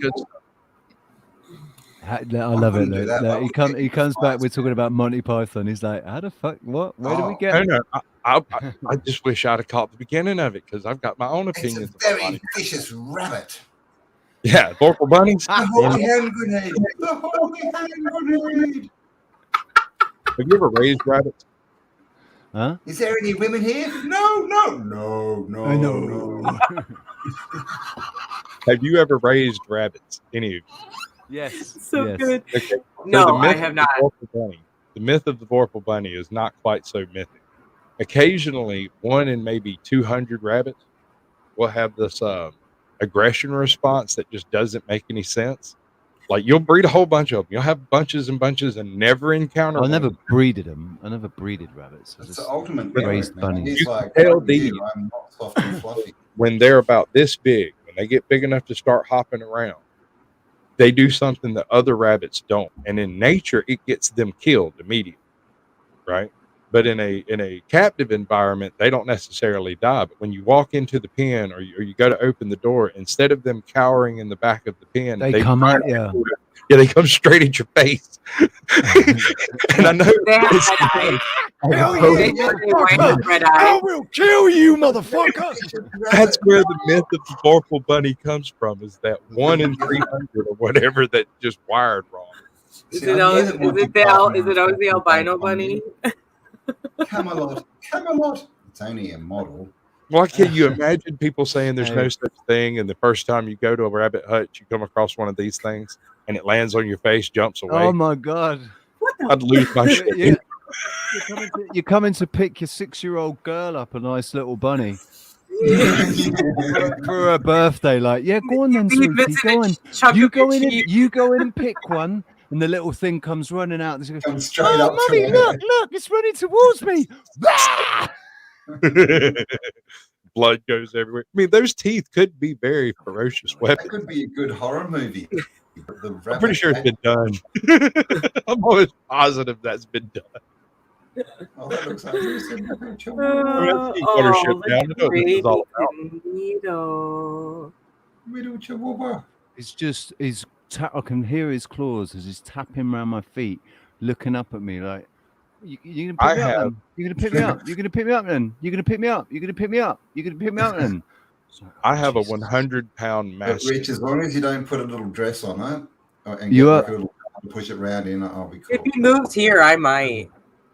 love it. Look, he comes back. We're talking about Monty Python. He's like, "How the fuck? What? Where do we get?" No. I just wish I'd have caught the beginning of it because I've got my own opinions. It's a very vicious rabbit. Yeah, Vorpal bunnies. The holy hand grenade. The holy hand grenade. Have you ever raised rabbits? Huh? Is there any women here? No. I know. Have you ever raised rabbits? Any of you? Yes. So good. Okay. No, I have not. The myth of the Vorpal bunny is not quite so mythic. Occasionally, 1 in maybe 200 rabbits will have this aggression response that just doesn't make any sense. Like you'll breed a whole bunch of them. You'll have bunches and bunches and never encounter. I never breeded them. I never breeded rabbits. It's the ultimate raised bunnies. He's like, tell I'm not soft and fluffy. When they're about this big, when they get big enough to start hopping around, they do something that other rabbits don't. And in nature, it gets them killed immediately, right? But in a captive environment, they don't necessarily die. But when you walk into the pen or you go to open the door, instead of them cowering in the back of the pen, they come at you. Yeah, they come straight at your face. And I know I will kill you, motherfucker. That's where the myth of the Vorpal bunny comes from, is that 1 in 300 or whatever that just wired wrong. Is it always the albino bunny? Camelot. It's only a model. Why can't you imagine people saying there's no such thing, and the first time you go to a rabbit hut, you come across one of these things, and it lands on your face, jumps away? Oh my god! I'd lose my shit. You're coming to pick your 6-year-old girl up, a nice little bunny. for her birthday, like, yeah, go on then, sweetie, go on. You go in and pick one. And the little thing comes running out. And comes straight up. Mommy, look, it's running towards me. Blood goes everywhere. I mean, those teeth could be very ferocious weapons. That could be a good horror movie. I'm pretty sure it's been done. I'm always positive that's been done. Oh, that looks like this. Oh, like a baby Canito. Little Chihuahua. It's just I can hear his claws as he's tapping around my feet, looking up at me like, "You gonna pick me up then? You gonna pick me up? You gonna pick me up then? You gonna pick me up? You gonna pick me up? You gonna pick me up then?" I have a 100-pound But mastiff. Rich, as long as you don't put a little dress on it and You get are- like a little push it round in, I'll be cool. If he moves here, I might.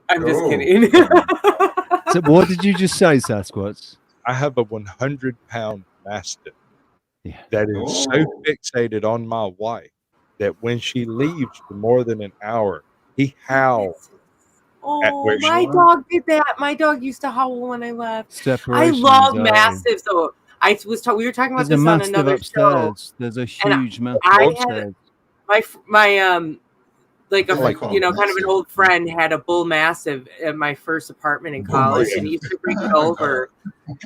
I'm just Oh. kidding. So what did you just say, Sasquatch? I have a 100-pound mastiff Yeah. that is so fixated on my wife that when she leaves for more than an hour, he howls. Oh, my dog did that. My dog used to howl when I left. Separation I love anxiety. mastiffs. So we were talking about There's a this on mastiff another show. upstairs. There's a And huge mastiff I upstairs. had my like a They call kind it of an mastiff. old friend had a bull mastiff at my first apartment in college, and he used to bring it over,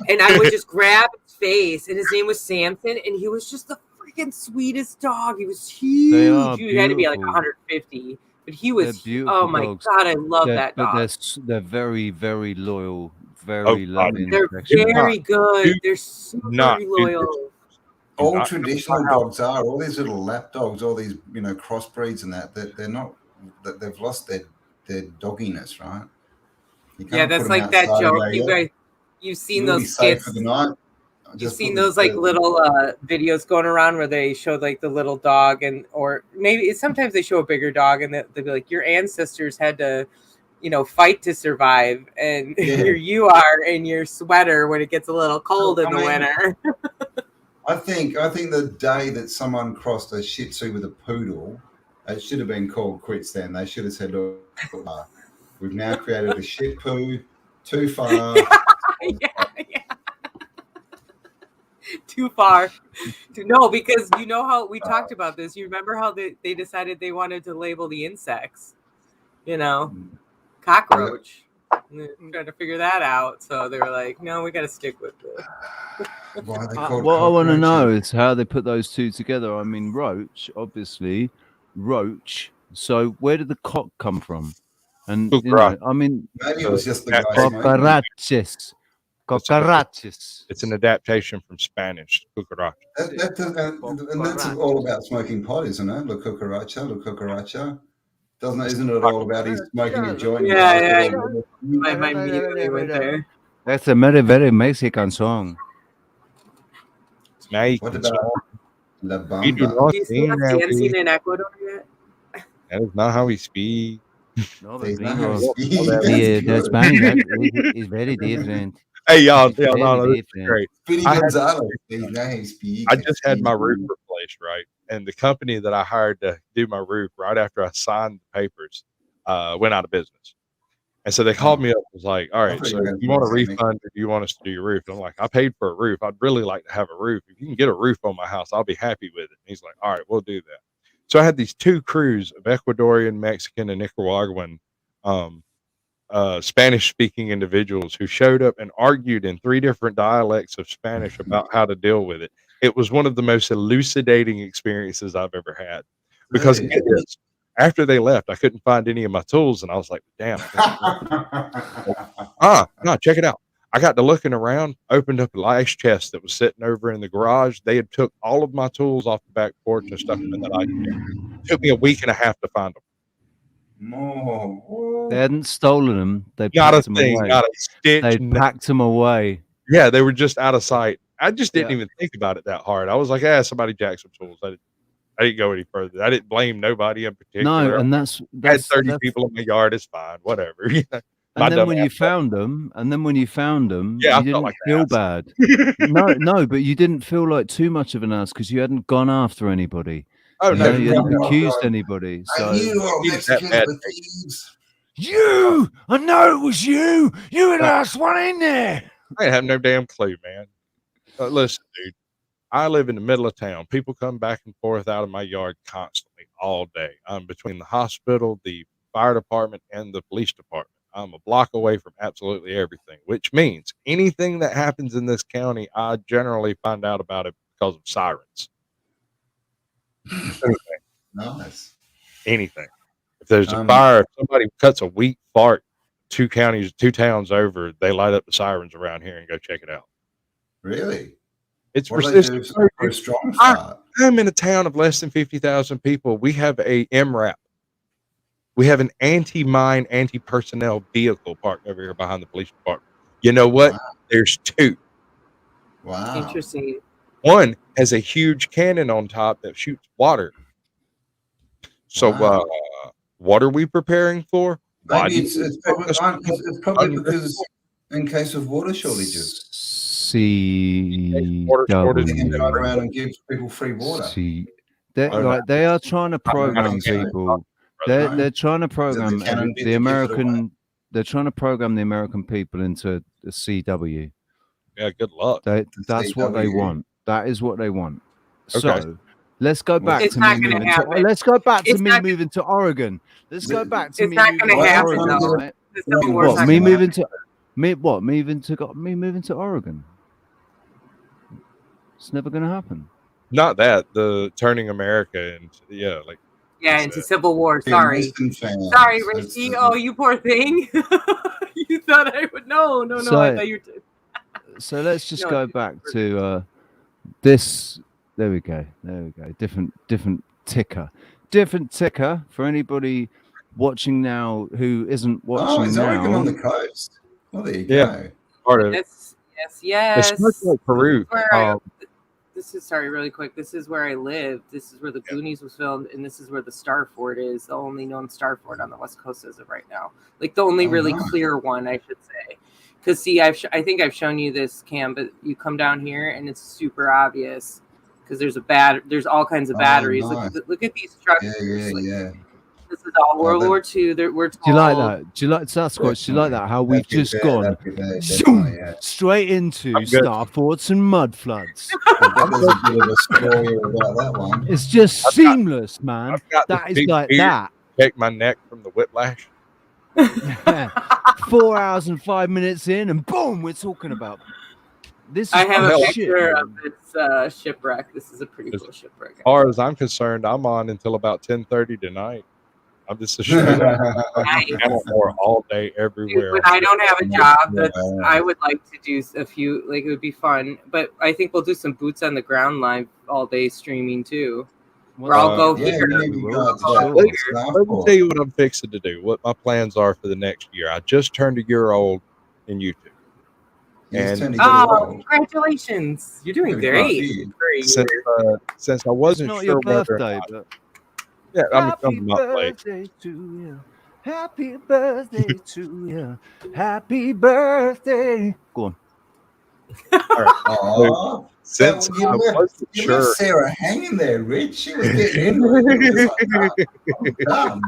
and I would just grab his face, and his name was Samson, and he was just the freaking sweetest dog. He was huge. He had to be like beautiful. 150, but he They're was. beautiful Oh my dogs. god, I love that But dog. they're very, very loyal, very loving. They're affectionate. very good. They're super loyal. All traditional dogs are all these little lap dogs, all these crossbreeds and they're not that they've lost their dogginess, right? You can't Yeah, put that's them like that outside and joke. go, You "Yeah, guys, you've seen we'll be those safe skits. for the night." You've Just seen put those like little videos going around where they show like the little dog, or maybe sometimes they show a bigger dog, and they'll be like, your ancestors had to, fight to survive, and here you are in your sweater when it gets a little cold in the winter. I think the day that someone crossed a Shih Tzu with a poodle, it should have been called quits. Then they should have said, "Look, we've now created a shit poo. Too far." Too far. No, because you know how we talked about this. You remember how they decided they wanted to label the insects, cockroach. And they're trying to figure that out. So they were like, no, we got to stick with this. What I want to know is how they put those two together. I mean, roach, obviously, roach. So where did the cock come from? And I mean, maybe it was just the guy cucarachas. Cucarachas. It's an adaptation from Spanish. Cucaracha. And that's all about smoking pot, isn't it? La cucaracha. Isn't it all about he's smoking a joint? Yeah. My immediately went there. That's a very, very Mexican song. What about La Bamba? We do not Do you see us dancing in Ecuador yet? That is not how we speak. No, That's not gringo. how we speak. The Spanish is very different. Hey, y'all, It's very no, this is different. great. Speedy I Gonzalez. He's not how you speak. I just had my roof replaced, right? And the company that I hired to do my roof right after I signed the papers went out of business. And so they called me up and was like, all right, so do you want a refund or do you want us to do your roof? And I'm like, I paid for a roof. I'd really like to have a roof. If you can get a roof on my house, I'll be happy with it. And he's like, all right, we'll do that. So I had these two crews of Ecuadorian, Mexican, and Nicaraguan Spanish-speaking individuals who showed up and argued in 3 different dialects of Spanish about how to deal with it. It was one of the most elucidating experiences I've ever had. Because get this, after they left, I couldn't find any of my tools, and I was like, damn. No, check it out. I got to looking around, opened up a ice chest that was sitting over in the garage. They had took all of my tools off the back porch and stuck them in that ice chest. It took me a week and a half to find them. They hadn't stolen them. They Not a packed them thing, away. not a stitch. They packed them away. Yeah, they were just out of sight. I just didn't even think about it that hard. I was like, somebody jacked some tools. I didn't go any further. I didn't blame nobody in particular. No, and I had 30 people in my yard. It's fine, whatever. And then when you found them, Yeah, I you felt didn't like feel an bad. No, but you didn't feel like too much of an ass because you hadn't gone after anybody. Oh, you no, know, you hadn't no, accused no. anybody. I So knew all Mexicans were thieves. you, I know it was you. You were the last one in there. I didn't have no damn clue, man. Listen, dude, I live in the middle of town. People come back and forth out of my yard constantly, all day. I'm between the hospital, the fire department, and the police department. I'm a block away from absolutely everything, which means anything that happens in this county, I generally find out about it because of sirens. Nice. Anything. If there's a fire, if somebody cuts a weak fart, two towns over, they light up the sirens around here and go check it out. Really? It's What do they do for a strong start? I'm in a town of less than 50,000 people. We have a MRAP. We have an anti-mine, anti-personnel vehicle parked over here behind the police department. You know what? Wow. There's two. Wow. Interesting. One has a huge cannon on top that shoots water. So, what are we preparing for? Maybe it's probably because in case of water shortages. CW. They can go around and give people free water. They are trying to program people. They're trying to program the American. They're trying to program the American people into the CW. Yeah, good luck. That's what they want. That is what they want. Okay. So let's go back to me moving to. Let's go back to me moving to Oregon. Let's go back to me moving to Oregon. What? Me moving to. Me moving to Oregon. It's never going to happen. Not that the turning America into into civil war. Sorry, Richie. Oh, you poor thing. You thought I would know. No, I thought you did. So let's just go back to this. There we go. Different ticker for anybody watching now who isn't watching it's now. Oregon on the coast. Well, there you go. Part of it. Yes. It's much like Peru. This is really quick. This is where I live. This is where the Goonies was filmed, and this is where the Star Fort is, the only known Star Fort on the West Coast as of right now. Like the only really clear one, I should say. Because see, I think I've shown you this, Cam, but you come down here and it's super obvious because there's all kinds of batteries. Nice. Look at these structures. Yeah. This is all World War II. We're told, Do you like that? Do you like Sasquatch? Do you like that? How we've just gone straight into Star Forts and mud floods. There's a bit of a story about that one. It's just seamless, man. That is like that. Take my neck from the whiplash. 4 hours and 5 minutes in, and boom, we're talking about this. I have a picture of this shipwreck. This is a pretty cool shipwreck. As far as I'm concerned, I'm on until about 10:30 tonight. I'm just a straight more all day everywhere. When I don't have a job, I would like to do a few. Like it would be fun, but I think we'll do some boots on the ground live all day streaming too. Where I'll go here. Let me tell you what I'm fixing to do. What my plans are for the next year. I just turned a year old in YouTube. Congratulations! You're doing great. Since I wasn't not sure your whether birthday, but yeah, I'm not late. Happy birthday to you. Happy birthday. Go on. All right. Since you I wasn't left sure, Sarah hanging there, Rich. She was getting in. I'm done.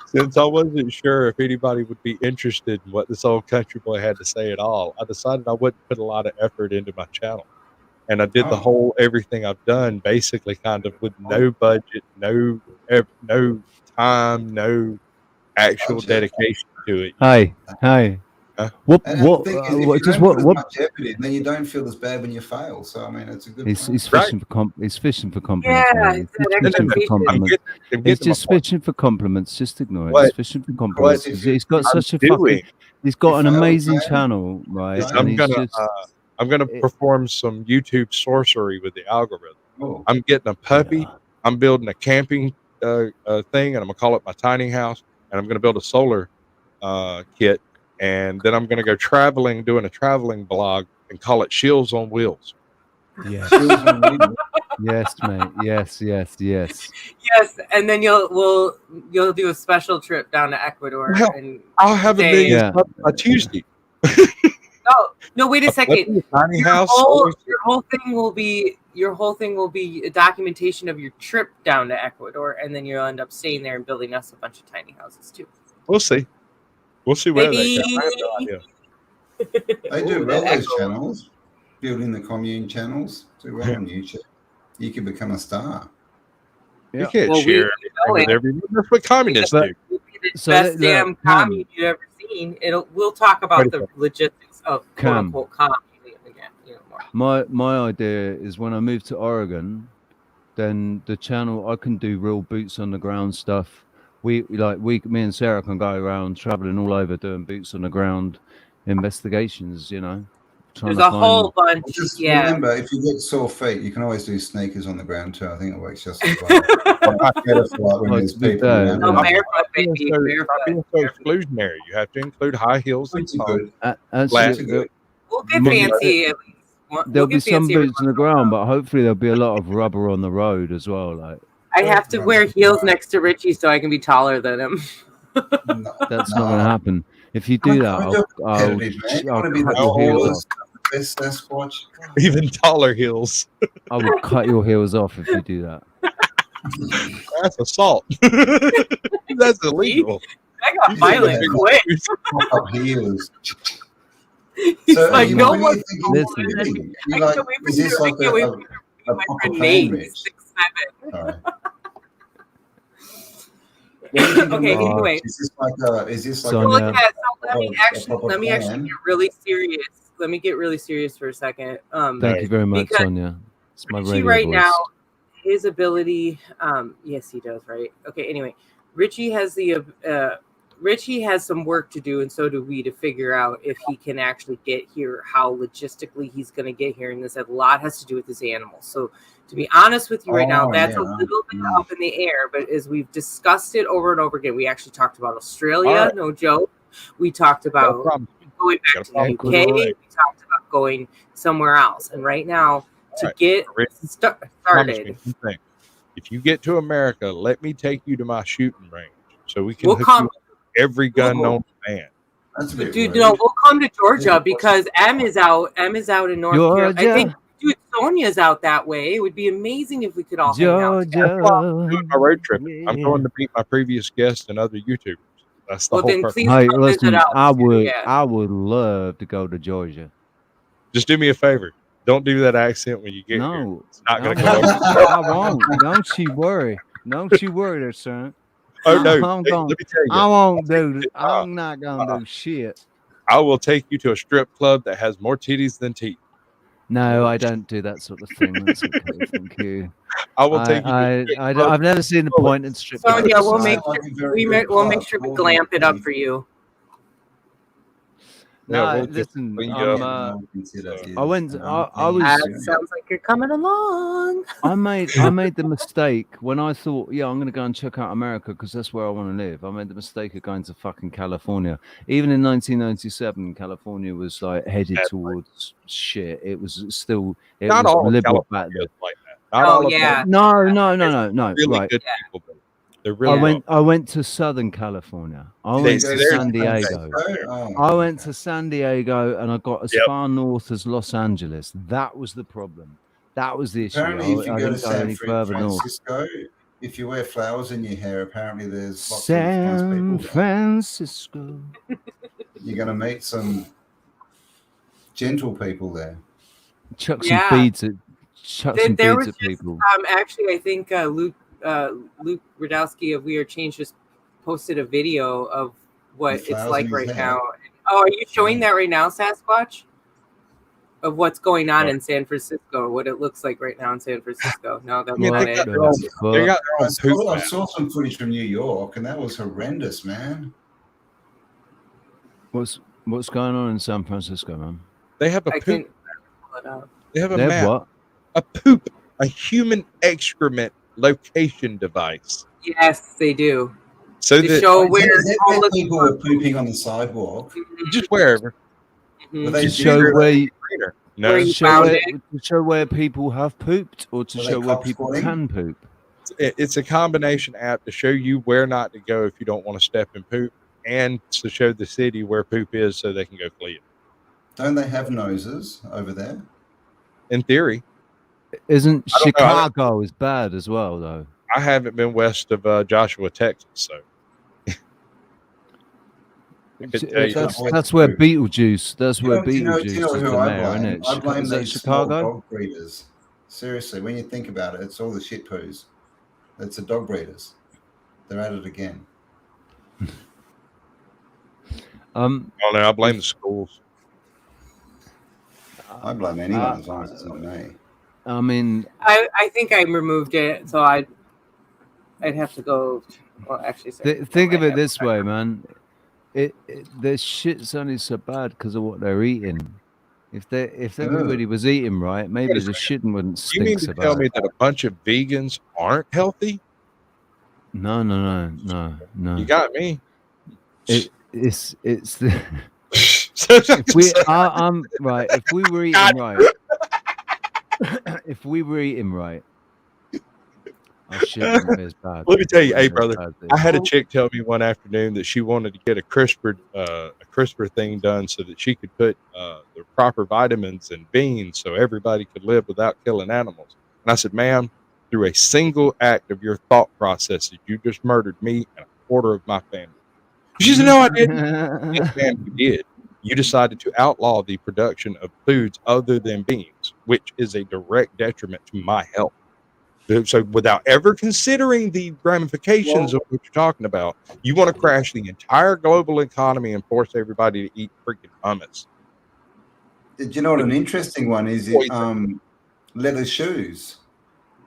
Since I wasn't sure if anybody would be interested in what this old country boy had to say at all, I decided I wouldn't put a lot of effort into my channel. And I did the whole everything I've done basically kind of with no budget, no time, no actual dedication to it. Hey. What? Just what? Much effort in, then you don't feel as bad when you fail. So I mean, it's a good. He's fishing for he's fishing for compliments. Yeah, He's just fishing for compliments. Just ignore it. He's fishing for compliments. He's got such a fucking. He's got an amazing channel, right? I'm gonna perform some YouTube sorcery with the algorithm. I'm getting a puppy. I'm building a camping thing, and I'm gonna call it my tiny house. And I'm gonna build a solar kit. And then I'm going to go traveling, doing a traveling blog, and call it Shields on Wheels. Yes. Yes, mate. Yes. Yes, and then you'll do a special trip down to Ecuador. And I'll have a million by Tuesday. No, wait a second. Tiny your house. Whole thing will be a documentation of your trip down to Ecuador, and then you'll end up staying there and building us a bunch of tiny houses too. We'll see. We'll see where they go. I have no idea. They do well, those channels. Building the commune channels. Do well on YouTube. You can become a star. You can't share with everyone. That's what communists do. The best damn commune you've ever seen. We'll talk about the logistics of quote unquote commune again. My idea is when I move to Oregon, then the channel I can do real boots on the ground stuff me and Sarah can go around traveling all over doing boots on the ground investigations. You know, There's a whole bunch. Just Yeah. remember, if you get sore feet, you can always do sneakers on the ground too. I think it works just as well. Better for like when there's people around. No, barefoot, baby. Stop Barefoot. being so exclusionary. You have to include high heels and good. We'll get fancy. At least. There'll be some boots on the ground, but hopefully there'll be a lot of rubber on the road as well. Like I have to wear heels next to Richie so I can be taller than him. that's not going to happen. If you do that, I'll cut your heels off. Even taller heels. I will cut your heels off if you do that. That's assault. That's illegal. I got violent quick. Heels. He's So, like, you no know, one. you like, is this like a proper plane, Rich? 6'7". Sorry. Okay, anyway. Is this like Sonia. Let me actually get really serious. Let me get really serious for a second. Thank you very much, because Sonia. It's my Richie radio right voice. now, his ability, yes, he does, right? Okay, anyway, Richie has some work to do, and so do we, to figure out if he can actually get here, how logistically he's going to get here, and this a lot has to do with his animals. So to be honest with you right now, that's a little bit up in the air, but as we've discussed it over and over again, we actually talked about Australia, no joke. We talked about going back to the UK. We talked about going somewhere else. And right now, to get started. If you get to America, let me take you to my shooting range so we can We'll hook come. you up with every gun known to man. Dude, no, we'll come to Georgia because M is out in North Carolina. I think, dude, Sonia's out that way. It would be amazing if we could all hang out together. I'm doing my road trip. I'm going to meet my previous guests and other YouTubers. That's the whole purpose. Hey, listen, I would love to go to Georgia. Just do me a favor. Don't do that accent when you get here. It's not going to go over. I won't. Don't you worry. Don't you worry there, son. Oh, no. Let me tell you. I won't do it. I'm not going to do shit. I will take you to a strip club that has more titties than teeth. No, I don't do that sort of thing. That's okay. Thank you. I will take you. I've never seen the point in strip clubs. Sonia, we'll make sure we glamp it up for you. No, listen. I went. I was. Sounds like you're coming along. I made the mistake when I thought, yeah, I'm going to go and check out America because that's where I want to live. I made the mistake of going to fucking California. Even in 1997, California was like headed towards shit. It was still Not was all of liberal back California then. is like that. Not all of No. Really Right. good people there. They're really I went to Southern California. I went to San Diego. I went to San Diego and I got as far north as Los Angeles. That was the problem. That was the issue. Apparently, if you I go to didn't go any San further north. Francisco, if you wear flowers in your hair, apparently there's lots of San nice people. Francisco. You're going to meet some gentle people there. Chuck some beads at people. Actually, I think Luke Radowski of We Are Change just posted a video of what it's like right now. Oh, are you showing that right now, Sasquatch? Of what's going on in San Francisco, what it looks like right now in San Francisco. No, that's not it. I saw some footage from New York, and that was horrendous, man. What's going on in San Francisco, man? They have a poop. They have a They have map. what? A poop, a human excrement location device. Yes, they do. So to that show where people were pooping on the sidewalk. Just wherever. To show where you, No. to show where people have pooped, or to show where people can poop. It's a combination app to show you where not to go if you don't want to step in poop, and to show the city where poop is so they can go clean it. Don't they have noses over there? In theory. Isn't I don't know. Chicago as bad as well, though? I haven't been west of Joshua, Texas, so. That's where Beetlejuice. That's where Beetlejuice is the mayor, isn't it? I blame Is that these small Chicago? dog breeders. Seriously, when you think about it, it's all the shit poos. It's the dog breeders. They're at it again. Oh no, I blame the schools. I blame anyone as long as it's not me. I mean, I think I removed it, so I'd have to go Well, actually, sorry, Think of it this way, man. Their shit's only so bad because of what they're eating. If everybody was eating right, maybe the shitting wouldn't You mean stink to so tell bad. me that a bunch of vegans aren't healthy? No. You got me. It's the if we are right, if we were eating right, if we were eating right, our shit wouldn't be as bad. Let me tell you, hey Wouldn't be as brother, bad, I had a chick tell me one afternoon that she wanted to get a CRISPR thing done so that she could put the proper vitamins in beans so everybody could live without killing animals. And I said, ma'am, through a single act of your thought processes, you just murdered me and a quarter of my family. She said, no, I didn't. Yes, ma'am, you did. You decided to outlaw the production of foods other than beans, which is a direct detriment to my health. So without ever considering the ramifications of what you're talking about, you want to crash the entire global economy and force everybody to eat freaking hummus. Do you know what an interesting one is? Leather shoes.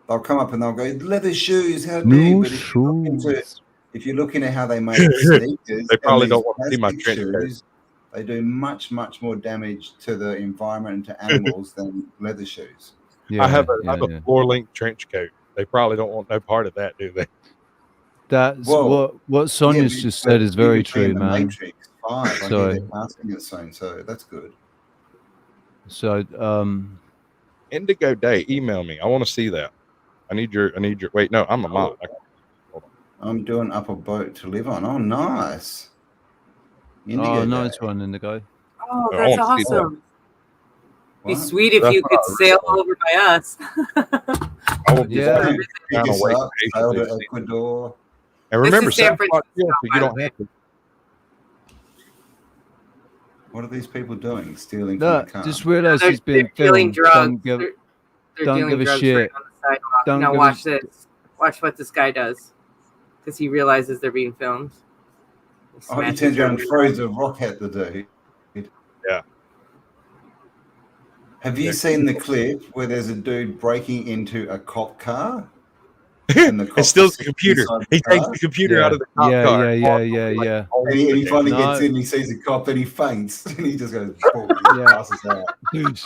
They'll come up and they'll go, leather shoes, how dare you? But if you're looking at how they make sneakers, They probably and don't these want to see my plastic trench coat. shoes, they do much more damage to the environment and to animals than leather shoes. I have a floor-length trench coat. They probably don't want no part of that, do they? That's what Sonia's just said is very true, man. Matrix 5, I hear So, they're casting it soon, so that's good. So, Indigo Day, email me. I want to see that. I need your. Wait, no, I'm a mod. I'm doing up a boat to live on. Oh, nice. Oh, nice one, Indigo. Oh, that's awesome. Be sweet if That's you what could I sail over by us. Yeah. Pick us up, sail to Ecuador. And remember, This is San 7 o'clock Francisco, so you don't have to. What are these people doing? Stealing from No, the car? just realized They're- he's being they're dealing filmed. drugs. Don't They're don't dealing give a drugs shit. right on the sidewalk. Don't Now give watch a, this. Watch what this guy does, because he realizes they're being filmed. Oh, he turns around and throws a rock at the dude. Yeah. Have you seen the clip where there's a dude breaking into a cop car? And the cop steals the computer. He takes the computer out of the cop car. Yeah. And he finally No. gets in, he sees a cop, and he faints, and he just goes, boom, and he passes out. Dude,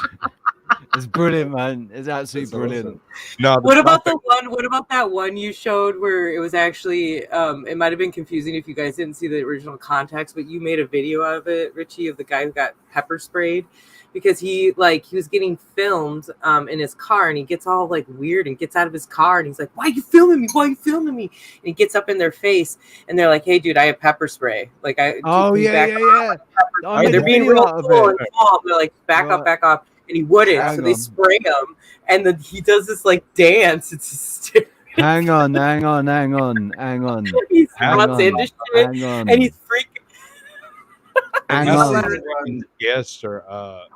it's brilliant, man. It's absolutely brilliant. No, What about the one? What about that one you showed where it was actually? It might have been confusing if you guys didn't see the original context, but you made a video out of it, Richie, of the guy who got pepper sprayed because he was getting filmed in his car, and he gets all like weird and gets out of his car, and he's like, "Why are you filming me? Why are you filming me?" And he gets up in their face, and they're like, "Hey, dude, I have pepper spray. Like, I." Oh yeah. They're being real cool and calm. They're like, "Back up." And he wouldn't, Hang so they on. spray him, and then he does this like dance. It's hysterical. Hang on. He's Hang runs on. into shit, Hang on. and he's freaking. Hang Have you on. seen the one- Yes, or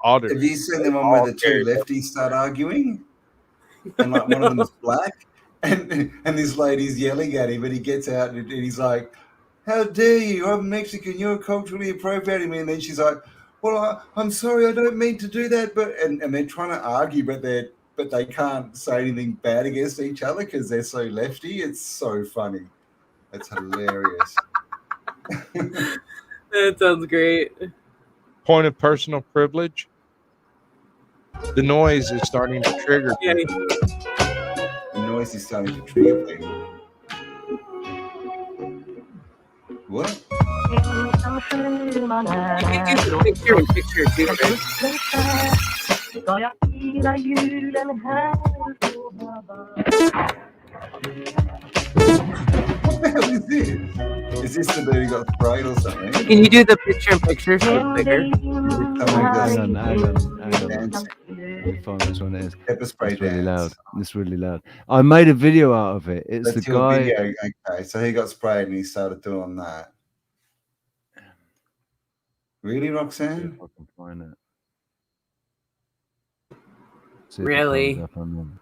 auditors. Have you seen the one where the two lefties start arguing? And like one of them is black, and this lady's yelling at him, and he gets out and he's like, "How dare you? I'm Mexican. You're culturally appropriating me." And then she's like, "Well, I'm sorry. I don't mean to do that." But and they're trying to argue, but they can't say anything bad against each other because they're so lefty. It's so funny. It's hilarious. That sounds great. Point of personal privilege. The noise is starting to trigger. Yeah. The noise is starting to trigger people. What? You can do the picture too, What the hell is this? Is this the dude who got sprayed or something? Can you do the picture so it's bigger? Hang on. Let me find which one it is. Pepper spray It's really dance. loud. It's really loud. I made a video out of it. It's That's the your guy. video. Okay, so he got sprayed and he started doing that. Really, Roxanne? I can find it. See if it Really? comes up on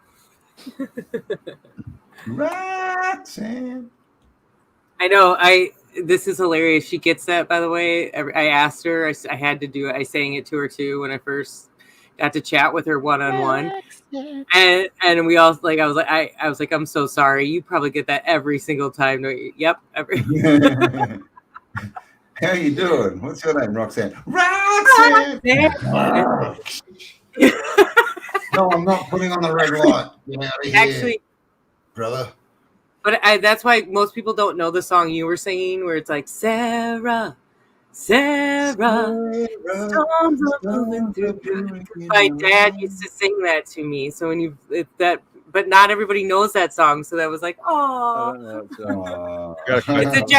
Roxanne. I know. This is hilarious. She gets that, by the way. I asked her. I had to do it. I sang it to her too when I first got to chat with her one-on-one. And we all like, I was like, I'm so sorry. You probably get that every single time. Don't you? Yep. How you doing? What's your name, Roxanne? Roxanne! No, I'm not putting on the red light. Get out of here, Actually, brother. But that's why most people don't know the song you were singing, where it's like, Sarah, storms are moving through. My dad used to sing that to me. So when but not everybody knows that song. So that was like, oh, it's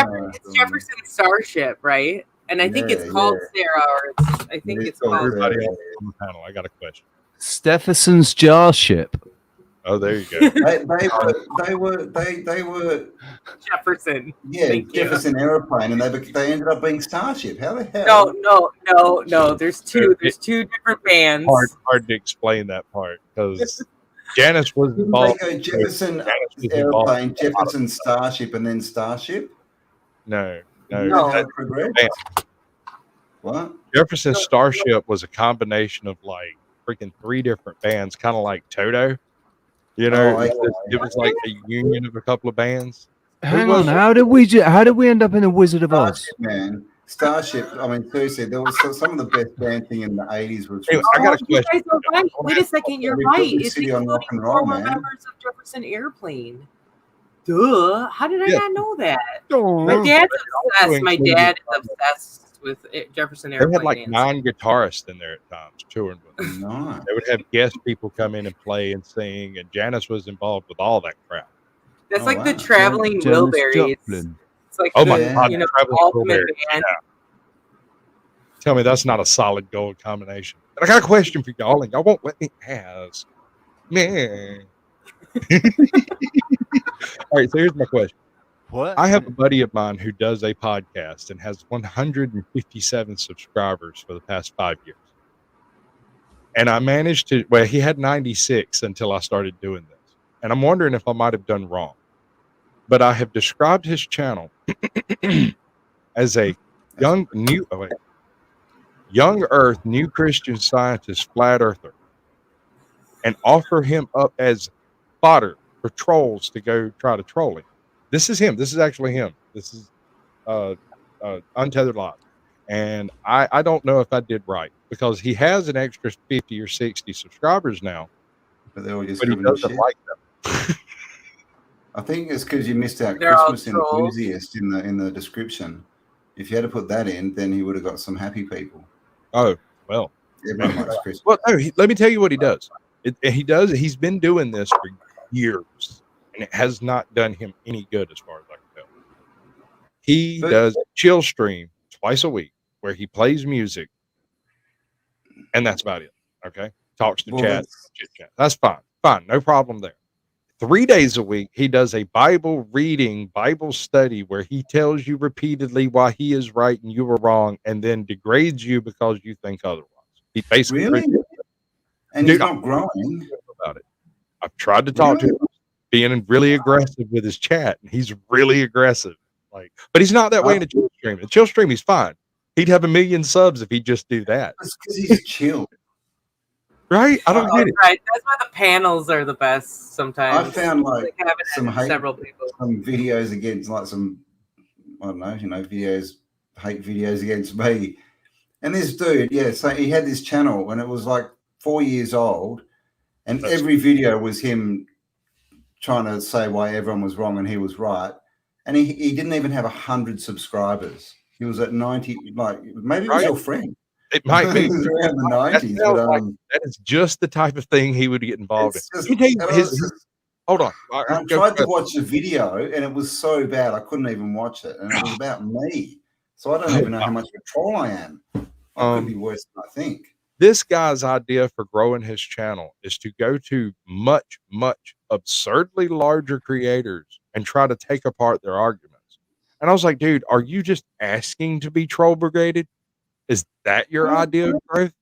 Jefferson Starship, right? And I think it's called Sarah, or I think it's called. Everybody else on the panel, I got a question. Steffenson's Jarship. Oh, there you go. They were Jefferson. Yeah, Jefferson Aeroplane, and they ended up being Starship. How the hell? No. There's two different bands. Hard to explain that part because Janice was involved. They go Jefferson Aeroplane, Jefferson Starship, and then Starship. No. What? Jefferson Starship was a combination of like freaking 3 different bands, kind of like Toto. You know, it was like a union of a couple of bands. Hang on, how did we end up in a Wizard of Oz? Man, Starship. I mean, seriously, there was some of the best dancing in the '80s. Was I got a question. You guys are right. Wait a second, you're right. It's including former members of Jefferson Airplane. Duh! How did I not know that? My dad's obsessed. My dad is obsessed with Jefferson Airplane. They had like 9 guitarists in there at times touring with them. Nice. They would have guest people come in and play and sing, and Janice was involved with all that crap. That's like the traveling Wilburys. It's like the ultimate band. Yeah. Tell me that's not a solid gold combination. And I got a question for y'all, and y'all won't let me ask. Man. All right, so here's my question. What? I have a buddy of mine who does a podcast and has 157 subscribers for the past 5 years. And I managed to, he had 96 until I started doing this. And I'm wondering if I might have done wrong. But I have described his channel as a young Earth, new Christian Scientist, flat earther, and offer him up as fodder for trolls to go try to troll him. This is him. This is actually him. This is Untethered Live. And I don't know if I did right because he has an extra 50 or 60 subscribers now. But he doesn't like them. I think it's because you missed out Christmas enthusiast in the description. If you had to put that in, then he would have got some happy people. Oh, well. Everyone likes Christmas. Well, no, let me tell you what he does. He's been doing this for years, and it has not done him any good as far as I can tell. He does a chill stream twice a week where he plays music, and that's about it. Okay? Talks to chat. That's fine. Fine. No problem there. 3 days a week, he does a Bible reading, Bible study where he tells you repeatedly why he is right and you are wrong, and then degrades you because you think otherwise. He basically and he's not growing about it. I've tried to talk to him, being really aggressive with his chat, and he's really aggressive. But he's not that way in a chill stream. In a chill stream, he's fine. He'd have 1 million subs if he'd just do that. That's because he's chill. Right? I don't get it. Right. That's why the panels are the best sometimes. I found some several people. Some videos against some hate videos against me. And this dude, so he had this channel and it was like 4 years old, and every video was him trying to say why everyone was wrong and he was right. And he didn't even have 100 subscribers. He was at 90, maybe it was your friend. It might be around the 90s. That is just the type of thing he would get involved in. Hold on. I tried to watch the video and it was so bad I couldn't even watch it. And it was about me. So I don't even know how much of a troll I am. I could be worse than I think. This guy's idea for growing his channel is to go to much, much absurdly larger creators and try to take apart their arguments. And I was like, dude, are you just asking to be troll brigaded? Is that your idea of growth?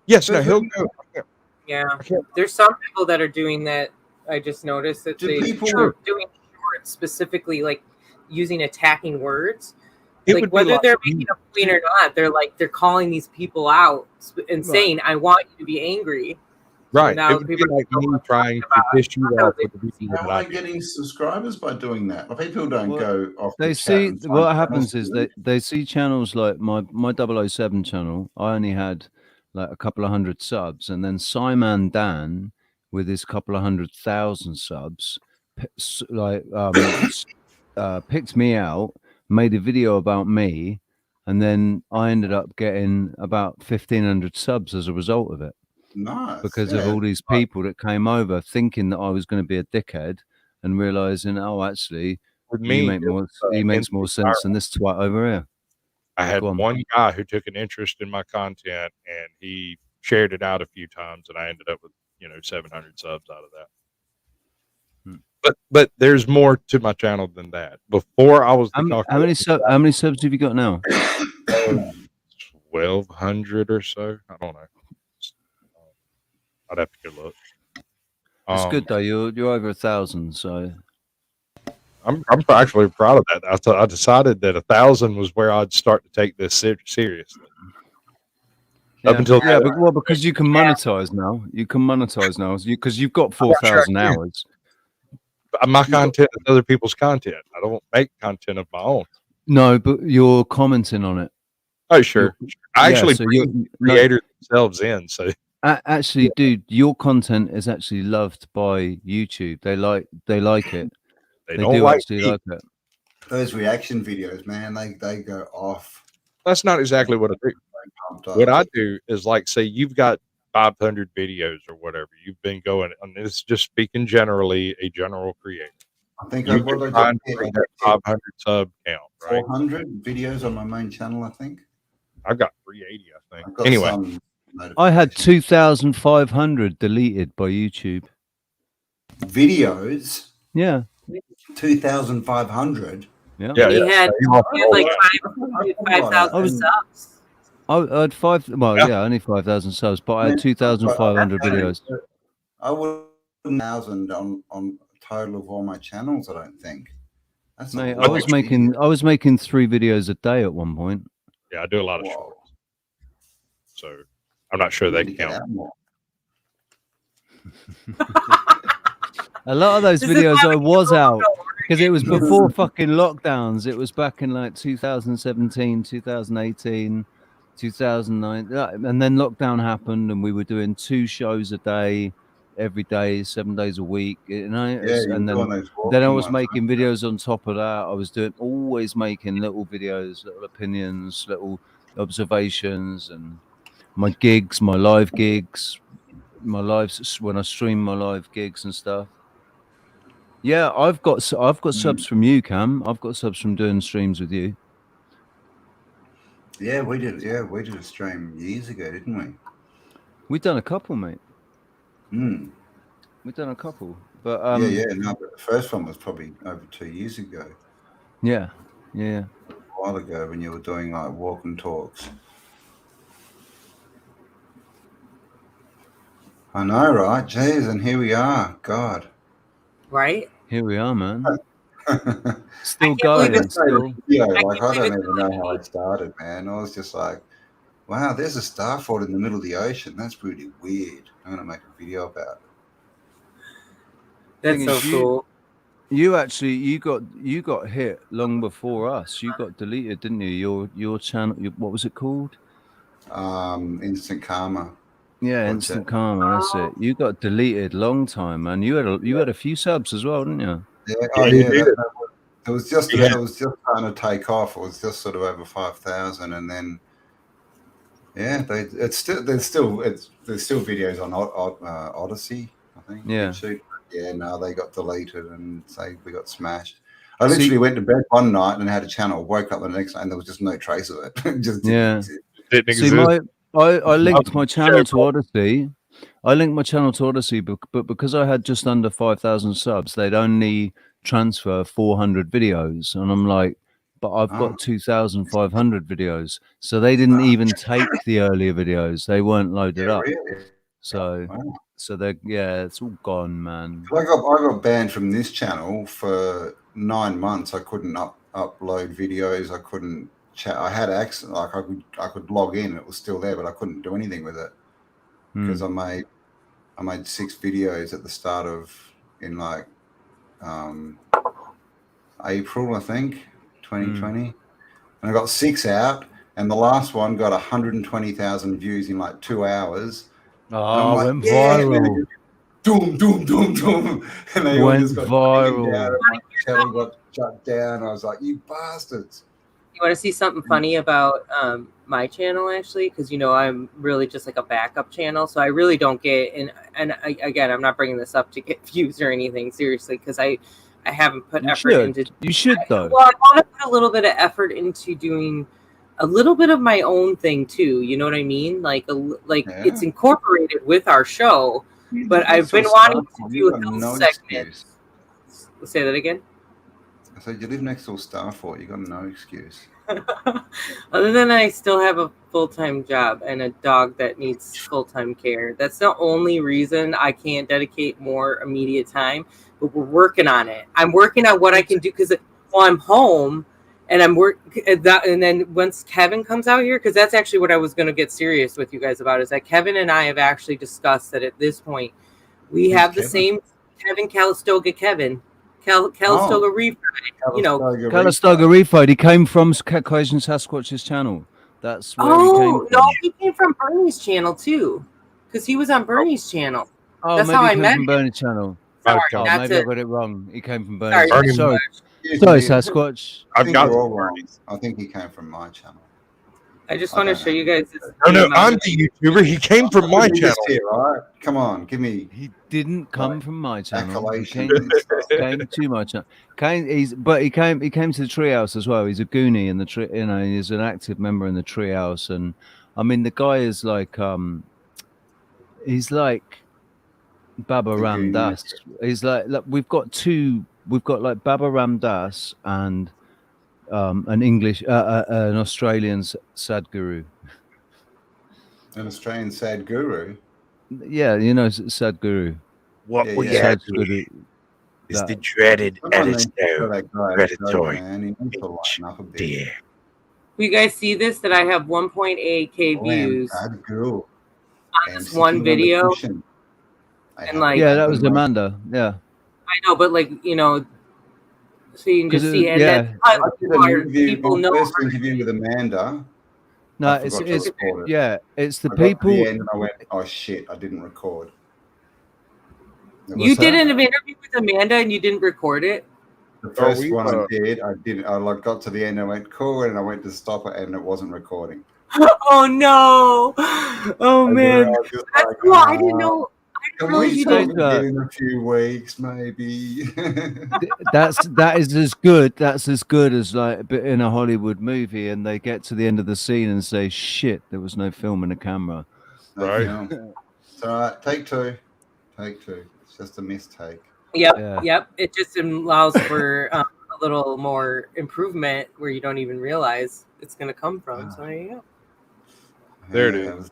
Yes, no, he'll go. Yeah, there's some people that are doing that. I just noticed that they're doing shorts specifically, like using attacking words. Like whether they're making a point or not, they're calling these people out and saying, "I want you to be angry." Right. Now It would be people like me trying to piss you off with the video How that are I they do. getting subscribers by doing that? Like, people don't go off They the chat see and find what channels happens to is do. they see channels like my 007 channel. I only had like a couple of hundred subs, and then Simon Dan with his couple of 100,000 subs, picked me out, made a video about me, and then I ended up getting about 1,500 subs as a result of it. Nice. Because of all these people that came over thinking that I was going to be a dickhead, and realizing, oh, actually, With you me, make it more. was, He makes instant more sense than this twat over here. I had Go on. one guy who took an interest in my content, and he shared it out a few times, and I ended up with 700 subs out of that. But there's more to my channel than that. Before I was How many subs have you got now? 1,200 or so. I don't know. I'd have to go look. It's good though. You're over 1,000, so I'm actually proud of that. I decided that 1,000 was where I'd start to take this seriously. Up until because you can monetize now. You can monetize now because you've got 4,000 hours. My content is other people's content. I don't make content of my own. No, but you're commenting on it. Oh, sure. I actually so bring creators themselves in. So actually, dude, your content is actually loved by YouTube. They like it. They don't do like actually me. like it. Those reaction videos, man, they go off. That's not exactly what I do. What I do is, like, say you've got 500 videos or whatever you've been going, and it's just speaking generally, a general creator. I think you can find that 500 sub count, right? 400 videos on my main channel, I think. I've got 380, I think. I've got Anyway, some I had 2,500 deleted by YouTube. videos. Yeah. 2,500. Yeah. And he had like 5,000 subs. I had only 5,000 subs, but I had 2,500 videos. I would 1,000 on total of all my channels. I don't think. That's Mate, I was making 3 videos a day at one point. yeah, I do a lot of shorts, so I'm not sure they count. A lot of those videos I was out because it was before fucking lockdowns. It was back in like 2017, 2018, 2009, and then lockdown happened, and we were doing 2 shows a day, every day, 7 days a week. And then I was making videos on top of that. I was always making little videos, little opinions, little observations, and my gigs, my live gigs, my lives when I stream my live gigs and stuff. Yeah, I've got subs from you, Cam. I've got subs from doing streams with you. Yeah, we did. Yeah, we did a stream years ago, didn't we? We've done a couple, mate. We've done a couple, but No, but the first one was probably over 2 years ago. Yeah. A while ago when you were doing like walk and talks. I know, right? Jeez, and here we are. God. Right? Here we are, man. Still going. Yeah, like I don't even know how I started, man. I was just like, wow, there's a star fort in the middle of the ocean. That's really weird. I'm gonna make a video about it. That's so cool. You got hit long before us. You got deleted, didn't you? Your channel. What was it called? Instant Karma. Yeah, Instant Karma. That's it. You got deleted long time, man. You had a few subs as well, didn't you? Yeah. It was just starting to take off. It was just sort of over 5,000, and then there's still videos on Odyssey, I think. Yeah. YouTube. Yeah, no, they got deleted and we got smashed. I literally went to bed one night and had a channel. Woke up the next night and there was just no trace of it. Just didn't exist. I linked my channel to Odyssey. But because I had just under 5,000 subs, they'd only transfer 400 videos, and I'm like, but I've got 2,500 videos, so they didn't even take the earlier videos. They weren't loaded up. Really? So it's all gone, man. I got banned from this channel for 9 months. I couldn't upload videos. I couldn't chat. I had access, like I could log in. It was still there, but I couldn't do anything with it because I made I made 6 videos at the start of in like April, I think, 2020, and I got 6 out, and the last one got 120,000 views in like 2 hours. Oh, like, went viral. Doom, doom, doom, doom, and they all Went just got viral. taken down, and my channel got shut down. I was like, you bastards. You want to see something funny about my channel, actually? Because, you know, I'm really just like a backup channel. So I really don't get, again, I'm not bringing this up to get views or anything, seriously, because I haven't put effort into. You should, though. Well, I want to put a little bit of effort into doing a little bit of my own thing, too. You know what I mean? Like, it's incorporated with our show, but I've been wanting to do a health segment. Say that again? I said, you live next door Starfort, you got no excuse. Other than I still have a full-time job and a dog that needs full-time care. That's the only reason I can't dedicate more immediate time, but we're working on it. I'm working on what I can do because I'm home and I'm and then once Kevin comes out here, because that's actually what I was going to get serious with you guys about, is that Kevin and I have actually discussed that at this point we have the same Kevin Calistoga Calistoga Refried, you know. Calistoga Refried. He came from Caucasian Sasquatch's channel. That's where he came from. No, he came from Bernie's channel too, because he was on Bernie's channel. Oh, that's maybe how he I came met from him. Bernie's channel. Sorry, maybe I got it wrong. He came from Bernie's Sorry. channel. Sorry, Sasquatch. I've got all wrong. I think he came from my channel. I just want to show you guys this. No, I'm the YouTuber. He came from my channel. Here, right? Come on, give me. He didn't come from my channel. He came to my channel. He came to the treehouse as well. He's a goonie in the tree. You know, he's an active member in the treehouse, and I mean, the guy is like, he's like Baba Ram Dass. He's like we've got like Baba Ram Dass and an English, an Australian Sadhguru. An Australian Sadhguru? Yeah, you know Sadhguru. What we have here is the dreaded Edisto predatory deer. You guys see this? That I have 1.8K views on this one video. And like, yeah, that was Amanda. Yeah, I know, but like, you know, so you can just see it. Yeah. I did an interview, my first interview with Amanda. No, it's the people. At the end and I went, oh shit, I didn't record. You did an interview with Amanda and you didn't record it? The first one I did. I like got to the end. I went cool, and I went to stop it, and it wasn't recording. Oh no! Oh man, that's cool. I didn't know. Can we start again in a few weeks, maybe? that is as good. That's as good as like in a Hollywood movie, and they get to the end of the scene and say, "Shit, there was no film and a camera." Right. It's all right. Take two. It's just a mistake. Yep. It just allows for a little more improvement where you don't even realize it's going to come from. So there you go. There it is.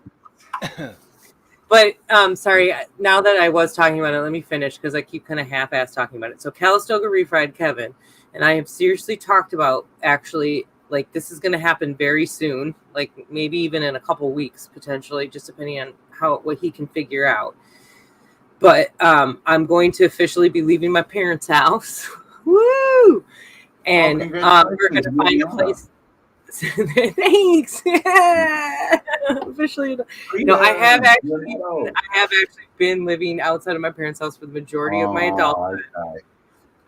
But sorry, now that I was talking about it, let me finish because I keep kind of half-assed talking about it. So Calistoga Refried Kevin and I have seriously talked about actually, like, this is going to happen very soon, like maybe even in a couple weeks potentially, just depending on what he can figure out. But I'm going to officially be leaving my parents' house. Woo! And we're going to find a place. Thanks. Officially, no, I have actually been living outside of my parents' house for the majority of my adulthood.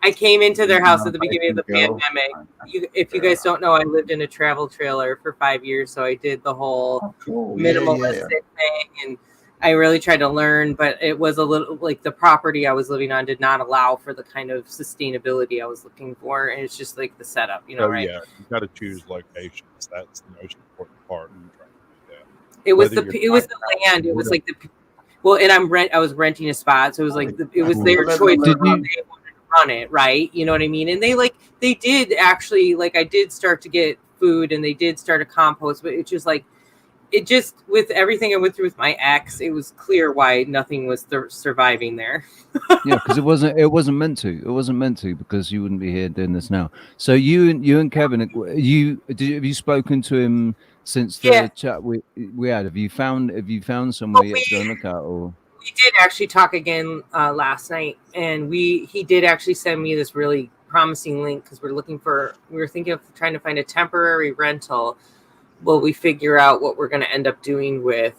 I came into their house at the beginning of the pandemic. If you guys don't know, I lived in a travel trailer for 5 years, so I did the whole minimalistic thing, and I really tried to learn, but it was a little like the property I was living on did not allow for the kind of sustainability I was looking for, and it's just like the setup, you know, right? Yeah, you got to choose locations. That's the most important part. It was the land. It was like and I was renting a spot, so it was like it was their choice of how they wanted to run it, right? You know what I mean? And they did actually, like, I did start to get food, and they did start a compost, but it's just like. It just, with everything I went through with my ex, it was clear why nothing was surviving there. Yeah, because it wasn't meant to. It wasn't meant to, because you wouldn't be here doing this now. So you and Kevin, have you spoken to him since the chat we had? Have you found somewhere yet to go and look at? Or We did actually talk again last night, and he did actually send me this really promising link because we were thinking of trying to find a temporary rental. Will we figure out what we're going to end up doing with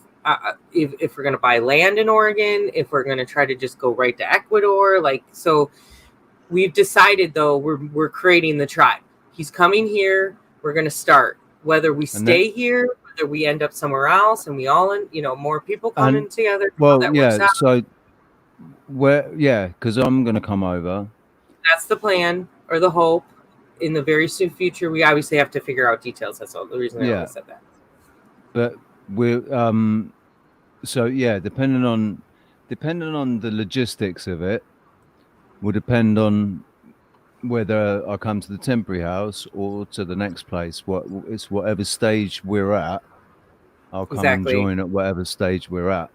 if we're going to buy land in Oregon, if we're going to try to just go right to Ecuador, so we've decided though we're creating the tribe. He's coming here. We're going to start whether we stay here, whether we end up somewhere else, and we all more people coming together. Well, yeah. So because I'm going to come over. That's the plan or the hope. In the very soon future, we obviously have to figure out details. That's all the reason I always said that. But we're so yeah, depending on the logistics of it, will depend on whether I come to the temporary house or to the next place. It's whatever stage we're at, I'll come and join at whatever stage we're at.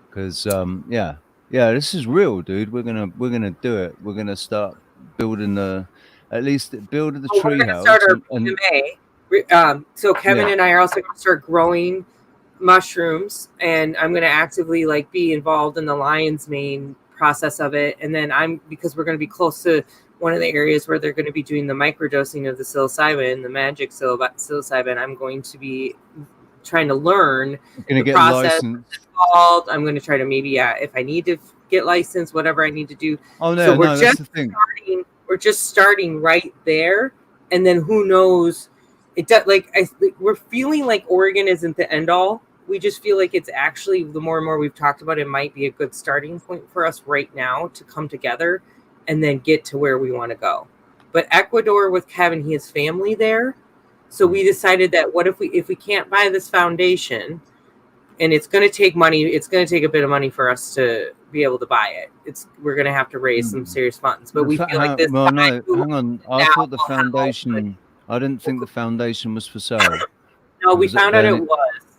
Because this is real, dude. We're gonna do it. We're gonna start building the tree house. Start in May. So Kevin and I are also going to start growing mushrooms, and I'm going to actively be involved in the lion's mane process of it. And then because we're going to be close to one of the areas where they're going to be doing the microdosing of the psilocybin, the magic psilocybin, I'm going to be trying to learn the process involved. I'm going to try to maybe if I need to get licensed, whatever I need to do. Oh no, so we're that's the thing. We're just starting right there, and then who knows? It does. We're feeling like Oregon isn't the end all. We just feel like it's actually, the more and more we've talked about it, might be a good starting point for us right now to come together and then get to where we want to go. But Ecuador with Kevin, he has family there, so we decided that what if we can't buy this foundation, and it's going to take money. It's going to take a bit of money for us to be able to buy it. We're going to have to raise some serious funds, but we feel like this. Well, no, hang on. I thought the foundation. I didn't think the foundation was for sale. No, we found out it was.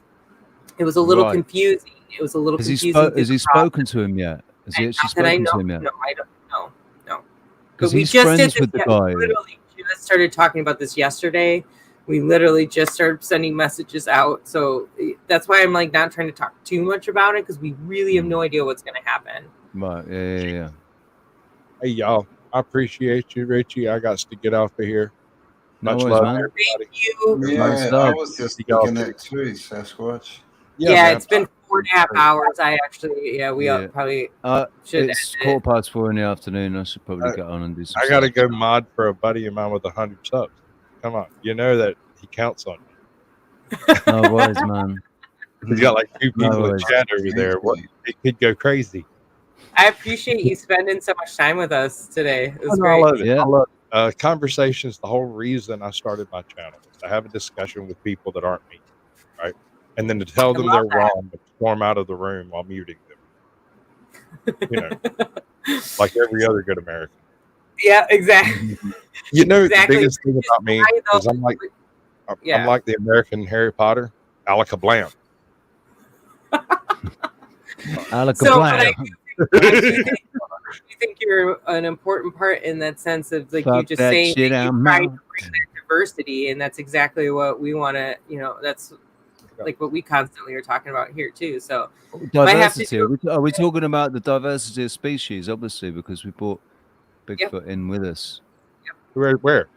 It was a little confusing. It was a little confusing. Has he spoken to him yet? Has he actually spoken to him yet? No, I don't know. No. Because he's friends with the guy. We literally just started talking about this yesterday. We literally just started sending messages out. So that's why I'm not trying to talk too much about it, because we really have no idea what's going to happen. Right. Yeah. Hey, y'all. I appreciate you, Richie. I got to get off of here. No Much worries, love, man. everybody. Thank you. Yeah, I was just thinking that too, Sasquatch. Yeah, it's been 4.5 hours. I actually, we probably should. It's 4:15 in the afternoon. I should probably get on and do some. I got to go mod for a buddy of mine with 100 subs. Come on, you know that he counts on you. No worries, man. He's got 2 people in chat over there. It could go crazy. I appreciate you spending so much time with us today. It was I great. love it. I love it. Conversations. The whole reason I started my channel is to have a discussion with people that aren't me, right? And then to tell them they're wrong, but storm out of the room while muting them. Like every other good American. Yeah, exactly. The biggest thing about me is I'm like the American Harry Potter, Alaka Blam. Alaka Blam. I think you're an important part in that sense of you just saying that you're trying to bring that diversity, and that's exactly what we want to. That's what we constantly are talking about here too. So diversity. Are we talking about the diversity of species? Obviously, because we brought Bigfoot in with us. Yep. Where?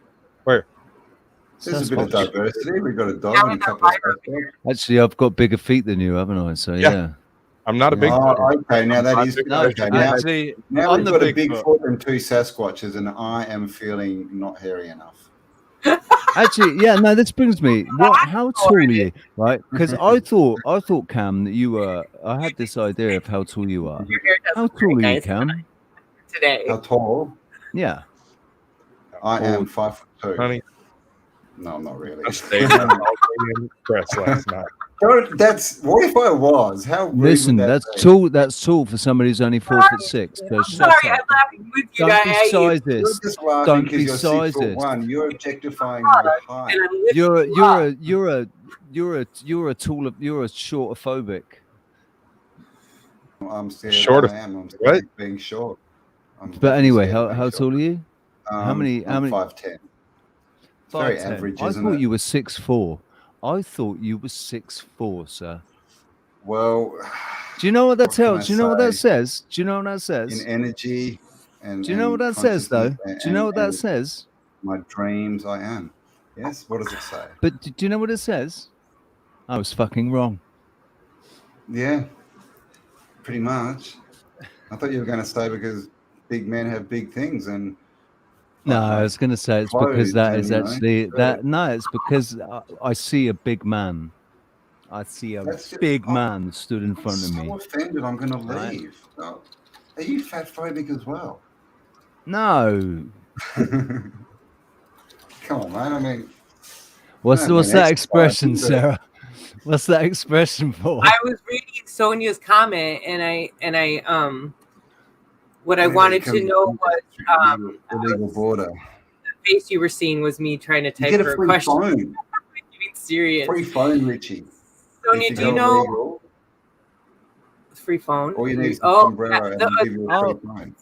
There's a bit of diversity. We've got a dog and a couple of stuff. Actually, I've got bigger feet than you, haven't I? So yeah. I'm not a big. Okay, now that is okay. Now I'm we've got a Bigfoot and 2 Sasquatches, and I am feeling not hairy enough. Actually, this brings me. How tall are you? Right? Because I thought Cam that you were. I had this idea of how tall you are. How tall are you, Cam? Today. How tall? Yeah. I am 5'2". Honey. No, I'm not really. I stayed in press last night. That's what if I was? How rude Listen, would that that's be? tall. That's tall for somebody who's only 4'6". So Sorry, I'm laughing with you Don't guys. be sizist. You're just laughing Don't because be you're sizist. 6'1". You're objectifying my height. You're a shortophobic. I'm scared. Short. I am. I'm scared of being short. But anyway, how tall are you? How many? 5'10". Very 5'10". average, I isn't thought it? you were 6'4". I thought you were 6'4", sir. Well, do you know what that what can I tells? Do you know what that say? says? Do you know what that says? In energy and Do you know what that says, though? Do you know what that says? My dreams, I am. Yes. What does it say? But do you know what it says? I was fucking wrong. Yeah, pretty much. I thought you were going to say because big men have big things and. No, I was going to say it's because clothes that and, is you know, actually that. shirts. No, it's because I see a big man. I see a That's just, big man stood in I'm front of so me. offended. I'm going to Right? leave. Oh, are you fat phobic as well? No. Come on, man. I mean, What's I don't mean that expression, exercising, but Sarah? What's that expression for? I was reading Sonia's comment, and I what I wanted to know was illegal border. the face you were seeing was me trying to You type get a her a free question. phone. Being serious. Free phone, Richie. Sonia, do you know free phone? All you need is a Oh, sombrero and we'll give you a free phone.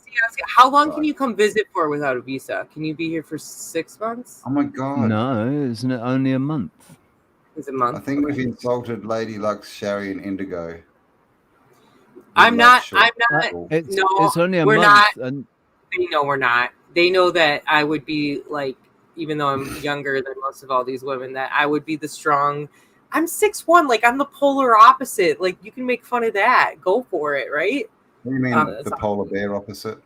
how long can you come visit for without a visa? Can you be here for 6 months? Oh my God. No, isn't it only a month? Is it a month? I think we've insulted Lady Lux, Shari, and Indigo. I'm not. It's No, only a we're month. not. And They know we're not. They know that I would be like, even though I'm younger than most of all these women, that I would be the strong. I'm 6'1", like I'm the polar opposite. Like you can make fun of that. Go for it, right? What do you mean the polar bear opposite?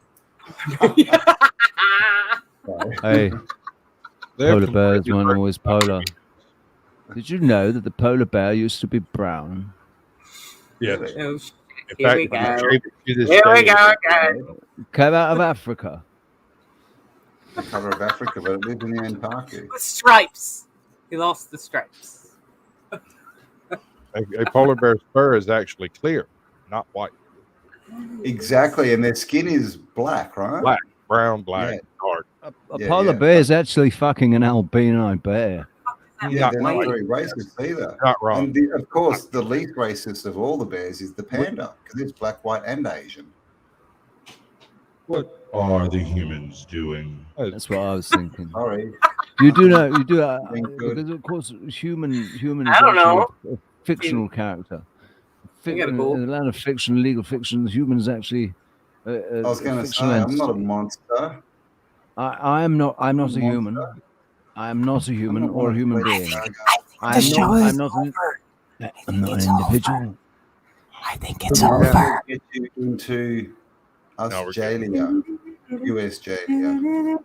hey, polar bears weren't always polar. Did you know that the polar bear used to be brown? Yes. Oh, In here fact, we go. shape it to this Here we day. go again. Came out of Africa. The cover of Africa, but it lived in the Antarctic. With stripes. He lost the stripes. A polar bear's fur is actually clear, not white. Exactly, and their skin is black, right? Black, brown, black, Yeah. dark. A polar bear is actually fucking an albino bear. Yeah, they're not very racist either. Not wrong. And of course, the least racist of all the bears is the panda because it's black, white, and Asian. What are the humans doing? That's what I was thinking. Sorry. You do know, you do, good. because of course, human is I don't know. actually a fictional character. I gotta In go. the land of fiction, legal fiction, the human is actually. I was going to say, fictional I'm not a entity. monster. I am not. I'm not a human. I am not a human or a human being. I'm not an individual. I think it's over. Get you into Australia, Australia.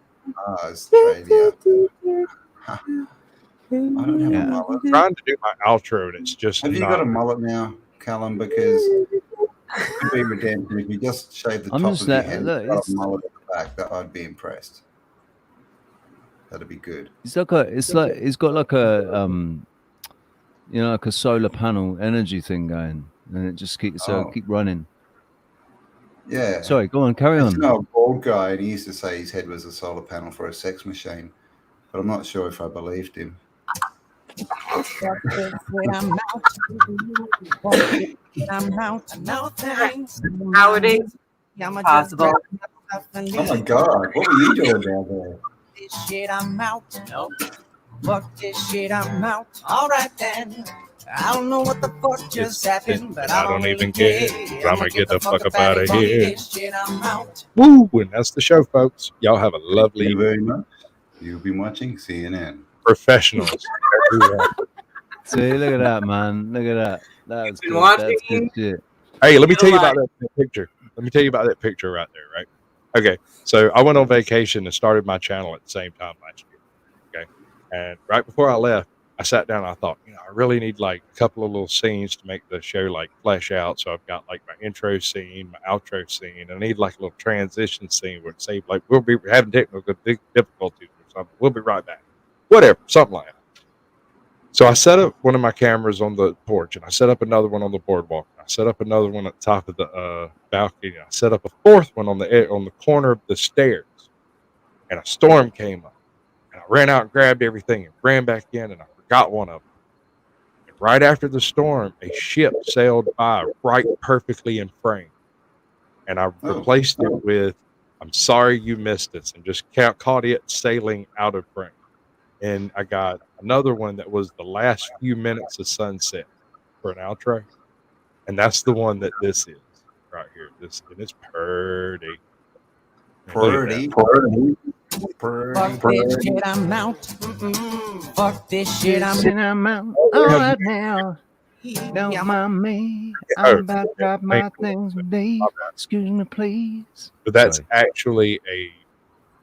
Australia. I don't have a mullet. I'm trying to do my outro, and it's just Have you not. got a mullet now, Callum? Because it could be redemptive. If you just shave the top of your head and got a mullet at the back, that I'd be impressed. That'd be good. He's got like a like a solar panel energy thing going, and it just keeps keep running. Yeah. Sorry, go on, carry on. You know, a bald guy, and he used to say his head was a solar panel for a sex machine, but I'm not sure if I believed him. Nowadays, possible. Oh my God, what were you doing down there? This shit, I'm out. No. Fuck this shit, I'm out. All right then. I don't know what the fuck just happened, but I don't even care. I'm gonna get the fuck up out of here. This shit, I'm out. Woo! And that's the show, folks. Y'all have a lovely Thank you very much. You've been watching CNN. Professionals. See, look at that, man. Look at that. That's been good. watching. That's good shit. Hey, let me tell you about that picture. Let me tell you about that picture right there, right? Okay, so I went on vacation and started my channel at the same time last year. Okay, and right before I left, I sat down and I thought, I really need like a couple of little scenes to make the show like flesh out. So I've got like my intro scene, my outro scene. I need like a little transition scene where it's like we'll be having technical difficulties or something. We'll be right back. Whatever, something like that. So I set up one of my cameras on the porch, and I set up another one on the boardwalk. I set up another one at the top of the balcony. I set up a fourth one on the corner of the stairs, and a storm came up. And I ran out and grabbed everything and ran back in, and I forgot one of them. And right after the storm, a ship sailed by right perfectly in frame, and I replaced it with "I'm sorry you missed us," and just caught it sailing out of frame. And I got another one that was the last few minutes of sunset for an outro. And that's the one that this is right here. This, and it's pretty. Pretty. Fuck this shit, I'm out. Fuck this shit, I'm out. All right now. Don't mind me. I'm about to drop my things and leave. Excuse me, please. But that's actually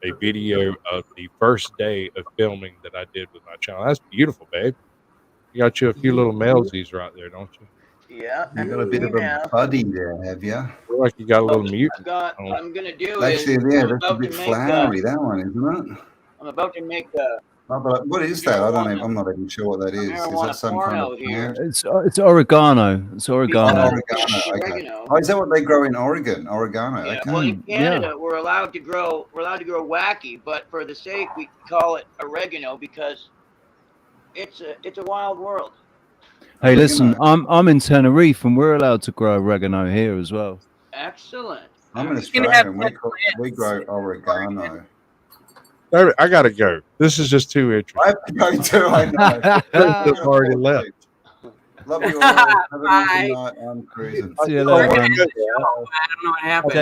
a video of the first day of filming that I did with my channel. That's beautiful, babe. You got you a few little mailsies right there, don't you? Yeah. You got a bit of a buddy there, have you? Feel like you got a little mute. I'm gonna do Actually, is yeah, I'm that's a about bit to make flowery, that one, isn't it? I'm about to make What is that? I'm not even sure what that is. Is that some kind of plant? It's oregano. It's oregano. Oregano. Okay. Oh, is that what they grow in Oregon? Oregano. Yeah. Okay. Well, in Canada, we're allowed to grow wacky, but for the sake we call it oregano because it's a wild world. Hey, listen, I'm in Tenerife and we're allowed to grow oregano here as well. Excellent. I'm an Australian. We grow oregano. I gotta go. This is just too interesting. I have to go too. I know. I've already left. Love you all. Have a good night. I'm cruising. See you later, man. I don't know what happened.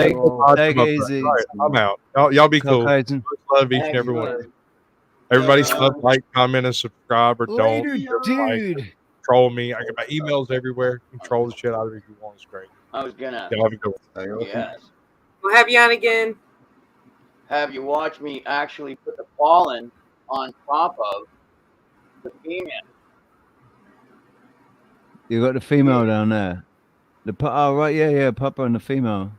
Take it easy. Right, I'm out. Y'all be cool. Caucasian. Love each and every one. Everybody sub, like, comment, and subscribe, or Later, don't. dude. Troll me. I get my emails everywhere. Control the shit out of it if you want. It's great. I was gonna. Y'all have a good one. Yes. We'll have you on again. Have you watch me actually put the pollen on top of the female? You got the female down there. Oh right, yeah, Papa and the female.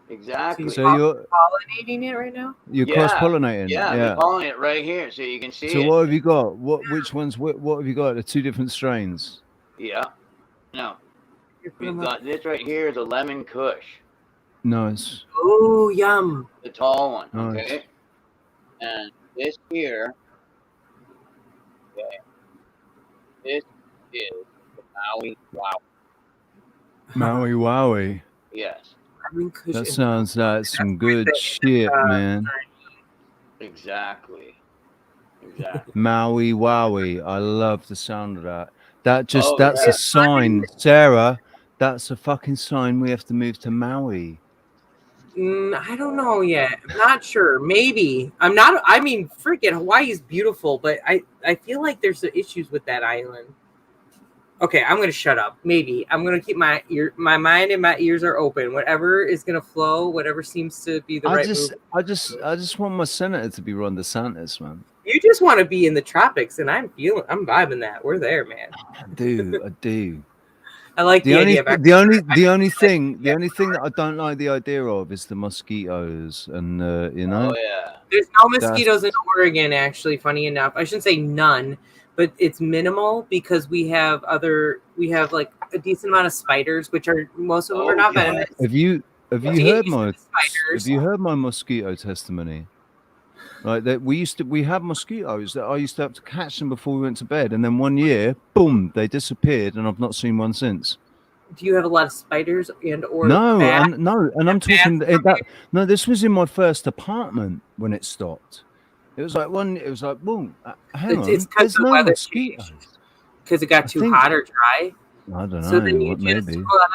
Exactly. So you're pollinating it right now? You're cross-pollinating. Yeah, I'm pollen it right here, so you can see So it. what have you got? Which ones? What have you got? The two different strains. Yeah. No. We've got this right here is a lemon kush. Nice. Oh, yum. The tall one. Nice. Okay. And this here. Okay. This is the Maui Wow. Maui Wowie. Yes. That sounds like some good shit, man. Exactly. Maui Wowie. I love the sound of that. That's yeah. a sign, Sarah. That's a fucking sign we have to move to Maui. I don't know yet. I'm not sure. Maybe. I'm not. I mean, freaking Hawaii's beautiful, but I feel like there's issues with that island. Okay, I'm gonna shut up. Maybe I'm gonna keep my mind and my ears are open. Whatever is gonna flow, whatever seems to be the right move. I just want my senator to be Ron DeSantis, man. You just want to be in the tropics, and I'm vibing that. We're there, man. I do. I like the only thing that I don't like the idea of is the mosquitoes, and you know. Oh yeah. There's no mosquitoes in Oregon, actually. Funny enough, I shouldn't say none, but it's minimal because we have like a decent amount of spiders, which are most of them are not venomous. Have you heard my mosquito testimony? Like that, we had mosquitoes that I used to have to catch them before we went to bed, and then one year, boom, they disappeared, and I've not seen one since. Do you have a lot of spiders and or No, bats? and I'm talking no. This was in my first apartment when it stopped. It was like boom. Hang on, it's there's no mosquitoes because it got too hot or dry. I don't know. So then you maybe. hold on,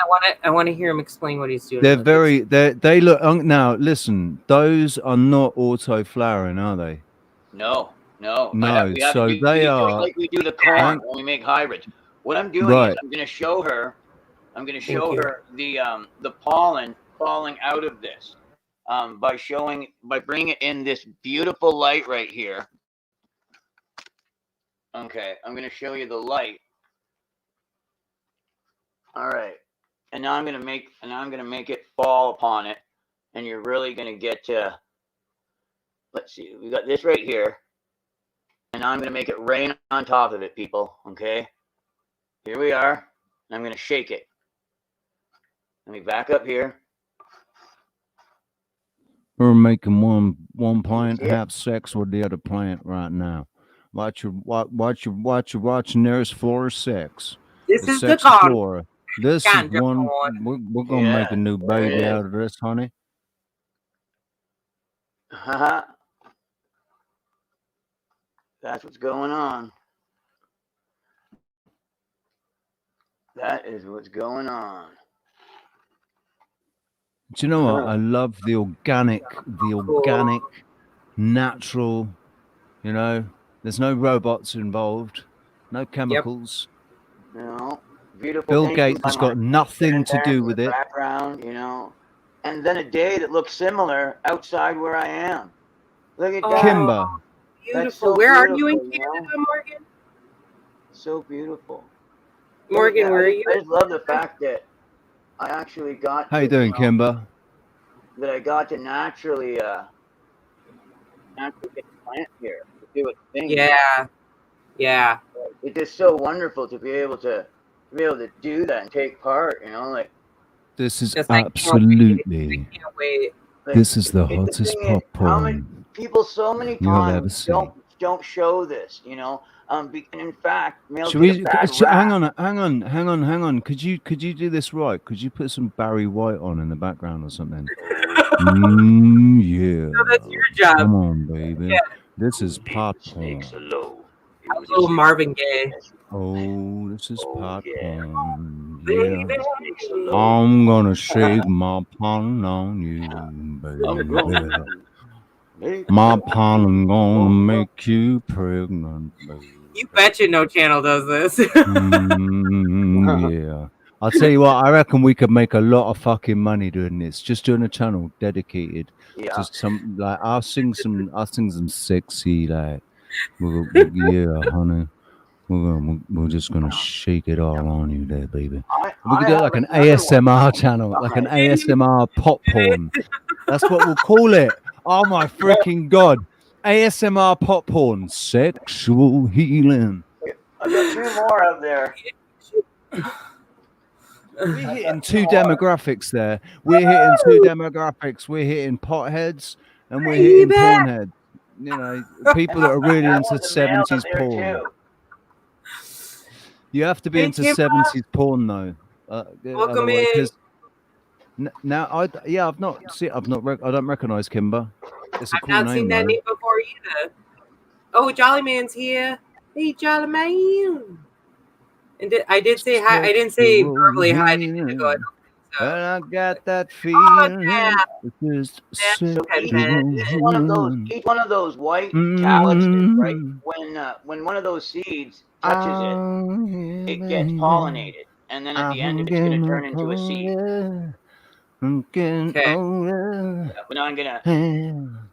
I want to hear him explain what he's doing. They look now. Listen, those are not auto flowering, are they? No. So they are like we do the corn when we make hybrids. What I'm doing is I'm going to show her. I'm going to show her the pollen falling out of this by bringing it in this beautiful light right here. Okay, I'm going to show you the light. All right, and now I'm gonna make it fall upon it, and you're really gonna get to. Let's see, we got this right here, and now I'm gonna make it rain on top of it, people. Okay, here we are. I'm gonna shake it. Let me back up here. We're making one plant have sex with the other plant right now. Watch your nearest floor sex. This is the car. This is one. We're gonna make a new baby out of this, honey. That's what's going on. That is what's going on. Do you know what? I love the organic, natural, you know, there's no robots involved, no chemicals. You know, beautiful Bill painting Gates by has my got nothing to grandparents do in with the it. background, you know, and then a day that looks similar outside where I am. Look at that. Kimber. Beautiful. That's so Where are you in beautiful, Canada, know? Morgan? So beautiful. Morgan, where are you? I just love the fact that I actually got How to, you doing, Kimber? that I got to naturally get plant here to do its thing. Yeah. Yeah. It's just so wonderful to be able to do that and take part, you know, like This is Yes, absolutely. I can't wait. This is the the hottest thing is, how many popcorn people so many you have ever times seen. don't show this, you know. And in fact, males Should get a we? bad Hang rap. on. Could you do this right? Could you put some Barry White on in the background or something? Yeah. No, that's your job. Come on, baby. Yeah. This is popcorn. A little Marvin Gaye. Oh, this is popcorn. Baby. Yeah. I'm gonna shake my pun on you, baby. My pun gonna make you pregnant, baby. You betcha no channel does this. Yeah. I'll tell you what, I reckon we could make a lot of fucking money doing this. Just doing a channel dedicated. Yeah. Just some like I'll sing some sexy like yeah, honey. We're just gonna shake it all on you there, baby. We could do like an ASMR channel, like an ASMR pop porn. That's what we'll call it. Oh my freaking god. ASMR pop porn. Sexual healing. I got two more up there. We're hitting two demographics there. We're hitting two demographics. We're hitting potheads and we're hitting pornheads. You know, people that are really into 70s porn. You have to be into 70s porn though. Welcome in. Now, I don't recognize Kimber. It's a I've cool not name, seen that though. name before either. Oh, Jolly Man's here. Hey, Jolly Man. And I did say hi. I didn't say verbally hi to you. Go ahead. And I got that feeling. Yeah. Because So each one of those white calyxes, right? When one of those seeds touches it, it gets pollinated, and then at the end of it's going to turn into a seed. Okay. But I'm gonna.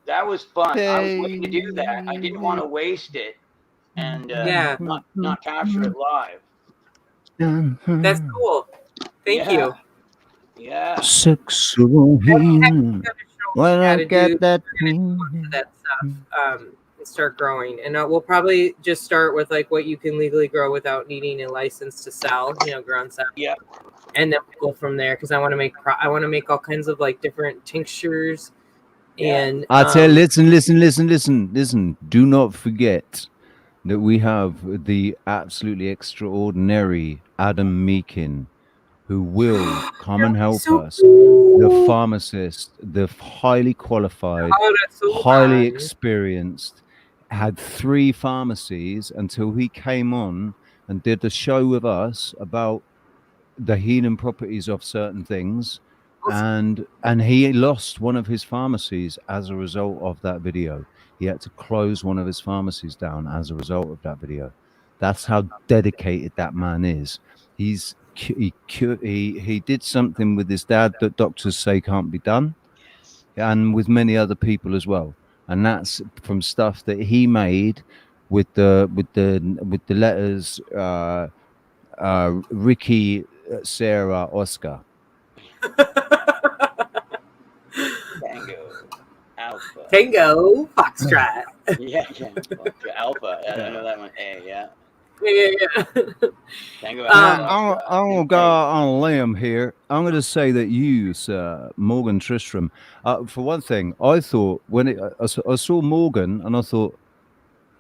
That was fun. I was waiting to do that. I didn't want to waste it, and not capture it live. That's cool. Thank you. Yeah. Sexual healing. When I get that that stuff and start growing, and we'll probably just start with like what you can legally grow without needing a license to sell. You know, grow and sell. Yeah. And then we'll go from there because I want to make all kinds of like different tinctures. And I tell listen. Do not forget that we have the absolutely extraordinary Adam Meakin, who will come and help us. The pharmacist, the highly qualified, highly experienced, had 3 pharmacies until he came on and did the show with us about the healing properties of certain things. And he lost one of his pharmacies as a result of that video. He had to close one of his pharmacies down as a result of that video. That's how dedicated that man is. He did something with his dad that doctors say can't be done, and with many other people as well. And that's from stuff that he made with the letters Ricky, Sarah, Oscar. Tango, Foxtrot. Yeah. Alpha. I know that one. A. Yeah. Yeah. Tango. I'm gonna go on a limb here. I'm going to say that you, sir, Morgan Tristram. For one thing, I thought when I saw Morgan, and I thought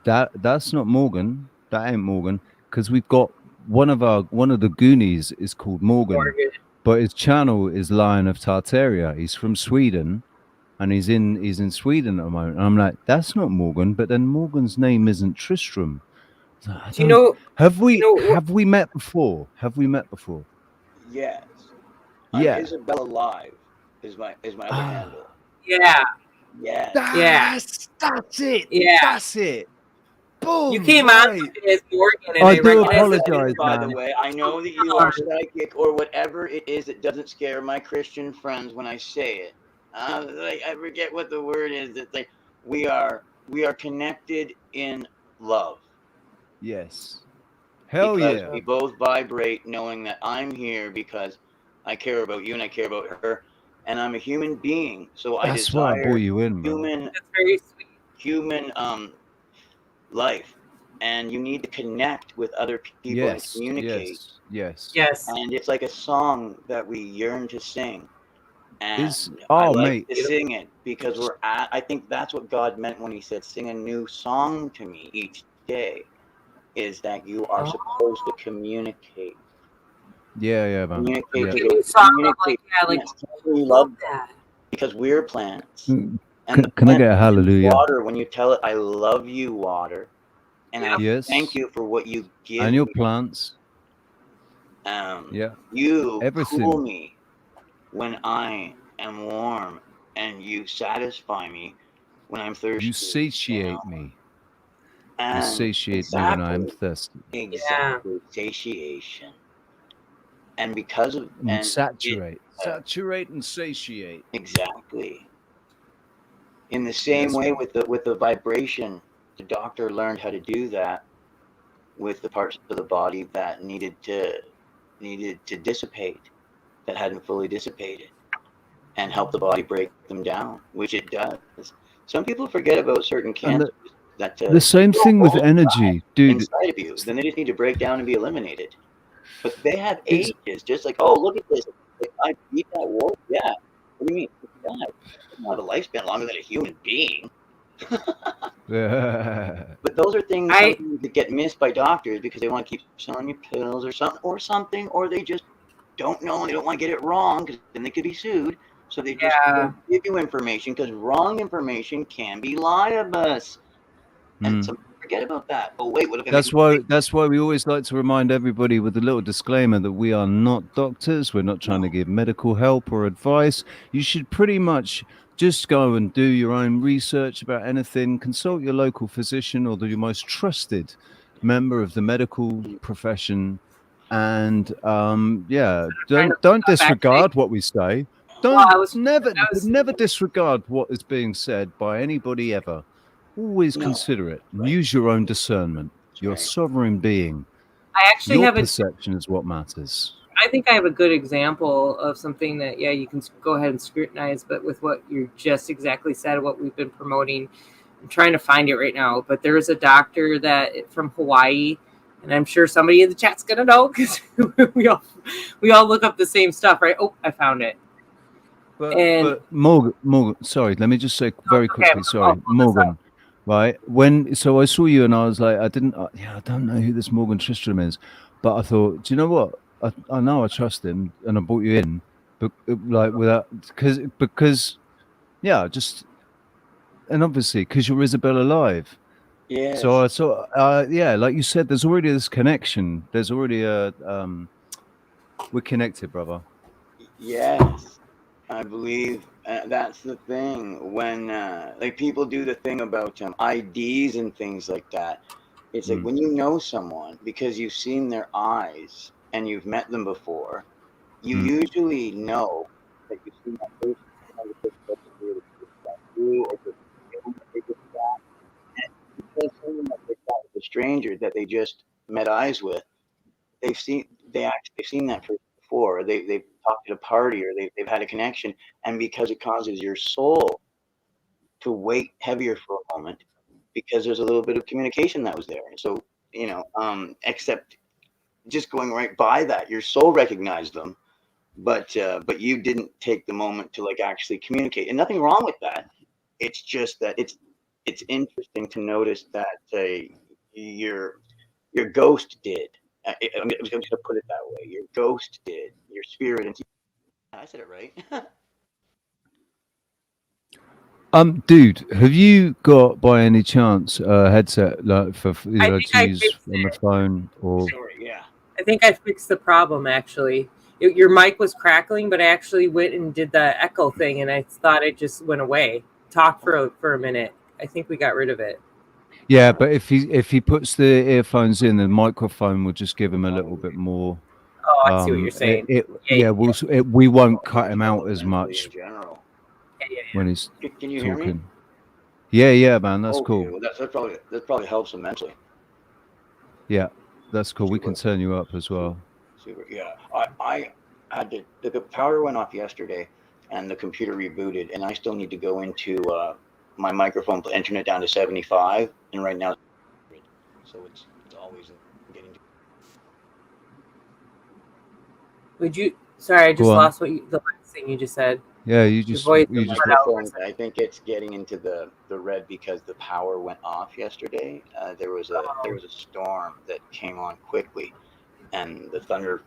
that's not Morgan. That ain't Morgan, because we've got one of the Goonies is called Morgan, but his channel is Lion of Tartaria. He's from Sweden, and he's in Sweden at the moment. And I'm like, that's not Morgan, but then Morgan's name isn't Tristram. Do you know? Have we you know, have we met before? Have we met before? Yes. Yeah. Isabella Live is my other handle. Yeah. Yes. Yeah. That's it. Yeah. That's it. Boom. You came right. on today as Morgan, and I I do recognized that. apologize, By man. the way, I know that you are psychic or whatever it is that doesn't scare my Christian friends when I say it. I forget what the word is. It's like we are connected in love. Yes. Hell Because yeah. we both vibrate knowing that I'm here because I care about you and I care about her, and I'm a human being, so I That's why I desire brought you in, bro. human. That's very sweet. Human life, and you need to connect with other people and communicate. Yes. And it's like a song that we yearn to sing, and I Oh, like mate. to sing it because I think that's what God meant when he said sing a new song to me each day, is that you are supposed to communicate. Yeah, man. Communicate Yeah. to we love that because we're plants. And the Can I plant get a hallelujah? water when you tell it I love you, water, and I Yes. thank you for what you give And your me. plants. Yeah. You Everything. cool me when I am warm, and you satisfy me when I'm thirsty. You satiate me. You And satiate me when I am thirsty. Exactly. Satiation. And because of And saturate. Saturate and satiate. Exactly. In the same way with the vibration, the doctor learned how to do that with the parts of the body that needed to dissipate, that hadn't fully dissipated, and help the body break them down, which it does. Some people forget about certain And cancers that the same thing with energy, dude. inside of you. Then they just need to break down and be eliminated. But they have ages, just like, oh, look at this. If I beat that wolf, yeah. What do you mean? God, I don't have a lifespan longer than a human being. But those are things that get missed by doctors because they want to keep selling you pills or something, or they just don't know and they don't want to get it wrong because then they could be sued. So they just don't give you information because wrong information can be liabus. And some people forget about that. Oh wait, what if I make That's why we always like to remind everybody with a little disclaimer that we are not doctors. We're not trying to give medical help or advice. You should pretty much just go and do your own research about anything. Consult your local physician or your most trusted member of the medical profession. And don't disregard what we say. Never disregard what is being said by anybody ever. Always consider it. Use your own discernment. You're a sovereign being. I actually Your have perception is what matters. I think I have a good example of something that, you can go ahead and scrutinize, but with what you just exactly said, what we've been promoting, I'm trying to find it right now, but there is a doctor from Hawaii, and I'm sure somebody in the chat's going to know because we all look up the same stuff, right? Oh, I found it. But Morgan, sorry, let me just say very quickly, sorry, Morgan, right? So I saw you and I was like, I don't know who this Morgan Tristram is, but I thought, do you know what? I know I trust him, and I brought you in, but because and obviously because you're Isabella Live. Yes. So I saw, like you said, there's already this connection. There's already we're connected, brother. Yes, I believe that's the thing. When like people do the thing about IDs and things like that, it's like when you know someone because you've seen their eyes and you've met them before, you usually know that you've seen that person. Because someone that they thought was a stranger that they just met eyes with, they've seen that person before. Or they've talked at a party or they've had a connection, and because it causes your soul to weight heavier for a moment because there's a little bit of communication that was there. So except just going right by that, your soul recognized them, but you didn't take the moment to like actually communicate, and nothing wrong with that. It's just that it's interesting to notice that your ghost did. I'm just going to put it that way. Your ghost did. Your spirit. I said it right. Dude, have you got by any chance a headset like for to use on the phone or? Sure, yeah. I think I fixed the problem actually. Your mic was crackling, but I actually went and did the echo thing, and I thought it just went away. Talk for a minute. I think we got rid of it. Yeah, but if he puts the earphones in, the microphone will just give him a little bit more. Oh, I see what you're saying. We won't cut him out as much In general. when he's Can you hear me? talking. Yeah, man, that's Okay, cool. well, that probably helps immensely. Yeah, that's cool. We can turn you up as well. Super. Yeah, I had to. The power went off yesterday, and the computer rebooted, and I still need to go into my microphone, turn it down to 75, and right now, so it's always getting. Would you? Sorry, I just lost the last thing you just said. Yeah, you just. I think it's getting into the red because the power went off yesterday. There was a storm that came on quickly, and the thunder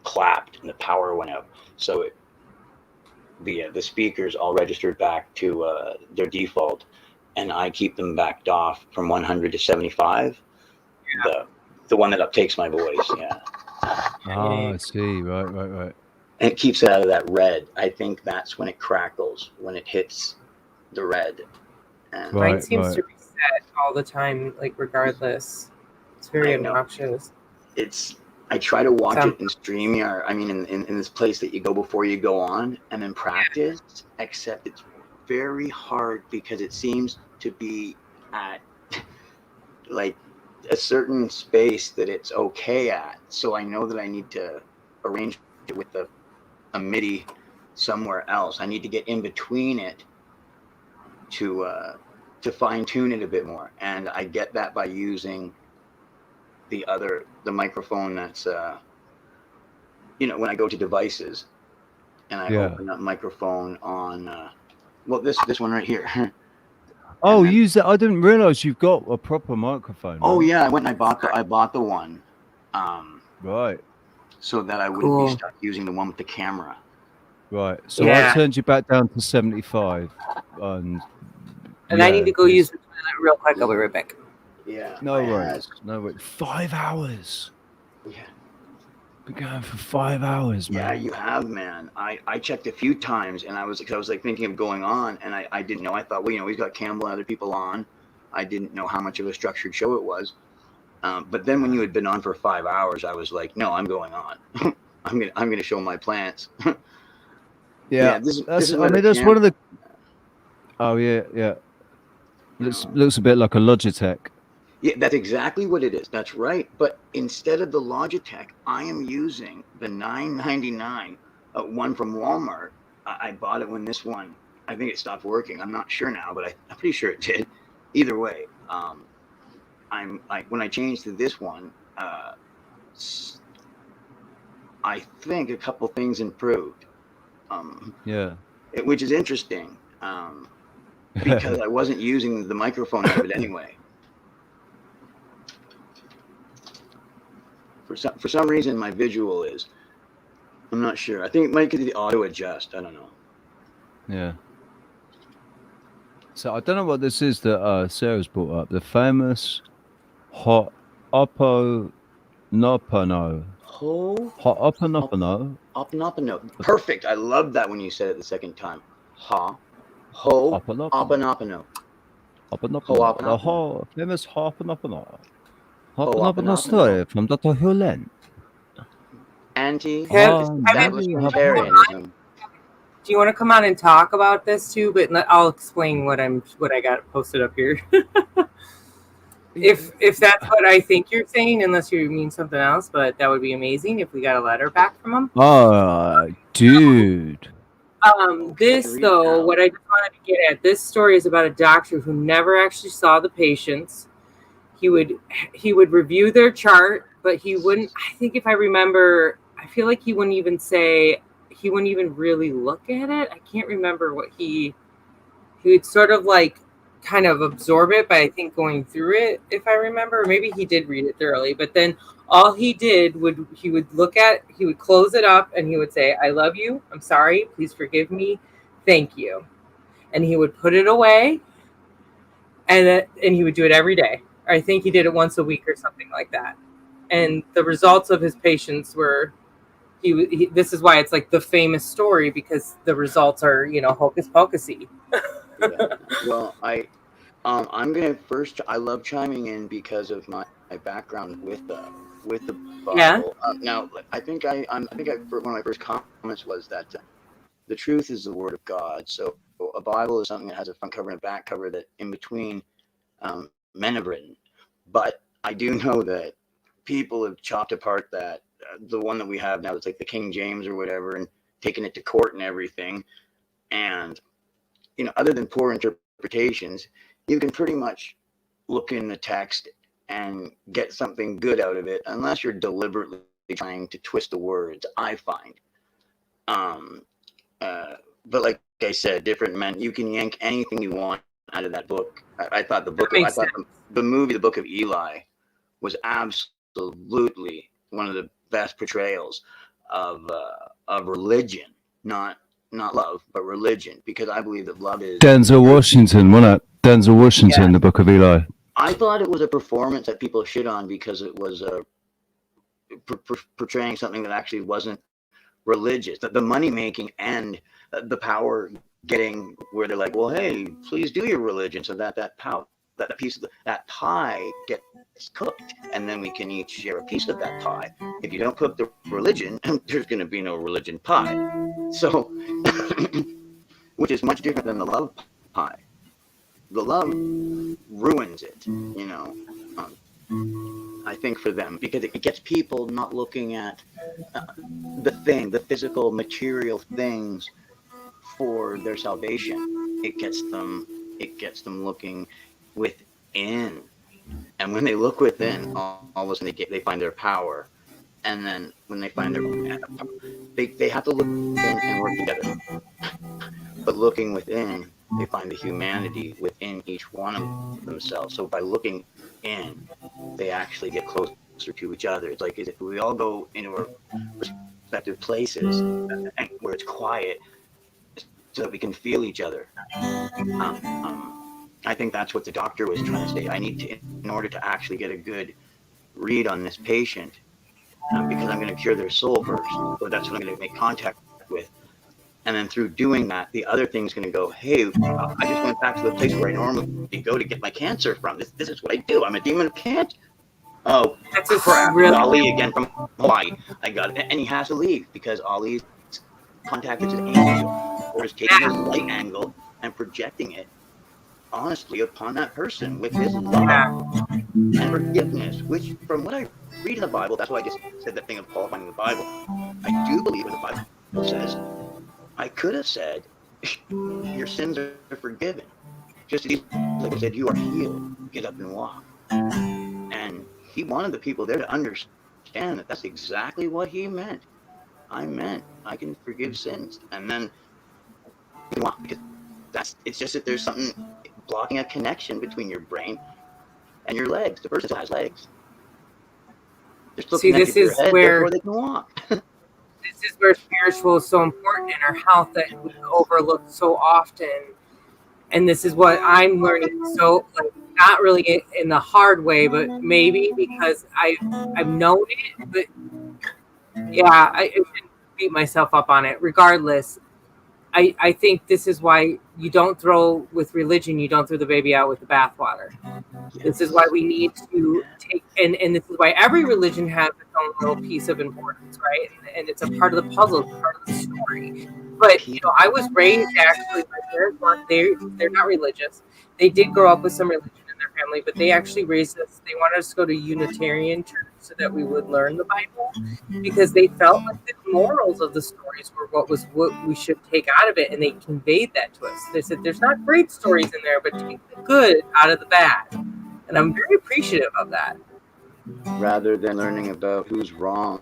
clapped and the power went out. So the speakers all registered back to their default, and I keep them backed off from 100 to 75. Yeah. The one that uptakes my voice. Yeah. Ah, I see. Right. And it keeps it out of that red. I think that's when it crackles, when it hits the red. And mine seems to reset all the time, like regardless. It's very obnoxious. I try to watch it in StreamYard. I mean, in this place that you go before you go on, and then practice. Except it's very hard because it seems to be at like a certain space that it's okay at. So I know that I need to arrange it with a MIDI somewhere else. I need to get in between it to fine tune it a bit more, and I get that by using the microphone that's when I go to devices and I open up microphone on this one right here. Oh, use that. I didn't realize you've got a proper microphone. Oh yeah, I went and I bought the one. Right. So that I wouldn't be stuck using the one with the camera. Right. So I turned you back down to 75. And I need to go use the toilet real quick. I'll be right back. Yeah. No worries. 5 hours. Yeah. Been going for 5 hours, man. Yeah, you have, man. I checked a few times, and I was like thinking of going on, and I didn't know. I thought, well, we've got Campbell and other people on. I didn't know how much of a structured show it was. But then when you had been on for 5 hours, I was like, no, I'm going on. I'm gonna show my plants. That's one of the. Oh yeah. Looks a bit like a Logitech. Yeah, that's exactly what it is. That's right. But instead of the Logitech, I am using the $9.99 one from Walmart. I bought it when this one, I think it stopped working. I'm not sure now, but I'm pretty sure it did. Either way, I'm like when I changed to this one, I think a couple things improved. Which is interesting because I wasn't using the microphone out of it anyway. For some reason, my visual is. I'm not sure. I think it might be the auto adjust. I don't know. Yeah. So I don't know what this is that Sarah's brought up. The famous Ho'oponopono. Ho'oponopono. Perfect. I love that when you said it the second time. Ho'oponopono. The famous Ho'oponopono. Ho'oponopono story from Dr. Hulen. Anti-establishmentarianism. Do you want to come on and talk about this too? But I'll explain what I got posted up here. If that's what I think you're saying, unless you mean something else, but that would be amazing if we got a letter back from him. Oh, dude. This though, what I just wanted to get at, this story is about a doctor who never actually saw the patients. He would review their chart, but he wouldn't. I think if I remember, I feel like he wouldn't even really look at it. I can't remember what he would sort of like kind of absorb it by, I think, going through it, if I remember. Maybe he did read it thoroughly, but then all he did he would close it up and he would say, I love you, I'm sorry, please forgive me, thank you. and he would put it away, and he would do it every day. I think he did it once a week or something like that. And the results of his patients were, this is why it's like the famous story, because the results are, hocus pocusy. Yeah. Well, I'm gonna first. I love chiming in because of my background with the Bible. Yeah. Now, I think one of my first comments was that the truth is the word of God. So a Bible is something that has a front cover and a back cover that in between men have written. But I do know that people have chopped apart that the one that we have now, that's like the King James or whatever, and taken it to court and everything. And other than poor interpretations, you can pretty much look in the text and get something good out of it, unless you're deliberately trying to twist the words, I find. But like I said, different men, you can yank anything you want out of that book. I thought the movie, The Book of Eli, was absolutely one of the best portrayals of religion, not love, but religion, because I believe that love is Denzel Washington, wasn't it? Denzel Washington, The Book of Eli. I thought it was a performance that people shit on because it was portraying something that actually wasn't religious. The money making and the power getting, where they're like, well, hey, please do your religion, so that piece of that pie gets cooked, and then we can each share a piece of that pie. If you don't cook the religion, there's going to be no religion pie. So, which is much different than the love pie. The love ruins it, I think, for them, because it gets people not looking at the physical, material things for their salvation. It gets them looking within, and when they look within, all of a sudden they find their power. And then when they find their power, they have to look within and work together. But looking within, they find the humanity within each one of themselves. So by looking in, they actually get closer to each other. It's like if we all go into our respective places where it's quiet, so that we can feel each other. I think that's what the doctor was trying to say. I need to, in order to actually get a good read on this patient, because I'm going to cure their soul first. So that's what I'm going to make contact with. And then through doing that, the other thing's going to go, hey, I just went back to the place where I normally go to get my cancer from. This is what I do. I'm a demon of cancer. Oh, that's crap. really Ali again from Hawaii. I got it. And he has to leave because Ali's contacted his angel, or is taking his light angle and projecting it honestly upon that person with his love and forgiveness, which from what I read in the Bible, that's why I just said that thing of qualifying the Bible. I do believe what the Bible says. I could have said, your sins are forgiven. Just as like I said, you are healed. Get up and walk. And he wanted the people there to understand that that's exactly what he meant. I can forgive sins. And then you walk, because it's just that there's something blocking a connection between your brain and your legs. The person still has legs. They're still connected to your head, therefore they can walk. This is where spiritual is so important in our health that we overlook so often. And this is what I'm learning. So, not really in the hard way, but maybe because I've known it. But yeah, I shouldn't beat myself up on it. Regardless, I think this is why you don't throw with religion. You don't throw the baby out with the bathwater. This is why we need to take, and this is why every religion has its own little piece of importance, right? And it's a part of the puzzle, it's part of the story. But I was raised actually. My parents weren't they're not religious. They did grow up with some religion in their family, but they actually raised us. They wanted us to go to Unitarian church so that we would learn the Bible, because they felt like the morals of the stories were what we should take out of it, and they conveyed that to us. They said, "There's not great stories in there, but take the good out of the bad." And I'm very appreciative of that. Rather than learning about who's wrong.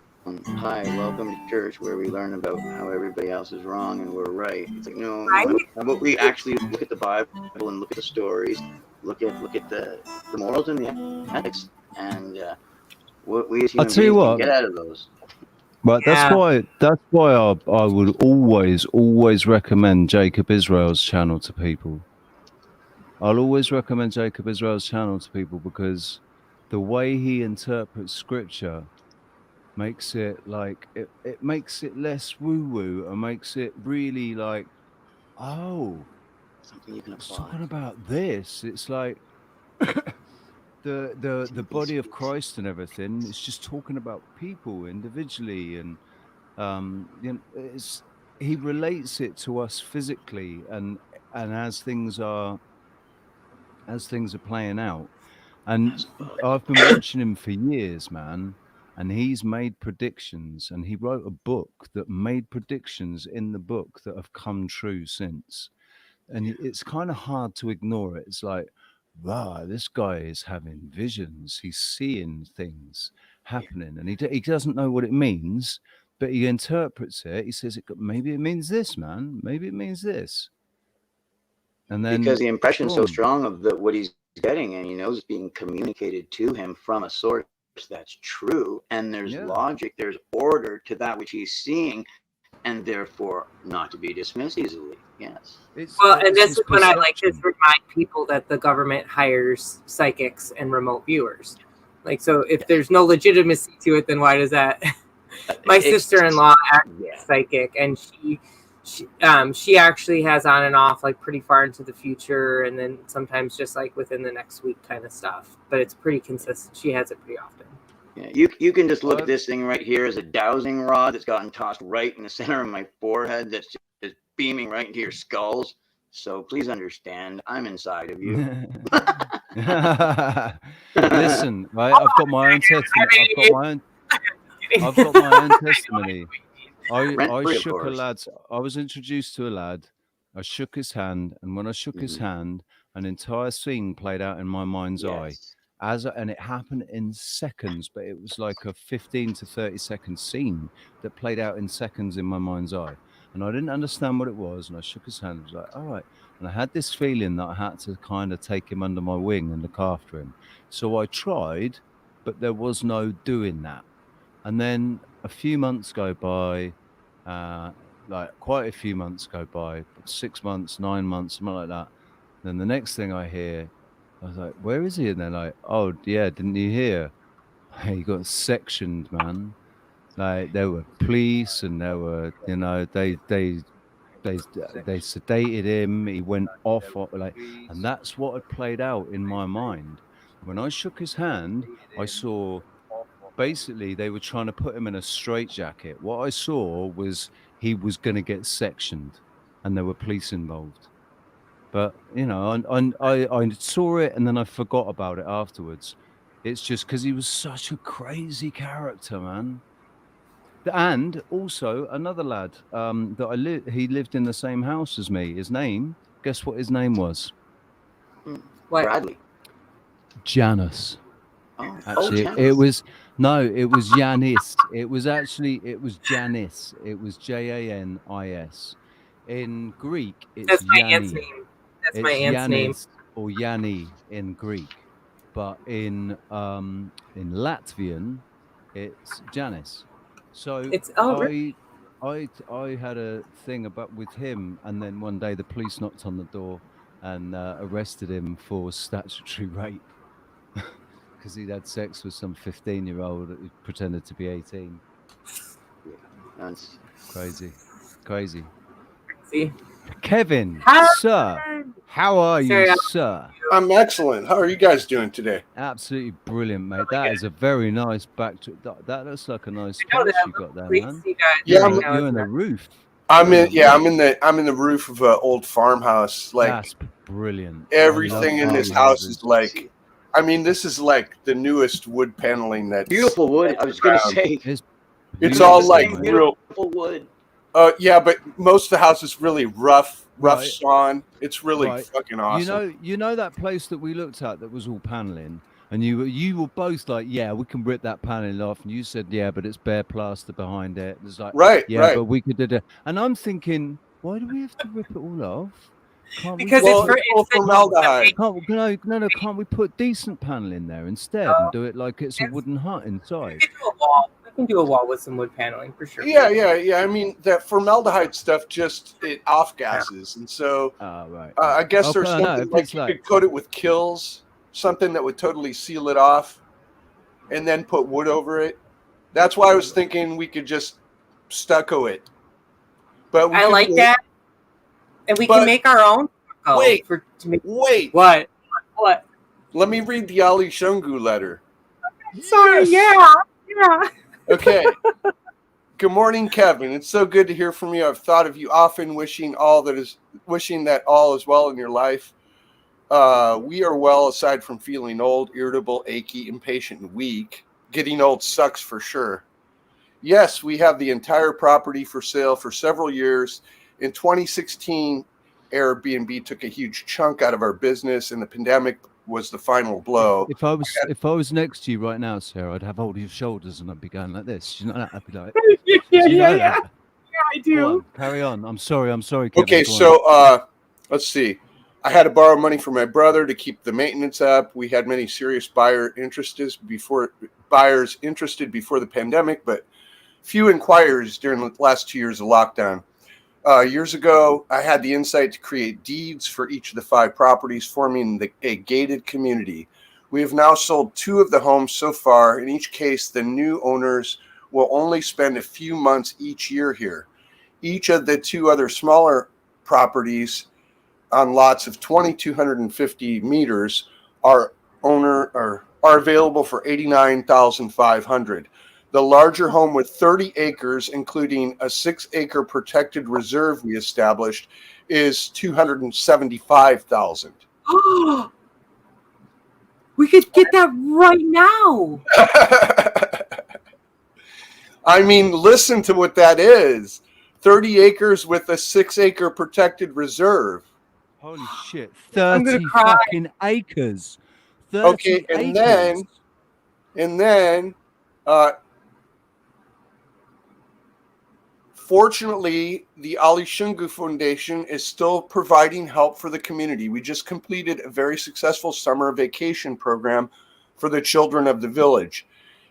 Hi, welcome to church, where we learn about how everybody else is wrong and we're right. It's like, no, how about we actually look at the Bible and look at the stories, look at the morals and the ethics, and what we as human beings can get out of those. But that's why I would always recommend Jacob Israel's channel to people. I'll always recommend Jacob Israel's channel to people because the way he interprets scripture makes it like it makes it less woo-woo and makes it really like, oh, something you can it's apply. talking about this. It's like the body of Christ and everything. It's just talking about people individually, and you know, he relates it to us physically, and as things are playing out. And I've been watching him for years, man, and he's made predictions, and he wrote a book that made predictions in the book that have come true since. And it's kind of hard to ignore it. It's like, wow, this guy is having visions. He's seeing things happening, and he doesn't know what it means, but he interprets it. He says, maybe it means this, man. Maybe it means this. And then because the impression's so boom. strong of what he's getting, and he knows it's being communicated to him from a source that's true, and there's logic, there's order to that which he's seeing, and therefore not to be dismissed easily. Yes. And this is when I like to remind people that the government hires psychics and remote viewers. Like, so if there's no legitimacy to it, then why does that? My sister-in-law actually is psychic, and she actually has on and off like pretty far into the future, and then sometimes just like within the next week kind of stuff. But it's pretty consistent. She has it pretty often. Yeah, you can just look at this thing right here as a dowsing rod that's gotten tossed right in the center of my forehead. That's just beaming right into your skulls. So please understand, I'm inside of you. Listen, right? I've got my own testimony. I've got my own testimony. I shook a lad. I was introduced to a lad. I shook his hand, and when I shook his hand, an entire scene played out in my mind's eye. And it happened in seconds, but it was like a 15 to 30 second scene that played out in seconds in my mind's eye. And I didn't understand what it was. And I shook his hand. I was like, all right. And I had this feeling that I had to kind of take him under my wing and look after him. So I tried, but there was no doing that. And then a few months go by, like quite a few months go by, 6 months, 9 months, something like that. Then the next thing I hear, I was like, where is he? And they're like, oh, yeah, didn't you hear? He got sectioned, man. Like, there were police, and there were, you know, they sedated him. He went off, like, and that's what had played out in my mind. When I shook his hand, I saw basically they were trying to put him in a straitjacket. What I saw was he was going to get sectioned, and there were police involved. But, you know, I saw it, and then I forgot about it afterwards. It's just because he was such a crazy character, man. And also another lad that he lived in the same house as me. His name, guess what his name was? Bradley. Janus. Actually, Janus. it was Janis. It was Janis. It was Janis. In Greek, it's That's my Yanni. aunt's name. That's my aunt's name. Or Yanni in Greek, but in Latvian, it's Janis. So it's I had a thing with him, and then one day the police knocked on the door and arrested him for statutory rape because he'd had sex with some 15-year-old who pretended to be 18. Yeah, that's crazy. See? Kevin, sir, how are you, sir? I'm excellent. How are you guys doing today? Absolutely brilliant, mate. That is a very nice backdrop. That looks like a nice house you got there, man. Yeah, you're in the roof. I'm in the roof of an old farmhouse. Like, that's brilliant. Everything in this house is like, I mean, this is like the newest wood paneling. That's beautiful wood. I was going to say it's all like real wood. Yeah, but most of the house is really rough sawn. It's really fucking awesome. You know that place that we looked at that was all paneling, and you were both like, yeah, we can rip that paneling off, and you said, yeah, but it's bare plaster behind it. It's like, but we could do that. And I'm thinking, why do we have to rip it all off? Because it's formaldehyde. Can't we put decent panel in there instead and do it like it's a wooden hut inside? can do a wall with some wood paneling for sure. Yeah. I mean, that formaldehyde stuff it off gases, and so right. I guess Okay, there's I know, something if like it's you like- could coat it with kills, something that would totally seal it off, and then put wood over it. That's why I was thinking we could just stucco it. But we I could like do- that, and we but- can make our own. Wait, What? What? Let me read the Ali Shungu letter. Sorry. Yeah. Okay. Good morning, Kevin. It's so good to hear from you. I've thought of you often, wishing that all is well in your life. We are well, aside from feeling old, irritable, achy, impatient, and weak. Getting old sucks for sure. Yes, we have the entire property for sale for several years. In 2016, Airbnb took a huge chunk out of our business, and the pandemic was the final blow. If I was next to you right now, Sarah, I'd have hold of your shoulders and I'd be going like this. You know that? I'd be like, Yeah, I do. Go on, carry on. I'm sorry, Kevin. Okay, Go on. so let's see. I had to borrow money from my brother to keep the maintenance up. We had many serious buyers interested before the pandemic, but few inquiries during the last 2 years of lockdown. Years ago, I had the insight to create deeds for each of the 5 properties, forming a gated community. We have now sold 2 of the homes so far. In each case, the new owners will only spend a few months each year here. Each of the 2 other smaller properties on lots of 2,250 meters are available for $89,500. The larger home with 30 acres, including a 6-acre protected reserve we established, is $275,000. We could get that right now. I mean, listen to what that is. 30 acres with a 6-acre protected reserve. Holy shit! I'm gonna 30 cry. fucking acres. 30 Okay, and acres. then, fortunately, the Ali Shungu Foundation is still providing help for the community. We just completed a very successful summer vacation program for the children of the village.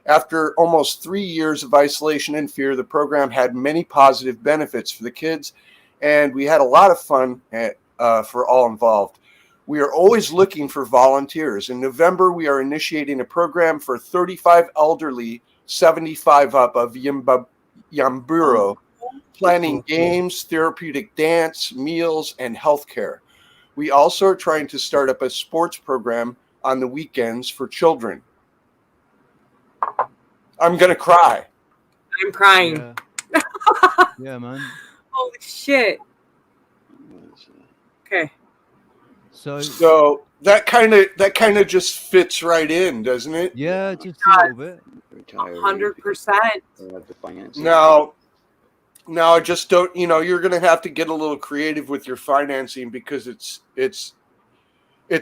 After almost 3 years of isolation and fear, the program had many positive benefits for the kids, and we had a lot of fun for all involved. We are always looking for volunteers. In November, we are initiating a program for 35 elderly, 75 up of Yamburo, planning games, therapeutic dance, meals, and healthcare. We also are trying to start up a sports program on the weekends for children. I'm going to cry. I'm crying. Yeah, man. Holy shit. Okay. So that kind of just fits right in, doesn't it? Yeah, just a little bit. 100%. Now, I just don't. You're going to have to get a little creative with your financing because it's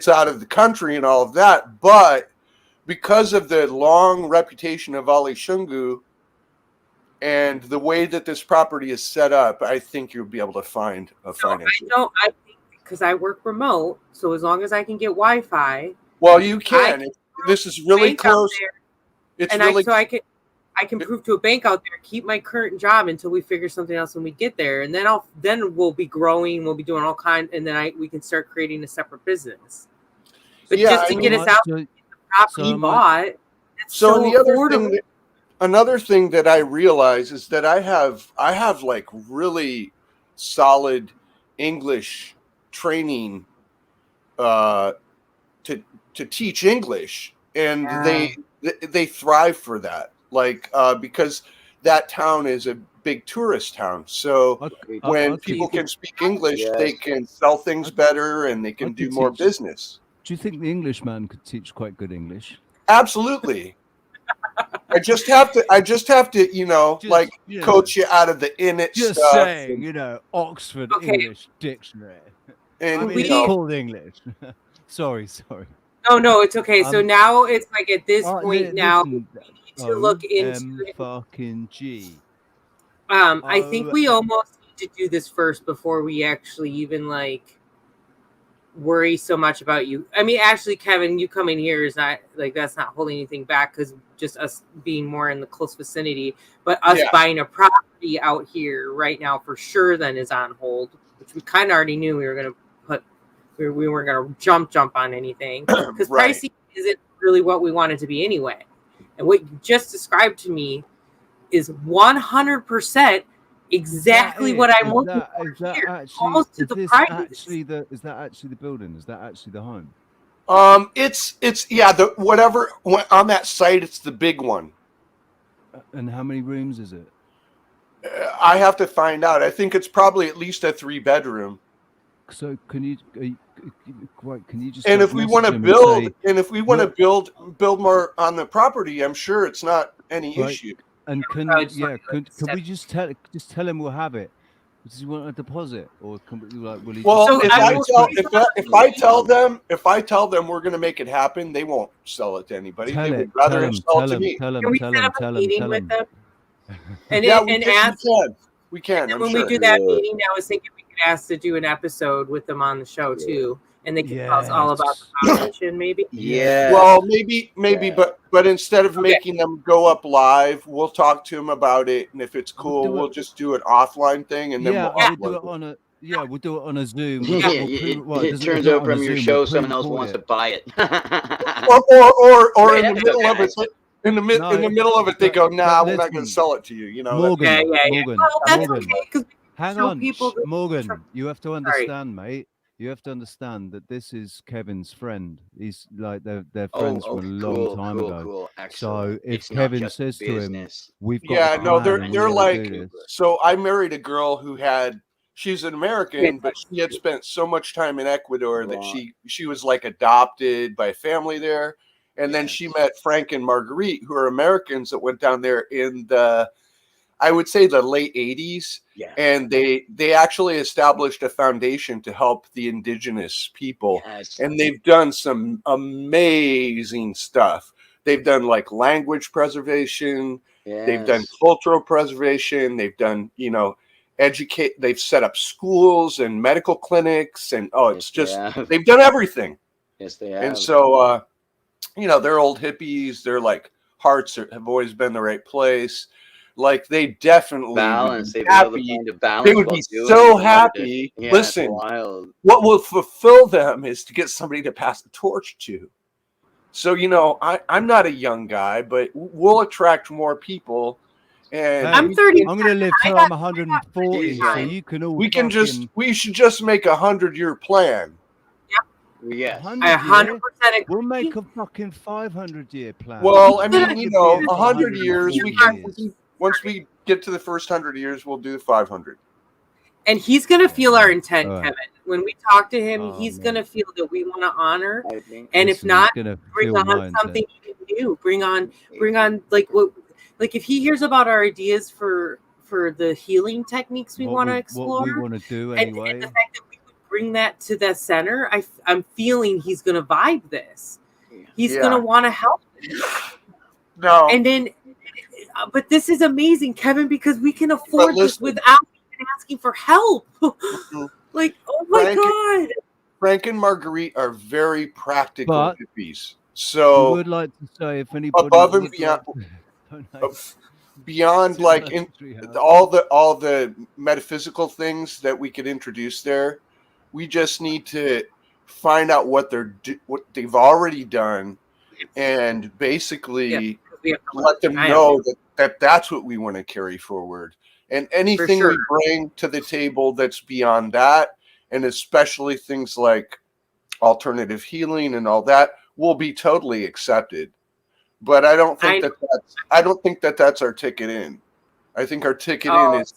out of the country and all of that. But because of the long reputation of Ali Shungu and the way that this property is set up, I think you'll be able to find a financing. I think because I work remote, so as long as I can get Wi-Fi. Well, you can. This is really close. It's and really. I can prove to a bank out there, keep my current job until we figure something else when we get there, and then we'll be growing, we'll be doing all kinds, and then we can start creating a separate business. But just to get us out, the property bought. So the another thing that I realize is that I have like really solid English training to teach English, and they thrive for that. Like because that town is a big tourist town, so when people can speak English, they can sell things better and they can do more business. Do you think the Englishman could teach quite good English? Absolutely. I just have to, coach you out of the in it Just stuff. saying, Oxford English Dictionary. And it's called English. Sorry. No, it's okay. So now it's like at this point now we need to look into fucking G. I think we almost need to do this first before we actually even worry so much about you. I mean, actually, Kevin, you coming here is not like that's not holding anything back because just us being more in the close vicinity, but us buying a property out here right now for sure then is on hold, which we kind of already knew we were going to put. We weren't going to jump on anything because pricing isn't really what we want it to be anyway. And what you just described to me is 100% exactly what I'm looking for here. Almost to the price. Is that actually the building? Is that actually the home? It's the whatever on that site. It's the big one. And how many rooms is it? I have to find out. I think it's probably at least a 3-bedroom. So can you just? And if we want to build more on the property, I'm sure it's not any issue. And can we just tell him we'll have it? Does he want a deposit, or can we will he? Well, if I tell them we're going to make it happen, they won't sell it to anybody. They would rather sell it to me. Can we set up a meeting with them? And ask. We can. And when we do that meeting, I was thinking we could ask to do an episode with them on the show too. And they can tell us all about the competition, maybe. Yeah. Well, maybe, but instead of making them go up live, we'll talk to them about it, and if it's cool, we'll just do an offline thing, and then we'll do it on a we'll do it on a Zoom. It turns out from your show, someone else wants to buy it. or in the middle of it. In the middle of it, they go, "Nah, we're not going to sell it to you." You know, Morgan. Well, that's okay because hang on, Morgan. You have to understand, mate. You have to understand that this is Kevin's friend. He's like they're friends from a long time ago. Cool. So if Kevin says to him, "We've got," they're like. So I married a girl who she's an American, but she had spent so much time in Ecuador that she was like adopted by a family there, and then she met Frank and Marguerite, who are Americans that went down there in I would say the late 80s. Yeah. And they actually established a foundation to help the indigenous people. Yes. And they've done some amazing stuff. They've done like language preservation. Yes. They've done cultural preservation. They've done, they've set up schools and medical clinics. And they've done everything. Yes, they have. And so, they're old hippies. They're like hearts have always been the right place. Like they definitely balance. They would be so happy. Yeah, listen, what will fulfill them is to get somebody to pass the torch to. So I'm not a young guy, but we'll attract more people. And I'm 30. I'm going to live till I'm 140, so you can all. We should just make a 100-year plan. Yes, 100%. We'll make a fucking 500-year plan. Well, I mean, 100 years. Once we get to the first 100 years, we'll do the 500. And he's going to feel our intent, Kevin. When we talk to him, he's going to feel that we want to honor. And if not, bring on something you can do. Bring on like if he hears about our ideas for the healing techniques we want to explore. What we want to do anyway. And the fact that we would bring that to the center, I'm feeling he's going to vibe this. He's going to want to help. No. And then... but this is amazing, Kevin, because we can afford this without even asking for help. Like, oh my God. Frank and Marguerite are very practical hippies. So I would like to say, if anybody above and beyond like all the metaphysical things that we could introduce there, we just need to find out what they've already done, and basically let them know that that's what we want to carry forward. And anything we bring to the table that's beyond that, and especially things like alternative healing and all that, will be totally accepted. But I don't think that's our ticket in. I think our ticket in is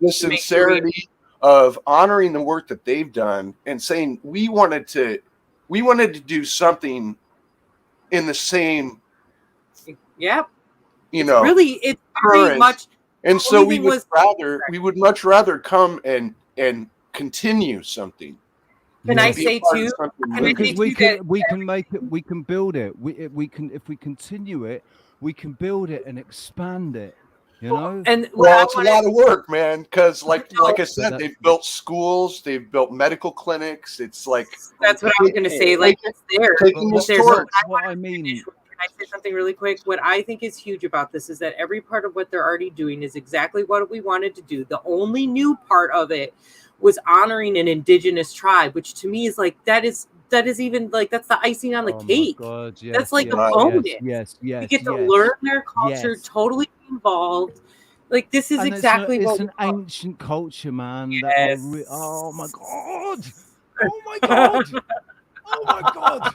the sincerity of honoring the work that they've done and saying we wanted to do something in the same. Yep. It's very much. And so we would much rather come and continue something. Can I say too? Because we can make it, we can build it. We can, if we continue it, we can build it and expand it. You know, And well, it's a lot of work, man. Because like I said, that- they've built schools, they've built medical clinics. It's like that's what I was going to say. Like it's there. taking It's the there. So torch. what I mean. Can I say something really quick? What I think is huge about this is that every part of what they're already doing is exactly what we wanted to do. The only new part of it was honoring an indigenous tribe, which to me is like that is even like that's the icing on the cake. God, yes, that's like yes, a bonus. yes, You get to learn their culture, totally involved. Like this is And exactly it's what an ancient culture, man. Yes. Oh my god! Oh my god! Oh my god!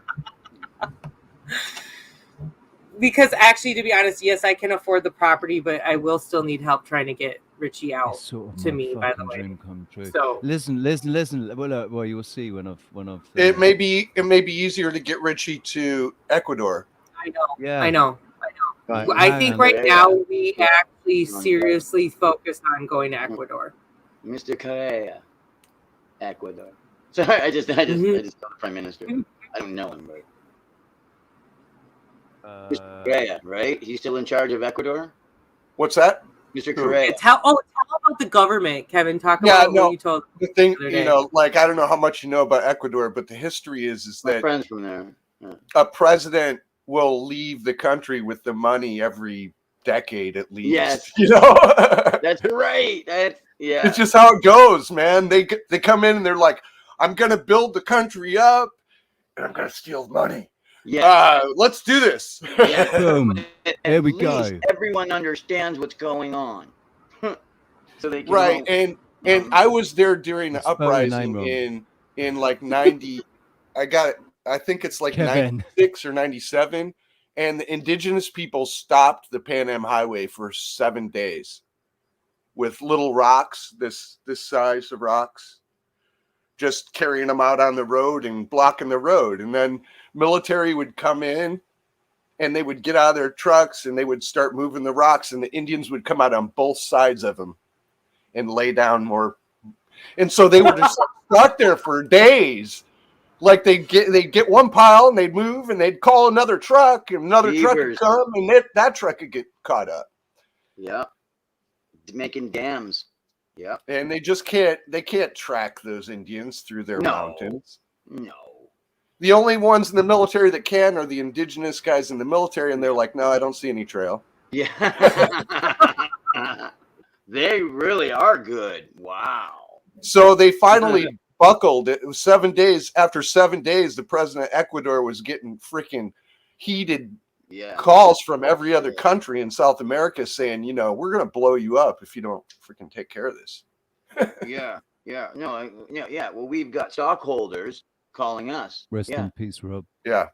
Because actually, to be honest, yes, I can afford the property, but I will still need help trying to get Richie out Sort of to my me. By the fucking way, dream come true. So listen. Well, you'll see when I've. It may be easier to get Richie to Ecuador. I know. Yeah. I know. Right, I think right now we actually seriously focus on going to Ecuador. Mr. Correa, Ecuador. Sorry, I just told the Prime Minister. I don't know him, but Mr. Correa, right? He's still in charge of Ecuador. What's that? Mr. Correa. Tell about the government, Kevin. Talk about what you told the thing. the other You day. know, like I don't know how much you know about Ecuador, but the history is My that friends from there. Yeah. a president will leave the country with the money every decade at least. Yes. You know, That's right. Yeah. it's just how it goes, man. They come in and they're like, "I'm gonna build the country up, and I'm gonna steal money." Yeah. Let's do this. Yeah. Boom. There we At go. least everyone understands what's going on. So they can Right, know. and I was there during the Spell your name uprising wrong. in like 90. I think it's like Kevin. 96 or 97, and the indigenous people stopped the Pan Am Highway for 7 days with little rocks, this size of rocks, just carrying them out on the road and blocking the road. And then military would come in and they would get out of their trucks and they would start moving the rocks, and the Indians would come out on both sides of them and lay down more. And so they were just stuck there for days. Like they'd get one pile and they'd move and they'd call another truck, and another truck would come, and that truck would get caught up. Yeah. Making dams. Yeah. And they can't track those Indians through their mountains. No. The only ones in the military that can are the indigenous guys in the military, and they're like, no, I don't see any trail. Yeah. They really are good. Wow. So they finally buckled. It was 7 days. After 7 days, the president of Ecuador was getting freaking heated calls from every other country in South America saying, you know, we're going to blow you up if you don't freaking take care of this. Yeah. No, yeah. Well, we've got stockholders calling us. Rest in peace, Rob. Yeah.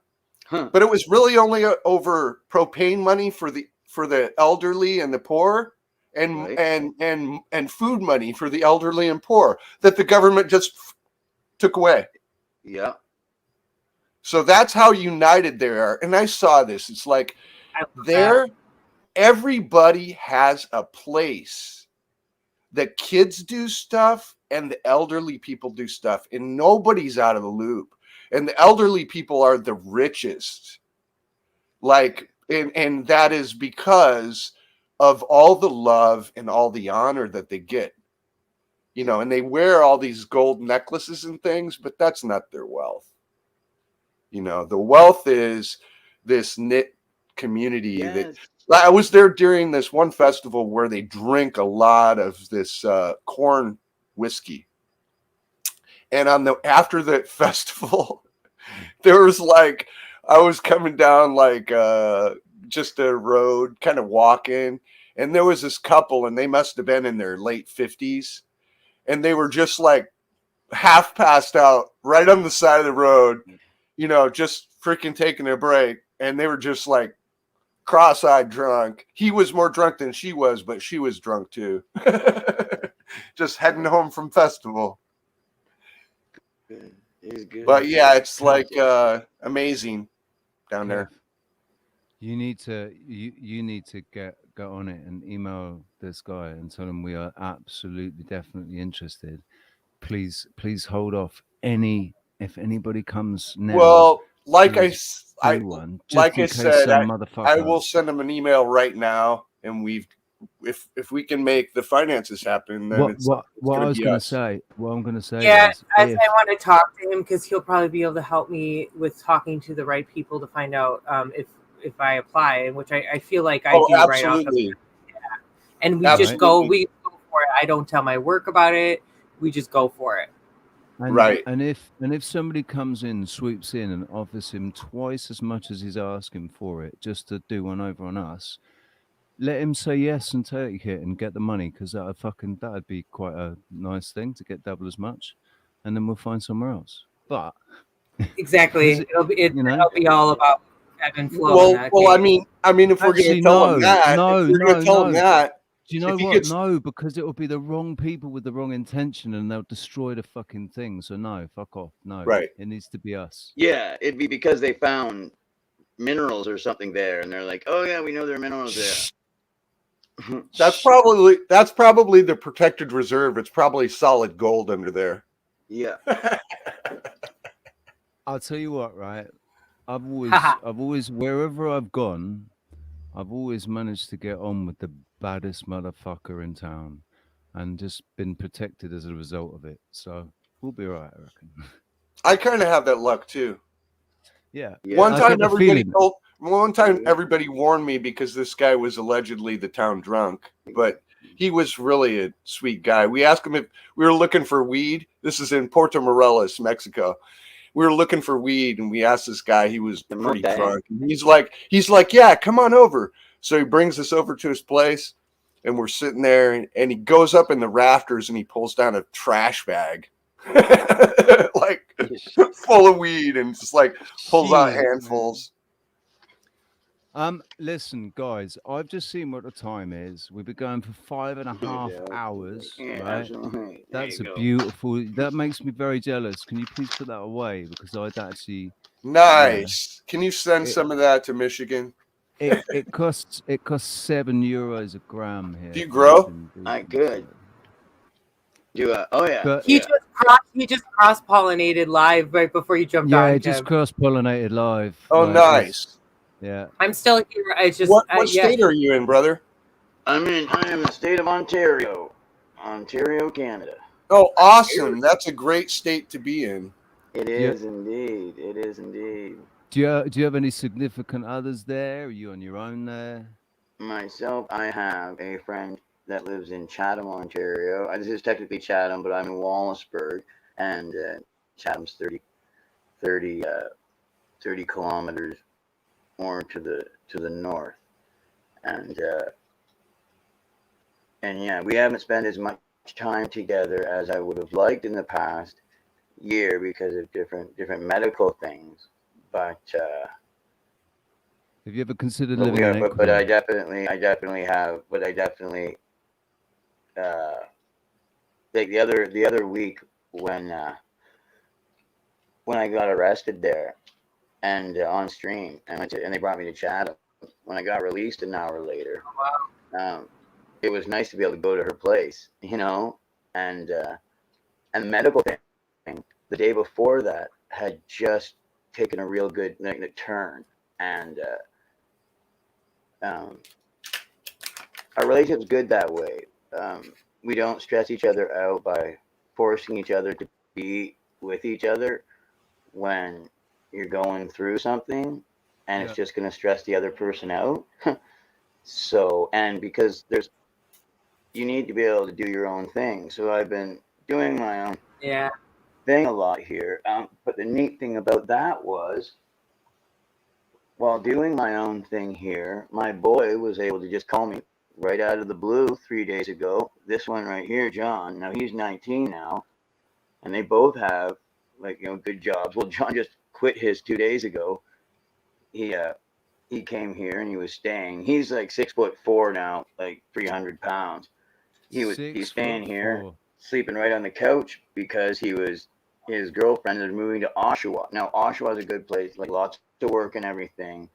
But it was really only over propane money for the elderly and the poor, and food money for the elderly and poor that the government just took away. Yeah. So that's how united they are. And I saw this. It's like everybody has a place. The kids do stuff and the elderly people do stuff, and nobody's out of the loop. And the elderly people are the richest. Like, and that is because of all the love and all the honor that they get. You know, and they wear all these gold necklaces and things, but that's not their wealth. You know, the wealth is this knit community. That I was there during this one festival where they drink a lot of this corn whiskey. And after the festival, there was like, I was coming down like just a road, kind of walking, and there was this couple, and they must have been in their late 50s, and they were just like half passed out right on the side of the road, you know, just freaking taking a break, and they were just like cross-eyed drunk. He was more drunk than she was, but she was drunk too. Just heading home from festival. Good. But yeah, it's like amazing down there. You need to get on it and email this guy and tell him we are absolutely definitely interested. Please hold off if anybody comes now. Well, like I I said, I will send them an email right now, and we've if we can make the finances happen, then it's what gonna I was be going to us. say. What I'm going to say Yeah, is, I if, want to talk to him because he'll probably be able to help me with talking to the right people to find out if I apply, and which I feel like I do right off the bat. Absolutely. Yeah. And we Absolutely. we go for it. I don't tell my work about it. We just go for it. Right. And if somebody comes in, swoops in, and offers him twice as much as he's asking for it, just to do one over on us, let him say yes and take it and get the money, because that'd be quite a nice thing to get double as much, and then we'll find somewhere else. But Exactly, it'll be all about ebb and flow. Well, in that well, case. I mean, if we're going Actually, to tell him that, if we're going to tell him that, do you know if he what? gets- No, because it will be the wrong people with the wrong intention, and they'll destroy the fucking thing. So no, fuck off. No, Right. It needs to be us. Yeah, it'd be because they found minerals or something there, and they're like, "Oh yeah, we know there are minerals there." That's probably the protected reserve. It's probably solid gold under there. Yeah. I'll tell you what, right? I've always, wherever I've gone, I've always managed to get on with the baddest motherfucker in town, and just been protected as a result of it. So we'll be all right, I reckon. I kind of have that luck too. Yeah. One I time, get the feeling. everybody warned me because this guy was allegedly the town drunk, but he was really a sweet guy. We asked him if we were looking for weed. This is in Puerto Morelos, Mexico. We were looking for weed, and we asked this guy. He was pretty drunk. And he's like, yeah, come on over. So he brings us over to his place, and we're sitting there, and he goes up in the rafters and he pulls down a trash bag, like full of weed, and just like pulls out handfuls. Listen, guys, I've just seen what the time is. We've been going for 5.5 hours, right? That's beautiful. That makes me very jealous. Can you please put that away? Because I'd actually. Nice. Can you send some of that to Michigan? It costs €7 a gram here. Do you grow? I could. Oh yeah. But, He just cross-pollinated live right before you jumped on. Yeah, just cross-pollinated live. Oh, like, nice. Yeah. I'm still here. I just what state are you in, brother? I am in the state of Ontario, Canada. Oh, awesome! That's a great state to be in. It is indeed. It is indeed. Do you have any significant others there? Are you on your own there? Myself, I have a friend that lives in Chatham, Ontario. This is technically Chatham, but I'm in Wallaceburg, and Chatham's 30 kilometers more to the north, and yeah, we haven't spent as much time together as I would have liked in the past year because of different medical things. But have you ever considered living in Ecuador? But I definitely have. But I definitely like the other week when I got arrested there and on stream, and they brought me to Chatham. When I got released an hour later, it was nice to be able to go to her place, you know, and the medical thing the day before that had just taken a real good turn, and our relationship's good that way. We don't stress each other out by forcing each other to be with each other when you're going through something, and it's just going to stress the other person out. So, and because you need to be able to do your own thing. So I've been doing my own thing a lot here. But the neat thing about that was, while doing my own thing here, my boy was able to just call me right out of the blue 3 days ago. This one right here, John. Now he's 19 now, and they both have good jobs. Well, John just quit his 2 days ago. He came here and he was staying. He's like 6'4" now, like 300 pounds. He's staying here, sleeping right on the couch because his girlfriend is moving to Oshawa. Now Oshawa is a good place, like lots of work and everything.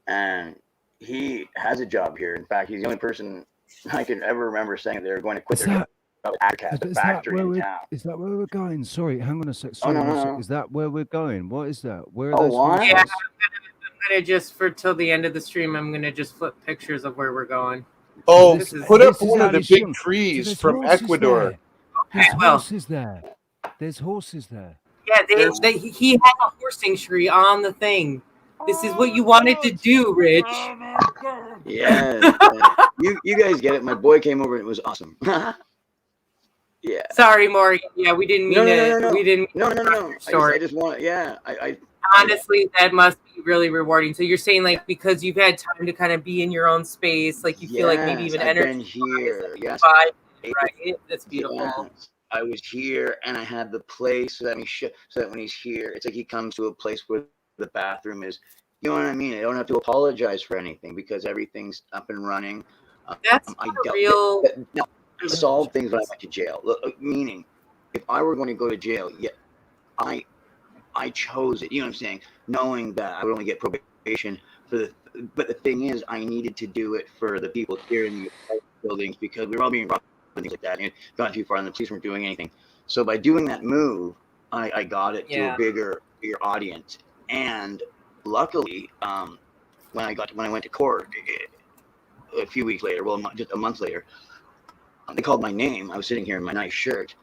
And he has a job here. In fact, he's the only person I can ever remember saying they're going to quit their job at the factory in town. Is that where we're going? Sorry, hang on a sec. Sorry, no. Is that where we're going? What is that? Where are Oh, those what? Yeah, I'm gonna just till the end of the stream. I'm gonna just flip pictures of where we're going. Oh, This- put up this is one how of the they big shoot. trees There's from horses Ecuador. there. There's Okay, well. horses there. There's horses there. Yeah, he had a horsing tree on the thing. This is what you wanted to do, Rich. Yeah. You guys get it. My boy came over and it was awesome. Yeah. Sorry, Maury. Yeah, we didn't mean No. We didn't. No. Story. I just want. Yeah. I Honestly, that must be really rewarding. So you're saying like because you've had time to kind of be in your own space, like you feel like maybe even I've energy been here. Yes. right? That's beautiful. Yes. I was here and I had the place so that when he's here, it's like he comes to a place where the bathroom is. You know what I mean? I don't have to apologize for anything because everything's up and running. That's real. I solved things when I went to jail. Meaning, if I were going to go to jail, I chose it. You know what I'm saying? Knowing that I would only get probation but the thing is, I needed to do it for the people here in the buildings because we were all being robbed and things like that. And it got too far, and the police weren't doing anything. So by doing that move, I got it to a bigger audience. And luckily, when I went to court a few weeks later, well, just a month later, they called my name. I was sitting here in my nice shirt,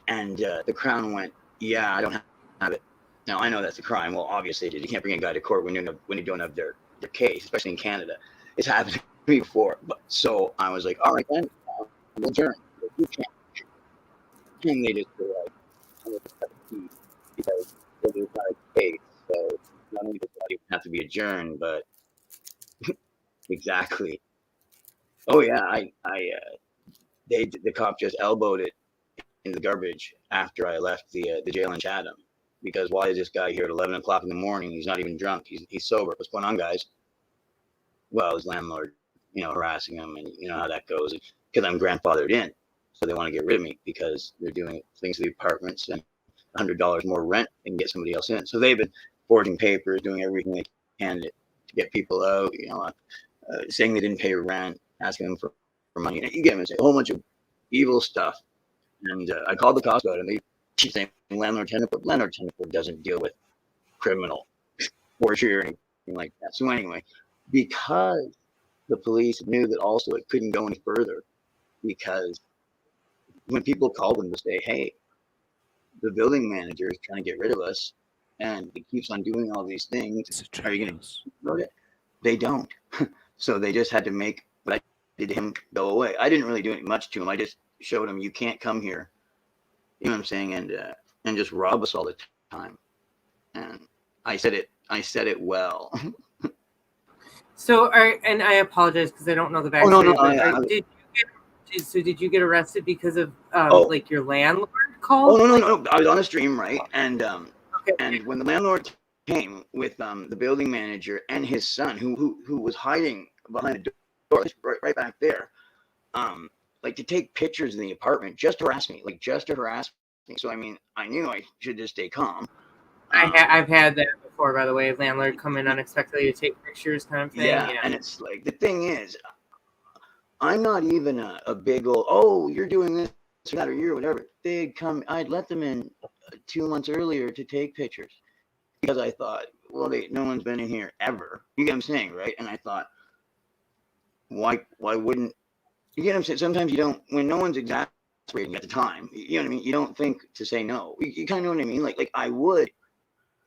and the Crown went, "Yeah, I don't have it." Now I know that's a crime. Well, obviously, you can't bring a guy to court when you don't have their case, especially in Canada. It's happened to me before. But so I was like, "All right, then, we'll adjourn." You can't. And they just were like, because it was not a case, so not only does it have to be adjourned, but exactly. Oh yeah, the cop just elbowed it in the garbage after I left the jail in Chatham, because why is this guy here at 11 o'clock in the morning? He's not even drunk. He's sober. What's going on, guys? Well, his landlord, harassing him, and you know how that goes. Because I'm grandfathered in, so they want to get rid of me because they're doing things to the apartments and $100 more rent and get somebody else in. So they've been forging papers, doing everything they can to get people out. Saying they didn't pay rent, asking them for money. You get them and say a whole bunch of evil stuff. And I called the cops about it, and they keep saying landlord-tenant, but landlord-tenant doesn't deal with criminal forgery or anything like that. So anyway, because the police knew that also it couldn't go any further, because when people called them to say, "Hey, the building manager is trying to get rid of us, and he keeps on doing all these things, are you going to vote it?" They don't. So they just had to make what I did to him go away. I didn't really do much to him. I just showed him, you can't come here. You know what I'm saying? And just rob us all the time. And I said it well. So, and I apologize because I don't know the backstory. Did you get arrested because of like your landlord called? Oh no! I was on a stream, right? And and when the landlord came with the building manager and his son, who was hiding behind a door right back there, like to take pictures in the apartment, just to harass me. So I mean, I knew I should just stay calm. I've had that before, by the way. Landlord come in unexpectedly to take pictures, kind of thing. Yeah, and it's like, the thing is, I'm not even a big old, oh, you're doing this or that or you're whatever. They'd come, I'd let them in 2 months earlier to take pictures because I thought, well, no one's been in here ever. You get what I'm saying, right? And I thought, why wouldn't you get what I'm saying? Sometimes you don't, when no one's exasperating at the time, you know what I mean? You don't think to say no. You kind of know what I mean? Like I would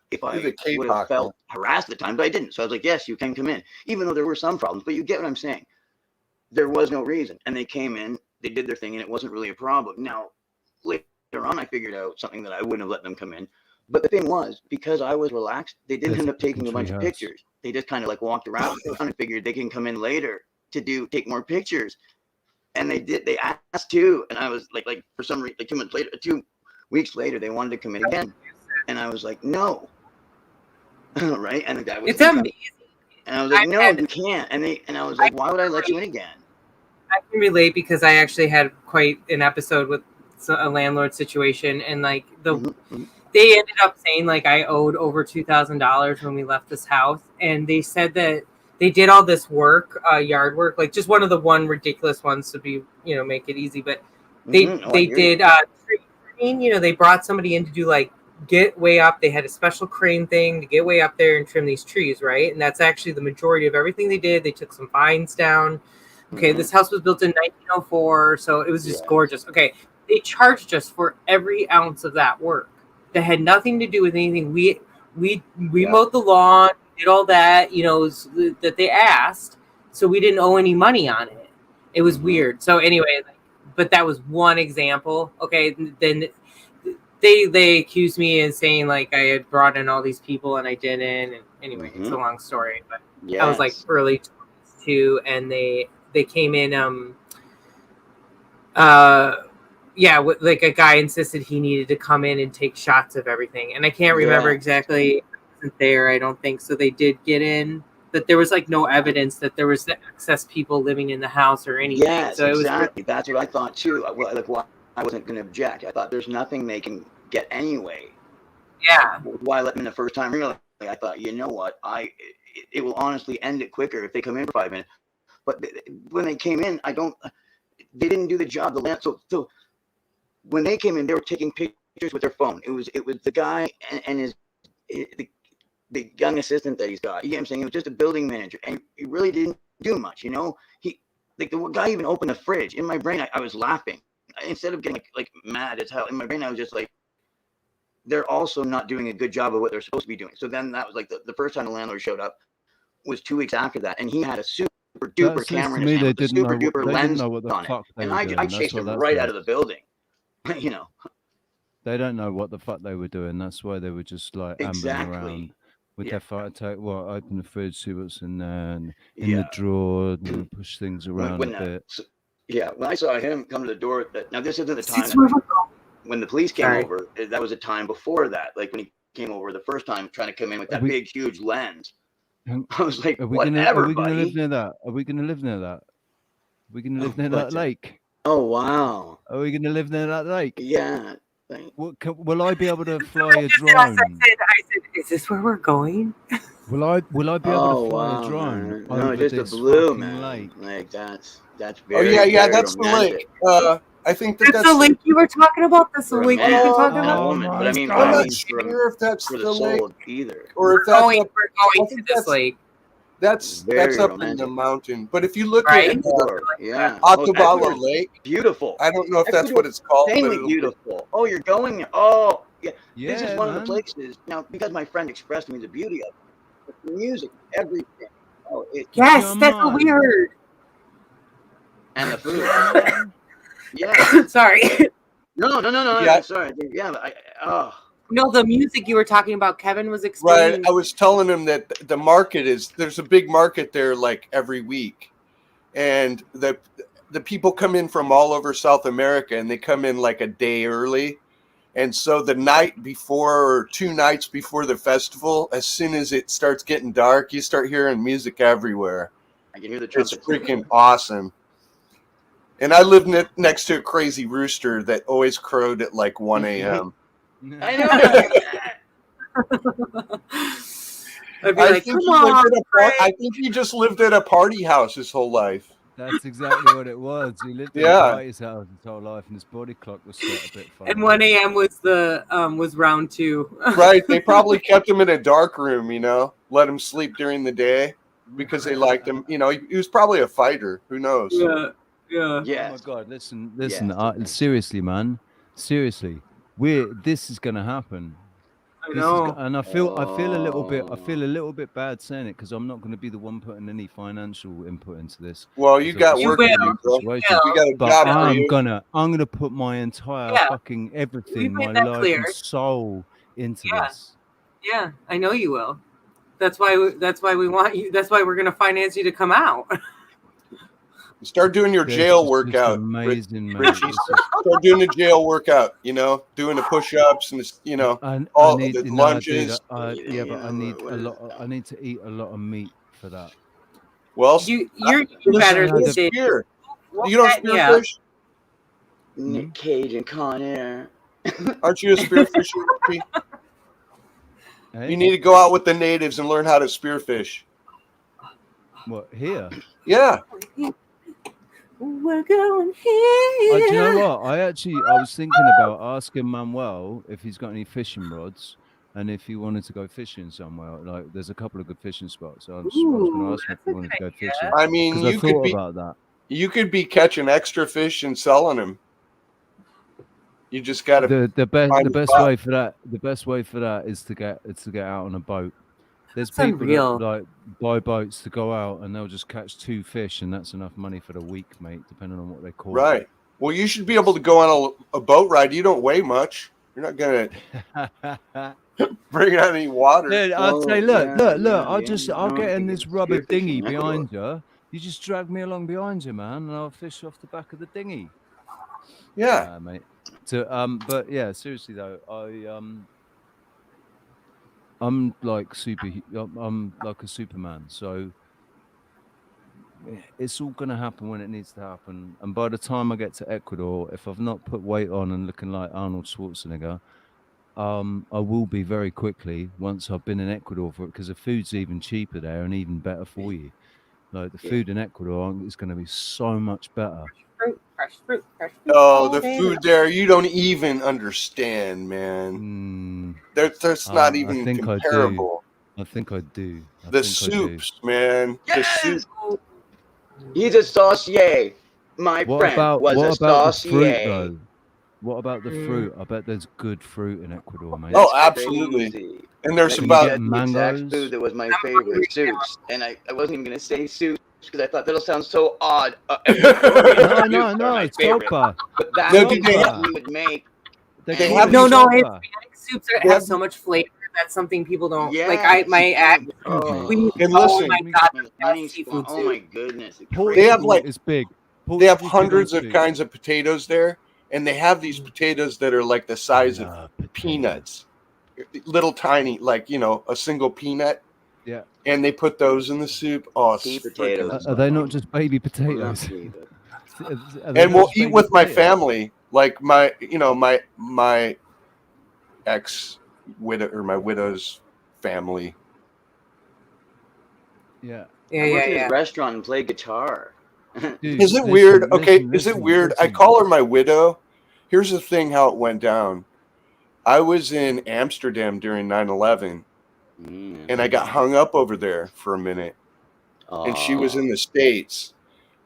if I would have felt harassed at the time, but I didn't. So I was like, yes, you can come in, even though there were some problems, but you get what I'm saying. There was no reason. And they came in, they did their thing, and it wasn't really a problem. Now, later on, I figured out something that I wouldn't have let them come in. But the thing was, because I was relaxed, they didn't end up taking a bunch of pictures. They just kind of like walked around and figured they can come in later to take more pictures. And they did. They asked to, and I was like for some reason, like 2 months later, 2 weeks later, they wanted to come in again, and I was like, no, right? And the guy was, it's amazing. And I was like, no, you can't. And I was like, why would I let you in again? I can relate because I actually had quite an episode with a landlord situation, and like they ended up saying like I owed over $2,000 when we left this house, and they said that they did all this work, yard work, like just one of the ridiculous ones to be, make it easy. But they did tree, they brought somebody in to do like get way up. They had a special crane thing to get way up there and trim these trees, right? And that's actually the majority of everything they did. They took some vines down. Okay, this house was built in 1904, so it was just gorgeous. Okay, they charged us for every ounce of that work. That had nothing to do with anything. We mowed the lawn, did all that, you know, that they asked, so we didn't owe any money on it. It was weird. So anyway, but that was one example. Okay, then they accused me of saying like I had brought in all these people and I didn't. And anyway, it's a long story, but I was like early 22, and they came in. Like a guy insisted he needed to come in and take shots of everything, and I can't remember exactly. I wasn't there, I don't think so. They did get in, but there was like no evidence that there was excess people living in the house or anything. Yes, so exactly. That's what I thought too. Like, why I wasn't going to object. I thought there's nothing they can get anyway. Yeah. Why let them in the first time? Really, I thought, you know what? It will honestly end it quicker if they come in for 5 minutes. But when they came in, they didn't do the job. The land. So when they came in, they were taking pictures with their phone. It was the guy and the young assistant that he's got. You get what I'm saying? It was just a building manager, and he really didn't do much. You know, the guy even opened the fridge. In my brain, I was laughing instead of getting like mad as hell. In my brain, I was just like, they're also not doing a good job of what they're supposed to be doing. So then that was like the first time the landlord showed up was 2 weeks after that, and he had a super duper camera in his hand with a super duper lens on it, and I chased him right out of the building. You know, they don't know what the fuck they were doing. That's why they were just like ambling around with their fire attack. Well, open the fridge, see what's in there, and in the drawer, and push things around a bit. When I saw him come to the door, now this isn't the time when the police came over. That was a time before that, like when he came over the first time, trying to come in with that big, huge lens. I was like, whatever, Are we buddy. gonna live near that? Are we gonna live near that? Are we gonna live near that lake? Oh wow! Are we gonna live near that lake? Yeah. Will I be able to fly a drone? I said, is this where we're going? Will I be able to fly a drone? Man. No, over just a this blue fucking man. lake? Like that's Oh very. yeah, very that's romantic. the lake. I think That's the lake you were talking about. That's the lake you were talking For a about. moment, but I mean, I'm not sure if that's for the the lake soul either. or if that's We're going to this lake. That's Very up romantic. in the mountain. But if you look Right? at Yeah. Otabala Ecuador's Lake, beautiful. I don't know if that's what it's called. But Insanely beautiful. Oh, you're going there. Oh, yeah. This is Yeah, one of the man. places now because my friend expressed to me the beauty of it. The music, everything. Oh, Yes, that's what we heard. And the food. Yeah. Sorry. No. Yeah. I'm sorry. Yeah, but No, the music you were talking about, Kevin was right, explaining. I was telling him that the market there's a big market there like every week, and the people come in from all over South America, and they come in like a day early. And so the night before or 2 nights before the festival, as soon as it starts getting dark, you start hearing music everywhere. I can hear the It's trumpets. freaking awesome. And I live next to a crazy rooster that always crowed at like 1 a.m. I know. I'd be like, come on. I think he just lived at a party house his whole life. That's exactly what it was. He lived in a party's house his whole life, and his body clock was set a bit funny. And 1 a.m. was round 2. Right. They probably kept him in a dark room, let him sleep during the day because they liked him. He was probably a fighter. Who knows? Yeah. Oh my God! Listen. Seriously, man. Seriously, this is gonna happen. I know. And I feel a little bit bad saying it because I'm not going to be the one putting any financial input into this. Well, you got work to do, bro. You got a job for you. I'm gonna put my entire fucking everything, my life and soul into this. Yeah, I know you will. That's why we want you. That's why we're gonna finance you to come out. Start doing your jail workout. Amazing, man. Richie. Start doing the jail workout. Doing the push-ups and all the lunges. But I need a lot. I need to eat a lot of meat for that. Well, you're better than spear. You don't spearfish? Nick Cage and Con Air. Aren't you a spearfisher? Hey? You need to go out with the natives and learn how to spearfish. What, here? Yeah. We're going here. Do you know what? I was thinking about asking Manuel if he's got any fishing rods and if he wanted to go fishing somewhere. Like, there's a couple of good fishing spots. So I was going to ask him if he wanted to go fishing. I mean, you could be about that. You could be catching extra fish and selling them. You just got to the best way for that is to get out on a boat. There's That's people unreal. that like buy boats to go out and they'll just catch 2 fish and that's enough money for the week, mate, depending on what they call it. Right. Well, you should be able to go on a boat ride. You don't weigh much. You're not gonna bring out any water. Dude, I'd say, look. I'll get in this rubber dinghy behind you. You just drag me along behind you, man, and I'll fish off the back of the dinghy. Yeah, mate. So, but yeah, seriously though, I'm like I'm like a Superman. So it's all gonna happen when it needs to happen. And by the time I get to Ecuador, if I've not put weight on and looking like Arnold Schwarzenegger, I will be very quickly once I've been in Ecuador for it, because the food's even cheaper there and even better for you. Like the food in Ecuador is going to be so much better. Fresh fruit. Oh, the food there, you don't even understand, man. That's not even comparable. I think I do. The soups, man. Yes! The soup. He's a saucier. My friend was a saucier. What about the fruit? I bet there's good fruit in Ecuador, mate. Oh, absolutely. And there's about mangoes. Exact food that was my favorite, soups. And I wasn't even going to say soups because I thought that'll sound so odd. No, it's sopa. But that's what we would make. Hispanic soups have so much flavor. That's something people don't like. And listen, oh my god, oh my goodness, they have like it's big. They have hundreds of kinds of potatoes there, and they have these potatoes that are like the size of peanuts, little tiny, like a single peanut. Yeah. And they put those in the soup. Oh, potatoes. Are they not just baby potatoes? And we'll eat with my family, like my ex-widow or my widow's family. I went to his restaurant and played guitar. Dude, is it weird? Okay, is it weird? I call her my widow. Here's the thing: how it went down. I was in Amsterdam during 9/11, and I got hung up over there for a minute. And she was in the States,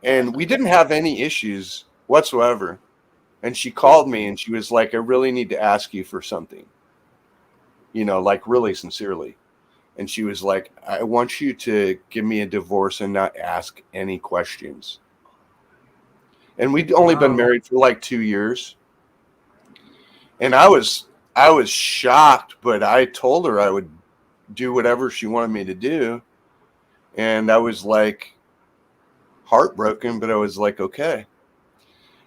and we didn't have any issues whatsoever. And she called me, and she was like, "I really need to ask you for something." Like really sincerely. And she was like, "I want you to give me a divorce and not ask any questions." And we'd only been married for like 2 years. And I was shocked, but I told her I would do whatever she wanted me to do. And I was like heartbroken, but I was like, okay.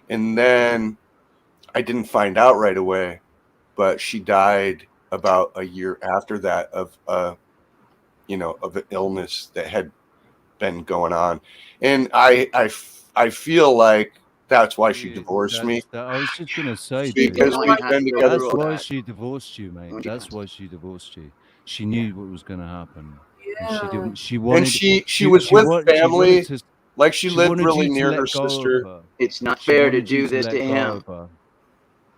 And then I didn't find out right away, but she died about a year after that of an illness that had been going on. And I feel like that's why she divorced me. I was just gonna say, because we've been together. That's why she divorced you, mate. That's why she divorced you. She knew what was gonna happen. And she wanted. And she was with family. Like she lived really near her sister. It's not fair to do this to him.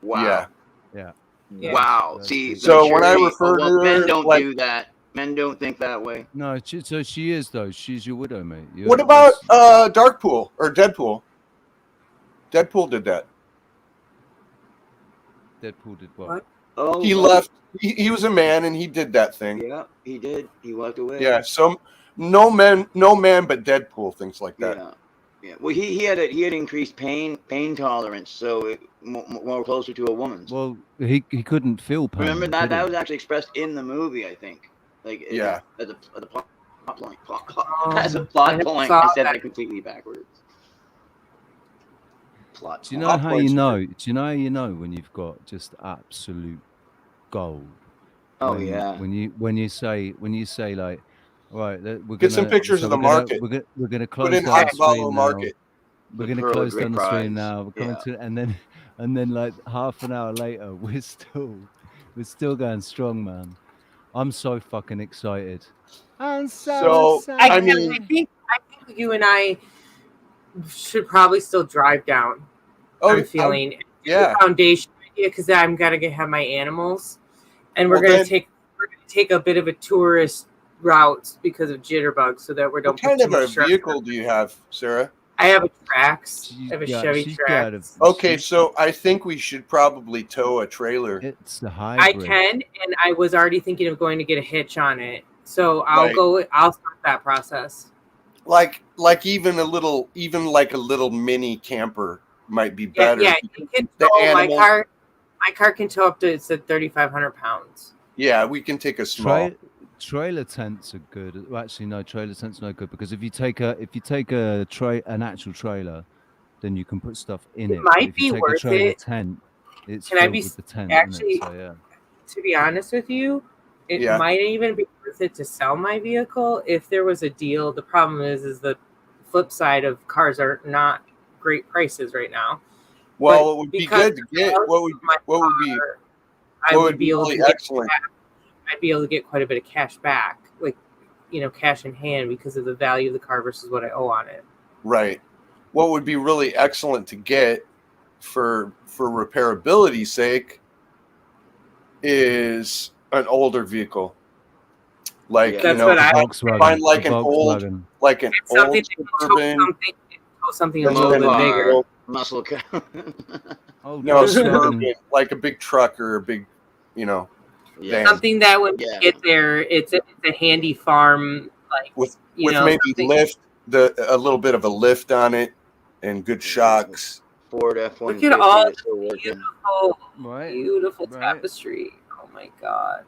Wow. Yeah. Wow. See, so when I refer to her, men don't do that. Men don't think that way. No, so she is though. She's your widow, mate. What about Darkpool or Deadpool? Deadpool did that. Deadpool did what? Oh, he left. He was a man, and he did that thing. Yeah, he did. He walked away. Yeah. So no man, but Deadpool thinks like that. Yeah. Well, he had increased pain tolerance, so it more closer to a woman's. Well, he couldn't feel pain. Remember that was actually expressed in the movie, I think. Like as a plot point. As a plot point, I said that completely backwards. Do you know how you know? Do you know how you know when you've got just absolute gold? When you say like, right, we're get some pictures of the market. We're gonna close down the stream market. We're gonna close down the stream now. We're coming to, and then like half an hour later, we're still going strong, man. I'm so fucking excited. I'm so excited. I think you and I should probably still drive down. I'm feeling the foundation idea because I'm gonna have my animals, and we're gonna take a bit of a tourist route because of jitterbugs, so that we don't. What kind of a vehicle do you have, Sarah? I have a Trax. I have a Chevy Trax. Okay, so I think we should probably tow a trailer. It's the I hybrid. can, and I was already thinking of going to get a hitch on it. So Right. I'll start that process. Like even like a little mini camper might be better. Yeah, you can The tow my animal- car. My car can tow up to, it said 3,500 pounds. Yeah, we can take a small. Trailer tents are good. Well, actually, no, trailer tents are no good because if you take an actual trailer, then you can put stuff in it. It might But if you be take worth a trailer it. tent, it's Can I filled be with the tent. actually? So, yeah. To be honest with you, it Yeah. might even be worth it to sell my vehicle if there was a deal. The problem is the flip side of cars are not great prices right now. Well, But it would be because good to get. What would be? I What would be able really to get excellent? I'd be able to get quite a bit of cash back, like cash in hand because of the value of the car versus what I owe on it. Right. What would be really excellent to get for repairability's sake is an older vehicle. Like That's what I find like an old Something Suburban. something a little bit bigger. Muscle car. No, Suburban, like a big truck or a big, van. Something that when you get there, it's a handy farm, like with maybe something. a little bit of a lift on it and good shocks. Ford F-150. Look at all is still working. beautiful tapestry. Oh my god.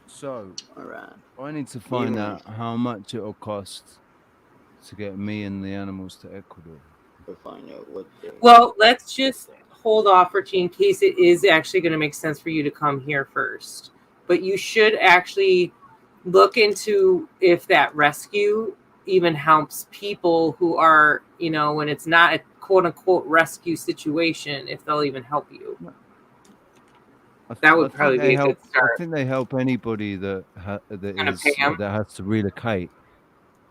So, all right. I need to find out how much it'll cost to get me and the animals to Ecuador. To find out what. Well, let's just hold off, Richie, in case it is actually going to make sense for you to come here first. But you should actually look into if that rescue even helps people who are, when it's not a quote unquote rescue situation, if they'll even help you. That would probably be a good start. I think they help anybody that has to relocate.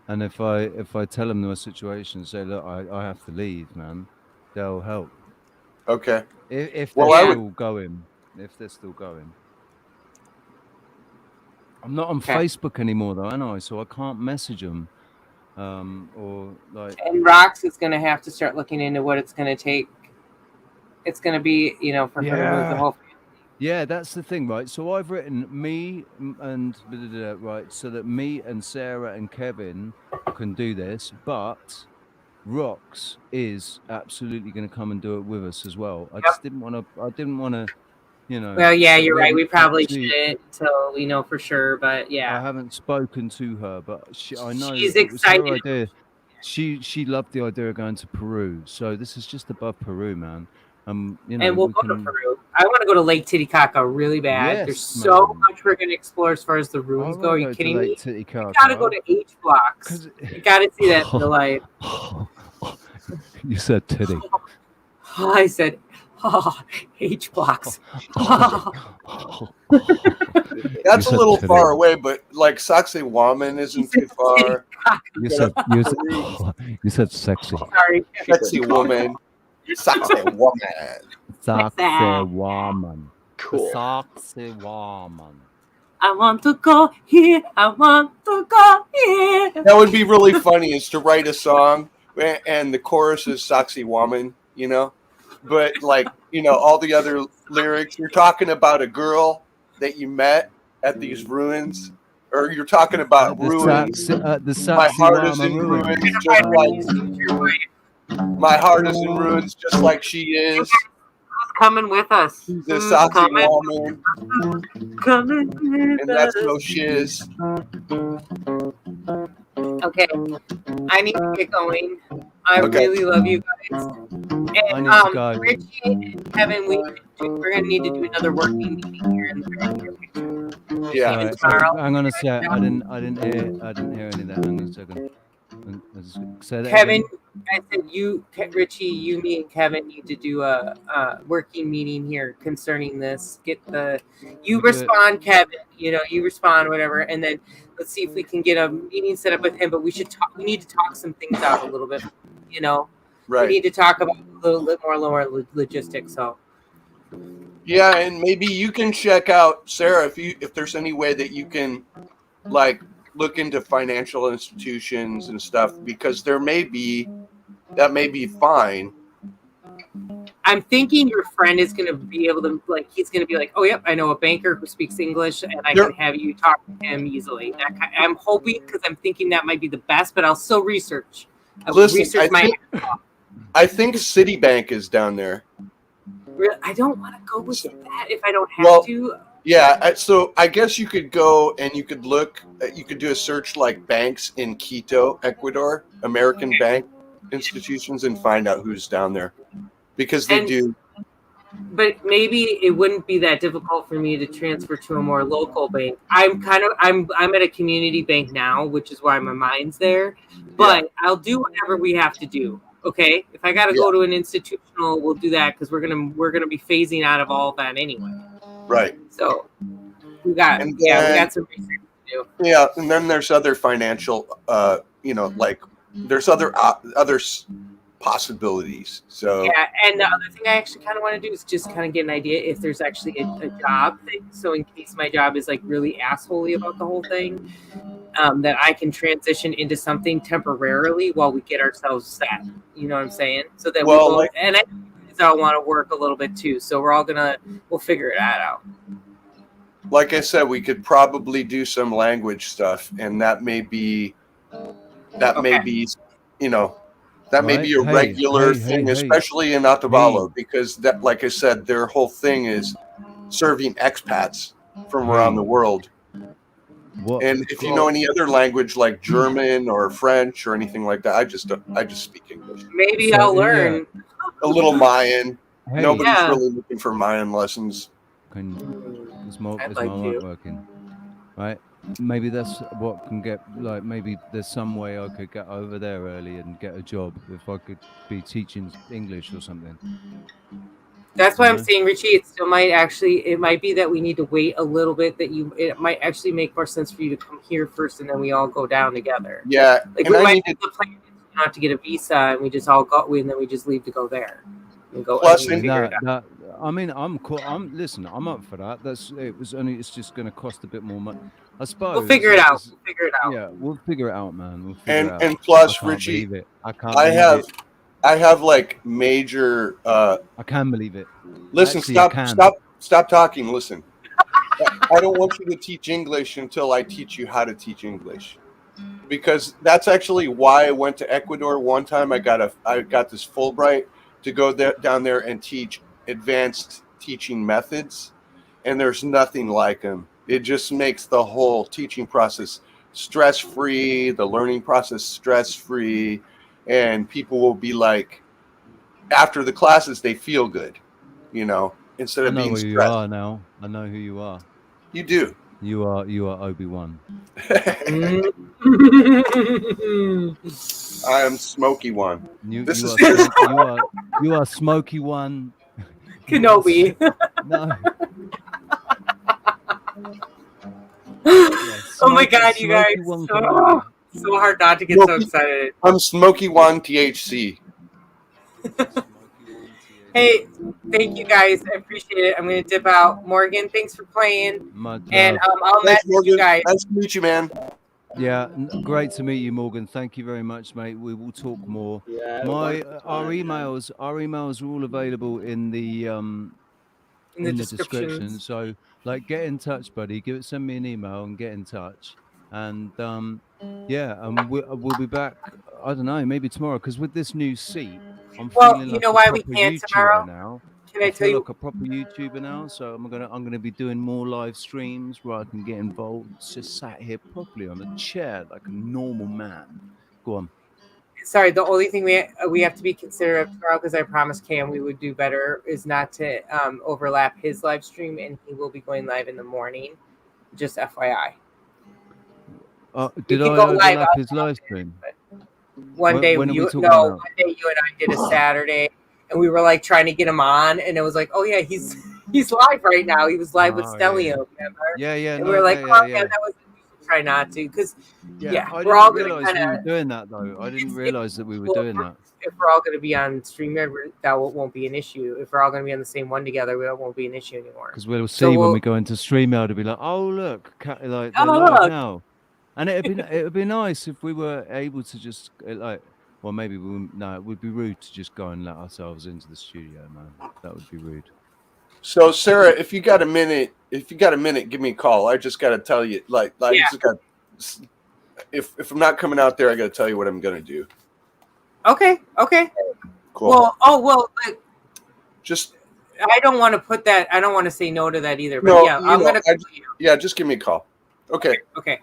And if I tell them my situation, say, look, I have to leave, man, they'll help. Okay. If they're still going. I'm not on Facebook anymore, though, am I? So I can't message them. Or like. And Rox is going to have to start looking into what it's going to take. It's going to be, for her to move the whole. Yeah, that's the thing, right? So I've written me and right, so that me and Sarah and Kevin can do this, but Rox is absolutely going to come and do it with us as well. I just didn't want to, Well, yeah, you're right. We probably shouldn't until we know for sure, but yeah. I haven't spoken to her, but I know she's it was her excited. idea. She loved the idea of going to Peru, so this is just above Peru, man. And we'll go to Peru. I want to go to Lake Titicaca really bad. Yes, There's so man. much we're going to explore as far as the ruins go. Are you kidding me? You Titicaca. got to go to H blocks. You got to see that in the life. You said titty. I said, H blocks. That's a little far away, but like Sacsayhuaman isn't too far. You said sexy. Sorry. Sexy woman. Sacsayhuaman. Sacsayhuaman. Cool. Sacsayhuaman. I want to go here. I want to go here. That would be really funny is to write a song and the chorus is Sacsayhuaman, but like, all the other lyrics, you're talking about a girl that you met at these ruins, or you're talking about ruins. My heart is in ruins, just like my heart is in ruins, just like she is. Coming with us. The Sacsayhuaman. Coming with and that's us. no shiz. Okay, I need to get going. I really love you guys. And I need to go. Richie and Kevin, we're gonna need to do another working meeting here in the very near future. Yeah. And tomorrow. Hang on a sec. I didn't hear any of that. Hang on a second. Say that Kevin, again. I said Richie, me and Kevin need to do a working meeting here concerning this. You respond, Kevin, you respond, whatever, and then let's see if we can get a meeting set up with him. But we need to talk some things out a little bit, Right. We need to talk about a little bit more logistics. So. Yeah, and maybe you can check out Sarah if there's any way that you can like look into financial institutions and stuff, because there may be that may be fine. I'm thinking your friend is going to be able to, like, he's going to be like, oh, yep, I know a banker who speaks English, and I can have you talk to him easily. I'm hoping, because I'm thinking that might be the best, but I'll still research. Listen, I think Citibank is down there. I don't want to go with that if I don't have to. Yeah, so I guess you could go and you could look, you could do a search like banks in Quito, Ecuador, American bank institutions, and find out who's down there, because they do. But maybe it wouldn't be that difficult for me to transfer to a more local bank. I'm at a community bank now, which is why my mind's there. But I'll do whatever we have to do. Okay, if I got to go to an institutional, we'll do that, because we're gonna be phasing out of all that anyway. Right. So we got some research to do. Yeah, and then there's other financial, like there's other possibilities. So yeah, and the other thing I actually kind of want to do is just kind of get an idea if there's actually a job thing. So in case my job is like really assholey about the whole thing, that I can transition into something temporarily while we get ourselves set. You know what I'm saying? So that and I want to work a little bit too. So we'll figure that out. like I said, we could probably do some language stuff, and that may be, that may be a regular thing, especially in Otavalo, because that, like I said, their whole thing is serving expats from around the world. And if you know any other language like German or French or anything like that, I just speak English. Maybe I'll learn a little Mayan. Nobody's really looking for Mayan lessons. Is my mic working? Right. Maybe that's what can get, like, maybe there's some way I could get over there early and get a job if I could be teaching English or something. That's why I'm saying, Richie, it might be that we need to wait a little bit, it might actually make more sense for you to come here first and then we all go down together. Yeah. Like we might have the plan not to get a visa and we just all go, and then we just leave to go there. And go Plus, I mean, I'm cool. Listen, I'm up for that. It's just going to cost a bit more money, I suppose. We'll figure it out. Yeah, we'll figure it out, man. And plus, Richie, I have like major. I can't believe it. Listen, actually, stop talking. Listen, I don't want you to teach English until I teach you how to teach English, because that's actually why I went to Ecuador one time. I got this Fulbright to go down there and teach advanced teaching methods, and there's nothing like them. It just makes the whole teaching process stress-free, the learning process stress-free, and people will be like, after the classes, they feel good, instead of being stressed. You are now. I know who you are. You do. You are Obi-Wan. I am Smoky One. You are Smoky One. Kenobi. No. Oh my God, you guys! So hard not to get so excited. I'm Smoky One THC. Hey, thank you guys. I appreciate it. I'm going to dip out. Morgan, thanks for playing. And I'll message you guys. Nice to meet you, man. Yeah, great to meet you, Morgan. Thank you very much, mate. We will talk more. Our emails are all available in the description. So, like, get in touch, buddy. Send me an email and get in touch. And we'll be back. I don't know, maybe tomorrow, because with this new seat, I'm feeling like why we can't tomorrow? Now. Can I tell you? Like a proper YouTuber now, so I'm gonna be doing more live streams where I can get involved. Just sat here properly on a chair like a normal man. Go on. Sorry, the only thing we have to be considerate of tomorrow, because I promised Cam we would do better, is not to overlap his live stream, and he will be going live in the morning. Just FYI. Did I overlap his live stream? One day you and I did a Saturday, and we were like trying to get him on, and it was like, oh yeah, he's live right now. He was live with Stelio, remember? Yeah. And we were like, that was, try not to, because we're all going to we were doing that though. I didn't realize that we were doing that. If we're all going to be on StreamYard, that won't be an issue. If we're all going to be on the same one together, that won't be an issue anymore. Because we'll see when we go into StreamYard, it'll be like, oh look, like they're live now. And it'd be nice if we were able to just like Well, maybe we wouldn't. No, it would be rude to just go and let ourselves into the studio, man. That would be rude. So, Sarah, if you got a minute, give me a call. I just got to tell you, if I'm not coming out there, I got to tell you what I'm going to do. Okay. Cool. Well, just I don't want to put that. I don't want to say no to that either. But no, yeah, I'm gonna. Yeah, just give me a call. Okay. Okay.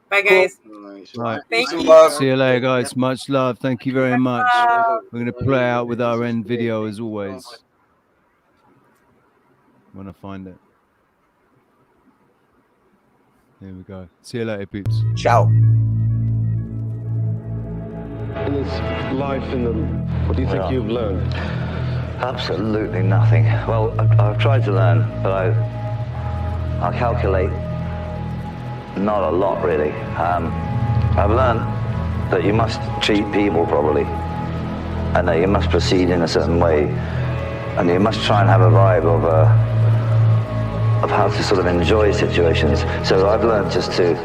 Bye, guys. All right. Thank you. See you later, guys. Much love. Thank you very much. We're going to play out with our end video as always. When I find it. Here we go. See you later, peeps. Ciao. In this life in the, what do you think you've learned? Absolutely nothing. Well, I've tried to learn, but I calculate not a lot really. I've learned that you must treat people properly, and that you must proceed in a certain way, and you must try and have a vibe of how to sort of enjoy situations. So I've learned just to,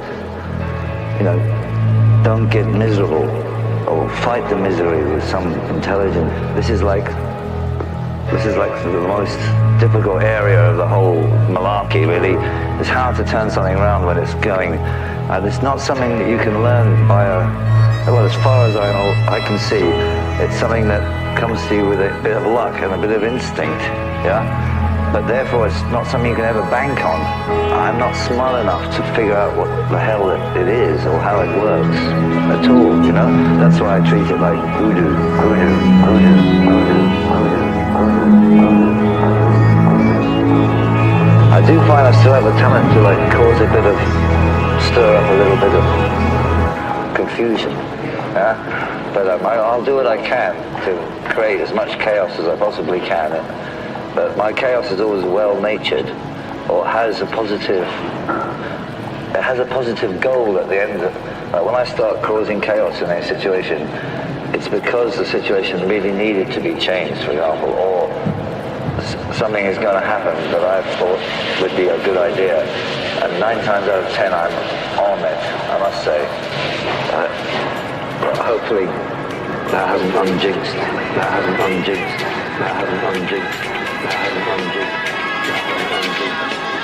don't get miserable or fight the misery with some intelligence. This is like the most difficult area of the whole malarkey, really. It's how to turn something around when it's going. And it's not something that you can learn by well, as far as I can see, it's something that comes to you with a bit of luck and a bit of instinct, yeah? But therefore, it's not something you can ever bank on. I'm not smart enough to figure out what the hell it is or how it works at all, That's why I treat it like hoodoo. I do find I still have a talent to stir up a little bit of confusion, yeah? But I'll do what I can to create as much chaos as I possibly can. But my chaos is always well-natured, or has a positive goal at the end. When I start causing chaos in a situation, it's because the situation really needed to be changed, for example, or something is going to happen that I thought would be a good idea. And 9 times out of 10, I'm on it, I must say. But hopefully, that hasn't unjinxed. That hasn't unjinxed. That hasn't unjinxed. That hasn't unjinxed. That hasn't unjinxed.